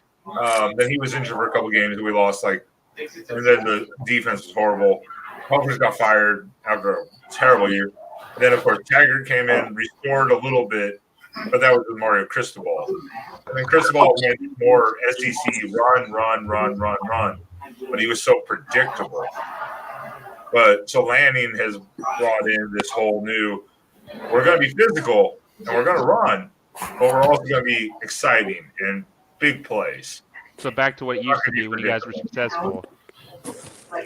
then he was injured for a couple games, and we lost. And then the defense was horrible. Helfrich got fired after a terrible year. And then, of course, Taggart came in, restored a little bit, but that was with Mario Cristobal. And then Cristobal went more SEC run, but he was so predictable. But so Lanning has brought in this whole new, we're going to be physical and we're going to run, but we're also going to be exciting and big plays. So back to what it used to be when you guys were successful.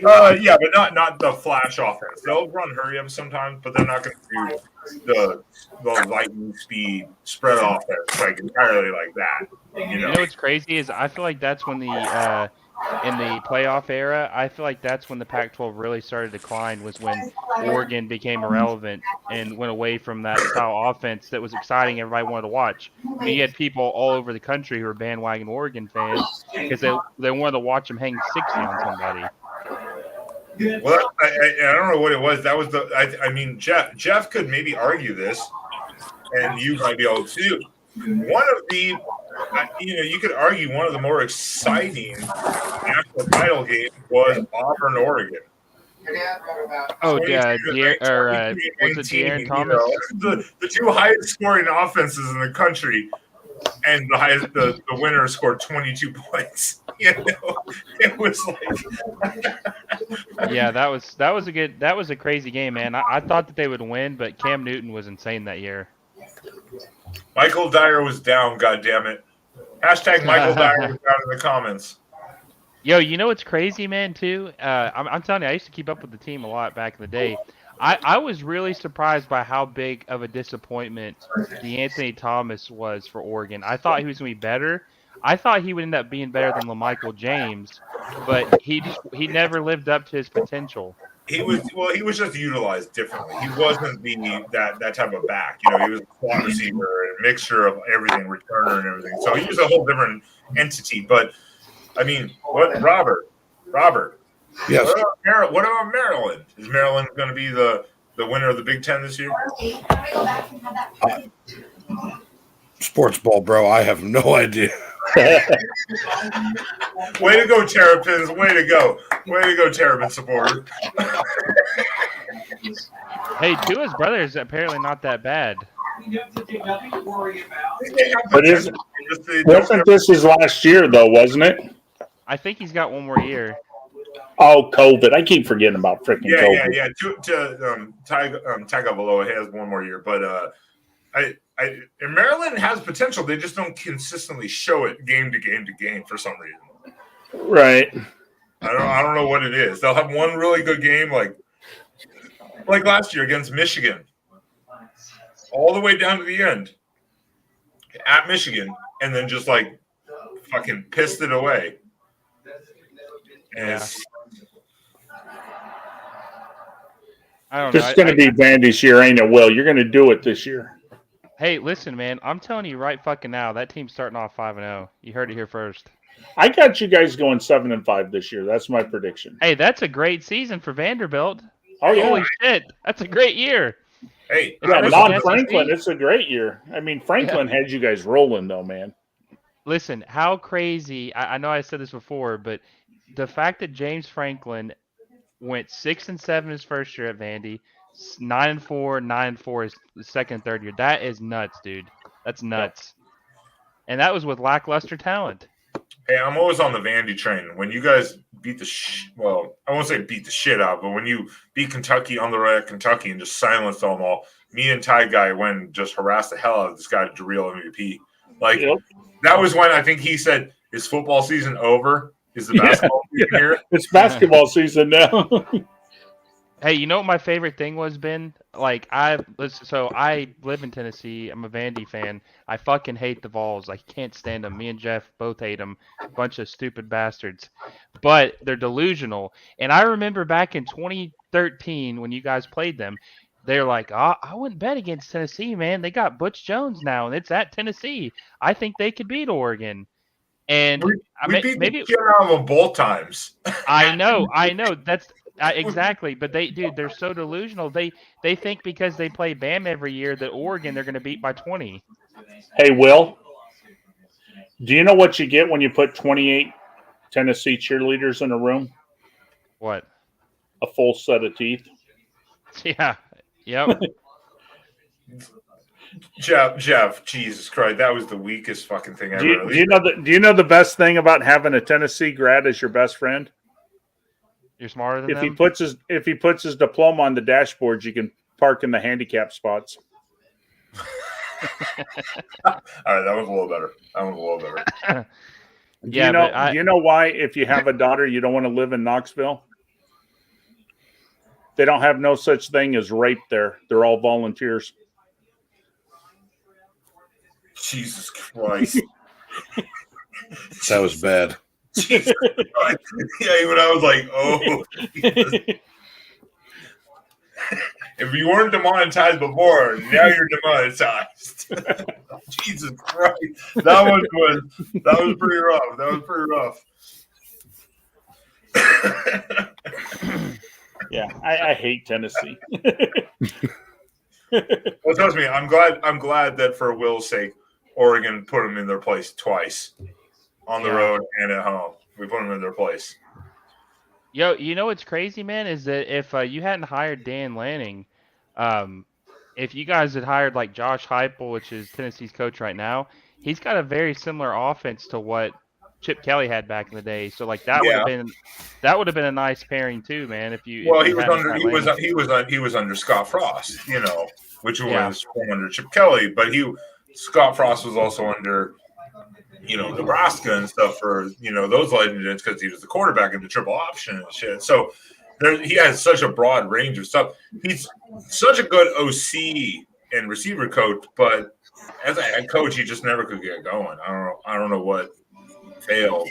Yeah, but not the flash offense. They'll run hurry up sometimes, but they're not going to do the lightning speed spread offense like entirely like that. You know what's crazy is I feel like that's when in the playoff era, I feel like that's when the Pac-12 really started to decline, was when Oregon became irrelevant and went away from that style offense that was exciting, everybody wanted to watch. I mean, you had people all over the country who were bandwagon Oregon fans because they wanted to watch them hang 60 on somebody. Well, I don't know what it was. That was I mean, Jeff could maybe argue this, and you might be able to. One of the, you could argue one of the more exciting national title games was Auburn, Oregon. Oh, yeah, was it De'Aaron Thomas? The two highest scoring offenses in the country, and the winner scored 22 points. It was like, yeah, that was a crazy game, man. I thought that they would win, but Cam Newton was insane that year. Michael Dyer was down, goddammit. Hashtag Michael Dyer was down in the comments. Yo, you know what's crazy, man, too? I'm telling you, I used to keep up with the team a lot back in the day. I was really surprised by how big of a disappointment DeAnthony Thomas was for Oregon. I thought he was going to be better. I thought he would end up being better than LaMichael James, but he never lived up to his potential. He was just utilized differently. He wasn't that type of back. He was a slot receiver, a mixture of everything, returner and everything. So he was a whole different entity. But I mean, Robert? Yes. What about Maryland? Is Maryland going to be the winner of the Big Ten this year? Sports ball, bro. I have no idea. Way to go, Terrapins. Way to go, Terrapin supporter. Hey, Tua's brother is apparently not that bad. But wasn't this his last year, though, wasn't it? I think he's got one more year. Oh, COVID. I keep forgetting about freaking COVID. Yeah. Tagovailoa has one more year. But and Maryland has potential. They just don't consistently show it game to game for some reason. Right. I don't know what it is. They'll have one really good game like last year against Michigan. all the way down to the end at Michigan, and then just like fucking pissed it away. And I don't know. It's going to be Vandy's year, ain't it, Will? You're going to do it this year. Hey, listen, man. I'm telling you right fucking now, that team's starting off 5-0. You heard it here first. I got you guys going 7-5 this year. That's my prediction. Hey, that's a great season for Vanderbilt. Oh yeah, holy shit, that's a great year. Hey, yeah, non-Franklin, it's a great year. I mean, Franklin had you guys rolling though, man. Listen, how crazy! I know I said this before, but the fact that James Franklin went 6-7 his first year at Vandy, 9-4, 9-4 his second and third year. That is nuts, dude. That's nuts. And that was with lackluster talent. Hey, I'm always on the Vandy train. When you guys beat well, I won't say beat the shit out, but when you beat Kentucky on the road at Kentucky and just silenced them all, me and Ty Guy went and just harassed the hell out of this guy to real MVP. Like, that was when I think he said, "Is football season over? Is the basketball season here?" It's basketball season now. Hey, you know what my favorite thing was, Ben? Like, I live in Tennessee. I'm a Vandy fan. I fucking hate the Vols. I can't stand them. Me and Jeff both hate them. Bunch of stupid bastards. But they're delusional. And I remember back in 2013 when you guys played them, they're like, I wouldn't bet against Tennessee, man. They got Butch Jones now, and it's at Tennessee. I think they could beat Oregon. And we beat the shit out of them both times. I know. That's exactly. But they're so delusional. They think because they play Bam every year that Oregon they're going to beat by 20. Hey, Will, do you know what you get when you put 28 Tennessee cheerleaders in a room? What? A full set of teeth. Yeah. Yep. Jeff, Jesus Christ, that was the weakest fucking thing ever. Do you know the best thing about having a Tennessee grad as your best friend? You're smarter than if them? If he puts his diploma on the dashboard, you can park in the handicap spots. All right, that was a little better. Do you know why, if you have a daughter, you don't want to live in Knoxville? They don't have no such thing as rape there. They're all volunteers. Jesus Christ. That was bad. Jesus Christ. Yeah, even I was like, oh. If you weren't demonetized before, now you're demonetized. Jesus Christ. That was pretty rough. Yeah, I hate Tennessee. Well, trust me, I'm glad that for Will's sake, Oregon put them in their place twice, on the road and at home. We put them in their place. Yo, you know what's crazy, man, is that if you hadn't hired Dan Lanning, if you guys had hired like Josh Heupel, which is Tennessee's coach right now, he's got a very similar offense to what Chip Kelly had back in the day. So like that would have been a nice pairing too, man. He was under Scott Frost, which was under Chip Kelly, but Scott Frost was also under Nebraska and stuff for those legends because he was the quarterback in the triple option and shit. So he has such a broad range of stuff. He's such a good OC and receiver coach, but as a head coach, he just never could get going. I don't know what failed,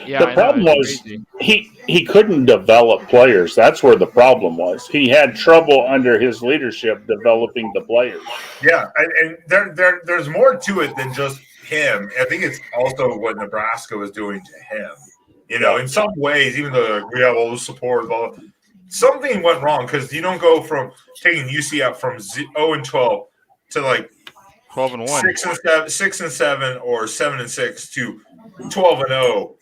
Yeah, the problem was he couldn't develop players. That's where the problem was. He had trouble under his leadership developing the players. Yeah, and there's more to it than just him. I think it's also what Nebraska was doing to him. In some ways, even though we have all the support, something went wrong because you don't go from taking UCF from 0-12 to like 12-1, 6-7, or 7-6 to 12-0.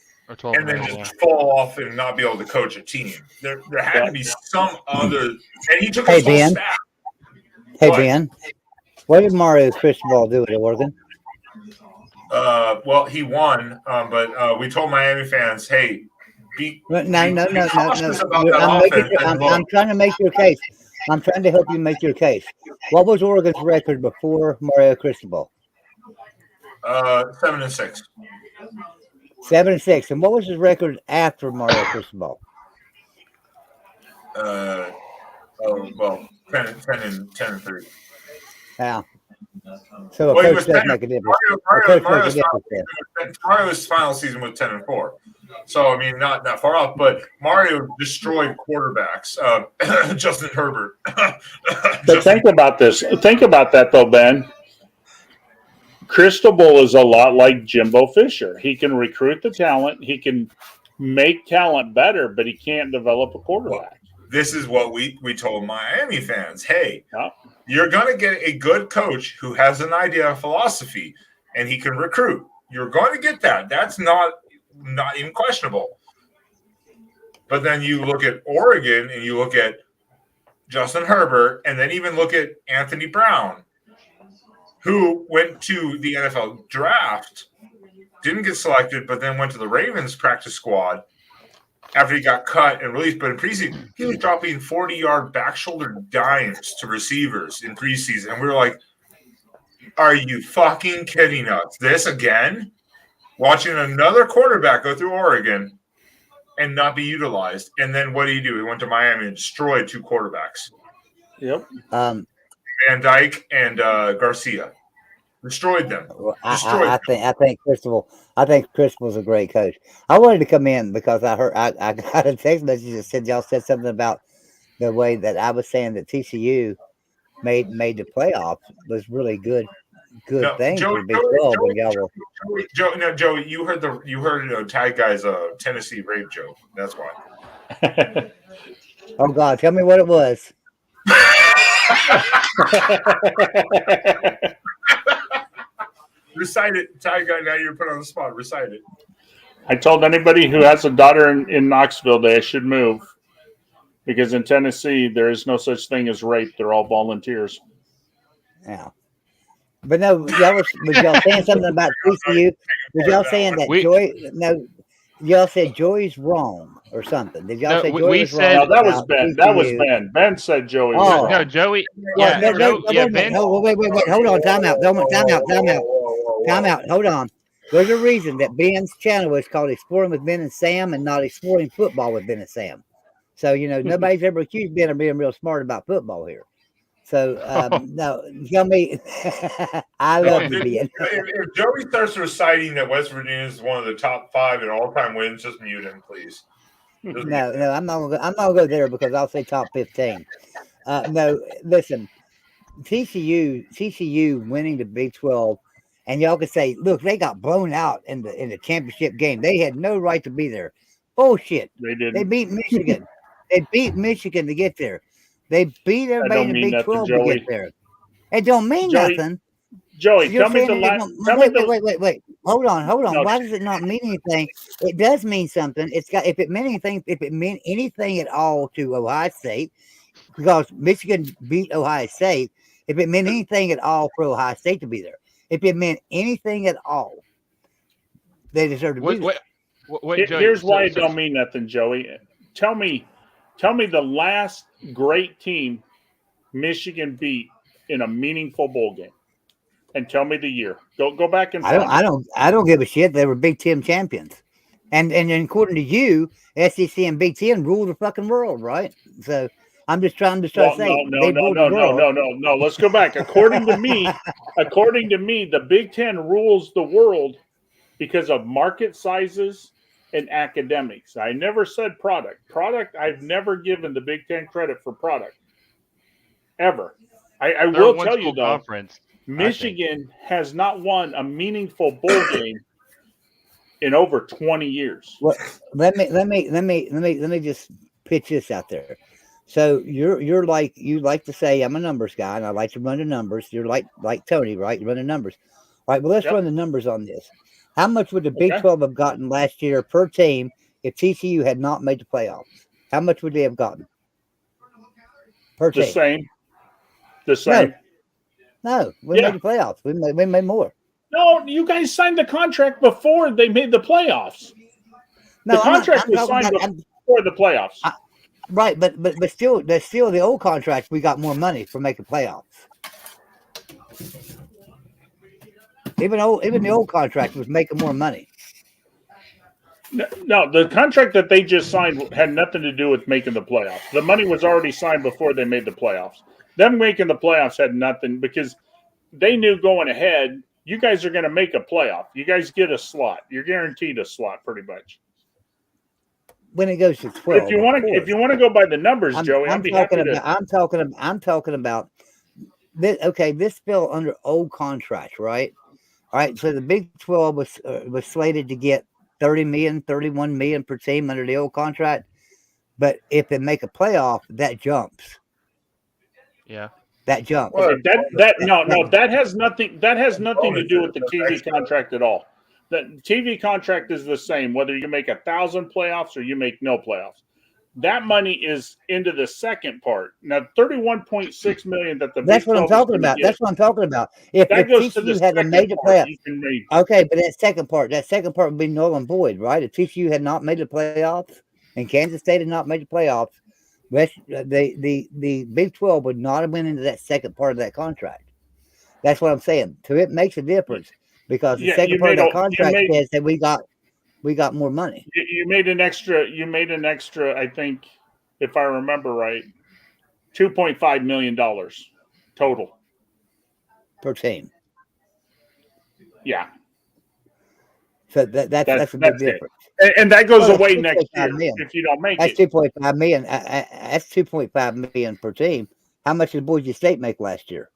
And then just fall off and not be able to coach a team. There had to be some other. And he took his whole staff. Hey, Ben. What did Mario Cristobal do at Oregon? Well, he won, but we told Miami fans, hey, No. I'm trying to make your case. I'm trying to help you make your case. What was Oregon's record before Mario Cristobal? 7-6. 7-6. And what was his record after Mario Cristobal? 10-3. Yeah. So a Well, he coach was does 10 make a difference. A coach makes a difference there. Mario's final season was 10-4. So I mean, not far off. But Mario destroyed quarterbacks. Justin Herbert. But think about this. Think about that, though, Ben. Cristobal is a lot like Jimbo Fisher. He can recruit the talent. He can make talent better, but he can't develop a quarterback. This is what we told Miami fans. Hey, you're going to get a good coach who has an idea of philosophy, and he can recruit. You're going to get that. That's not even questionable. But then you look at Oregon, and you look at Justin Herbert, and then even look at Anthony Brown, who went to the NFL draft, didn't get selected, but then went to the Ravens practice squad after he got cut and released. But in preseason, he was dropping 40-yard back shoulder dimes to receivers in preseason. And we were like, are you fucking kidding us? This again? Watching another quarterback go through Oregon and not be utilized. And then what do? He went to Miami and destroyed 2 quarterbacks. Yep. Van Dyke and Garcia. Destroyed them. I think Cristobal's a great coach. I wanted to come in because I heard I got a text message that said y'all said something about the way that I was saying that TCU made the playoffs was really good thing for Big 12 when y'all were. Joe, you heard Tag Guy's Tennessee rape joke. That's why. Oh God, tell me what it was. Recite it, Tag Guy. Now you're put on the spot. Recite it. I told anybody who has a daughter in Knoxville they should move because in Tennessee there is no such thing as rape. They're all volunteers. Yeah. But no, was y'all saying something about TCU? Was y'all saying that Joy? No, y'all said Joey's wrong or something. Did y'all say Joey was wrong? No, that was Ben. That was Ben. Ben said Joey was wrong. No, Joey. Ben. Wait. Hold on. Time out. Hold on. There's a reason that Ben's channel is called Exploring with Ben and Sam and not Exploring Football with Ben and Sam. So, nobody's ever accused Ben of being real smart about football here. So, no, tell me. I love you, Ben. If Joey starts reciting that West Virginia is one of the top 5 in all-time wins, just mute him, please. No, I'm not gonna go there because I'll say top 15. No, listen, TCU winning the Big 12, and y'all could say, look, they got blown out in the championship game. They had no right to be there. Bullshit. They didn't. They beat Michigan. They beat Michigan to get there. They beat everybody in the Big 12 to get there. It don't mean nothing. Joey, You're tell me the last. Wait. Hold on. No. Why does it not mean anything? It does mean something. If it meant anything at all to Ohio State, because Michigan beat Ohio State, if it meant anything at all for Ohio State to be there, if it meant anything at all, they deserve to be there. Here's why it don't mean nothing, Joey. Tell me the last great team Michigan beat in a meaningful bowl game. And tell me the year. Go back and I don't give a shit. They were Big Ten champions, and according to you, SEC and Big Ten rule the fucking world, right? So I'm just trying to say. No. Let's go back. According to me, the Big Ten rules the world because of market sizes and academics. I never said product. I've never given the Big Ten credit for product ever. I will tell you though. Conference. Michigan has not won a meaningful bowl game in over 20 years. Well, let me just pitch this out there. So you like to say I'm a numbers guy and I like to run the numbers. You're like Tony, right? You run the numbers. All right, well let's run the numbers on this. How much would the Big 12 have gotten last year per team if TCU had not made the playoffs? How much would they have gotten per team? The same. No, we made the playoffs. We made more. No, you guys signed the contract before they made the playoffs. No, the contract was signed before the playoffs. Right, but still, there's still the old contract. We got more money for making playoffs. Even the old contract was making more money. No, the contract that they just signed had nothing to do with making the playoffs. The money was already signed before they made the playoffs. Them making the playoffs had nothing because they knew going ahead, you guys are going to make a playoff. You guys get a slot. You're guaranteed a slot pretty much. When it goes to 12. If you want to go by the numbers, Joey, I'd be happy to. I'm talking about this. Okay, this fell under old contract, right? All right. So the Big 12 was slated to get 30 million, 31 million per team under the old contract. But if they make a playoff, that jumps. Yeah. That jumps. That has nothing. That has nothing to do with the TV contract at all. The TV contract is the same whether you make 1,000 playoffs or you make no playoffs. That money is into the second part. Now, 31.6 million that the that's Big what I'm 12 talking about. get, that's what I'm talking about. If TCU had a major playoff, okay, but that second part would be null and void, right? If TCU had not made the playoffs and Kansas State had not made the playoffs, the Big 12 would not have went into that second part of that contract. That's what I'm saying. So it makes a difference because the second part of that contract says that we got more money. You made an extra. I think, if I remember right, $2.5 million total per team. Yeah. So that's a big difference. And that goes away next year if you don't make that's it. That's 2.5 million. That's 2.5 million per team. How much did Boise State make last year?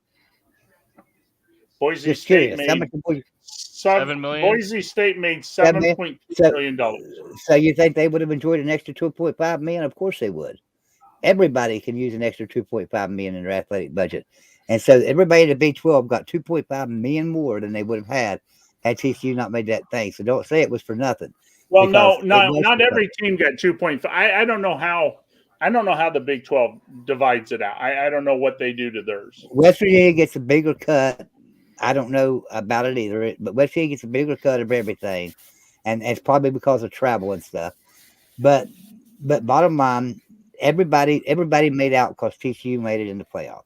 Boise State made $7 million. Boise State made $7.2 million. So you think they would have enjoyed an extra 2.5 million? Of course they would. Everybody can use an extra 2.5 million in their athletic budget, and so everybody in the Big 12 got 2.5 million more than they would have had TCU not made that thing. So don't say it was for nothing. Well, not every team got 2.5. I don't know how. I don't know how the Big 12 divides it out. I don't know what they do to theirs. West Virginia gets a bigger cut. I don't know about it either, but West Virginia gets a bigger cut of everything, and it's probably because of travel and stuff. But bottom line, everybody made out because TCU made it in the playoffs.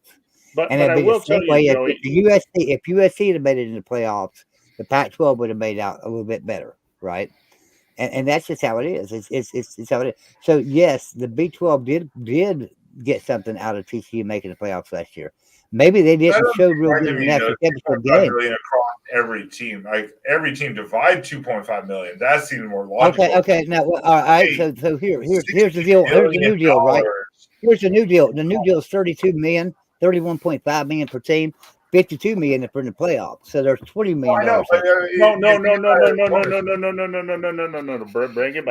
But I will tell you, Joey, if USC had made it in the playoffs, the Pac-12 would have made out a little bit better, right? And that's just how it is. It's how it is. So yes, the Big 12 did get something out of TCU making the playoffs last year. Maybe they didn't show real good in that championship game. Across every team, like every team divide 2.5 million. That seems more logical. Okay. Now, all right. So here's the deal. Here's the new deal, right? Here's the new deal. The new deal is 32 million, 31.5 million per team, 52 million for the playoffs. So there's $20 million. No. Bring it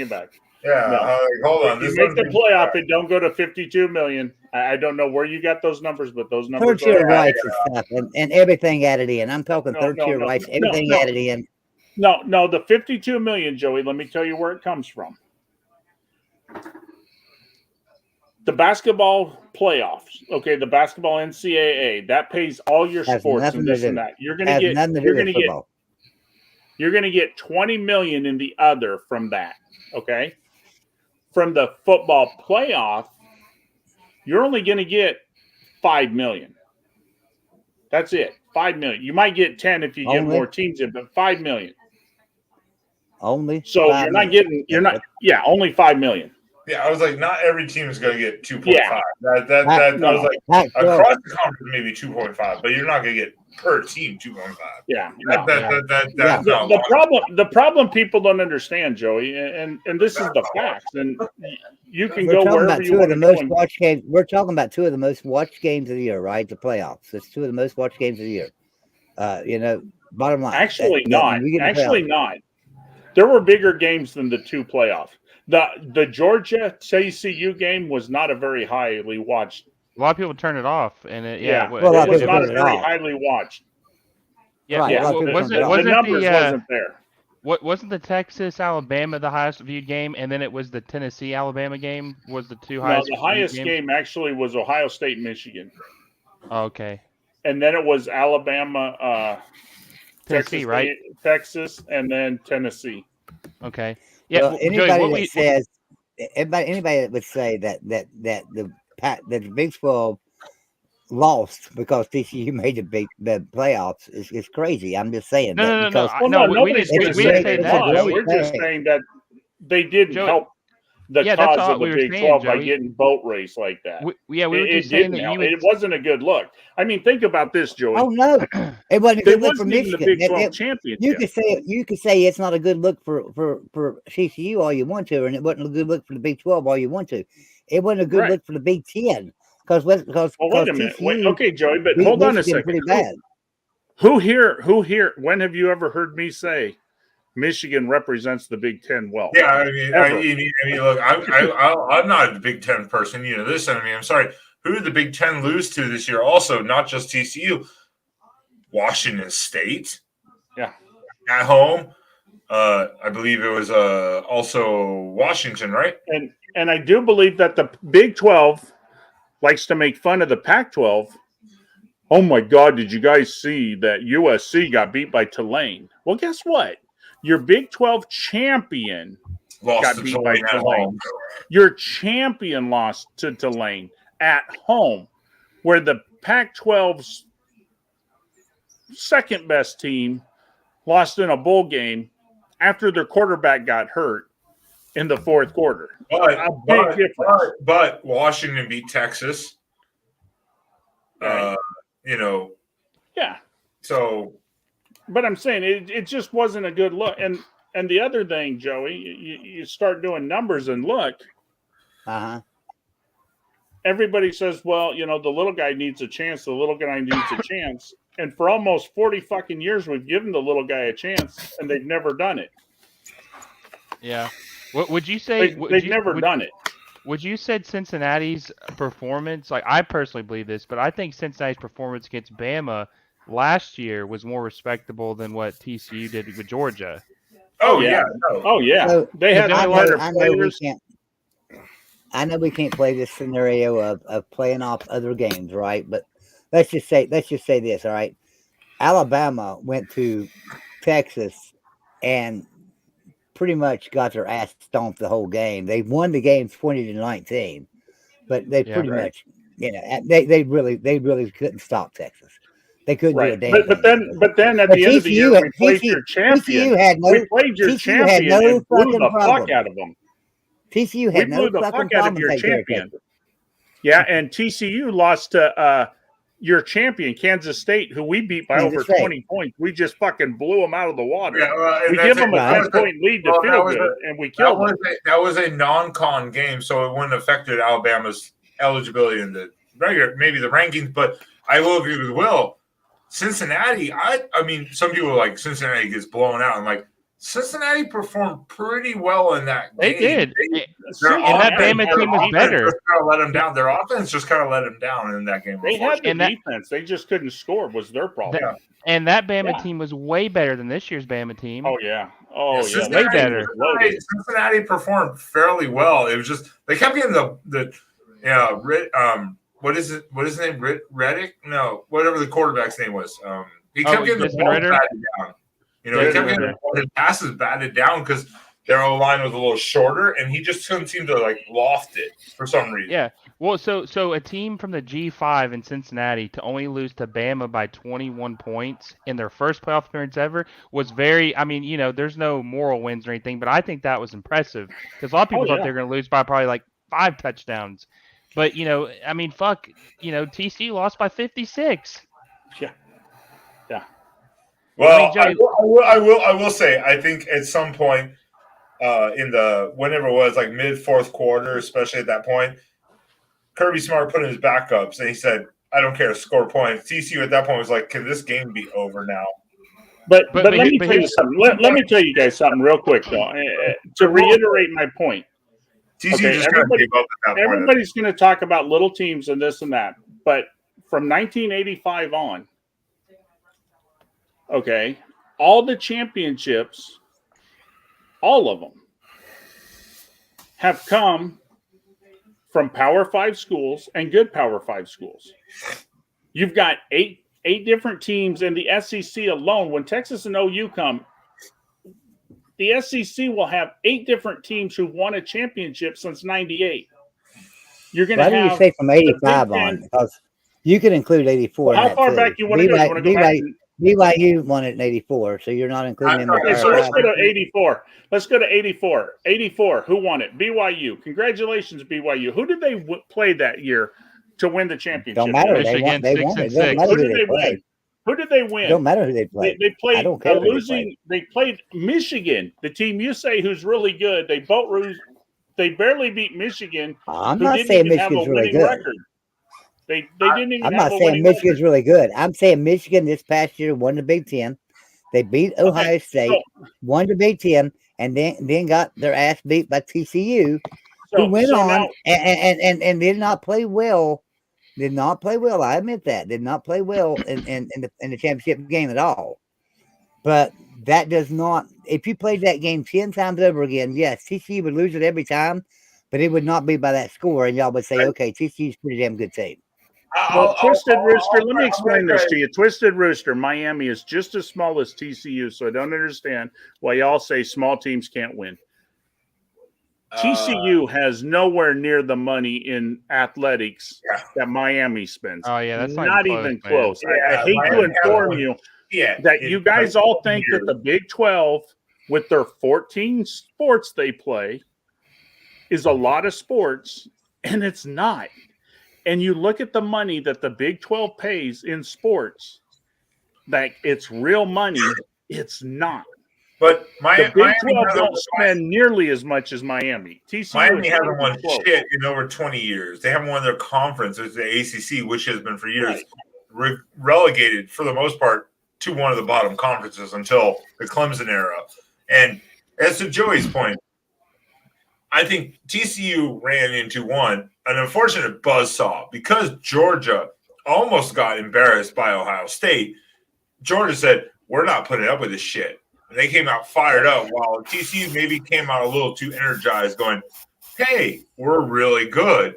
back. Yeah, hold on. If you make the playoff, it don't go to 52 million. I don't know where you got those numbers, but those numbers. Third tier rights and stuff, and everything added in. I'm talking third tier rights, everything added in. No, the 52 million, Joey. Let me tell you where it comes from. The basketball playoffs, okay, the basketball NCAA, that pays all your sports and this and that. You're gonna get 20 million in the other from that. Okay. From the football playoff, you're only gonna get 5 million. That's it. 5 million. You might get 10 if you get more teams in, but 5 million. Only. So only 5 million. Yeah, I was like, not every team is going to get 2.5. Yeah. I was like, across the conference maybe 2.5, but you're not going to get per team 2.5. Yeah. The problem people don't understand, Joey, and this is the facts, and you can go wherever you want to go. We're talking about two of the most watched games of the year, right? The playoffs. It's two of the most watched games of the year. Bottom line. Actually not. There were bigger games than the two playoffs. The Georgia TCU game was not a very highly watched. A lot of people turn it off, and it was not very highly watched. Wasn't numbers wasn't there. Wasn't the Texas Alabama the highest viewed game, and then it was the Tennessee Alabama game was the two highest? No, the highest game actually was Ohio State Michigan. Okay. And then it was Alabama, Tennessee, right? Texas, and then Tennessee. Okay. Yeah. Well, anybody that would say that the Big 12 lost because TCU made the playoffs is crazy. I'm just saying. No. We didn't say that. We're just saying that they didn't help. the Yeah, that's cause all of the we were Big saying, 12 by Joey. getting boat race like that. We were It just saying didn't that you help. would. It wasn't a good look. I mean, think about this, Joey. Oh no, it wasn't a It good look for wasn't even the Michigan. Big 12 You championship. could say it's not a good look for TCU all you want to, and it wasn't a good look for the Big 12 all you want to. It wasn't a good Right. look for the Big 10 because Well, wait a minute. Wait, TCU okay, Joey, but beat hold on a Michigan second. pretty bad. Who here? When have you ever heard me say Michigan represents the Big Ten well? Yeah, I mean, Ever. look, I'm not a Big Ten person. You know this. I mean, I'm sorry. Who did the Big Ten lose to this year? Also, not just TCU, Washington State. Yeah, at home. I believe it was also Washington, right? And I do believe that the Big 12 likes to make fun of the Pac-12. Oh my God, did you guys see that USC got beat by Tulane? Well, guess what? Your Big 12 champion Lost got to beat by Tulane at Tulane. home. Your champion lost to Tulane at home, where the Pac-12's second best team lost in a bowl game after their quarterback got hurt in the fourth quarter. A big difference. But Washington beat Texas. You know. Yeah. So. But I'm saying it just wasn't a good look. And the other thing, Joey, you start doing numbers and look. Everybody says, well, you know, the little guy needs a chance. The little guy needs a chance. And for almost 40 fucking years, we've given the little guy a chance, and they've never done it. Yeah. What would you say? They've never done it. Would you said Cincinnati's performance? Like, I personally believe this, but I think Cincinnati's performance against Bama last year was more respectable than what TCU did with Georgia. Oh yeah. No. Oh yeah. So, They had better players. I know we can't play this scenario of playing off other games, right? But let's just say this, all right? Alabama went to Texas and pretty much got their ass stomped the whole game. They won the game 20-19, but they pretty much, you know, they really couldn't stop Texas. They couldn't do a damn thing. But then at the end of the year, we played your champion. We played your champion and blew the fuck out of them. TCU had no fucking problem your champion. Yeah, and TCU lost to your champion, Kansas State, who we beat by over 20 points. We just fucking blew them out of the water. Yeah, we give them a 10-point lead to feel good, and we killed them. That was a non-con game, so it wouldn't have affected Alabama's eligibility in the regular, maybe the rankings. But I will agree with Will. Cincinnati, I mean, some people are like Cincinnati gets blown out. I'm like, Cincinnati performed pretty well in that game. They did. And that Bama team was better. Just kind of let them down. Their offense just kind of let them down in that game. They had the defense. They just couldn't score was their problem. And that Bama team was way better than this year's Bama team. Oh, yeah. Oh, yeah. Way better. Cincinnati performed fairly well. It was just they kept getting what is it? What is his name? Reddick? No, whatever the quarterback's name was. He kept getting the ball batted down. You know, he kept getting his passes batted down because their O-line was a little shorter, and he just couldn't seem to like loft it for some reason. Yeah. Well, so a team from the G5 in Cincinnati to only lose to Bama by 21 points in their first playoff appearance ever was very. I mean, you know, there's no moral wins or anything, but I think that was impressive because a lot of people thought they were going to lose by probably like 5 touchdowns. But, you know, I mean, fuck, you know, TCU lost by 56. Yeah. Yeah. Well, I will say, I think at some point in the, whenever it was, like mid-fourth quarter, especially at that point, Kirby Smart put in his backups, and he said, I don't care, score points. TCU at that point was like, can this game be over now? But let me tell you something. Let me tell you guys something real quick, though, to reiterate my point. Everybody's going to talk about little teams and this and that, but from 1985 on, okay, all the championships, all of them, have come from Power 5 schools and good Power 5 schools. You've got eight different teams in the SEC alone. When Texas and OU come, the SEC will have 8 different teams who've won a championship since '98. You're going to have. Why do you say from 85 on? Because you could include 84. How far back you want to go? You want to go back BYU won it in '84, so you're not including them. Okay, so let's go to 84. Let's go to 84. 84. Who won it? BYU. Congratulations, BYU. Who did they play that year to win the championship? Don't matter. They won. They won it. Doesn't matter who they played. Who did they win? Don't matter who they played. They played I don't care who They played Michigan, the team you say who's really good. They barely beat Michigan. I'm not saying Michigan's really good. Record. They didn't even. I'm not saying Michigan's really good. I'm saying Michigan this past year won the Big Ten. They beat Ohio State, won the Big Ten, and then got their ass beat by TCU, who went on and did not play well. Did not play well. I admit that. Did not play well in the championship game at all. But that does not. If you played that game 10 times over again, yes, TCU would lose it every time, but it would not be by that score, and y'all would say, okay, TCU's a pretty damn good team. Well, Twisted Rooster, let me explain this to you. Twisted Rooster, Miami is just as small as TCU, so I don't understand why y'all say small teams can't win. TCU has nowhere near the money in athletics that Miami spends. Oh, yeah, that's not even close. I hate to inform you that you guys all think that the Big 12, with their 14 sports they play, is a lot of sports, and it's not. And you look at the money that the Big 12 pays in sports, like it's real money, it's not. But the Big 12 don't spend nearly as much as Miami. TCU Miami hasn't won shit in over 20 years. They haven't won their conference, it's the ACC, which has been for years relegated for the most part to one of the bottom conferences until the Clemson era. And as to Joey's point, I think TCU ran into an unfortunate buzzsaw because Georgia almost got embarrassed by Ohio State. Georgia said, we're not putting up with this shit. And they came out fired up while TCU maybe came out a little too energized going, hey, we're really good.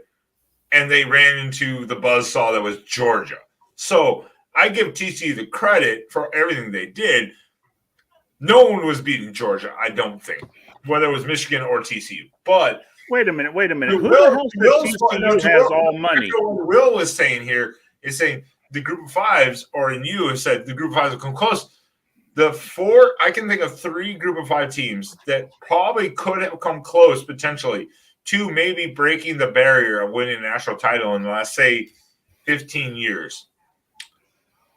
And they ran into the buzzsaw that was Georgia. So I give TCU the credit for everything they did. No one was beating Georgia, I don't think, whether it was Michigan or TCU. But wait a minute. Who the hell TCU has all money? What Will was saying here is saying the group of fives, or in you have said the group of fives will come close. I can think of 3 group of 5 teams that probably could have come close potentially to maybe breaking the barrier of winning a national title in the last, say, 15 years.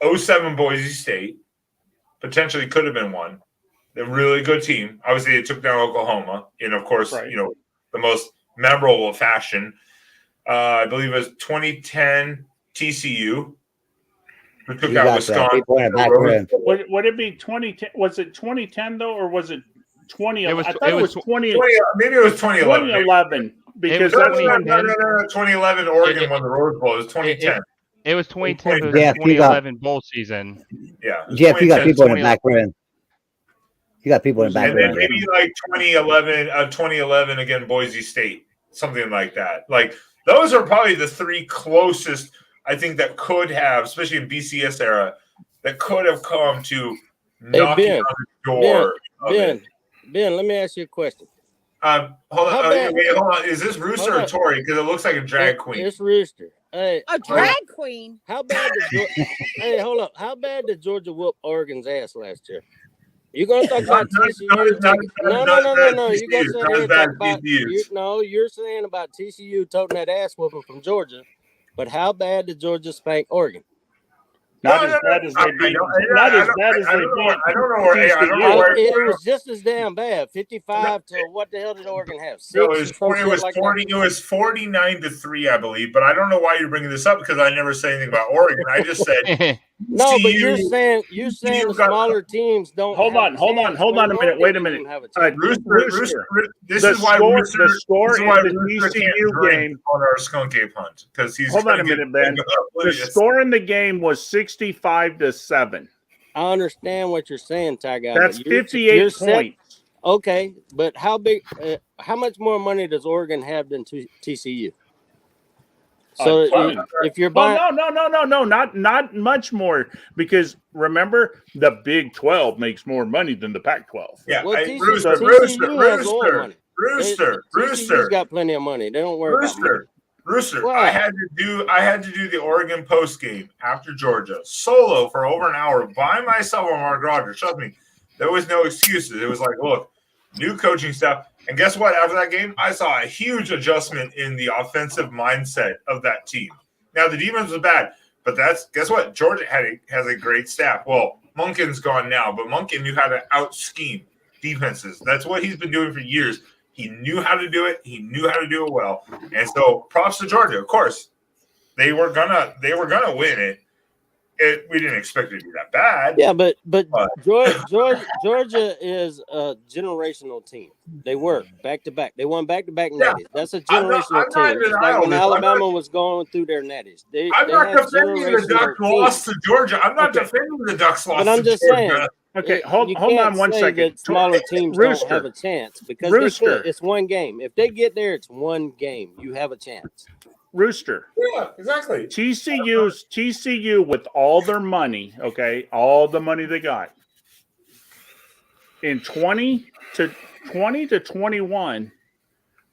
07 Boise State potentially could have been one. A really good team. Obviously, it took down Oklahoma in, of course, the most memorable fashion. I believe it was 2010 TCU. Who took out Wisconsin? Would it be 2010? Was it 2010 though, or was it 2011? I thought it was 20. Maybe it was 2011. 2011. Because that's 2011. Oregon won the Rose Bowl. It was 2010. It was 2010. It was 2011 bowl season. Yeah. Jeff, you got people in the back room. You got people in the back room. And then maybe like 2011 again, Boise State, something like that. Like those are probably the 3 closest. I think that could have, especially in BCS era, that could have come to knocking on the door. Ben, let me ask you a question. Hold on. Is this Rooster or Tori? Because it looks like a drag queen. It's Rooster. Hey, a drag queen. How bad did Hey, hold up. How bad did Georgia whoop Oregon's ass last year? You gonna talk about TCU? No. You gonna sit here and talk about you're saying about TCU toting that ass whooping from Georgia. But how bad did Georgia spank Oregon? Not as bad as they beat. Not as bad as they beat. I don't know where. It was just as damn bad. 55 to what the hell did Oregon have? 6 it was 40. It was 49-3, I believe. But I don't know why you're bringing this up because I never said anything about Oregon. I just said no. But you're saying the smaller teams don't. Hold on a minute. Wait a minute. Rooster. This is why the score in the TCU game on our skunk ape hunt because he's. Hold on a minute, Ben. The score in the game was 65-7. I understand what you're saying, Ty Guy. That's 58 points. Okay, but how big? How much more money does Oregon have than TCU? So if you're buying, no, not much more because remember the Big 12 makes more money than the Pac-12. Yeah, well, Rooster. TCU's got plenty of money. They don't worry about money. Rooster, What? I had to do the Oregon post game after Georgia solo for over an hour by myself on Mark Rogers. Trust me, there was no excuses. It was like, look, new coaching staff. And guess what? After that game, I saw a huge adjustment in the offensive mindset of that team. Now the defense was bad, but guess what? Georgia has a great staff. Well, Monken's gone now, but Monken knew how to out scheme defenses. That's what he's been doing for years. He knew how to do it. He knew how to do it well. And so props to Georgia. Of course, they were gonna win it. We didn't expect it to be that bad. Yeah, but Georgia is a generational team. They were back to back. They won back to back natties. That's a generational team. It's like when Alabama was going through their natties. I'm not defending the Ducks loss to Georgia. I'm not defending the Ducks loss. But I'm just saying. Okay, hold on one second. Smaller teams Rooster. don't have a chance because Rooster. it's one game. If they get there, it's one game. You have a chance. Rooster. Yeah, exactly. TCU with all their money, okay, all the money they got in 20 to 21,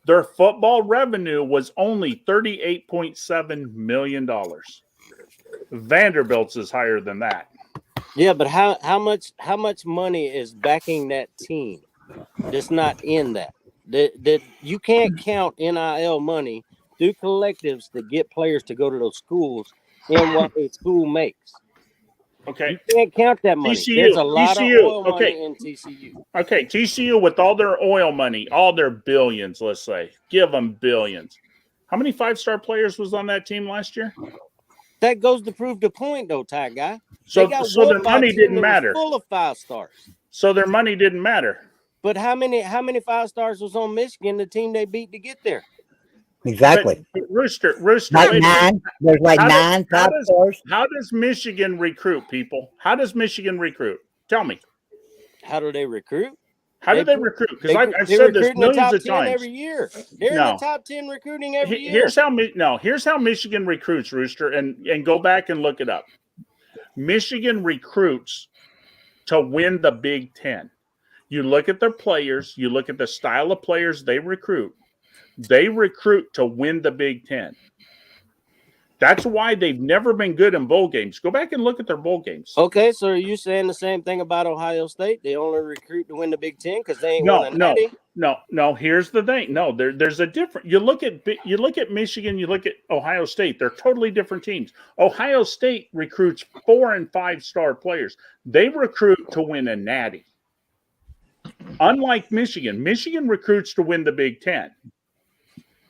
their football revenue was only $38.7 million. Vanderbilt's is higher than that. Yeah, but how much money is backing that team? That's not in that. That you can't count NIL money through collectives to get players to go to those schools in what a school makes. Okay. You can't count that money. TCU, There's a lot of oil okay. money in TCU. Okay, TCU with all their oil money, all their billions, let's say. Give them billions. How many 5-star players was on that team last year? That goes to prove the point, though, Ty Guy. So their money didn't matter. Full of 5 stars. So their money didn't matter. But how many 5 stars was on Michigan, the team they beat to get there? Exactly. But Rooster. Like 9. There's like 9 top stars. How does Michigan recruit, people? How does Michigan recruit? Tell me. How do they recruit? How do they recruit? Because I've said this millions of times. Every year. They're in the top 10 recruiting every year. Here's how Michigan recruits, Rooster, and go back and look it up. Michigan recruits to win the Big Ten. You look at their players, you look at the style of players they recruit. They recruit to win the Big Ten. That's why they've never been good in bowl games. Go back and look at their bowl games. Okay, so are you saying the same thing about Ohio State? They only recruit to win the Big Ten because they ain't won a natty? No. Here's the thing. No, there's a different. You look at Michigan. You look at Ohio State. They're totally different teams. Ohio State recruits 4- and 5-star players. They recruit to win a natty. Unlike Michigan recruits to win the Big Ten,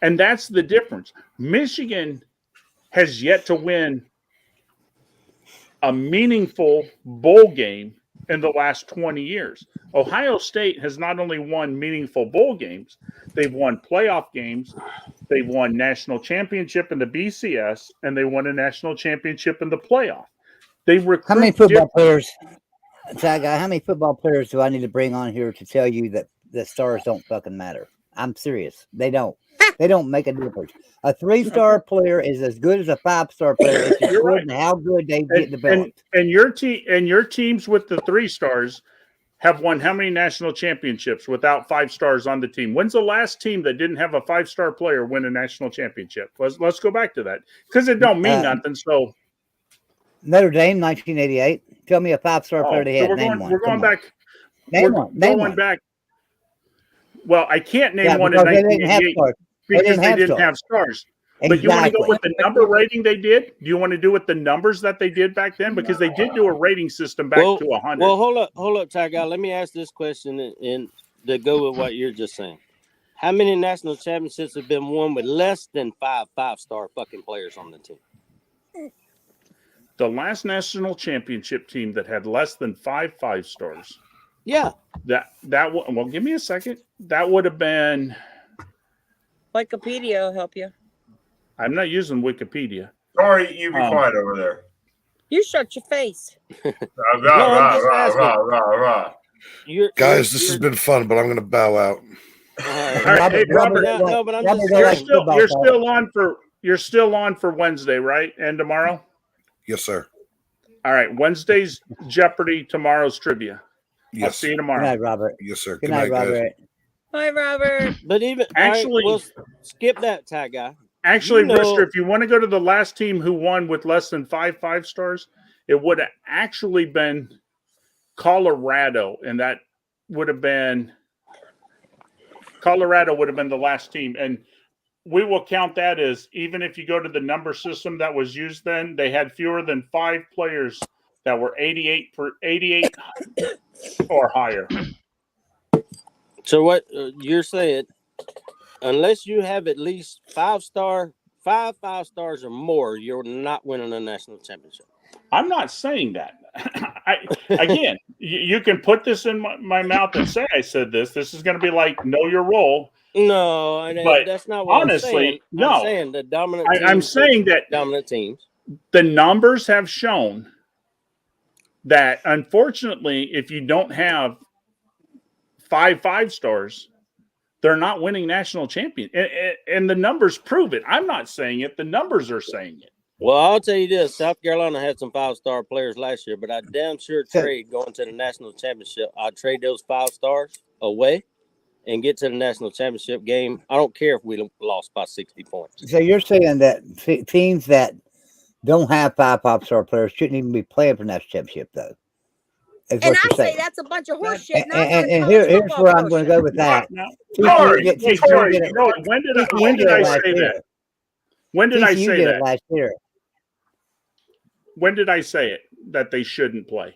and that's the difference. Michigan has yet to win a meaningful bowl game in the last 20 years. Ohio State has not only won meaningful bowl games, they've won playoff games, they've won national championship in the BCS, and they won a national championship in the playoff. They recruit how many football players, Ty Guy, how many football players do I need to bring on here to tell you that the stars don't fucking matter? I'm serious. They don't. They don't make a difference. A 3-star player is as good as a 5-star player. It's just good and how good they get developed. And your teams with the 3 stars have won how many national championships without 5 stars on the team? When's the last team that didn't have a 5-star player win a national championship? Let's go back to that because it don't mean nothing. So Notre Dame, 1988. Tell me a 5-star player they had. We're going back. Name one. Back. Well, I can't name one in 1988 because they didn't have stars. Exactly. But you want to go with the number rating they did? Do you want to do with the numbers that they did back then? Because they did do a rating system back to 100. Well, hold up, Ty Guy. Let me ask this question and to go with what you're just saying. How many national championships have been won with less than 5-star fucking players on the team? The last national championship team that had less than 5 stars. Yeah. Well, give me a second. That would have been. Wikipedia will help you. I'm not using Wikipedia. Sorry, you be quiet over there. You shut your face. Guys, this has been fun, but I'm going to bow out. Hey, Robert, you're still on for Wednesday, right? And tomorrow? Yes, sir. All right. Wednesday's Jeopardy, tomorrow's trivia. Yes. I'll see you tomorrow. Good night, Robert. Yes, sir. Good night, Robert. Bye, Robert. But even actually, we'll skip that, Ty Guy. Actually, You know- Rooster, if you want to go to the last team who won with less than 5 stars, it would have actually been Colorado, and that would have been the last team. And we will count that as, even if you go to the number system that was used then, they had fewer than 5 players that were 88 or higher. So what you're saying, unless you have at least 5 stars or more, you're not winning a national championship. I'm not saying that. Again, you can put this in my mouth and say I said this. This is going to be like know your role. No, But that's not what honestly, I'm saying. no. I'm saying the dominant teams. I'm saying that dominant teams. The numbers have shown that, unfortunately, if you don't have 5 stars, they're not winning national champion. And the numbers prove it. I'm not saying it. The numbers are saying it. Well, I'll tell you this: South Carolina had some 5-star players last year, but I damn sure trade going to the national championship. I'd trade those 5 stars away and get to the national championship game. I don't care if we lost by 60 points. So you're saying that teams that don't have 5-star players shouldn't even be playing for national championship, though. And I say that's a bunch of horse shit. And here's where I'm going to go with that. When did I say that? When did I say that? Last year. When did I say it that they shouldn't play?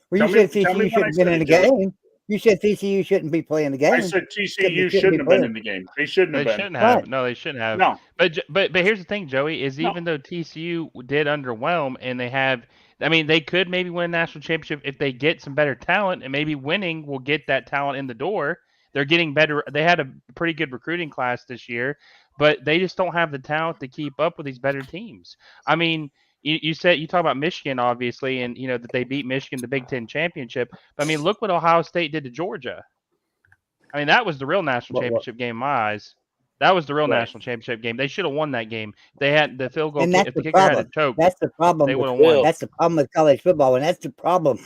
Well, you said TCU shouldn't have been in the game. You said TCU shouldn't be playing the game. I said TCU shouldn't have been in the game. They shouldn't have been. Have. No, they shouldn't have. No. But here's the thing, Joey, is even though TCU did underwhelm and they have, I mean, they could maybe win a national championship if they get some better talent, and maybe winning will get that talent in the door. They're getting better. They had a pretty good recruiting class this year, but they just don't have the talent to keep up with these better teams. I mean, you talk about Michigan, obviously, and you know that they beat Michigan the Big Ten championship. But, I mean, look what Ohio State did to Georgia. I mean, that was the real national championship game in my eyes. That was the real national championship game. They should have won that game. They had the field goal. And that's if the the kicker had problem. a choke, That's the problem. They would have with, won. That's the problem with college football, and that's the problem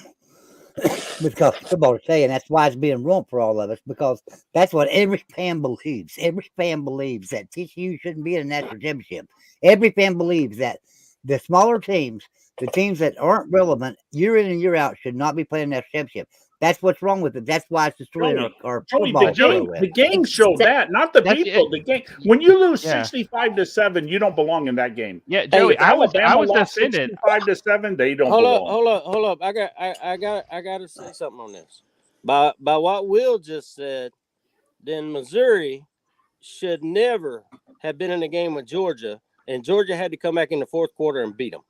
with college football today, and that's why it's being ruined for all of us, because that's what every fan believes. Every fan believes that TCU shouldn't be in a national championship. Every fan believes that the smaller teams, the teams that aren't relevant year in and year out, should not be playing that championship. That's what's wrong with it. That's why it's destroying our football. The game showed that, not the people. The game. When you lose 65-7, you don't belong in that game. Yeah, Joey, I was offended. 65-7, they don't belong. Hold up. I got to say something on this. By what Will just said, then Missouri should never have been in the game with Georgia, and Georgia had to come back in the fourth quarter and beat them.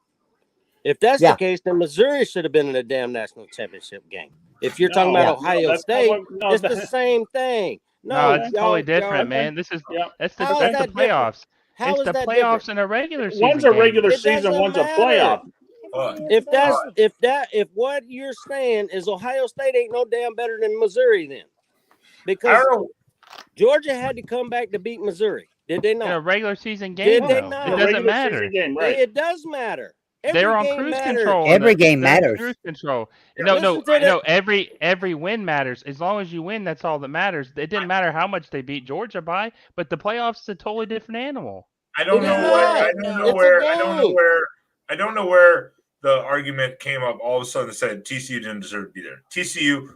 If that's the case, then Missouri should have been in the damn national championship game. If you're talking about Ohio State, it's the same thing. No, it's totally different, man. That's the playoffs. It's the playoffs in a regular season. One's a regular season, one's a playoff. If what you're saying is Ohio State ain't no damn better than Missouri, then because Georgia had to come back to beat Missouri, did they not? In a regular season game, did they not? It doesn't matter. It does matter. They're on cruise control. Every game matters. Cruise control. No. Every win matters. As long as you win, that's all that matters. It didn't matter how much they beat Georgia by, but the playoffs is a totally different animal. I don't know where the argument came up all of a sudden that said TCU didn't deserve to be there. TCU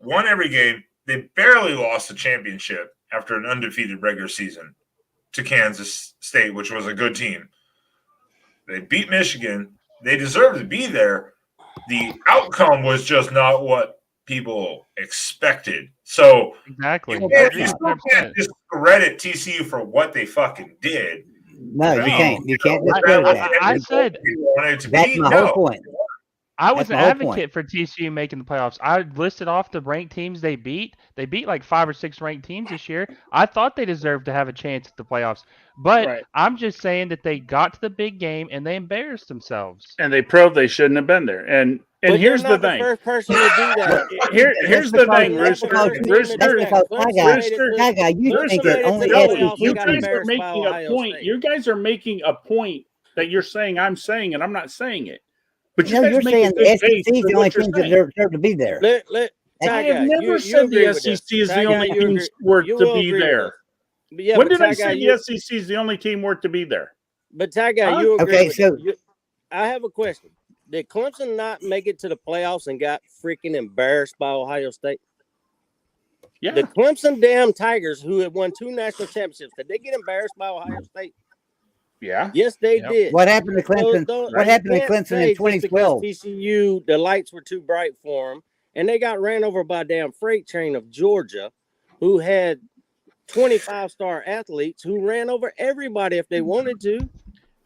won every game. They barely lost the championship after an undefeated regular season to Kansas State, which was a good team. They beat Michigan. They deserved to be there. The outcome was just not what people expected. So exactly, you still can't discredit TCU for what they fucking did. No, you can't. You can't discredit that. I said that's my whole point. I was an advocate for TCU making the playoffs. I listed off the ranked teams they beat. They beat like 5 or 6 ranked teams this year. I thought they deserved to have a chance at the playoffs. But I'm just saying that they got to the big game and they embarrassed themselves. And they proved they shouldn't have been there. And here's the thing. First person to do that. Here's the thing, Rooster. You think that only you guys are making a point. You guys are making a point that you're saying I'm saying, and I'm not saying it. But you're saying the SEC is the only team that deserve to be there. I have never said the SEC is the only team to be there. Yeah, when but did I Ty say Guy, the SEC is the only team worth to be there? But Ty Guy, Huh? you agree Okay, with so I have a question. Did Clemson not make it to the playoffs and got freaking embarrassed by Ohio State? Yeah. The Clemson damn Tigers, who had won 2 national championships, did they get embarrassed by Ohio State? Yeah. Yes, they did. what happened to Clemson? What happened to You can't Clemson say in just because 2012? TCU, the lights were too bright for them, and they got ran over by a damn freight train of Georgia, who had 25-star athletes who ran over everybody if they wanted to.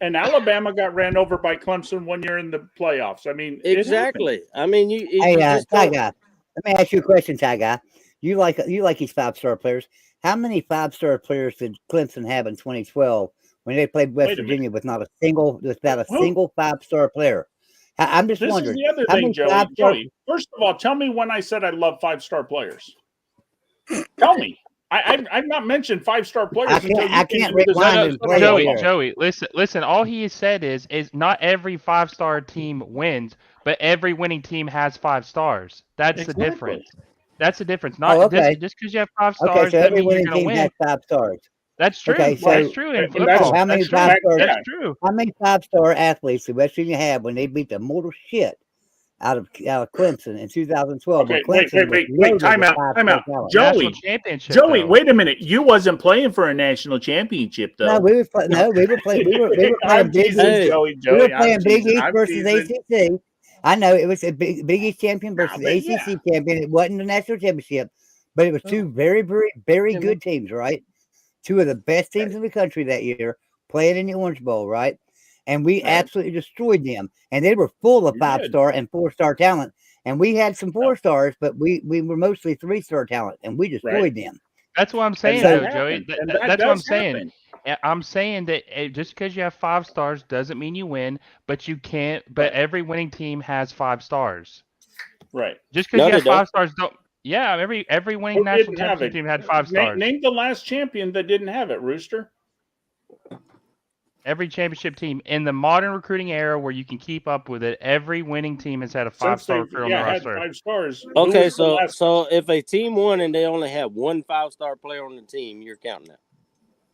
And Alabama got ran over by Clemson one year in the playoffs. I mean, it Exactly. happened. I mean, you Hey, just Ty don't. Guy, let me ask you a question, Ty Guy. You like these 5-star players. How many 5-star players did Clemson have in 2012 when they played West Wait a Virginia with not a single 5-star player? I'm just This is wondering. the other how thing, many Joey. 5-star Joey, first of all, tell me when I said I love 5-star players. Tell me. I've not mentioned 5-star players I until you can't came into this rewind episode. and play Joey, here. Joey, listen. All he said is not every 5-star team wins, but every winning team has 5 stars. That's the difference. That's the difference. Not Oh, okay. just because you have 5 Okay, stars so doesn't every mean you're winning gonna team win. has 5 stars. That's true. Okay, so That's true in and that's- football. how many That's true. 5-star? That's true. How many 5-star athletes did West Virginia have when they beat the mortal shit out of Clemson in 2012? Okay, when Clemson wait. was loaded Time with out. 5-star talent? Joey, National championship, Joey, though. wait a minute. You wasn't playing for a national championship, though. No, we were playing. No, we were playing. We were playing I'm Big teasing, East. Joey. We were Joey, I'm playing Big teasing. East I'm versus teasing. ACC. I know it was a Big East champion versus but yeah. ACC champion. It wasn't the national championship, but it was two very, very, very good teams, right? Two of the best teams in the country that year playing in the Orange Bowl, right? And we absolutely destroyed them. And they were full of 5-star and 4-star talent. And we had some 4-stars, but we were mostly 3-star talent, and we destroyed them. That's what I'm saying, so- though, Joey. And That's that what I'm does saying. happen. I'm saying that just because you have 5 stars doesn't mean you win, but you can't. But every winning team has 5 stars. Right. Just because No, you have they don't. 5 stars, don't. Yeah, every winning Who national didn't have championship it? team had 5 stars. Name the last champion that didn't have it, Rooster. Every championship team in the modern recruiting era where you can keep up with it, every winning team has had a 5-star recruit on the had roster. 5 stars. Who Okay, was the so last- if a team won and they only have one 5-star player on the team, you're counting that.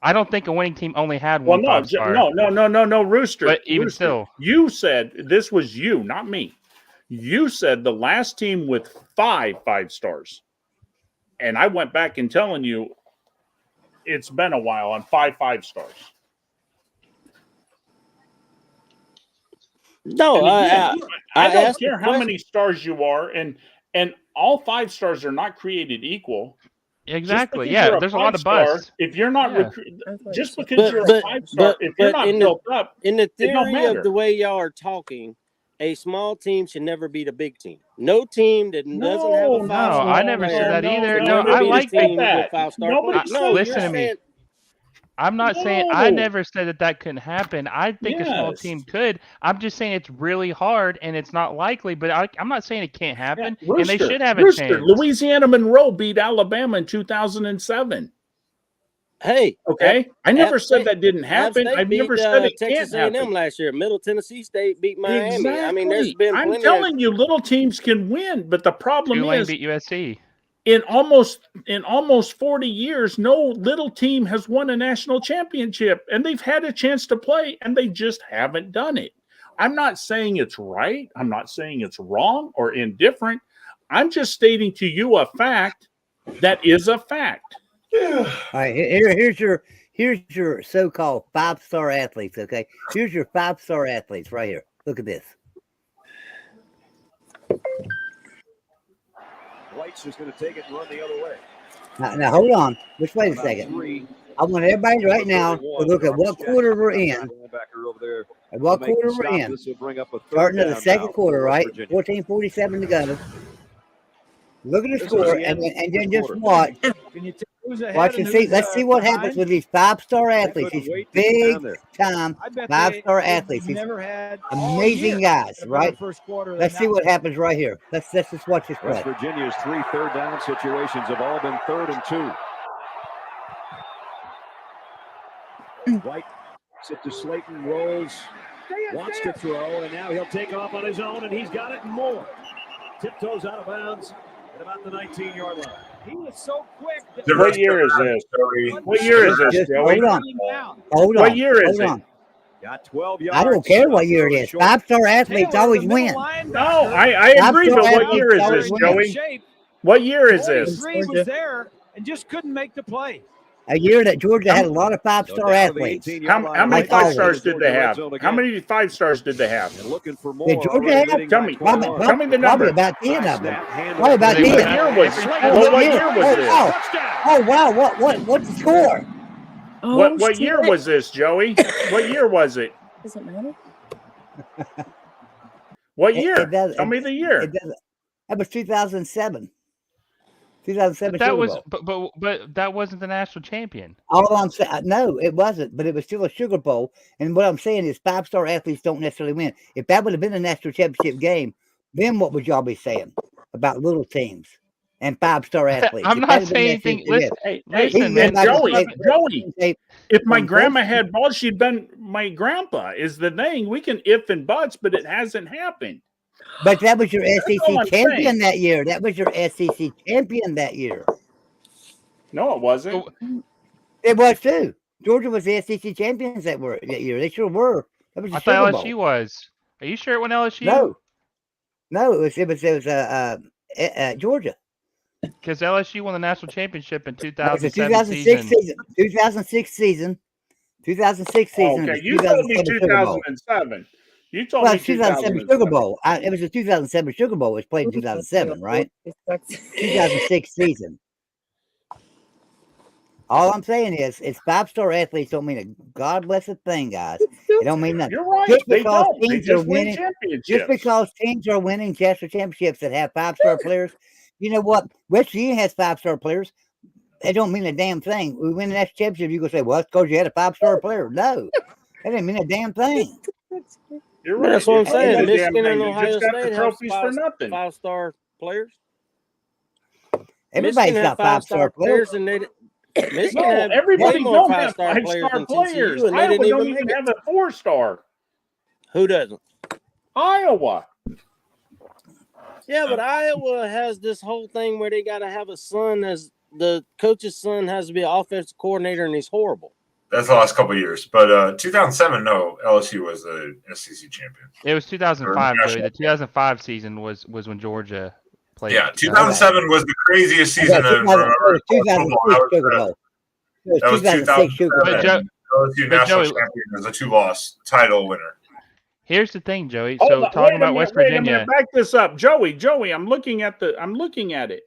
I don't think a winning team only had Well, one no, 5-star. no, Rooster. But even Rooster, still. you said this was you, not me. You said the last team with 5 stars, and I went back and telling you it's been a while on 5 stars. No, And again, I don't asked the care how question. many stars you are, and all 5 stars are not created equal. Exactly. Just because Yeah, you're there's a lot of 5-star, busts. If you're not Yeah. just because you're a 5-star, if you're not in built up, in the it don't theory matter. of the way y'all are talking, a small team should never beat a big team. No team that doesn't have a No, 5-star I never said that player either. should No, never I beat a like team that. with 5-star Nobody players. No, listen you're to me. saying I'm not saying I No. never said that couldn't happen. I think a small Yes. team could. I'm just saying it's really hard and it's not likely. But I'm not saying it can't happen. Yeah, and they Rooster, should have a Rooster, chance. Louisiana Monroe beat Alabama in 2007. Hey, Okay, I never App said State- that didn't App happen. State I've never beat, said it Texas can't A&M happen. last year. Middle Tennessee State beat Miami. Exactly. I mean, there's been I'm plenty telling you, little teams can win, but the problem Tulane is beat USC. in almost 40 years, no little team has won a national championship, and they've had a chance to play, and they just haven't done it. I'm not saying it's right. I'm not saying it's wrong or indifferent. I'm just stating to you a fact that is a fact. All right, here's your so-called 5-star athletes. Okay, here's your 5-star athletes right here. Look at this. White's is going to take it and run the other way. Now hold on. Just wait a second. I want everybody right now to look at what quarter we're in. Linebacker over there. At what Make the quarter we're stop. in. This will bring up a third Starting to the down second now quarter, for right? Virginia. 14:47 to go. Look at the This is score the and end then of the just quarter. watch. Can you tell who's ahead Watch and see. who's, Let's see what happens behind? with these 5-star athletes. couldn't These wait to get big down there. time I bet 5-star they've athletes. These never had all amazing year guys, a better right? first quarter than Let's see that what one. happens right here. Let's just watch this play. West Virginia's 3 third-down situations have all been 3rd and 2. White sit to Slayton, rolls, wants to throw, and now he'll take off on his own, and he's got it and more. Tiptoes out of bounds at about the 19-yard line. He was so quick. What year is this? What year is this, Joey? Hold on. What year is it? Got 12 yards. I don't care what year it is. 5-star athletes always win. No, I agree, but what year is this, Joey? What year is this? 43 was there and just couldn't make the play. A year that Georgia had a lot of 5-star athletes. How many 5-stars did they have? How many 5-stars did they have? Looking for more. Did Georgia have? Tell me the number. Probably about 10 of them. Probably about 10. What year was this? Oh wow! What's the score? What year was this, Joey? What year was it? Does it matter? What year? Tell me the year. That was 2007. 2007. That was, but that wasn't the national champion. All I'm saying, no, it wasn't, but it was still a Sugar Bowl. And what I'm saying is, 5-star athletes don't necessarily win. If that would have been a national championship game, then what would y'all be saying about little teams and 5-star athletes? I'm not saying anything. Listen, man, Joey. If my grandma had balls, she'd been my grandpa. Is the thing we can if and buts, but it hasn't happened. But that was your SEC champion that year. That was your SEC champion that year. No, it wasn't. It was too. Georgia was the SEC champions that year. They sure were. That was I thought LSU was. Are you sure it went LSU? No, it was Georgia. Because LSU won the national championship in 2006 season. 2006 season. 2006 season. Okay, you told me 2007. You told me 2007 Sugar Bowl. It was a 2007 Sugar Bowl. It was played in 2007, right? 2006 season. All I'm saying is, 5-star athletes don't mean a god blessed thing, guys. It don't mean nothing. You're right. Just They because don't. They teams just are win winning, championships. just because teams are winning national championships that have 5-star players, you know what? West Virginia has 5-star players. They don't mean a damn thing. We win the national championship, you go say, well, it's because you had a 5-star player. No, that didn't mean a damn thing. You're right. That's what I'm saying. Michigan and You Ohio just got State the have trophies for nothing. 5-star players. Everybody's got 5-star players. And they Michigan No, had everybody way more don't have 5-star players 5-star than players. TCU, and they Iowa didn't don't even even make have it. a 4-star. Who doesn't? Iowa. Yeah, but Iowa has this whole thing where they got to have a son as the coach's son has to be an offensive coordinator, and he's horrible. That's the last couple of years. But 2007, no, LSU was the SEC champion. It was 2005, Joey. The 2005 season was when Georgia played. Yeah, 2007 was the craziest season of 2006 Sugar Bowl. That was 2006 Sugar Bowl. LSU national champion as a 2-loss title winner. Here's the thing, Joey. Hold So on, talking wait a about minute, West wait a Virginia. minute, back this up, Joey. I'm looking at it.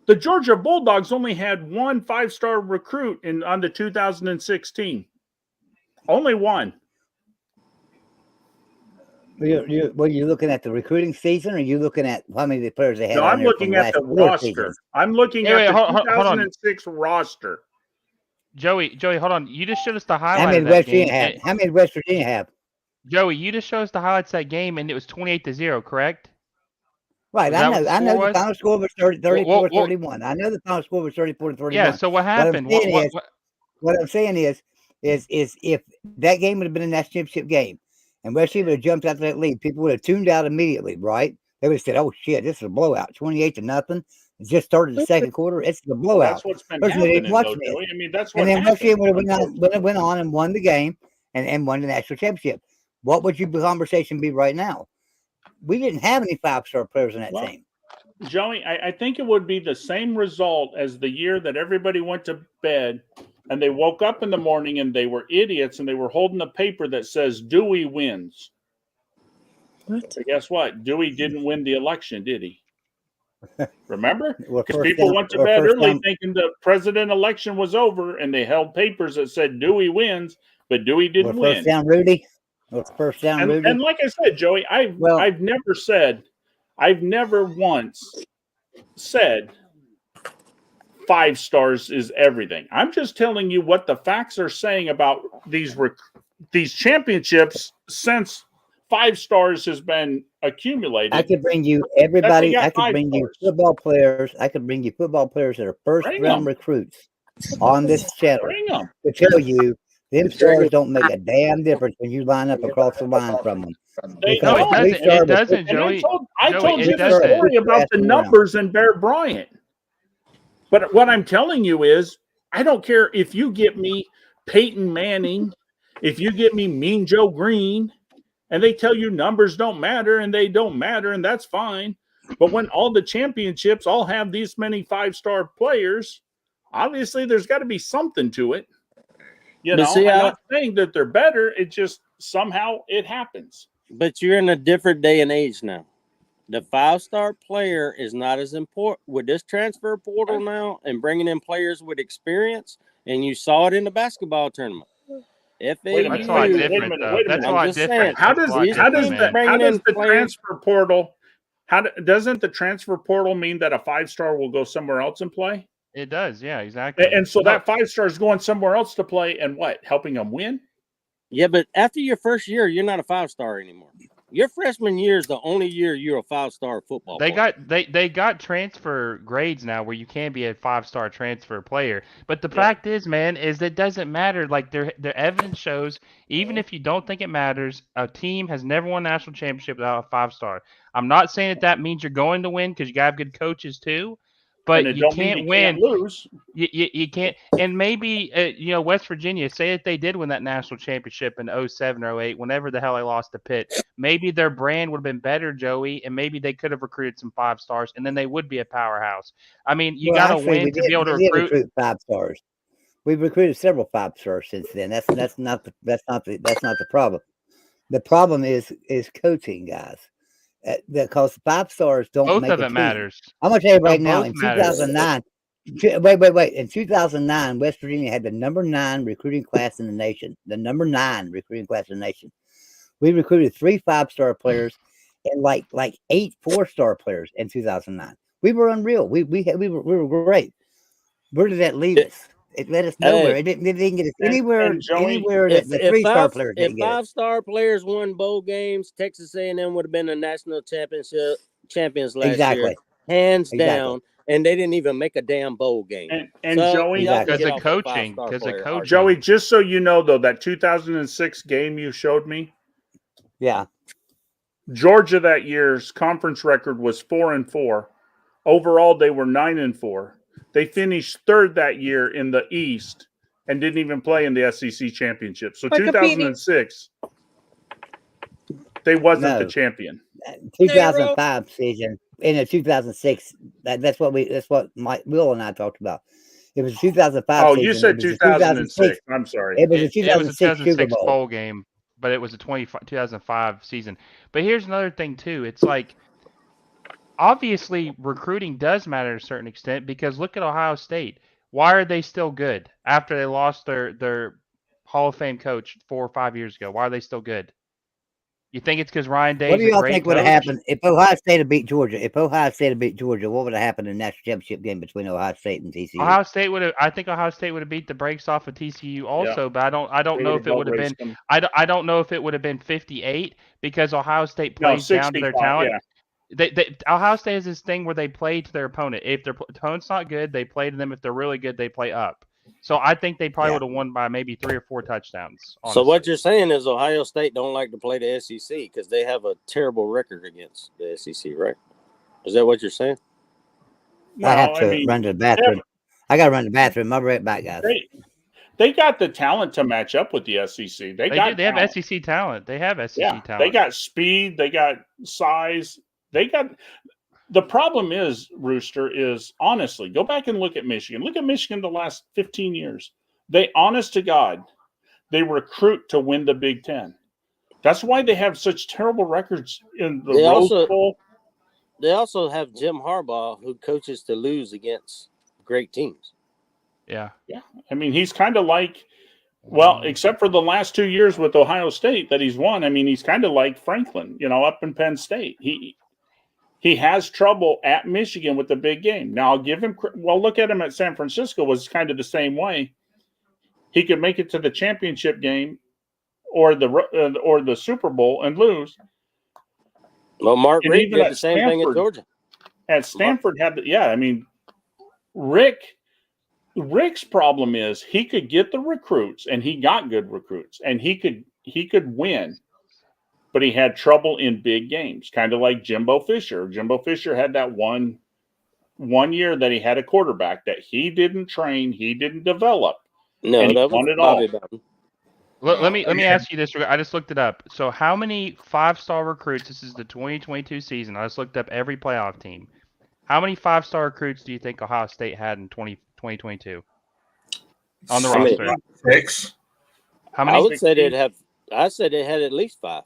The Georgia Bulldogs only had one 5-star recruit on the 2016. Only one. Were you looking at the recruiting season, or are you looking at how many of the players they had? No, on I'm there looking from at the last 4 roster. seasons? I'm looking Hey, at wait, the hold on. 2006 roster. Joey, hold on. You just showed us the How highlight many of that West game. Virginia have? How many West Virginia have? Joey, you just showed us the highlights of that game, and it was 28-0, correct? Right, Is that what the I know score the was? final score was 34-31. What- I know the final score was 34-31. Yeah. So what happened? What I'm saying is if that game would have been a national championship game, and West Virginia would have jumped out to that lead, people would have tuned out immediately, right? They would have said, "Oh shit, this is a blowout, 28-0. It just started the second quarter. It's a blowout." That's what's been West Virginia happening, didn't watch though, it. Joey. I mean, that's what And then West happened. Virginia went on and won the game and won the national championship. What would your conversation be right now? We didn't have any 5-star players in that Well, team. Joey, I think it would be the same result as the year that everybody went to bed and they woke up in the morning and they were idiots and they were holding a paper that says Dewey wins. What? So guess what? Dewey didn't win the election, did he? Remember? Well, Because first people down- went to well, bed first early down- thinking the president election was over and they held papers that said Dewey wins, but Dewey didn't Well, first win. down, Rudy. Well, first down, And, Rudy. and like I said, Joey, I've never once said 5 stars is everything. I'm just telling you what the facts are saying about these championships since 5 stars has been accumulated. I could bring you everybody. got I could 5 bring you stars. football players. I could bring you football players that are first Bring round 'em. recruits on this channel Bring 'em. to tell you them stars don't make a damn difference when you line up across the line from them. They No, don't. it doesn't, Joey. And I told Joey, you it the doesn't. story about the numbers in Bear Bryant. But what I'm telling you is, I don't care if you get me Peyton Manning, if you get me Mean Joe Green, and they tell you numbers don't matter and they don't matter, and that's fine. But when all the championships all have these many 5-star players, obviously there's got to be something to it. You But know, see, I'm not saying that they're better. It just somehow it happens. But you're in a different day and age now. The 5-star player is not as important with this transfer portal now and bringing in players with experience. And you saw it in the basketball tournament. Wait a minute, wait a minute, wait a minute. That's a lot different. How does the transfer portal? Doesn't the transfer portal mean that a 5-star will go somewhere else and play? It does, yeah, exactly. And so that 5-star is going somewhere else to play, and what? Helping them win? Yeah, but after your first year, you're not a 5-star anymore. Your freshman year is the only year you're a 5-star football player. They got transfer grades now where you can be a 5-star transfer player. But the fact is, man, is it doesn't matter. Like their evidence shows, even if you don't think it matters, a team has never won a national championship without a 5-star. I'm not saying that means you're going to win because you got to have good coaches too. But you can't win. Can't lose. You can't. And maybe, West Virginia, say that they did win that national championship in 07 or 08, whenever the hell they lost to Pitt. Maybe their brand would have been better, Joey, and maybe they could have recruited some 5-stars, and then they would be a powerhouse. I mean, you got to win to be able to recruit 5-stars. We've recruited several 5-stars since then. That's not the problem. The problem is coaching, guys. Because 5-stars don't both make of a it team. matters. I'm gonna tell you right now, Both in matters. 2009, wait. In 2009, West Virginia had the number 9 recruiting class in the nation. The number 9 recruiting class in the nation. We recruited 3 5-star players and like 8 4-star players in 2009. We were unreal. We were great. Where did that leave us? It led us nowhere. It didn't get us anywhere. Anywhere that the 3-star players didn't get us. If 5-star players won bowl games, Texas A&M would have been a national champions last year, hands down. And they didn't even make a damn bowl game. And Joey, because of coaching, Joey, just so you know, though, that 2006 game you showed me, Georgia that year's conference record was 4-4. Overall, they were 9-4. They finished 3rd that year in the East and didn't even play in the SEC championship. So 2006, they wasn't the champion. 2005 season. In the 2006, that's what Mike Will and I talked about. It was 2005. Oh, season. you said 2006. I'm sorry. It was a 2006 Sugar Bowl. bowl game, but it was a 2005 season. But here's another thing too. It's like, obviously recruiting does matter to a certain extent, because look at Ohio State. Why are they still good after they lost their Hall of Fame coach 4 or 5 years ago? Why are they still good? You think it's because Ryan Day? What do y'all think would have happened if Ohio State had beat Georgia? If Ohio State had beat Georgia, what would have happened in the national championship game between Ohio State and TCU? I think Ohio State would have beat the brakes off of TCU also, but I don't know if it would have been. I don't know if it would have been 58, because Ohio State plays down to their talent. Yeah. Ohio State has this thing where they play to their opponent. If their opponent's not good, they play to them. If they're really good, they play up. So I think they probably would have won by maybe 3 or 4 touchdowns. Honestly. So what you're saying is Ohio State don't like to play the SEC because they have a terrible record against the SEC, right? Is that what you're saying? I have to run to the bathroom. I got to run to the bathroom. I'll be right back, guys. They got the talent to match up with the SEC. They have SEC talent. They have SEC talent. They got speed. They got size. The problem is, Rooster, is honestly, go back and look at Michigan. Look at Michigan the last 15 years. They, honest to God, they recruit to win the Big Ten. That's why they have such terrible records in the Rose Bowl. They also have Jim Harbaugh, who coaches to lose against great teams. Yeah. Yeah. I mean, he's kind of like, well, except for the last 2 years with Ohio State that he's won. I mean, he's kind of like Franklin, up in Penn State. He has trouble at Michigan with the big game. Now, I'll give him – well, look at him at San Francisco was kind of the same way. He could make it to the championship game or the Super Bowl and lose. Well, Mark Richt did the same thing at Georgia. At Stanford Rick's problem is he could get the recruits, and he got good recruits, and he could win. But he had trouble in big games, kind of like Jimbo Fisher. Jimbo Fisher had that one one year that he had a quarterback that he didn't train, he didn't develop. No, and he that won was it all. Bobby Bowden. Let me ask you this. I just looked it up. So how many 5-star recruits? This is the 2022 season. I just looked up every playoff team. How many 5-star recruits do you think Ohio State had in 2022 on the roster? 6. How many? I would say they'd have. I said they had at least 5.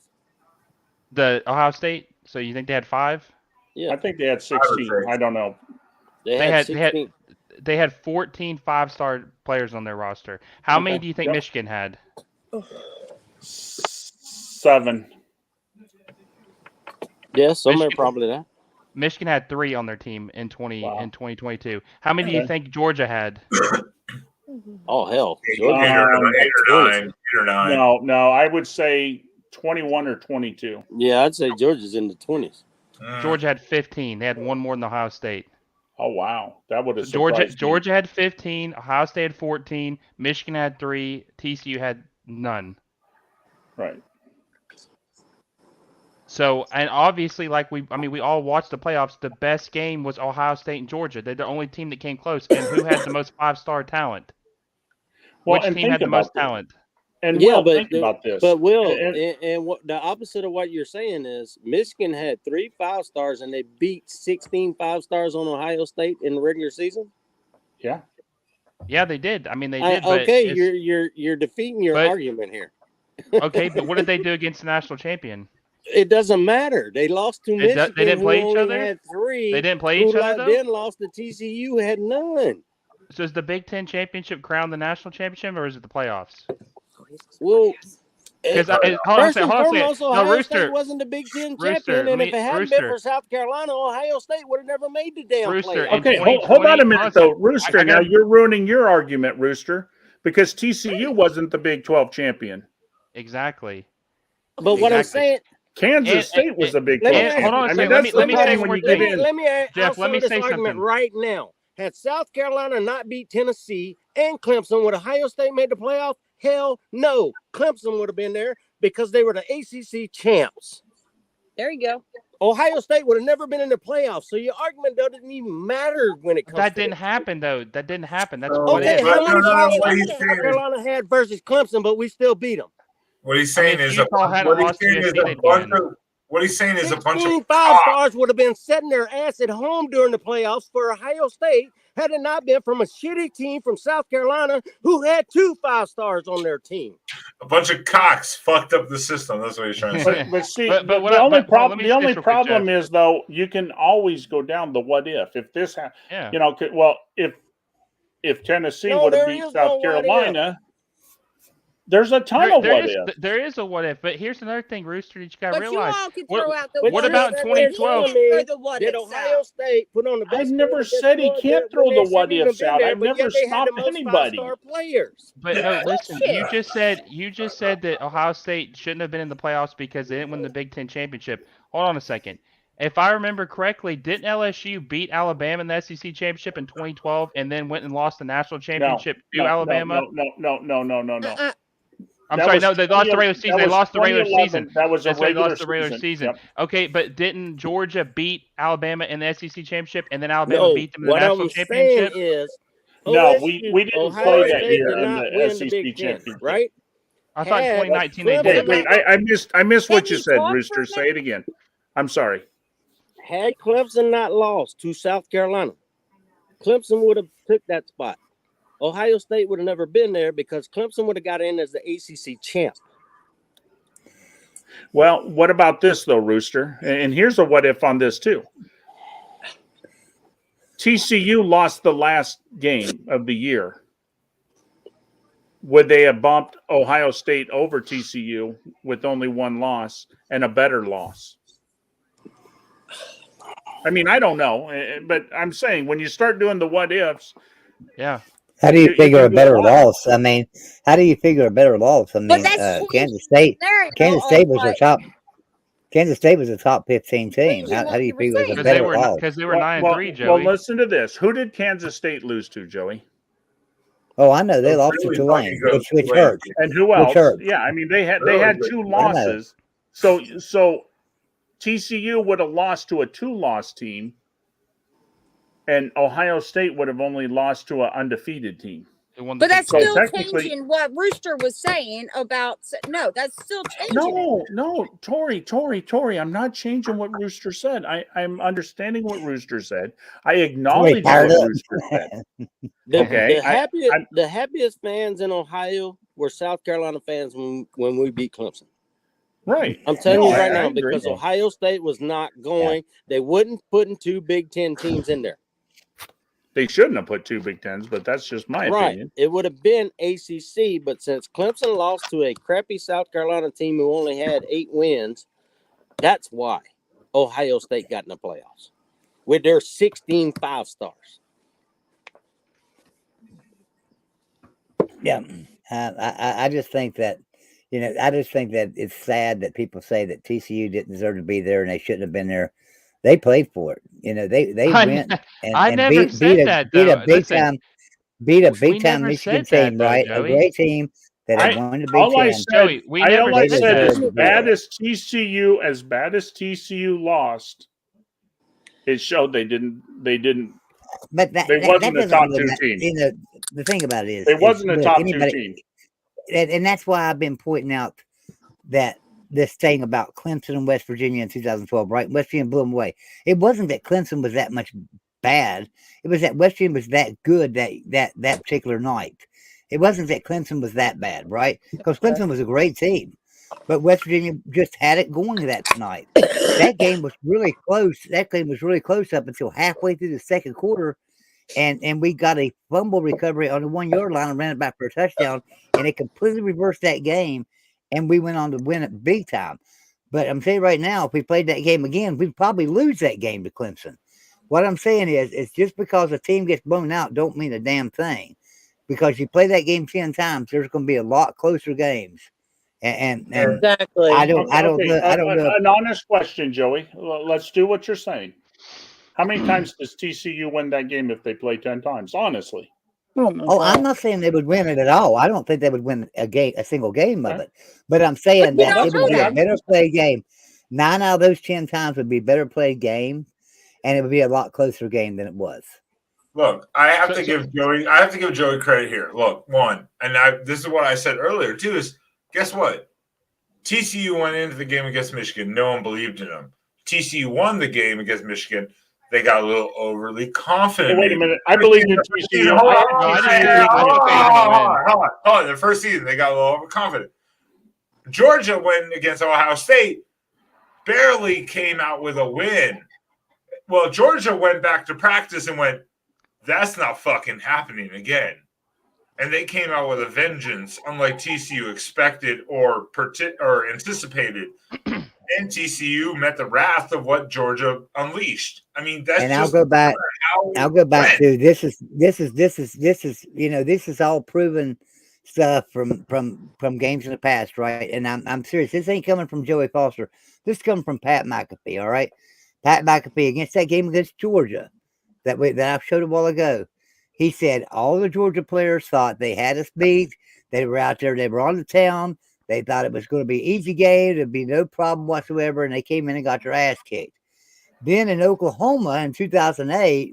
The Ohio State. So you think they had 5? Yeah, I think they had 16. I don't know. They had 16. They had 14 5-star players on their roster. How many do you think Michigan had? 7. Yeah, somewhere probably that. Michigan had 3 on their team in 2022. How many do you think Georgia had? Oh hell, 8 or 9. No, I would say 21 or 22. Yeah, I'd say Georgia's in the 20s. Georgia had 15. They had one more than Ohio State. Oh wow, that would have surprised me. Georgia had 15. Ohio State had 14. Michigan had 3. TCU had none. Right. So, and obviously, we all watched the playoffs. The best game was Ohio State and Georgia. They're the only team that came close. And who had the most 5-star talent? Well, Which team had the most talent? And yeah, Will, but think about this. But Will, And- and what the opposite of what you're saying is Michigan had 3 5-stars and they beat 16 5-stars on Ohio State in the regular season. Yeah. Yeah, they did. I mean, they did. Okay, you're defeating your argument here. Okay, but what did they do against the national champion? It doesn't matter. They lost to Michigan. They didn't play who each only other? Had 3. They didn't play each other, though? Then lost to TCU, who had none. So is the Big Ten championship crown the national championship, or is it the playoffs? Well, Because first and foremost, Ohio Rooster, State wasn't the Big Ten Rooster, champion, and if it hadn't been Rooster. for South Carolina, Ohio State would have never made the damn Rooster, playoff. Okay, hold on a minute though, Rooster. Now you're ruining your argument, Rooster, because TCU wasn't the Big 12 champion. Exactly. But what I'm saying, Kansas State was the Big 12 champion. hold on a I mean, second. that's Let me the say thing one when you more get thing. in. let me Jeff, let me this say argument something. right now. Had South Carolina not beat Tennessee and Clemson, would Ohio State made the playoff? Hell no. Clemson would have been there because they were the ACC champs. There you go. Ohio State would have never been in the playoffs, so your argument doesn't even matter when it comes That to didn't it. happen, though. That didn't happen. That's Okay, what it is. how many South Carolina had versus Clemson, but we still beat them? What he's saying is a bunch of. What he's saying is a bunch 16 of 5-stars would have been setting their ass at home during the playoffs for Ohio State had it not been from a shitty team from South Carolina who had 2 5-stars on their team. A bunch of cocks fucked up the system. That's what he's trying to say. But see, But the what I- only but, Paul, problem let me say this real quick, problem Jeff. is though you can always go down the what if. If this Yeah. you know, well, if Tennessee No, would have there beat is South no what Carolina, there's a ton of what if. There is a what if, but here's another thing, Rooster, that you got to But realize. you all can throw out the What about in 2012? Did Ohio State put on the best? I've never said he can't throw the what ifs out. I've never stopped anybody. Players. But no, listen. You just said that Ohio State shouldn't have been in the playoffs because they didn't win the Big Ten championship. Hold on a second. If I remember correctly, didn't LSU beat Alabama in the SEC championship in 2012 and then went and lost the national championship to Alabama? No. I'm That sorry, was no, they lost the 20 regular season. that They was lost the regular 2011. season. That was a That's right, they regular lost the regular season. season. Yep. Okay, but didn't Georgia beat Alabama in the SEC championship and then Alabama No, beat them in the what national I'm championship? saying is, No, OSU, we didn't Ohio play that State year did in not the win SEC Big Ten, championship. right? I thought in Had 2019 they Clemson- did. Wait, I missed what you you said, talk for Rooster. a Say it again. I'm sorry. Had Clemson not lost to South Carolina, Clemson would have took that spot. Ohio State would have never been there because Clemson would have got in as the ACC champ. Well, what about this though, Rooster? And here's a what if on this too. TCU lost the last game of the year. Would they have bumped Ohio State over TCU with only one loss and a better loss? I mean, I don't know, but I'm saying when you start doing the what ifs, yeah. How do you You figure can a do better a lot. loss? I mean, how do you figure a better loss? I mean, that's Kansas State. There- Kansas oh, State was oh, a top. Kansas State was a top 15 team. How do you figure it was a Because they better were loss? because they were 9-3, Joey. Well, listen to this. Who did Kansas State lose to, Joey? Oh, I know they lost to really Tulane, fucking which good. hurt. And who Which else? hurt. Yeah, I mean they had Really two good. losses. So TCU would have lost to a 2-loss team. and Ohio State would have only lost to an undefeated team. But that's So still technically- changing what Rooster was saying about. No, that's still changing. No, Tori, I'm not changing what Rooster said. I'm understanding what Rooster said. I acknowledge what Rooster said. Okay, The happiest fans in Ohio were South Carolina fans when we beat Clemson. Right. I'm telling No, you right I now, agree. because Ohio State was not going. They wouldn't put two Big Ten teams in there. They shouldn't have put two Big Tens, but that's just my opinion. It would have been ACC, but since Clemson lost to a crappy South Carolina team who only had 8 wins, that's why Ohio State got in the playoffs with their 16 5-stars. Yeah, I just think that, I just think that it's sad that people say that TCU didn't deserve to be there and they shouldn't have been there. They played for it. They went and never beat said a that, beat a though. big Listen, time beat a big time never Michigan said that, team, though, right? Joey. A great team that had won the Big All I Ten. said, Joey, we never all I said said that. as bad as TCU lost, it showed they didn't. But they wasn't a doesn't top really 2 matter. team. The thing about it is, It wasn't a look, top 2 team. and that's why I've been pointing out that this thing about Clemson and West Virginia in 2012, right? West Virginia blew them away. It wasn't that Clemson was that much bad. It was that West Virginia was that good that particular night. It wasn't that Clemson was that bad, right? Because Clemson was a great team, but West Virginia just had it going that night. That game was really close. That game was really close up until halfway through the second quarter, and we got a fumble recovery on the 1-yard line and ran it back for a touchdown, and it completely reversed that game. And we went on to win it big time. But I'm saying right now, if we played that game again, we'd probably lose that game to Clemson. What I'm saying is, it's just because a team gets blown out don't mean a damn thing. Because you play that game 10 times, there's going to be a lot closer games. And exactly. I don't know. An honest question, Joey. Let's do what you're saying. How many times does TCU win that game if they play 10 times? Honestly. Oh, I'm not saying they would win it at all. I don't think they would win a single game of it. But I'm saying that it would be a better played game. 9 out of those 10 times would be a better played game, and it would be a lot closer game than it was. Look, I have to give Joey credit here. Look, this is what I said earlier too, is guess what? TCU went into the game against Michigan. No one believed in them. TCU won the game against Michigan. They got a little overly confident. Hey, wait a minute. I believe in TCU. Hold on. The first season, they got a little overconfident. Georgia went against Ohio State, barely came out with a win. Well, Georgia went back to practice and went, that's not fucking happening again. And they came out with a vengeance, unlike TCU expected or anticipated. And TCU met the wrath of what Georgia unleashed. I mean, that's and just I'll go back to this is all proven stuff from games in the past, right? And I'm serious. This ain't coming from Joey Foster. This is coming from Pat McAfee, all right? Pat McAfee against that game against Georgia that I showed a while ago. He said all the Georgia players thought they had us beat. They were out there. They were on the town. They thought it was going to be an easy game. There'd be no problem whatsoever. And they came in and got their ass kicked. Then in Oklahoma in 2008,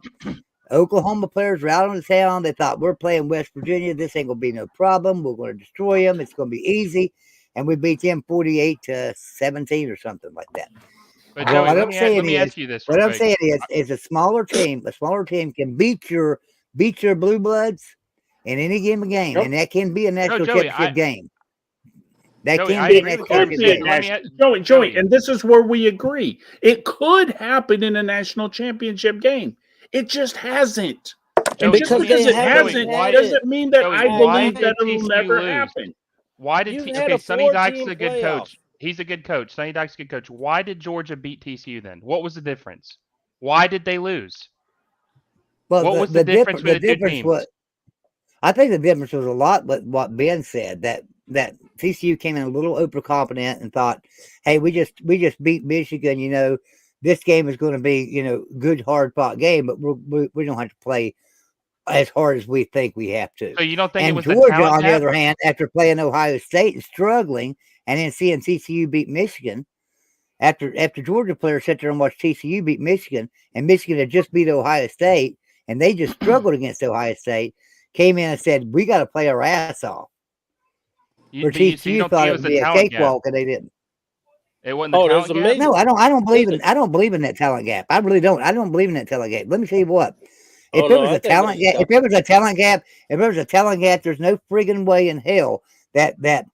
Oklahoma players were out on the town. They thought, we're playing West Virginia. This ain't going to be no problem. We're going to destroy them. It's going to be easy. And we beat them 48-17 or something like that. But Joey, let me ask you this. What I'm saying is a smaller team can beat your Blue Bloods in any game of game. Nope. And that can be a national championship game. That can be a national championship game. Joey, and this is where we agree. It could happen in a national championship game. It just hasn't. And just because it hasn't doesn't mean that I believe that it'll never happen. Why did Sonny Dykes a good coach? He's a good coach. Sonny Dykes a good coach. Why did Georgia beat TCU then? What was the difference? Why did they lose? Well, what was the difference with the two teams? I think the difference was a lot with what Ben said, that TCU came in a little overconfident and thought, hey, we just beat Michigan, this game is going to be, good, hard fought game, but we don't have to play as hard as we think we have to. So you don't think it was Georgia, on the other hand, after playing Ohio State and struggling, and then seeing TCU beat Michigan, after Georgia players sat there and watched TCU beat Michigan, and Michigan had just beat Ohio State, and they just struggled against Ohio State. Came in and said, "We got to play our ass off." Where TCU thought it would be a cakewalk, and they didn't. It wasn't the talent gap. No, I don't believe in. I don't believe in that talent gap. I really don't. I don't believe in that talent gap. Let me tell you what. If there was a talent gap, there's no friggin' way in hell that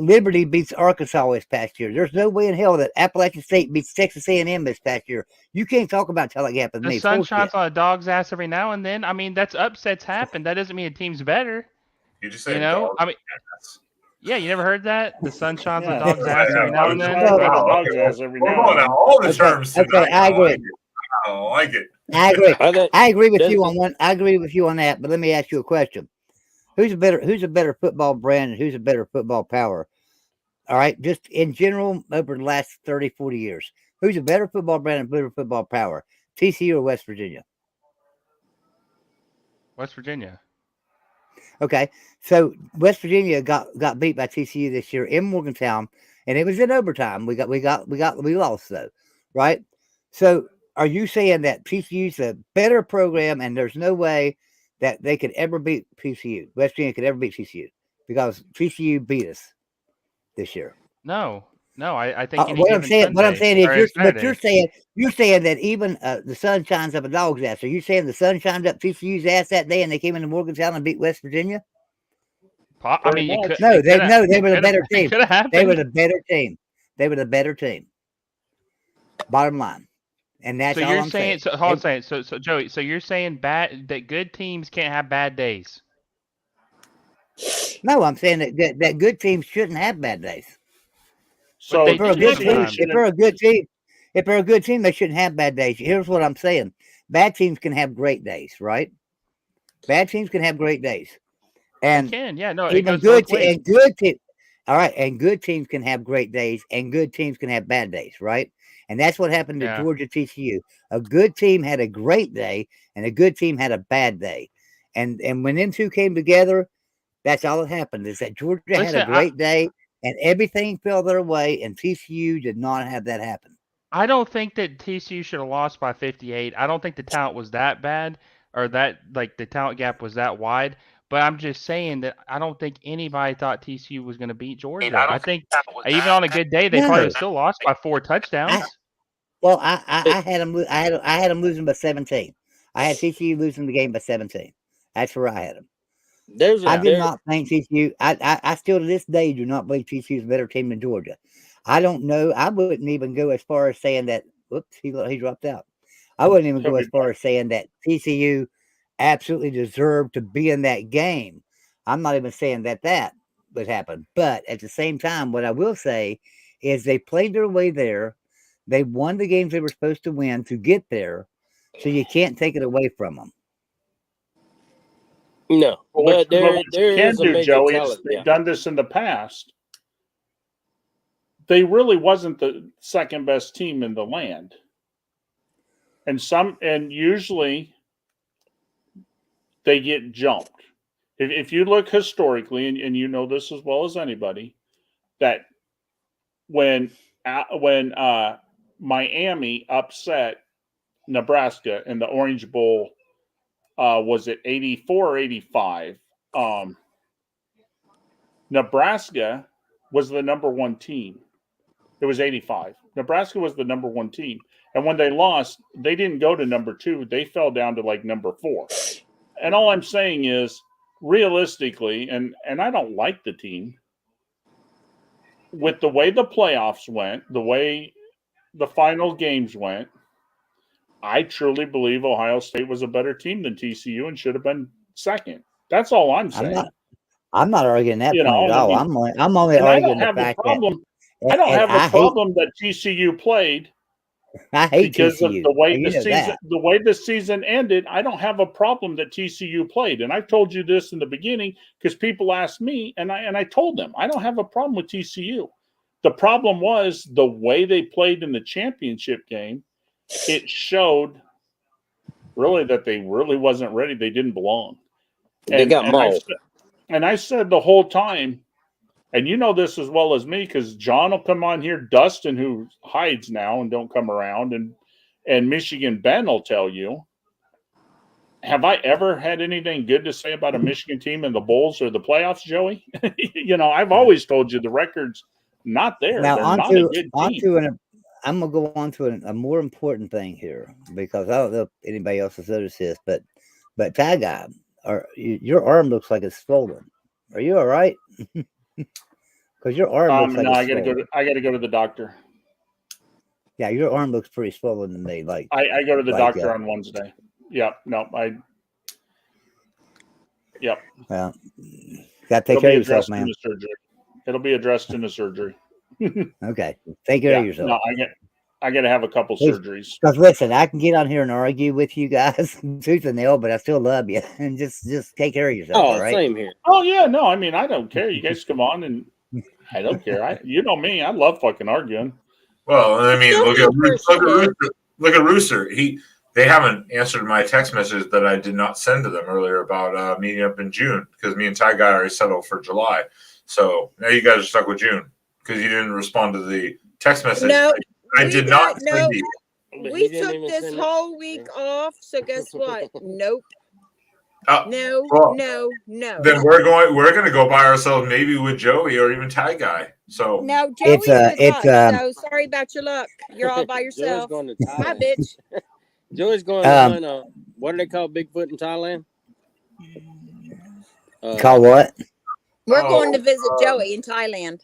Liberty beats Arkansas this past year. There's no way in hell that Appalachian State beats Texas A&M this past year. You can't talk about talent gap with me. The sun shines on a dog's ass every now and then. I mean, that's upsets happen. That doesn't mean a team's better. You just say, I mean, yeah, you never heard that? The sun shines on a dog's Yeah. ass every now and then. Dog's ass every now and then. All the terms. Okay, I agree. I don't like it. I agree. I agree with you on one. I agree with you on that. But let me ask you a question: Who's a better football brand, and who's a better football power? All right, just in general over the last 30, 40 years, who's a better football brand and better football power? TCU or West Virginia? West Virginia. Okay, so West Virginia got beat by TCU this year in Morgantown, and it was in overtime. We lost though, right? So, are you saying that TCU's a better program, and there's no way that they could ever beat TCU? West Virginia could ever beat TCU because TCU beat us this year. No, I think what I'm saying is, you're saying that even the sun shines up a dog's ass. Are you saying the sun shines up TCU's ass that day, and they came into Morgantown and beat West Virginia? I mean, they were the better team. They were the better team. They were the better team. Bottom line, and that's so all you're I'm saying. saying. So hold on a second. So Joey, so you're saying that good teams can't have bad days? No, I'm saying that good teams shouldn't have bad days. So if they're a good team, they shouldn't have bad days. Here's what I'm saying: bad teams can have great days, right? Bad teams can have great days, and even good teams. All right, and good teams can have great days, and good teams can have bad days, right? And that's what happened to Georgia TCU. A good team had a great day, and a good team had a bad day, and when them two came together, that's all that happened. Is that Georgia had a great day. And everything fell their way, and TCU did not have that happen. I don't think that TCU should have lost by 58. I don't think the talent was that bad, or that the talent gap was that wide. But I'm just saying that I don't think anybody thought TCU was going to beat Georgia. I think even on a good day, they probably still lost by 4 touchdowns. I had them. I had them losing by 17. I had TCU losing the game by 17. That's where I had them. I did not think TCU. I still to this day do not believe TCU is a better team than Georgia. I don't know. I wouldn't even go as far as saying that. Whoops, he dropped out. I wouldn't even go as far as saying that TCU absolutely deserved to be in that game. I'm not even saying that would happen. But at the same time, what I will say is they played their way there. They won the games they were supposed to win to get there. So you can't take it away from them. No, but there is a major Joey, talent. they've done this in the past. They really wasn't the second best team in the land, and usually they get jumped. If you look historically, and you know this as well as anybody, that when Miami upset Nebraska in the Orange Bowl. Was it 84 or 85? Nebraska was the number one team. It was 85. Nebraska was the number one team. And when they lost, they didn't go to number 2. They fell down to number 4. And all I'm saying is, realistically, and I don't like the team, with the way the playoffs went, the way the final games went, I truly believe Ohio State was a better team than TCU and should have been second. That's all I'm saying. I'm not arguing that point at all. I'm only arguing the fact that I don't have a problem that TCU played. I hate because TCU. of the way the season ended. I don't have a problem that TCU played, and I've told you this in the beginning because people asked me, and I told them I don't have a problem with TCU. The problem was the way they played in the championship game. It showed really that they really wasn't ready. They didn't belong. They got mauled. And I said the whole time, and you know this as well as me, because John will come on here, Dustin, who hides now and don't come around, and Michigan Ben will tell you, have I ever had anything good to say about a Michigan team in the bowls or the playoffs, Joey? I've always told you the record's not there. Now They're not a good team. I'm gonna go on to a more important thing here, because I don't know if anybody else has noticed this, but Ty Guy, your arm looks like it's swollen. Are you all right? Because your arm looks like no, it's I gotta go to the doctor. Yeah, your arm looks pretty swollen to me. Like I go to the doctor on Wednesday. Yep. No, Yep. Well, gotta take care of yourself, man. It'll be addressed in the surgery. Okay, take care of yourself. No, I got to have a couple surgeries. Because listen, I can get on here and argue with you guys tooth and nail, but I still love you. And just take care of yourself. Oh, all right? same here. Oh yeah, no, I mean I don't care. You guys come on, and I don't care. You know me, I love fucking arguing. Well, I mean, look at Rooster. They haven't answered my text message that I did not send to them earlier about meeting up in June, because me and Ty Guy already settled for July. So now you guys are stuck with June because you didn't respond to the text message. No, I did not send you. We took this whole week off, so guess what? Nope. No. Then we're going to go by ourselves, maybe with Joey or even Ty Guy. So no, Joey's so sorry about your luck. You're all by yourself. Joey's going to Hi, Thailand. bitch. Joey's going on. What do they call Bigfoot in Thailand? Call what? We're going to visit Joey in Thailand.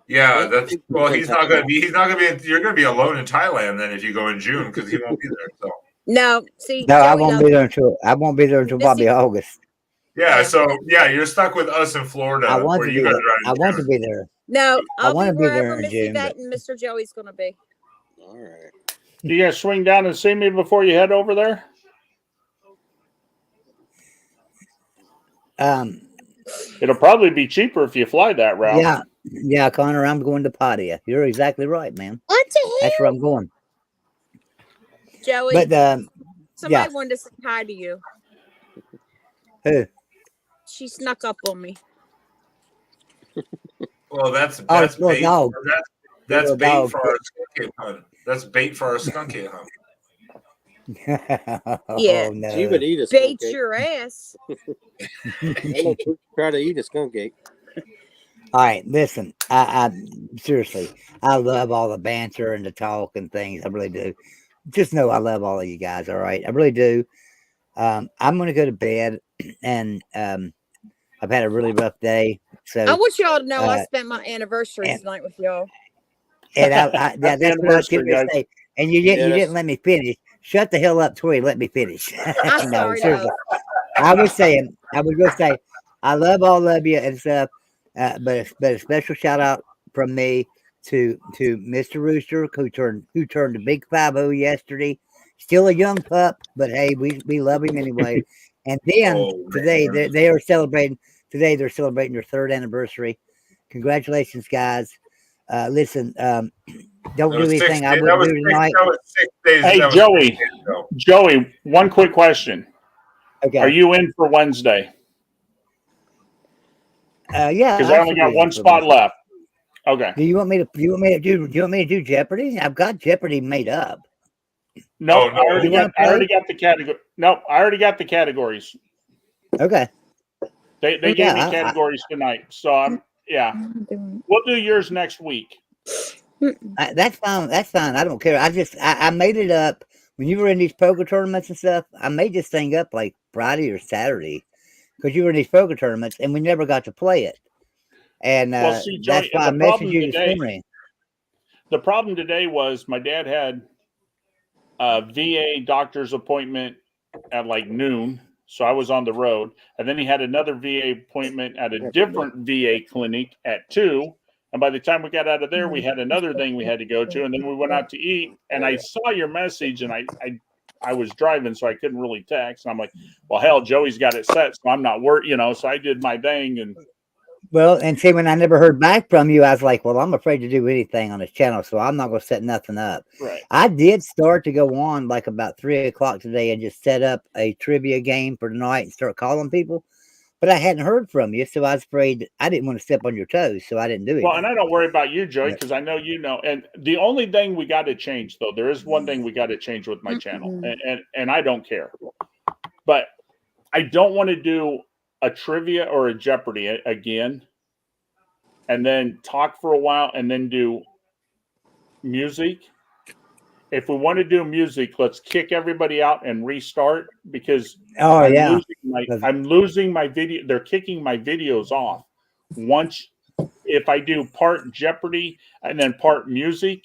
Yeah, he's not going to be. You're going to be alone in Thailand then if you go in June, because he won't be there. So. No, see. No, I won't be there until probably August. Yeah, so you're stuck with us in Florida. I want to be there. I want to be there. No, I want to be there wherever in Missy June. Vet and Mr. Joey's going to be. All right. You guys swing down and see me before you head over there? It'll probably be cheaper if you fly that route. Yeah, Connor, I'm going to Pattaya. You're exactly right, man. What the hell? That's where I'm going. Joey, but somebody wanted to say hi to you. Who? She snuck up on me. Well, that's it's bait. dog. That's Little bait dog. for our skunk hunt. That's bait for our skunk hunt. Yeah. Oh, no. She would eat a Bait skunk cake. your ass. Try to eat a skunk cake. All right, listen. I seriously, I love all the banter and the talk and things. I really do. Just know I love all of you guys. All right, I really do. I'm going to go to bed, and I've had a really rough day. So I want y'all to know I spent my anniversary tonight with y'all. And that's what I was going to say. And you didn't let me finish. Shut the hell up, Tori. Let me finish. I'm sorry, seriously. I was going to say, I love all of you and stuff. But a special shout out from me to Mr. Rooster, who turned a big 5-0 yesterday. Still a young pup, but hey, we love him anyway. And then today they are celebrating. Today they're celebrating their 3rd anniversary. Congratulations, guys! Listen, don't do anything I wouldn't do tonight. Hey, Joey, one quick question. Okay, are you in for Wednesday? Yeah, because I only got one spot left. Okay. Do you want me to do Jeopardy? I've got Jeopardy made up. No, I already got the category. No, I already got the categories. Okay. They gave me categories tonight, so we'll do yours next week. That's fine. That's fine. I don't care. I made it up when you were in these poker tournaments and stuff. I made this thing up like Friday or Saturday because you were in these poker tournaments and we never got to play it. And see, Joey, that's why I messaged you this morning. The problem today was my dad had a VA doctor's appointment at like noon. So I was on the road, and then he had another VA appointment at a different VA clinic at 2. And by the time we got out of there, we had another thing we had to go to, and then we went out to eat. And I saw your message, and I was driving, so I couldn't really text. And I'm like, well, hell, Joey's got it set, so I'm not worried, So I did my thing, and well, and see, when I never heard back from you, I was like, well, I'm afraid to do anything on this channel, so I'm not going to set nothing up. Right. I did start to go on like about 3 o'clock today and just set up a trivia game for tonight and start calling people, but I hadn't heard from you, so I was afraid I didn't want to step on your toes, so I didn't do it. Well, and I don't worry about you, Joey, because I know you know. And the only thing we got to change, though, there is one thing we got to change with my channel, and I don't care. But I don't want to do a trivia or a Jeopardy again, and then talk for a while, and then do music. If we want to do music, let's kick everybody out and restart, because I'm losing my video. They're kicking my videos off. If I do part Jeopardy and then part music,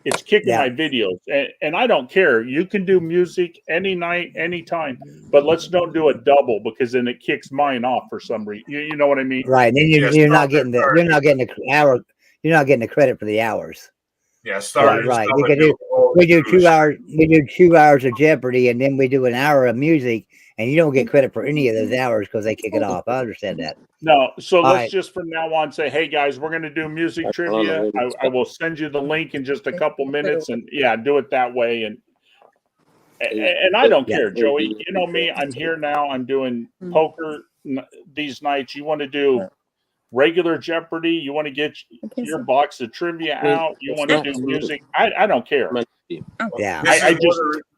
it's kicking my videos. And I don't care. You can do music any night, anytime, but let's don't do a double, because then it kicks mine off for some reason. You know what I mean? Right. And then you're not getting the hour. You're not getting the credit for the hours. Yeah, right. We do 2 hours. We do 2 hours of Jeopardy, and then we do an hour of music, and you don't get credit for any of those hours because they kick it off. I understand that. No, so let's just from now on say, hey guys, we're going to do music trivia. I will send you the link in just a couple minutes, and do it that way. And I don't care, Joey. You know me. I'm here now. I'm doing poker these nights. You want to do regular Jeopardy? You want to get your box of trivia out? You want to do music? I don't care. Yeah,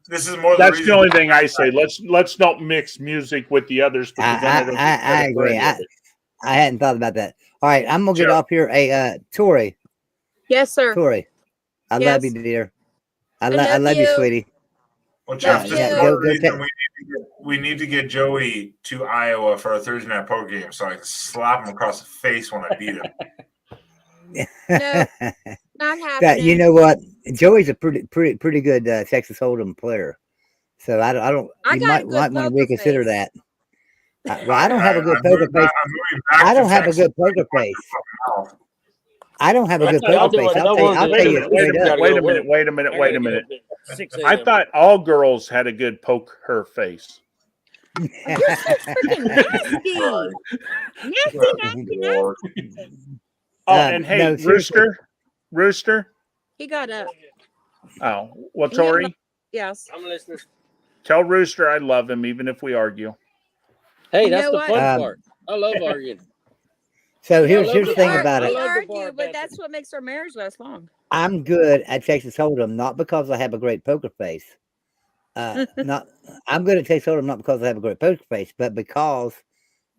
this is more. That's the only thing I say. Let's don't mix music with the others. I agree. I hadn't thought about that. All right, I'm gonna get off here. Hey, Tori. Yes, sir. Tori, I love you, dear. I love you, sweetie. Well, Jeff, we need to get Joey to Iowa for a Thursday night poker game, so I can slap him across the face when I beat him. No, not happening. You know what? Joey's a pretty good Texas Hold'em player, so I don't. You might want to reconsider that. I don't have a good poker face. I don't have a good poker face. I don't have a good poker face. I'll tell you. Wait a minute. I thought all girls had a good poker face. You're so freaking nasty. Oh, and hey, Rooster. He got up. Oh, well, Tori. Yes, I'm listening. Tell Rooster I love him, even if we argue. Hey, that's the fun part. I love arguing. So here's the thing about it. We argue, but that's what makes our marriage last long. I'm good at Texas Hold'em, not because I have a great poker face. I'm good at Texas Hold'em, not because I have a great poker face, but because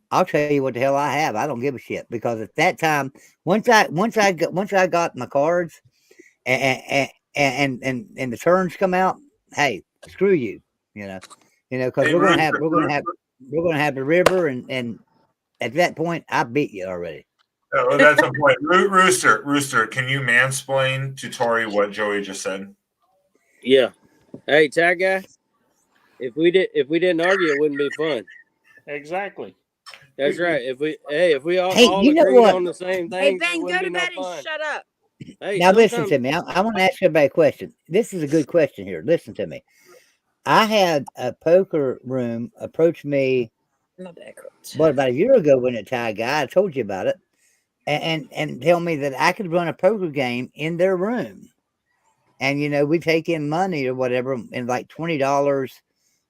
I'll tell you what the hell I have. I don't give a shit, because at that time, once I got my cards, and the turns come out, hey, screw you, because we're gonna have the river, and at that point, I beat you already. Oh, that's the point. Rooster, can you mansplain to Tori what Joey just said? Yeah. Hey, tag guy. If we didn't argue, it wouldn't be fun. Exactly. That's right. If we all agree on the same thing, hey Ben, go to bed and shut up. Hey, now listen to me. I want to ask everybody a question. This is a good question here. Listen to me. I had a poker room approach me about a year ago when a Thai guy, I told you about it, and tell me that I could run a poker game in their room. And, we take in money or whatever, and like $20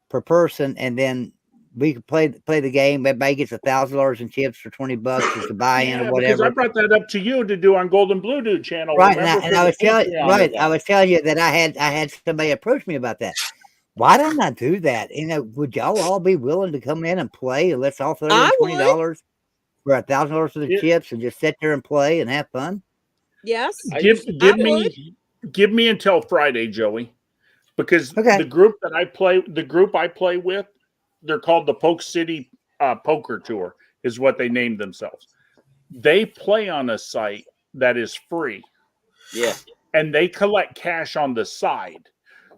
per person, and then we could play the game. Everybody gets $1,000 in chips for $20 just to buy in or whatever. Because I brought that up to you to do on Golden Blue Dude channel. Right, and I was telling you that I had somebody approach me about that. Why don't I do that? Would y'all all be willing to come in and play, and let's all throw in $20 for $1,000 for the chips and just sit there and play and have fun? Yes. Give me until Friday, Joey, because the group I play with, they're called the Poke City Poker Tour, is what they named themselves. They play on a site that is free. Yeah. And they collect cash on the side.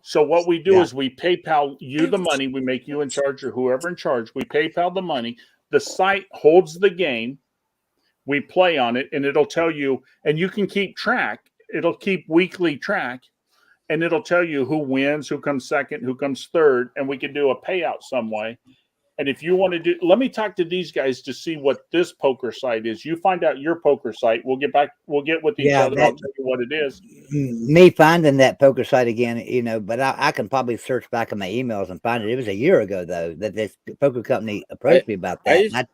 So what we do is we PayPal you the money. We make you in charge, or whoever in charge. We PayPal the money. The site holds the game. We play on it, and it'll tell you, and you can keep track. It'll keep weekly track, and it'll tell you who wins, who comes second, who comes third, and we can do a payout some way. And if you want to do, let me talk to these guys to see what this poker site is. You find out your poker site. We'll get with each other. I'll tell you what it is. Me finding that poker site again, but I can probably search back in my emails and find it. It was a year ago though that this poker company approached me about that.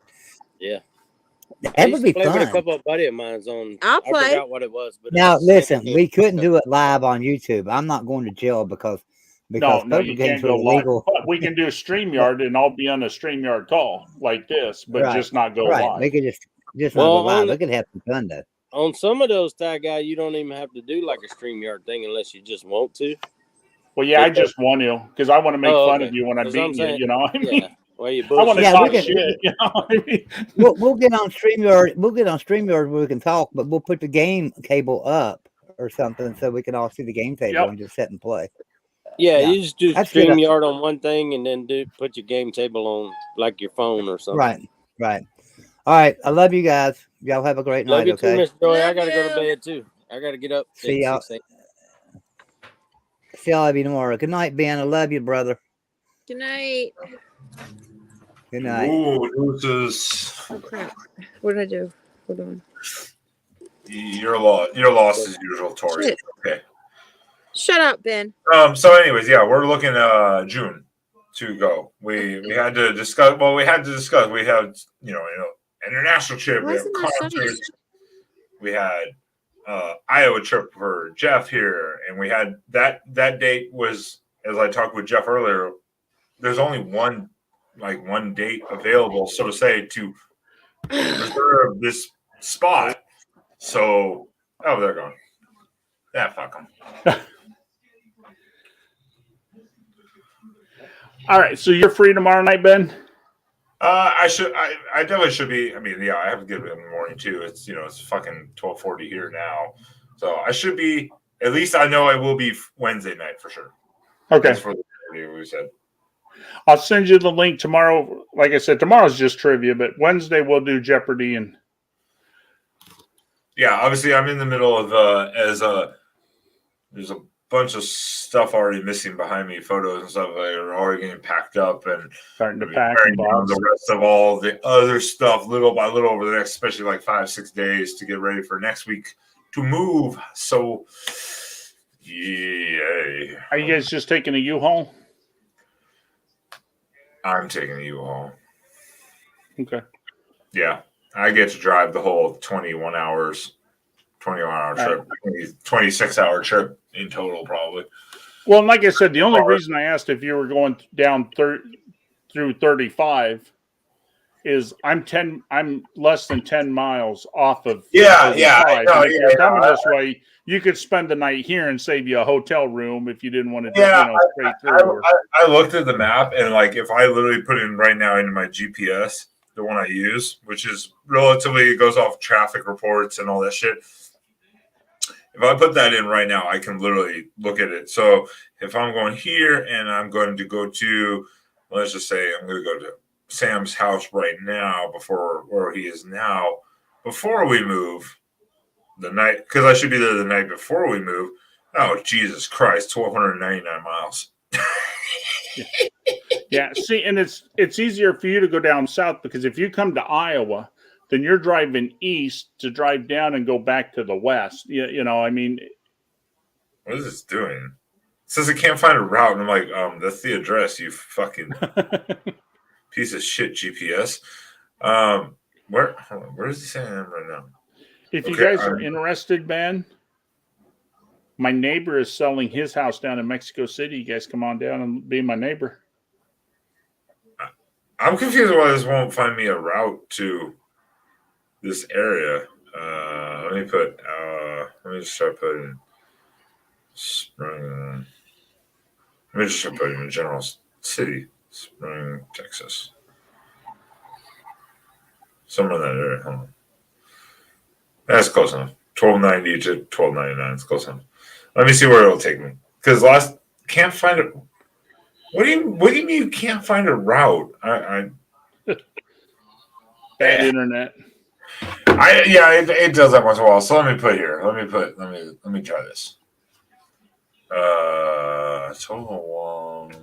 That would be fun. With a couple of buddy of mine's on. I'll play. I forgot what it was. But now listen, we couldn't do it live on YouTube. I'm not going to jail because because No, poker you games can't are go live. illegal. But we can do a StreamYard, and I'll be on a StreamYard call like this, but Right, just not go right. live. We could just not go Well, live. on We could have some fun though. on some of those Ty Guy, you don't even have to do like a StreamYard thing unless you just want to. Well, yeah, I just want to because I want to make Oh, fun okay. of you when I'm 'Cause I'm beating you. saying- You know what I mean? Yeah. Well, you I want to Yeah, talk we can- shit. You know what I mean? We'll get on StreamYard. We'll get on StreamYard where we can talk, but we'll put the game cable up or something so we can all see the game table Yep. and just sit and play. Yeah, Yeah. you just do That's good. StreamYard on one thing and then put your game table on like your phone or something. Right, right. All right. I love you guys. Y'all have a great Love night. you Okay. too, Miss Joy. I Love gotta go to you. bed too. I gotta get up. See at y'all. 6 a.m. See y'all tomorrow. Good night, Ben. I love you, brother. Good night. Good night. Ooh, deuces. Oh crap! What did I do? Hold on. You're lost. You're lost as usual, Tori. Shit. Okay. Shut up, Ben. So anyways, yeah, we're looking June to go. We had to discuss. Well, we had to discuss. We had international trip. Why We have isn't there sunny? concerts. We had Iowa trip for Jeff here, and we had that date was, as I talked with Jeff earlier. There's only one date available, so to say, to reserve this spot. So, they're gone. Yeah, fuck them. All right, so you're free tomorrow night, Ben? I definitely should be. I mean, yeah, I have to get up in the morning too. It's it's fucking 12:40 here now, so I should be. At least I know I will be Wednesday night for sure. Okay. That's for the we said. I'll send you the link tomorrow. Like I said, tomorrow's just trivia, but Wednesday we'll do Jeopardy and. Yeah, obviously I'm in the middle of there's a bunch of stuff already missing behind me, photos and stuff that are already getting packed up and starting to pack down the rest of all the other stuff little by little over the next, especially like 5-6 days to get ready for next week to move. So, yeah. Are you guys just taking a U-Haul? I'm taking a U-Haul. Okay. Yeah, I get to drive the whole 21-hour trip, 26-hour trip in total, probably. Well, and like I said, the only reason I asked if you were going down through 35 is I'm less than 10 miles off of. Yeah. If you're coming this way, you could spend the night here and save you a hotel room if you didn't want to do straight through. I looked at the map and if I literally put in right now into my GPS, the one I use, which is relatively, it goes off traffic reports and all that shit. If I put that in right now, I can literally look at it. So if I'm going here and I'm going to go to, let's just say I'm going to go to Sam's house right now where he is now, before we move the night, because I should be there the night before we move. Oh, Jesus Christ, 1,299 miles. Yeah, see, and it's easier for you to go down south because if you come to Iowa, then you're driving east to drive down and go back to the west. I mean. What is this doing? It says it can't find a route. And I'm like, that's the address, you fucking piece of shit GPS. Where is he saying I am right now? If you guys are interested, Ben, my neighbor is selling his house down in Mexico City. You guys come on down and be my neighbor. I'm confused why this won't find me a route to this area. Let me just start putting Spring. Let me just start putting in General City, Spring, Texas. Somewhere in that area. Hold on. That's close enough. 1290 to 1299. It's close enough. Let me see where it'll take me. Because can't find it. What do you mean you can't find a route? Bad internet. It does that once in a while. So let me put here. Let me try this. Total one.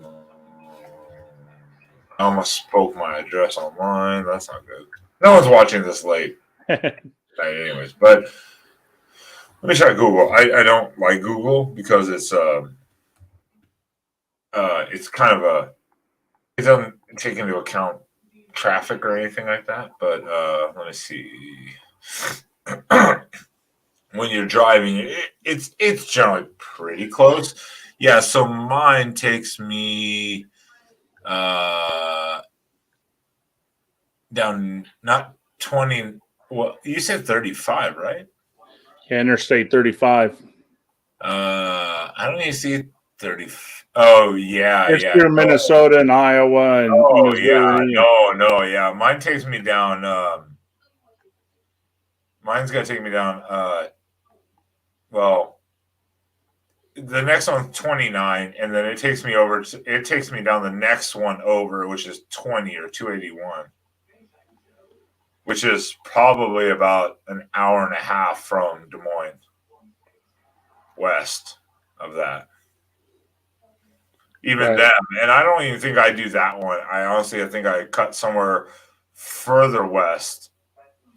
I almost spoke my address online. That's not good. No one's watching this late. Anyways, but let me try Google. I don't like Google because it's kind of it doesn't take into account traffic or anything like that. But let me see. When you're driving, it's generally pretty close. Yeah, so mine takes me down not 20. Well, you said 35, right? Yeah, Interstate 35. I don't even see 30. Oh yeah, It's yeah. through Minnesota and Iowa and Oh yeah, Missouri. no, yeah. Mine takes me down. Mine's gonna take me down. Well, the next one's 29, and then it takes me over. It takes me down the next one over, which is 20 or 281, which is probably about an hour and a half from Des Moines, west of that. Even Right. then, and I don't even think I do that one. I think I cut somewhere further west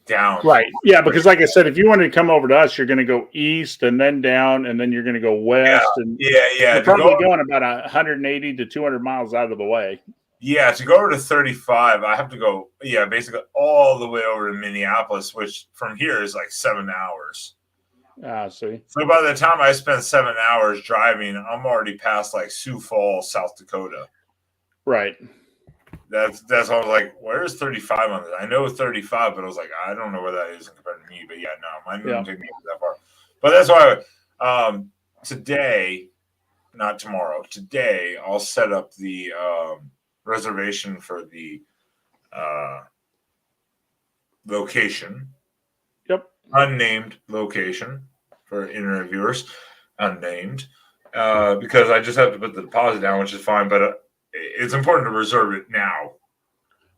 down. Right. Yeah, because like I said, if you wanted to come over to us, you're going to go east and then down, and then you're going to go west. And Yeah. you're probably going about 180 to 200 miles out of the way. Yeah, to go over to 35, I have to go, basically all the way over to Minneapolis, which from here is like 7 hours. See. So by the time I spend 7 hours driving, I'm already past like Sioux Falls, South Dakota. Right. That's I was like, where's 35 on this? I know 35, but I was like, I don't know where that is compared to me. But yeah, no, mine didn't take me that far. But that's why today, not tomorrow, today I'll set up the reservation for the location. Yep. Unnamed location for interviewers. Unnamed. Because I just have to put the deposit down, which is fine, but it's important to reserve it now.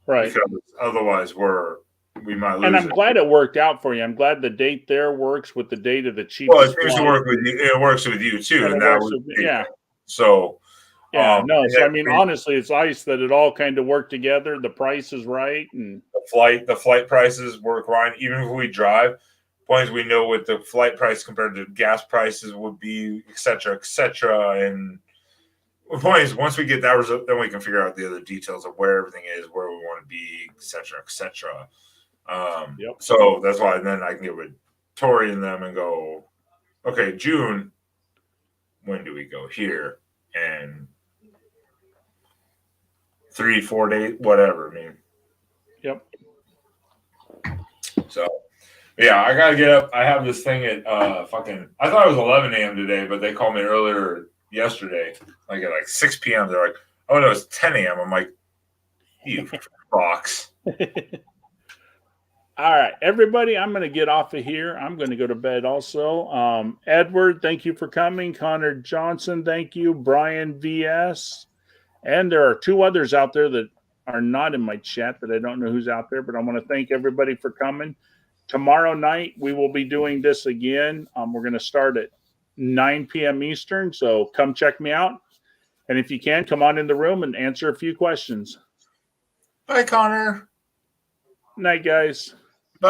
Right. Because otherwise we might lose and I'm it. glad it worked out for you. I'm glad the date there works with the date of the cheapest. Well, it seems to work with you. It works with you too. And And it that works was with- yeah. So Yeah, no. So I and mean, then honestly, it's nice that it all kind of worked together. The price is right, and the flight prices work right. Even if we drive, points we know what the flight price compared to gas prices would be, et cetera, and the point is, once we get that result, then we can figure out the other details of where everything is, where we want to be, et cetera. So that's why then I can get with Tori and them and go, okay, June, when do we go here? And 3-4 days, whatever. I mean, yep. So yeah, I gotta get up. I have this thing at I thought it was 11 a.m. today, but they called me earlier yesterday, like at 6 p.m. They're like, oh no, it's 10 a.m. I'm like, you box. All right, everybody, I'm going to get off of here. I'm going to go to bed also. Edward, thank you for coming. Connor Johnson, thank you. Brian VS. And there are two others out there that are not in my chat that I don't know who's out there, but I want to thank everybody for coming. Tomorrow night, we will be doing this again. We're going to start at 9 p.m. Eastern, so come check me out. And if you can, come on in the room and answer a few questions. Bye, Connor. Night, guys.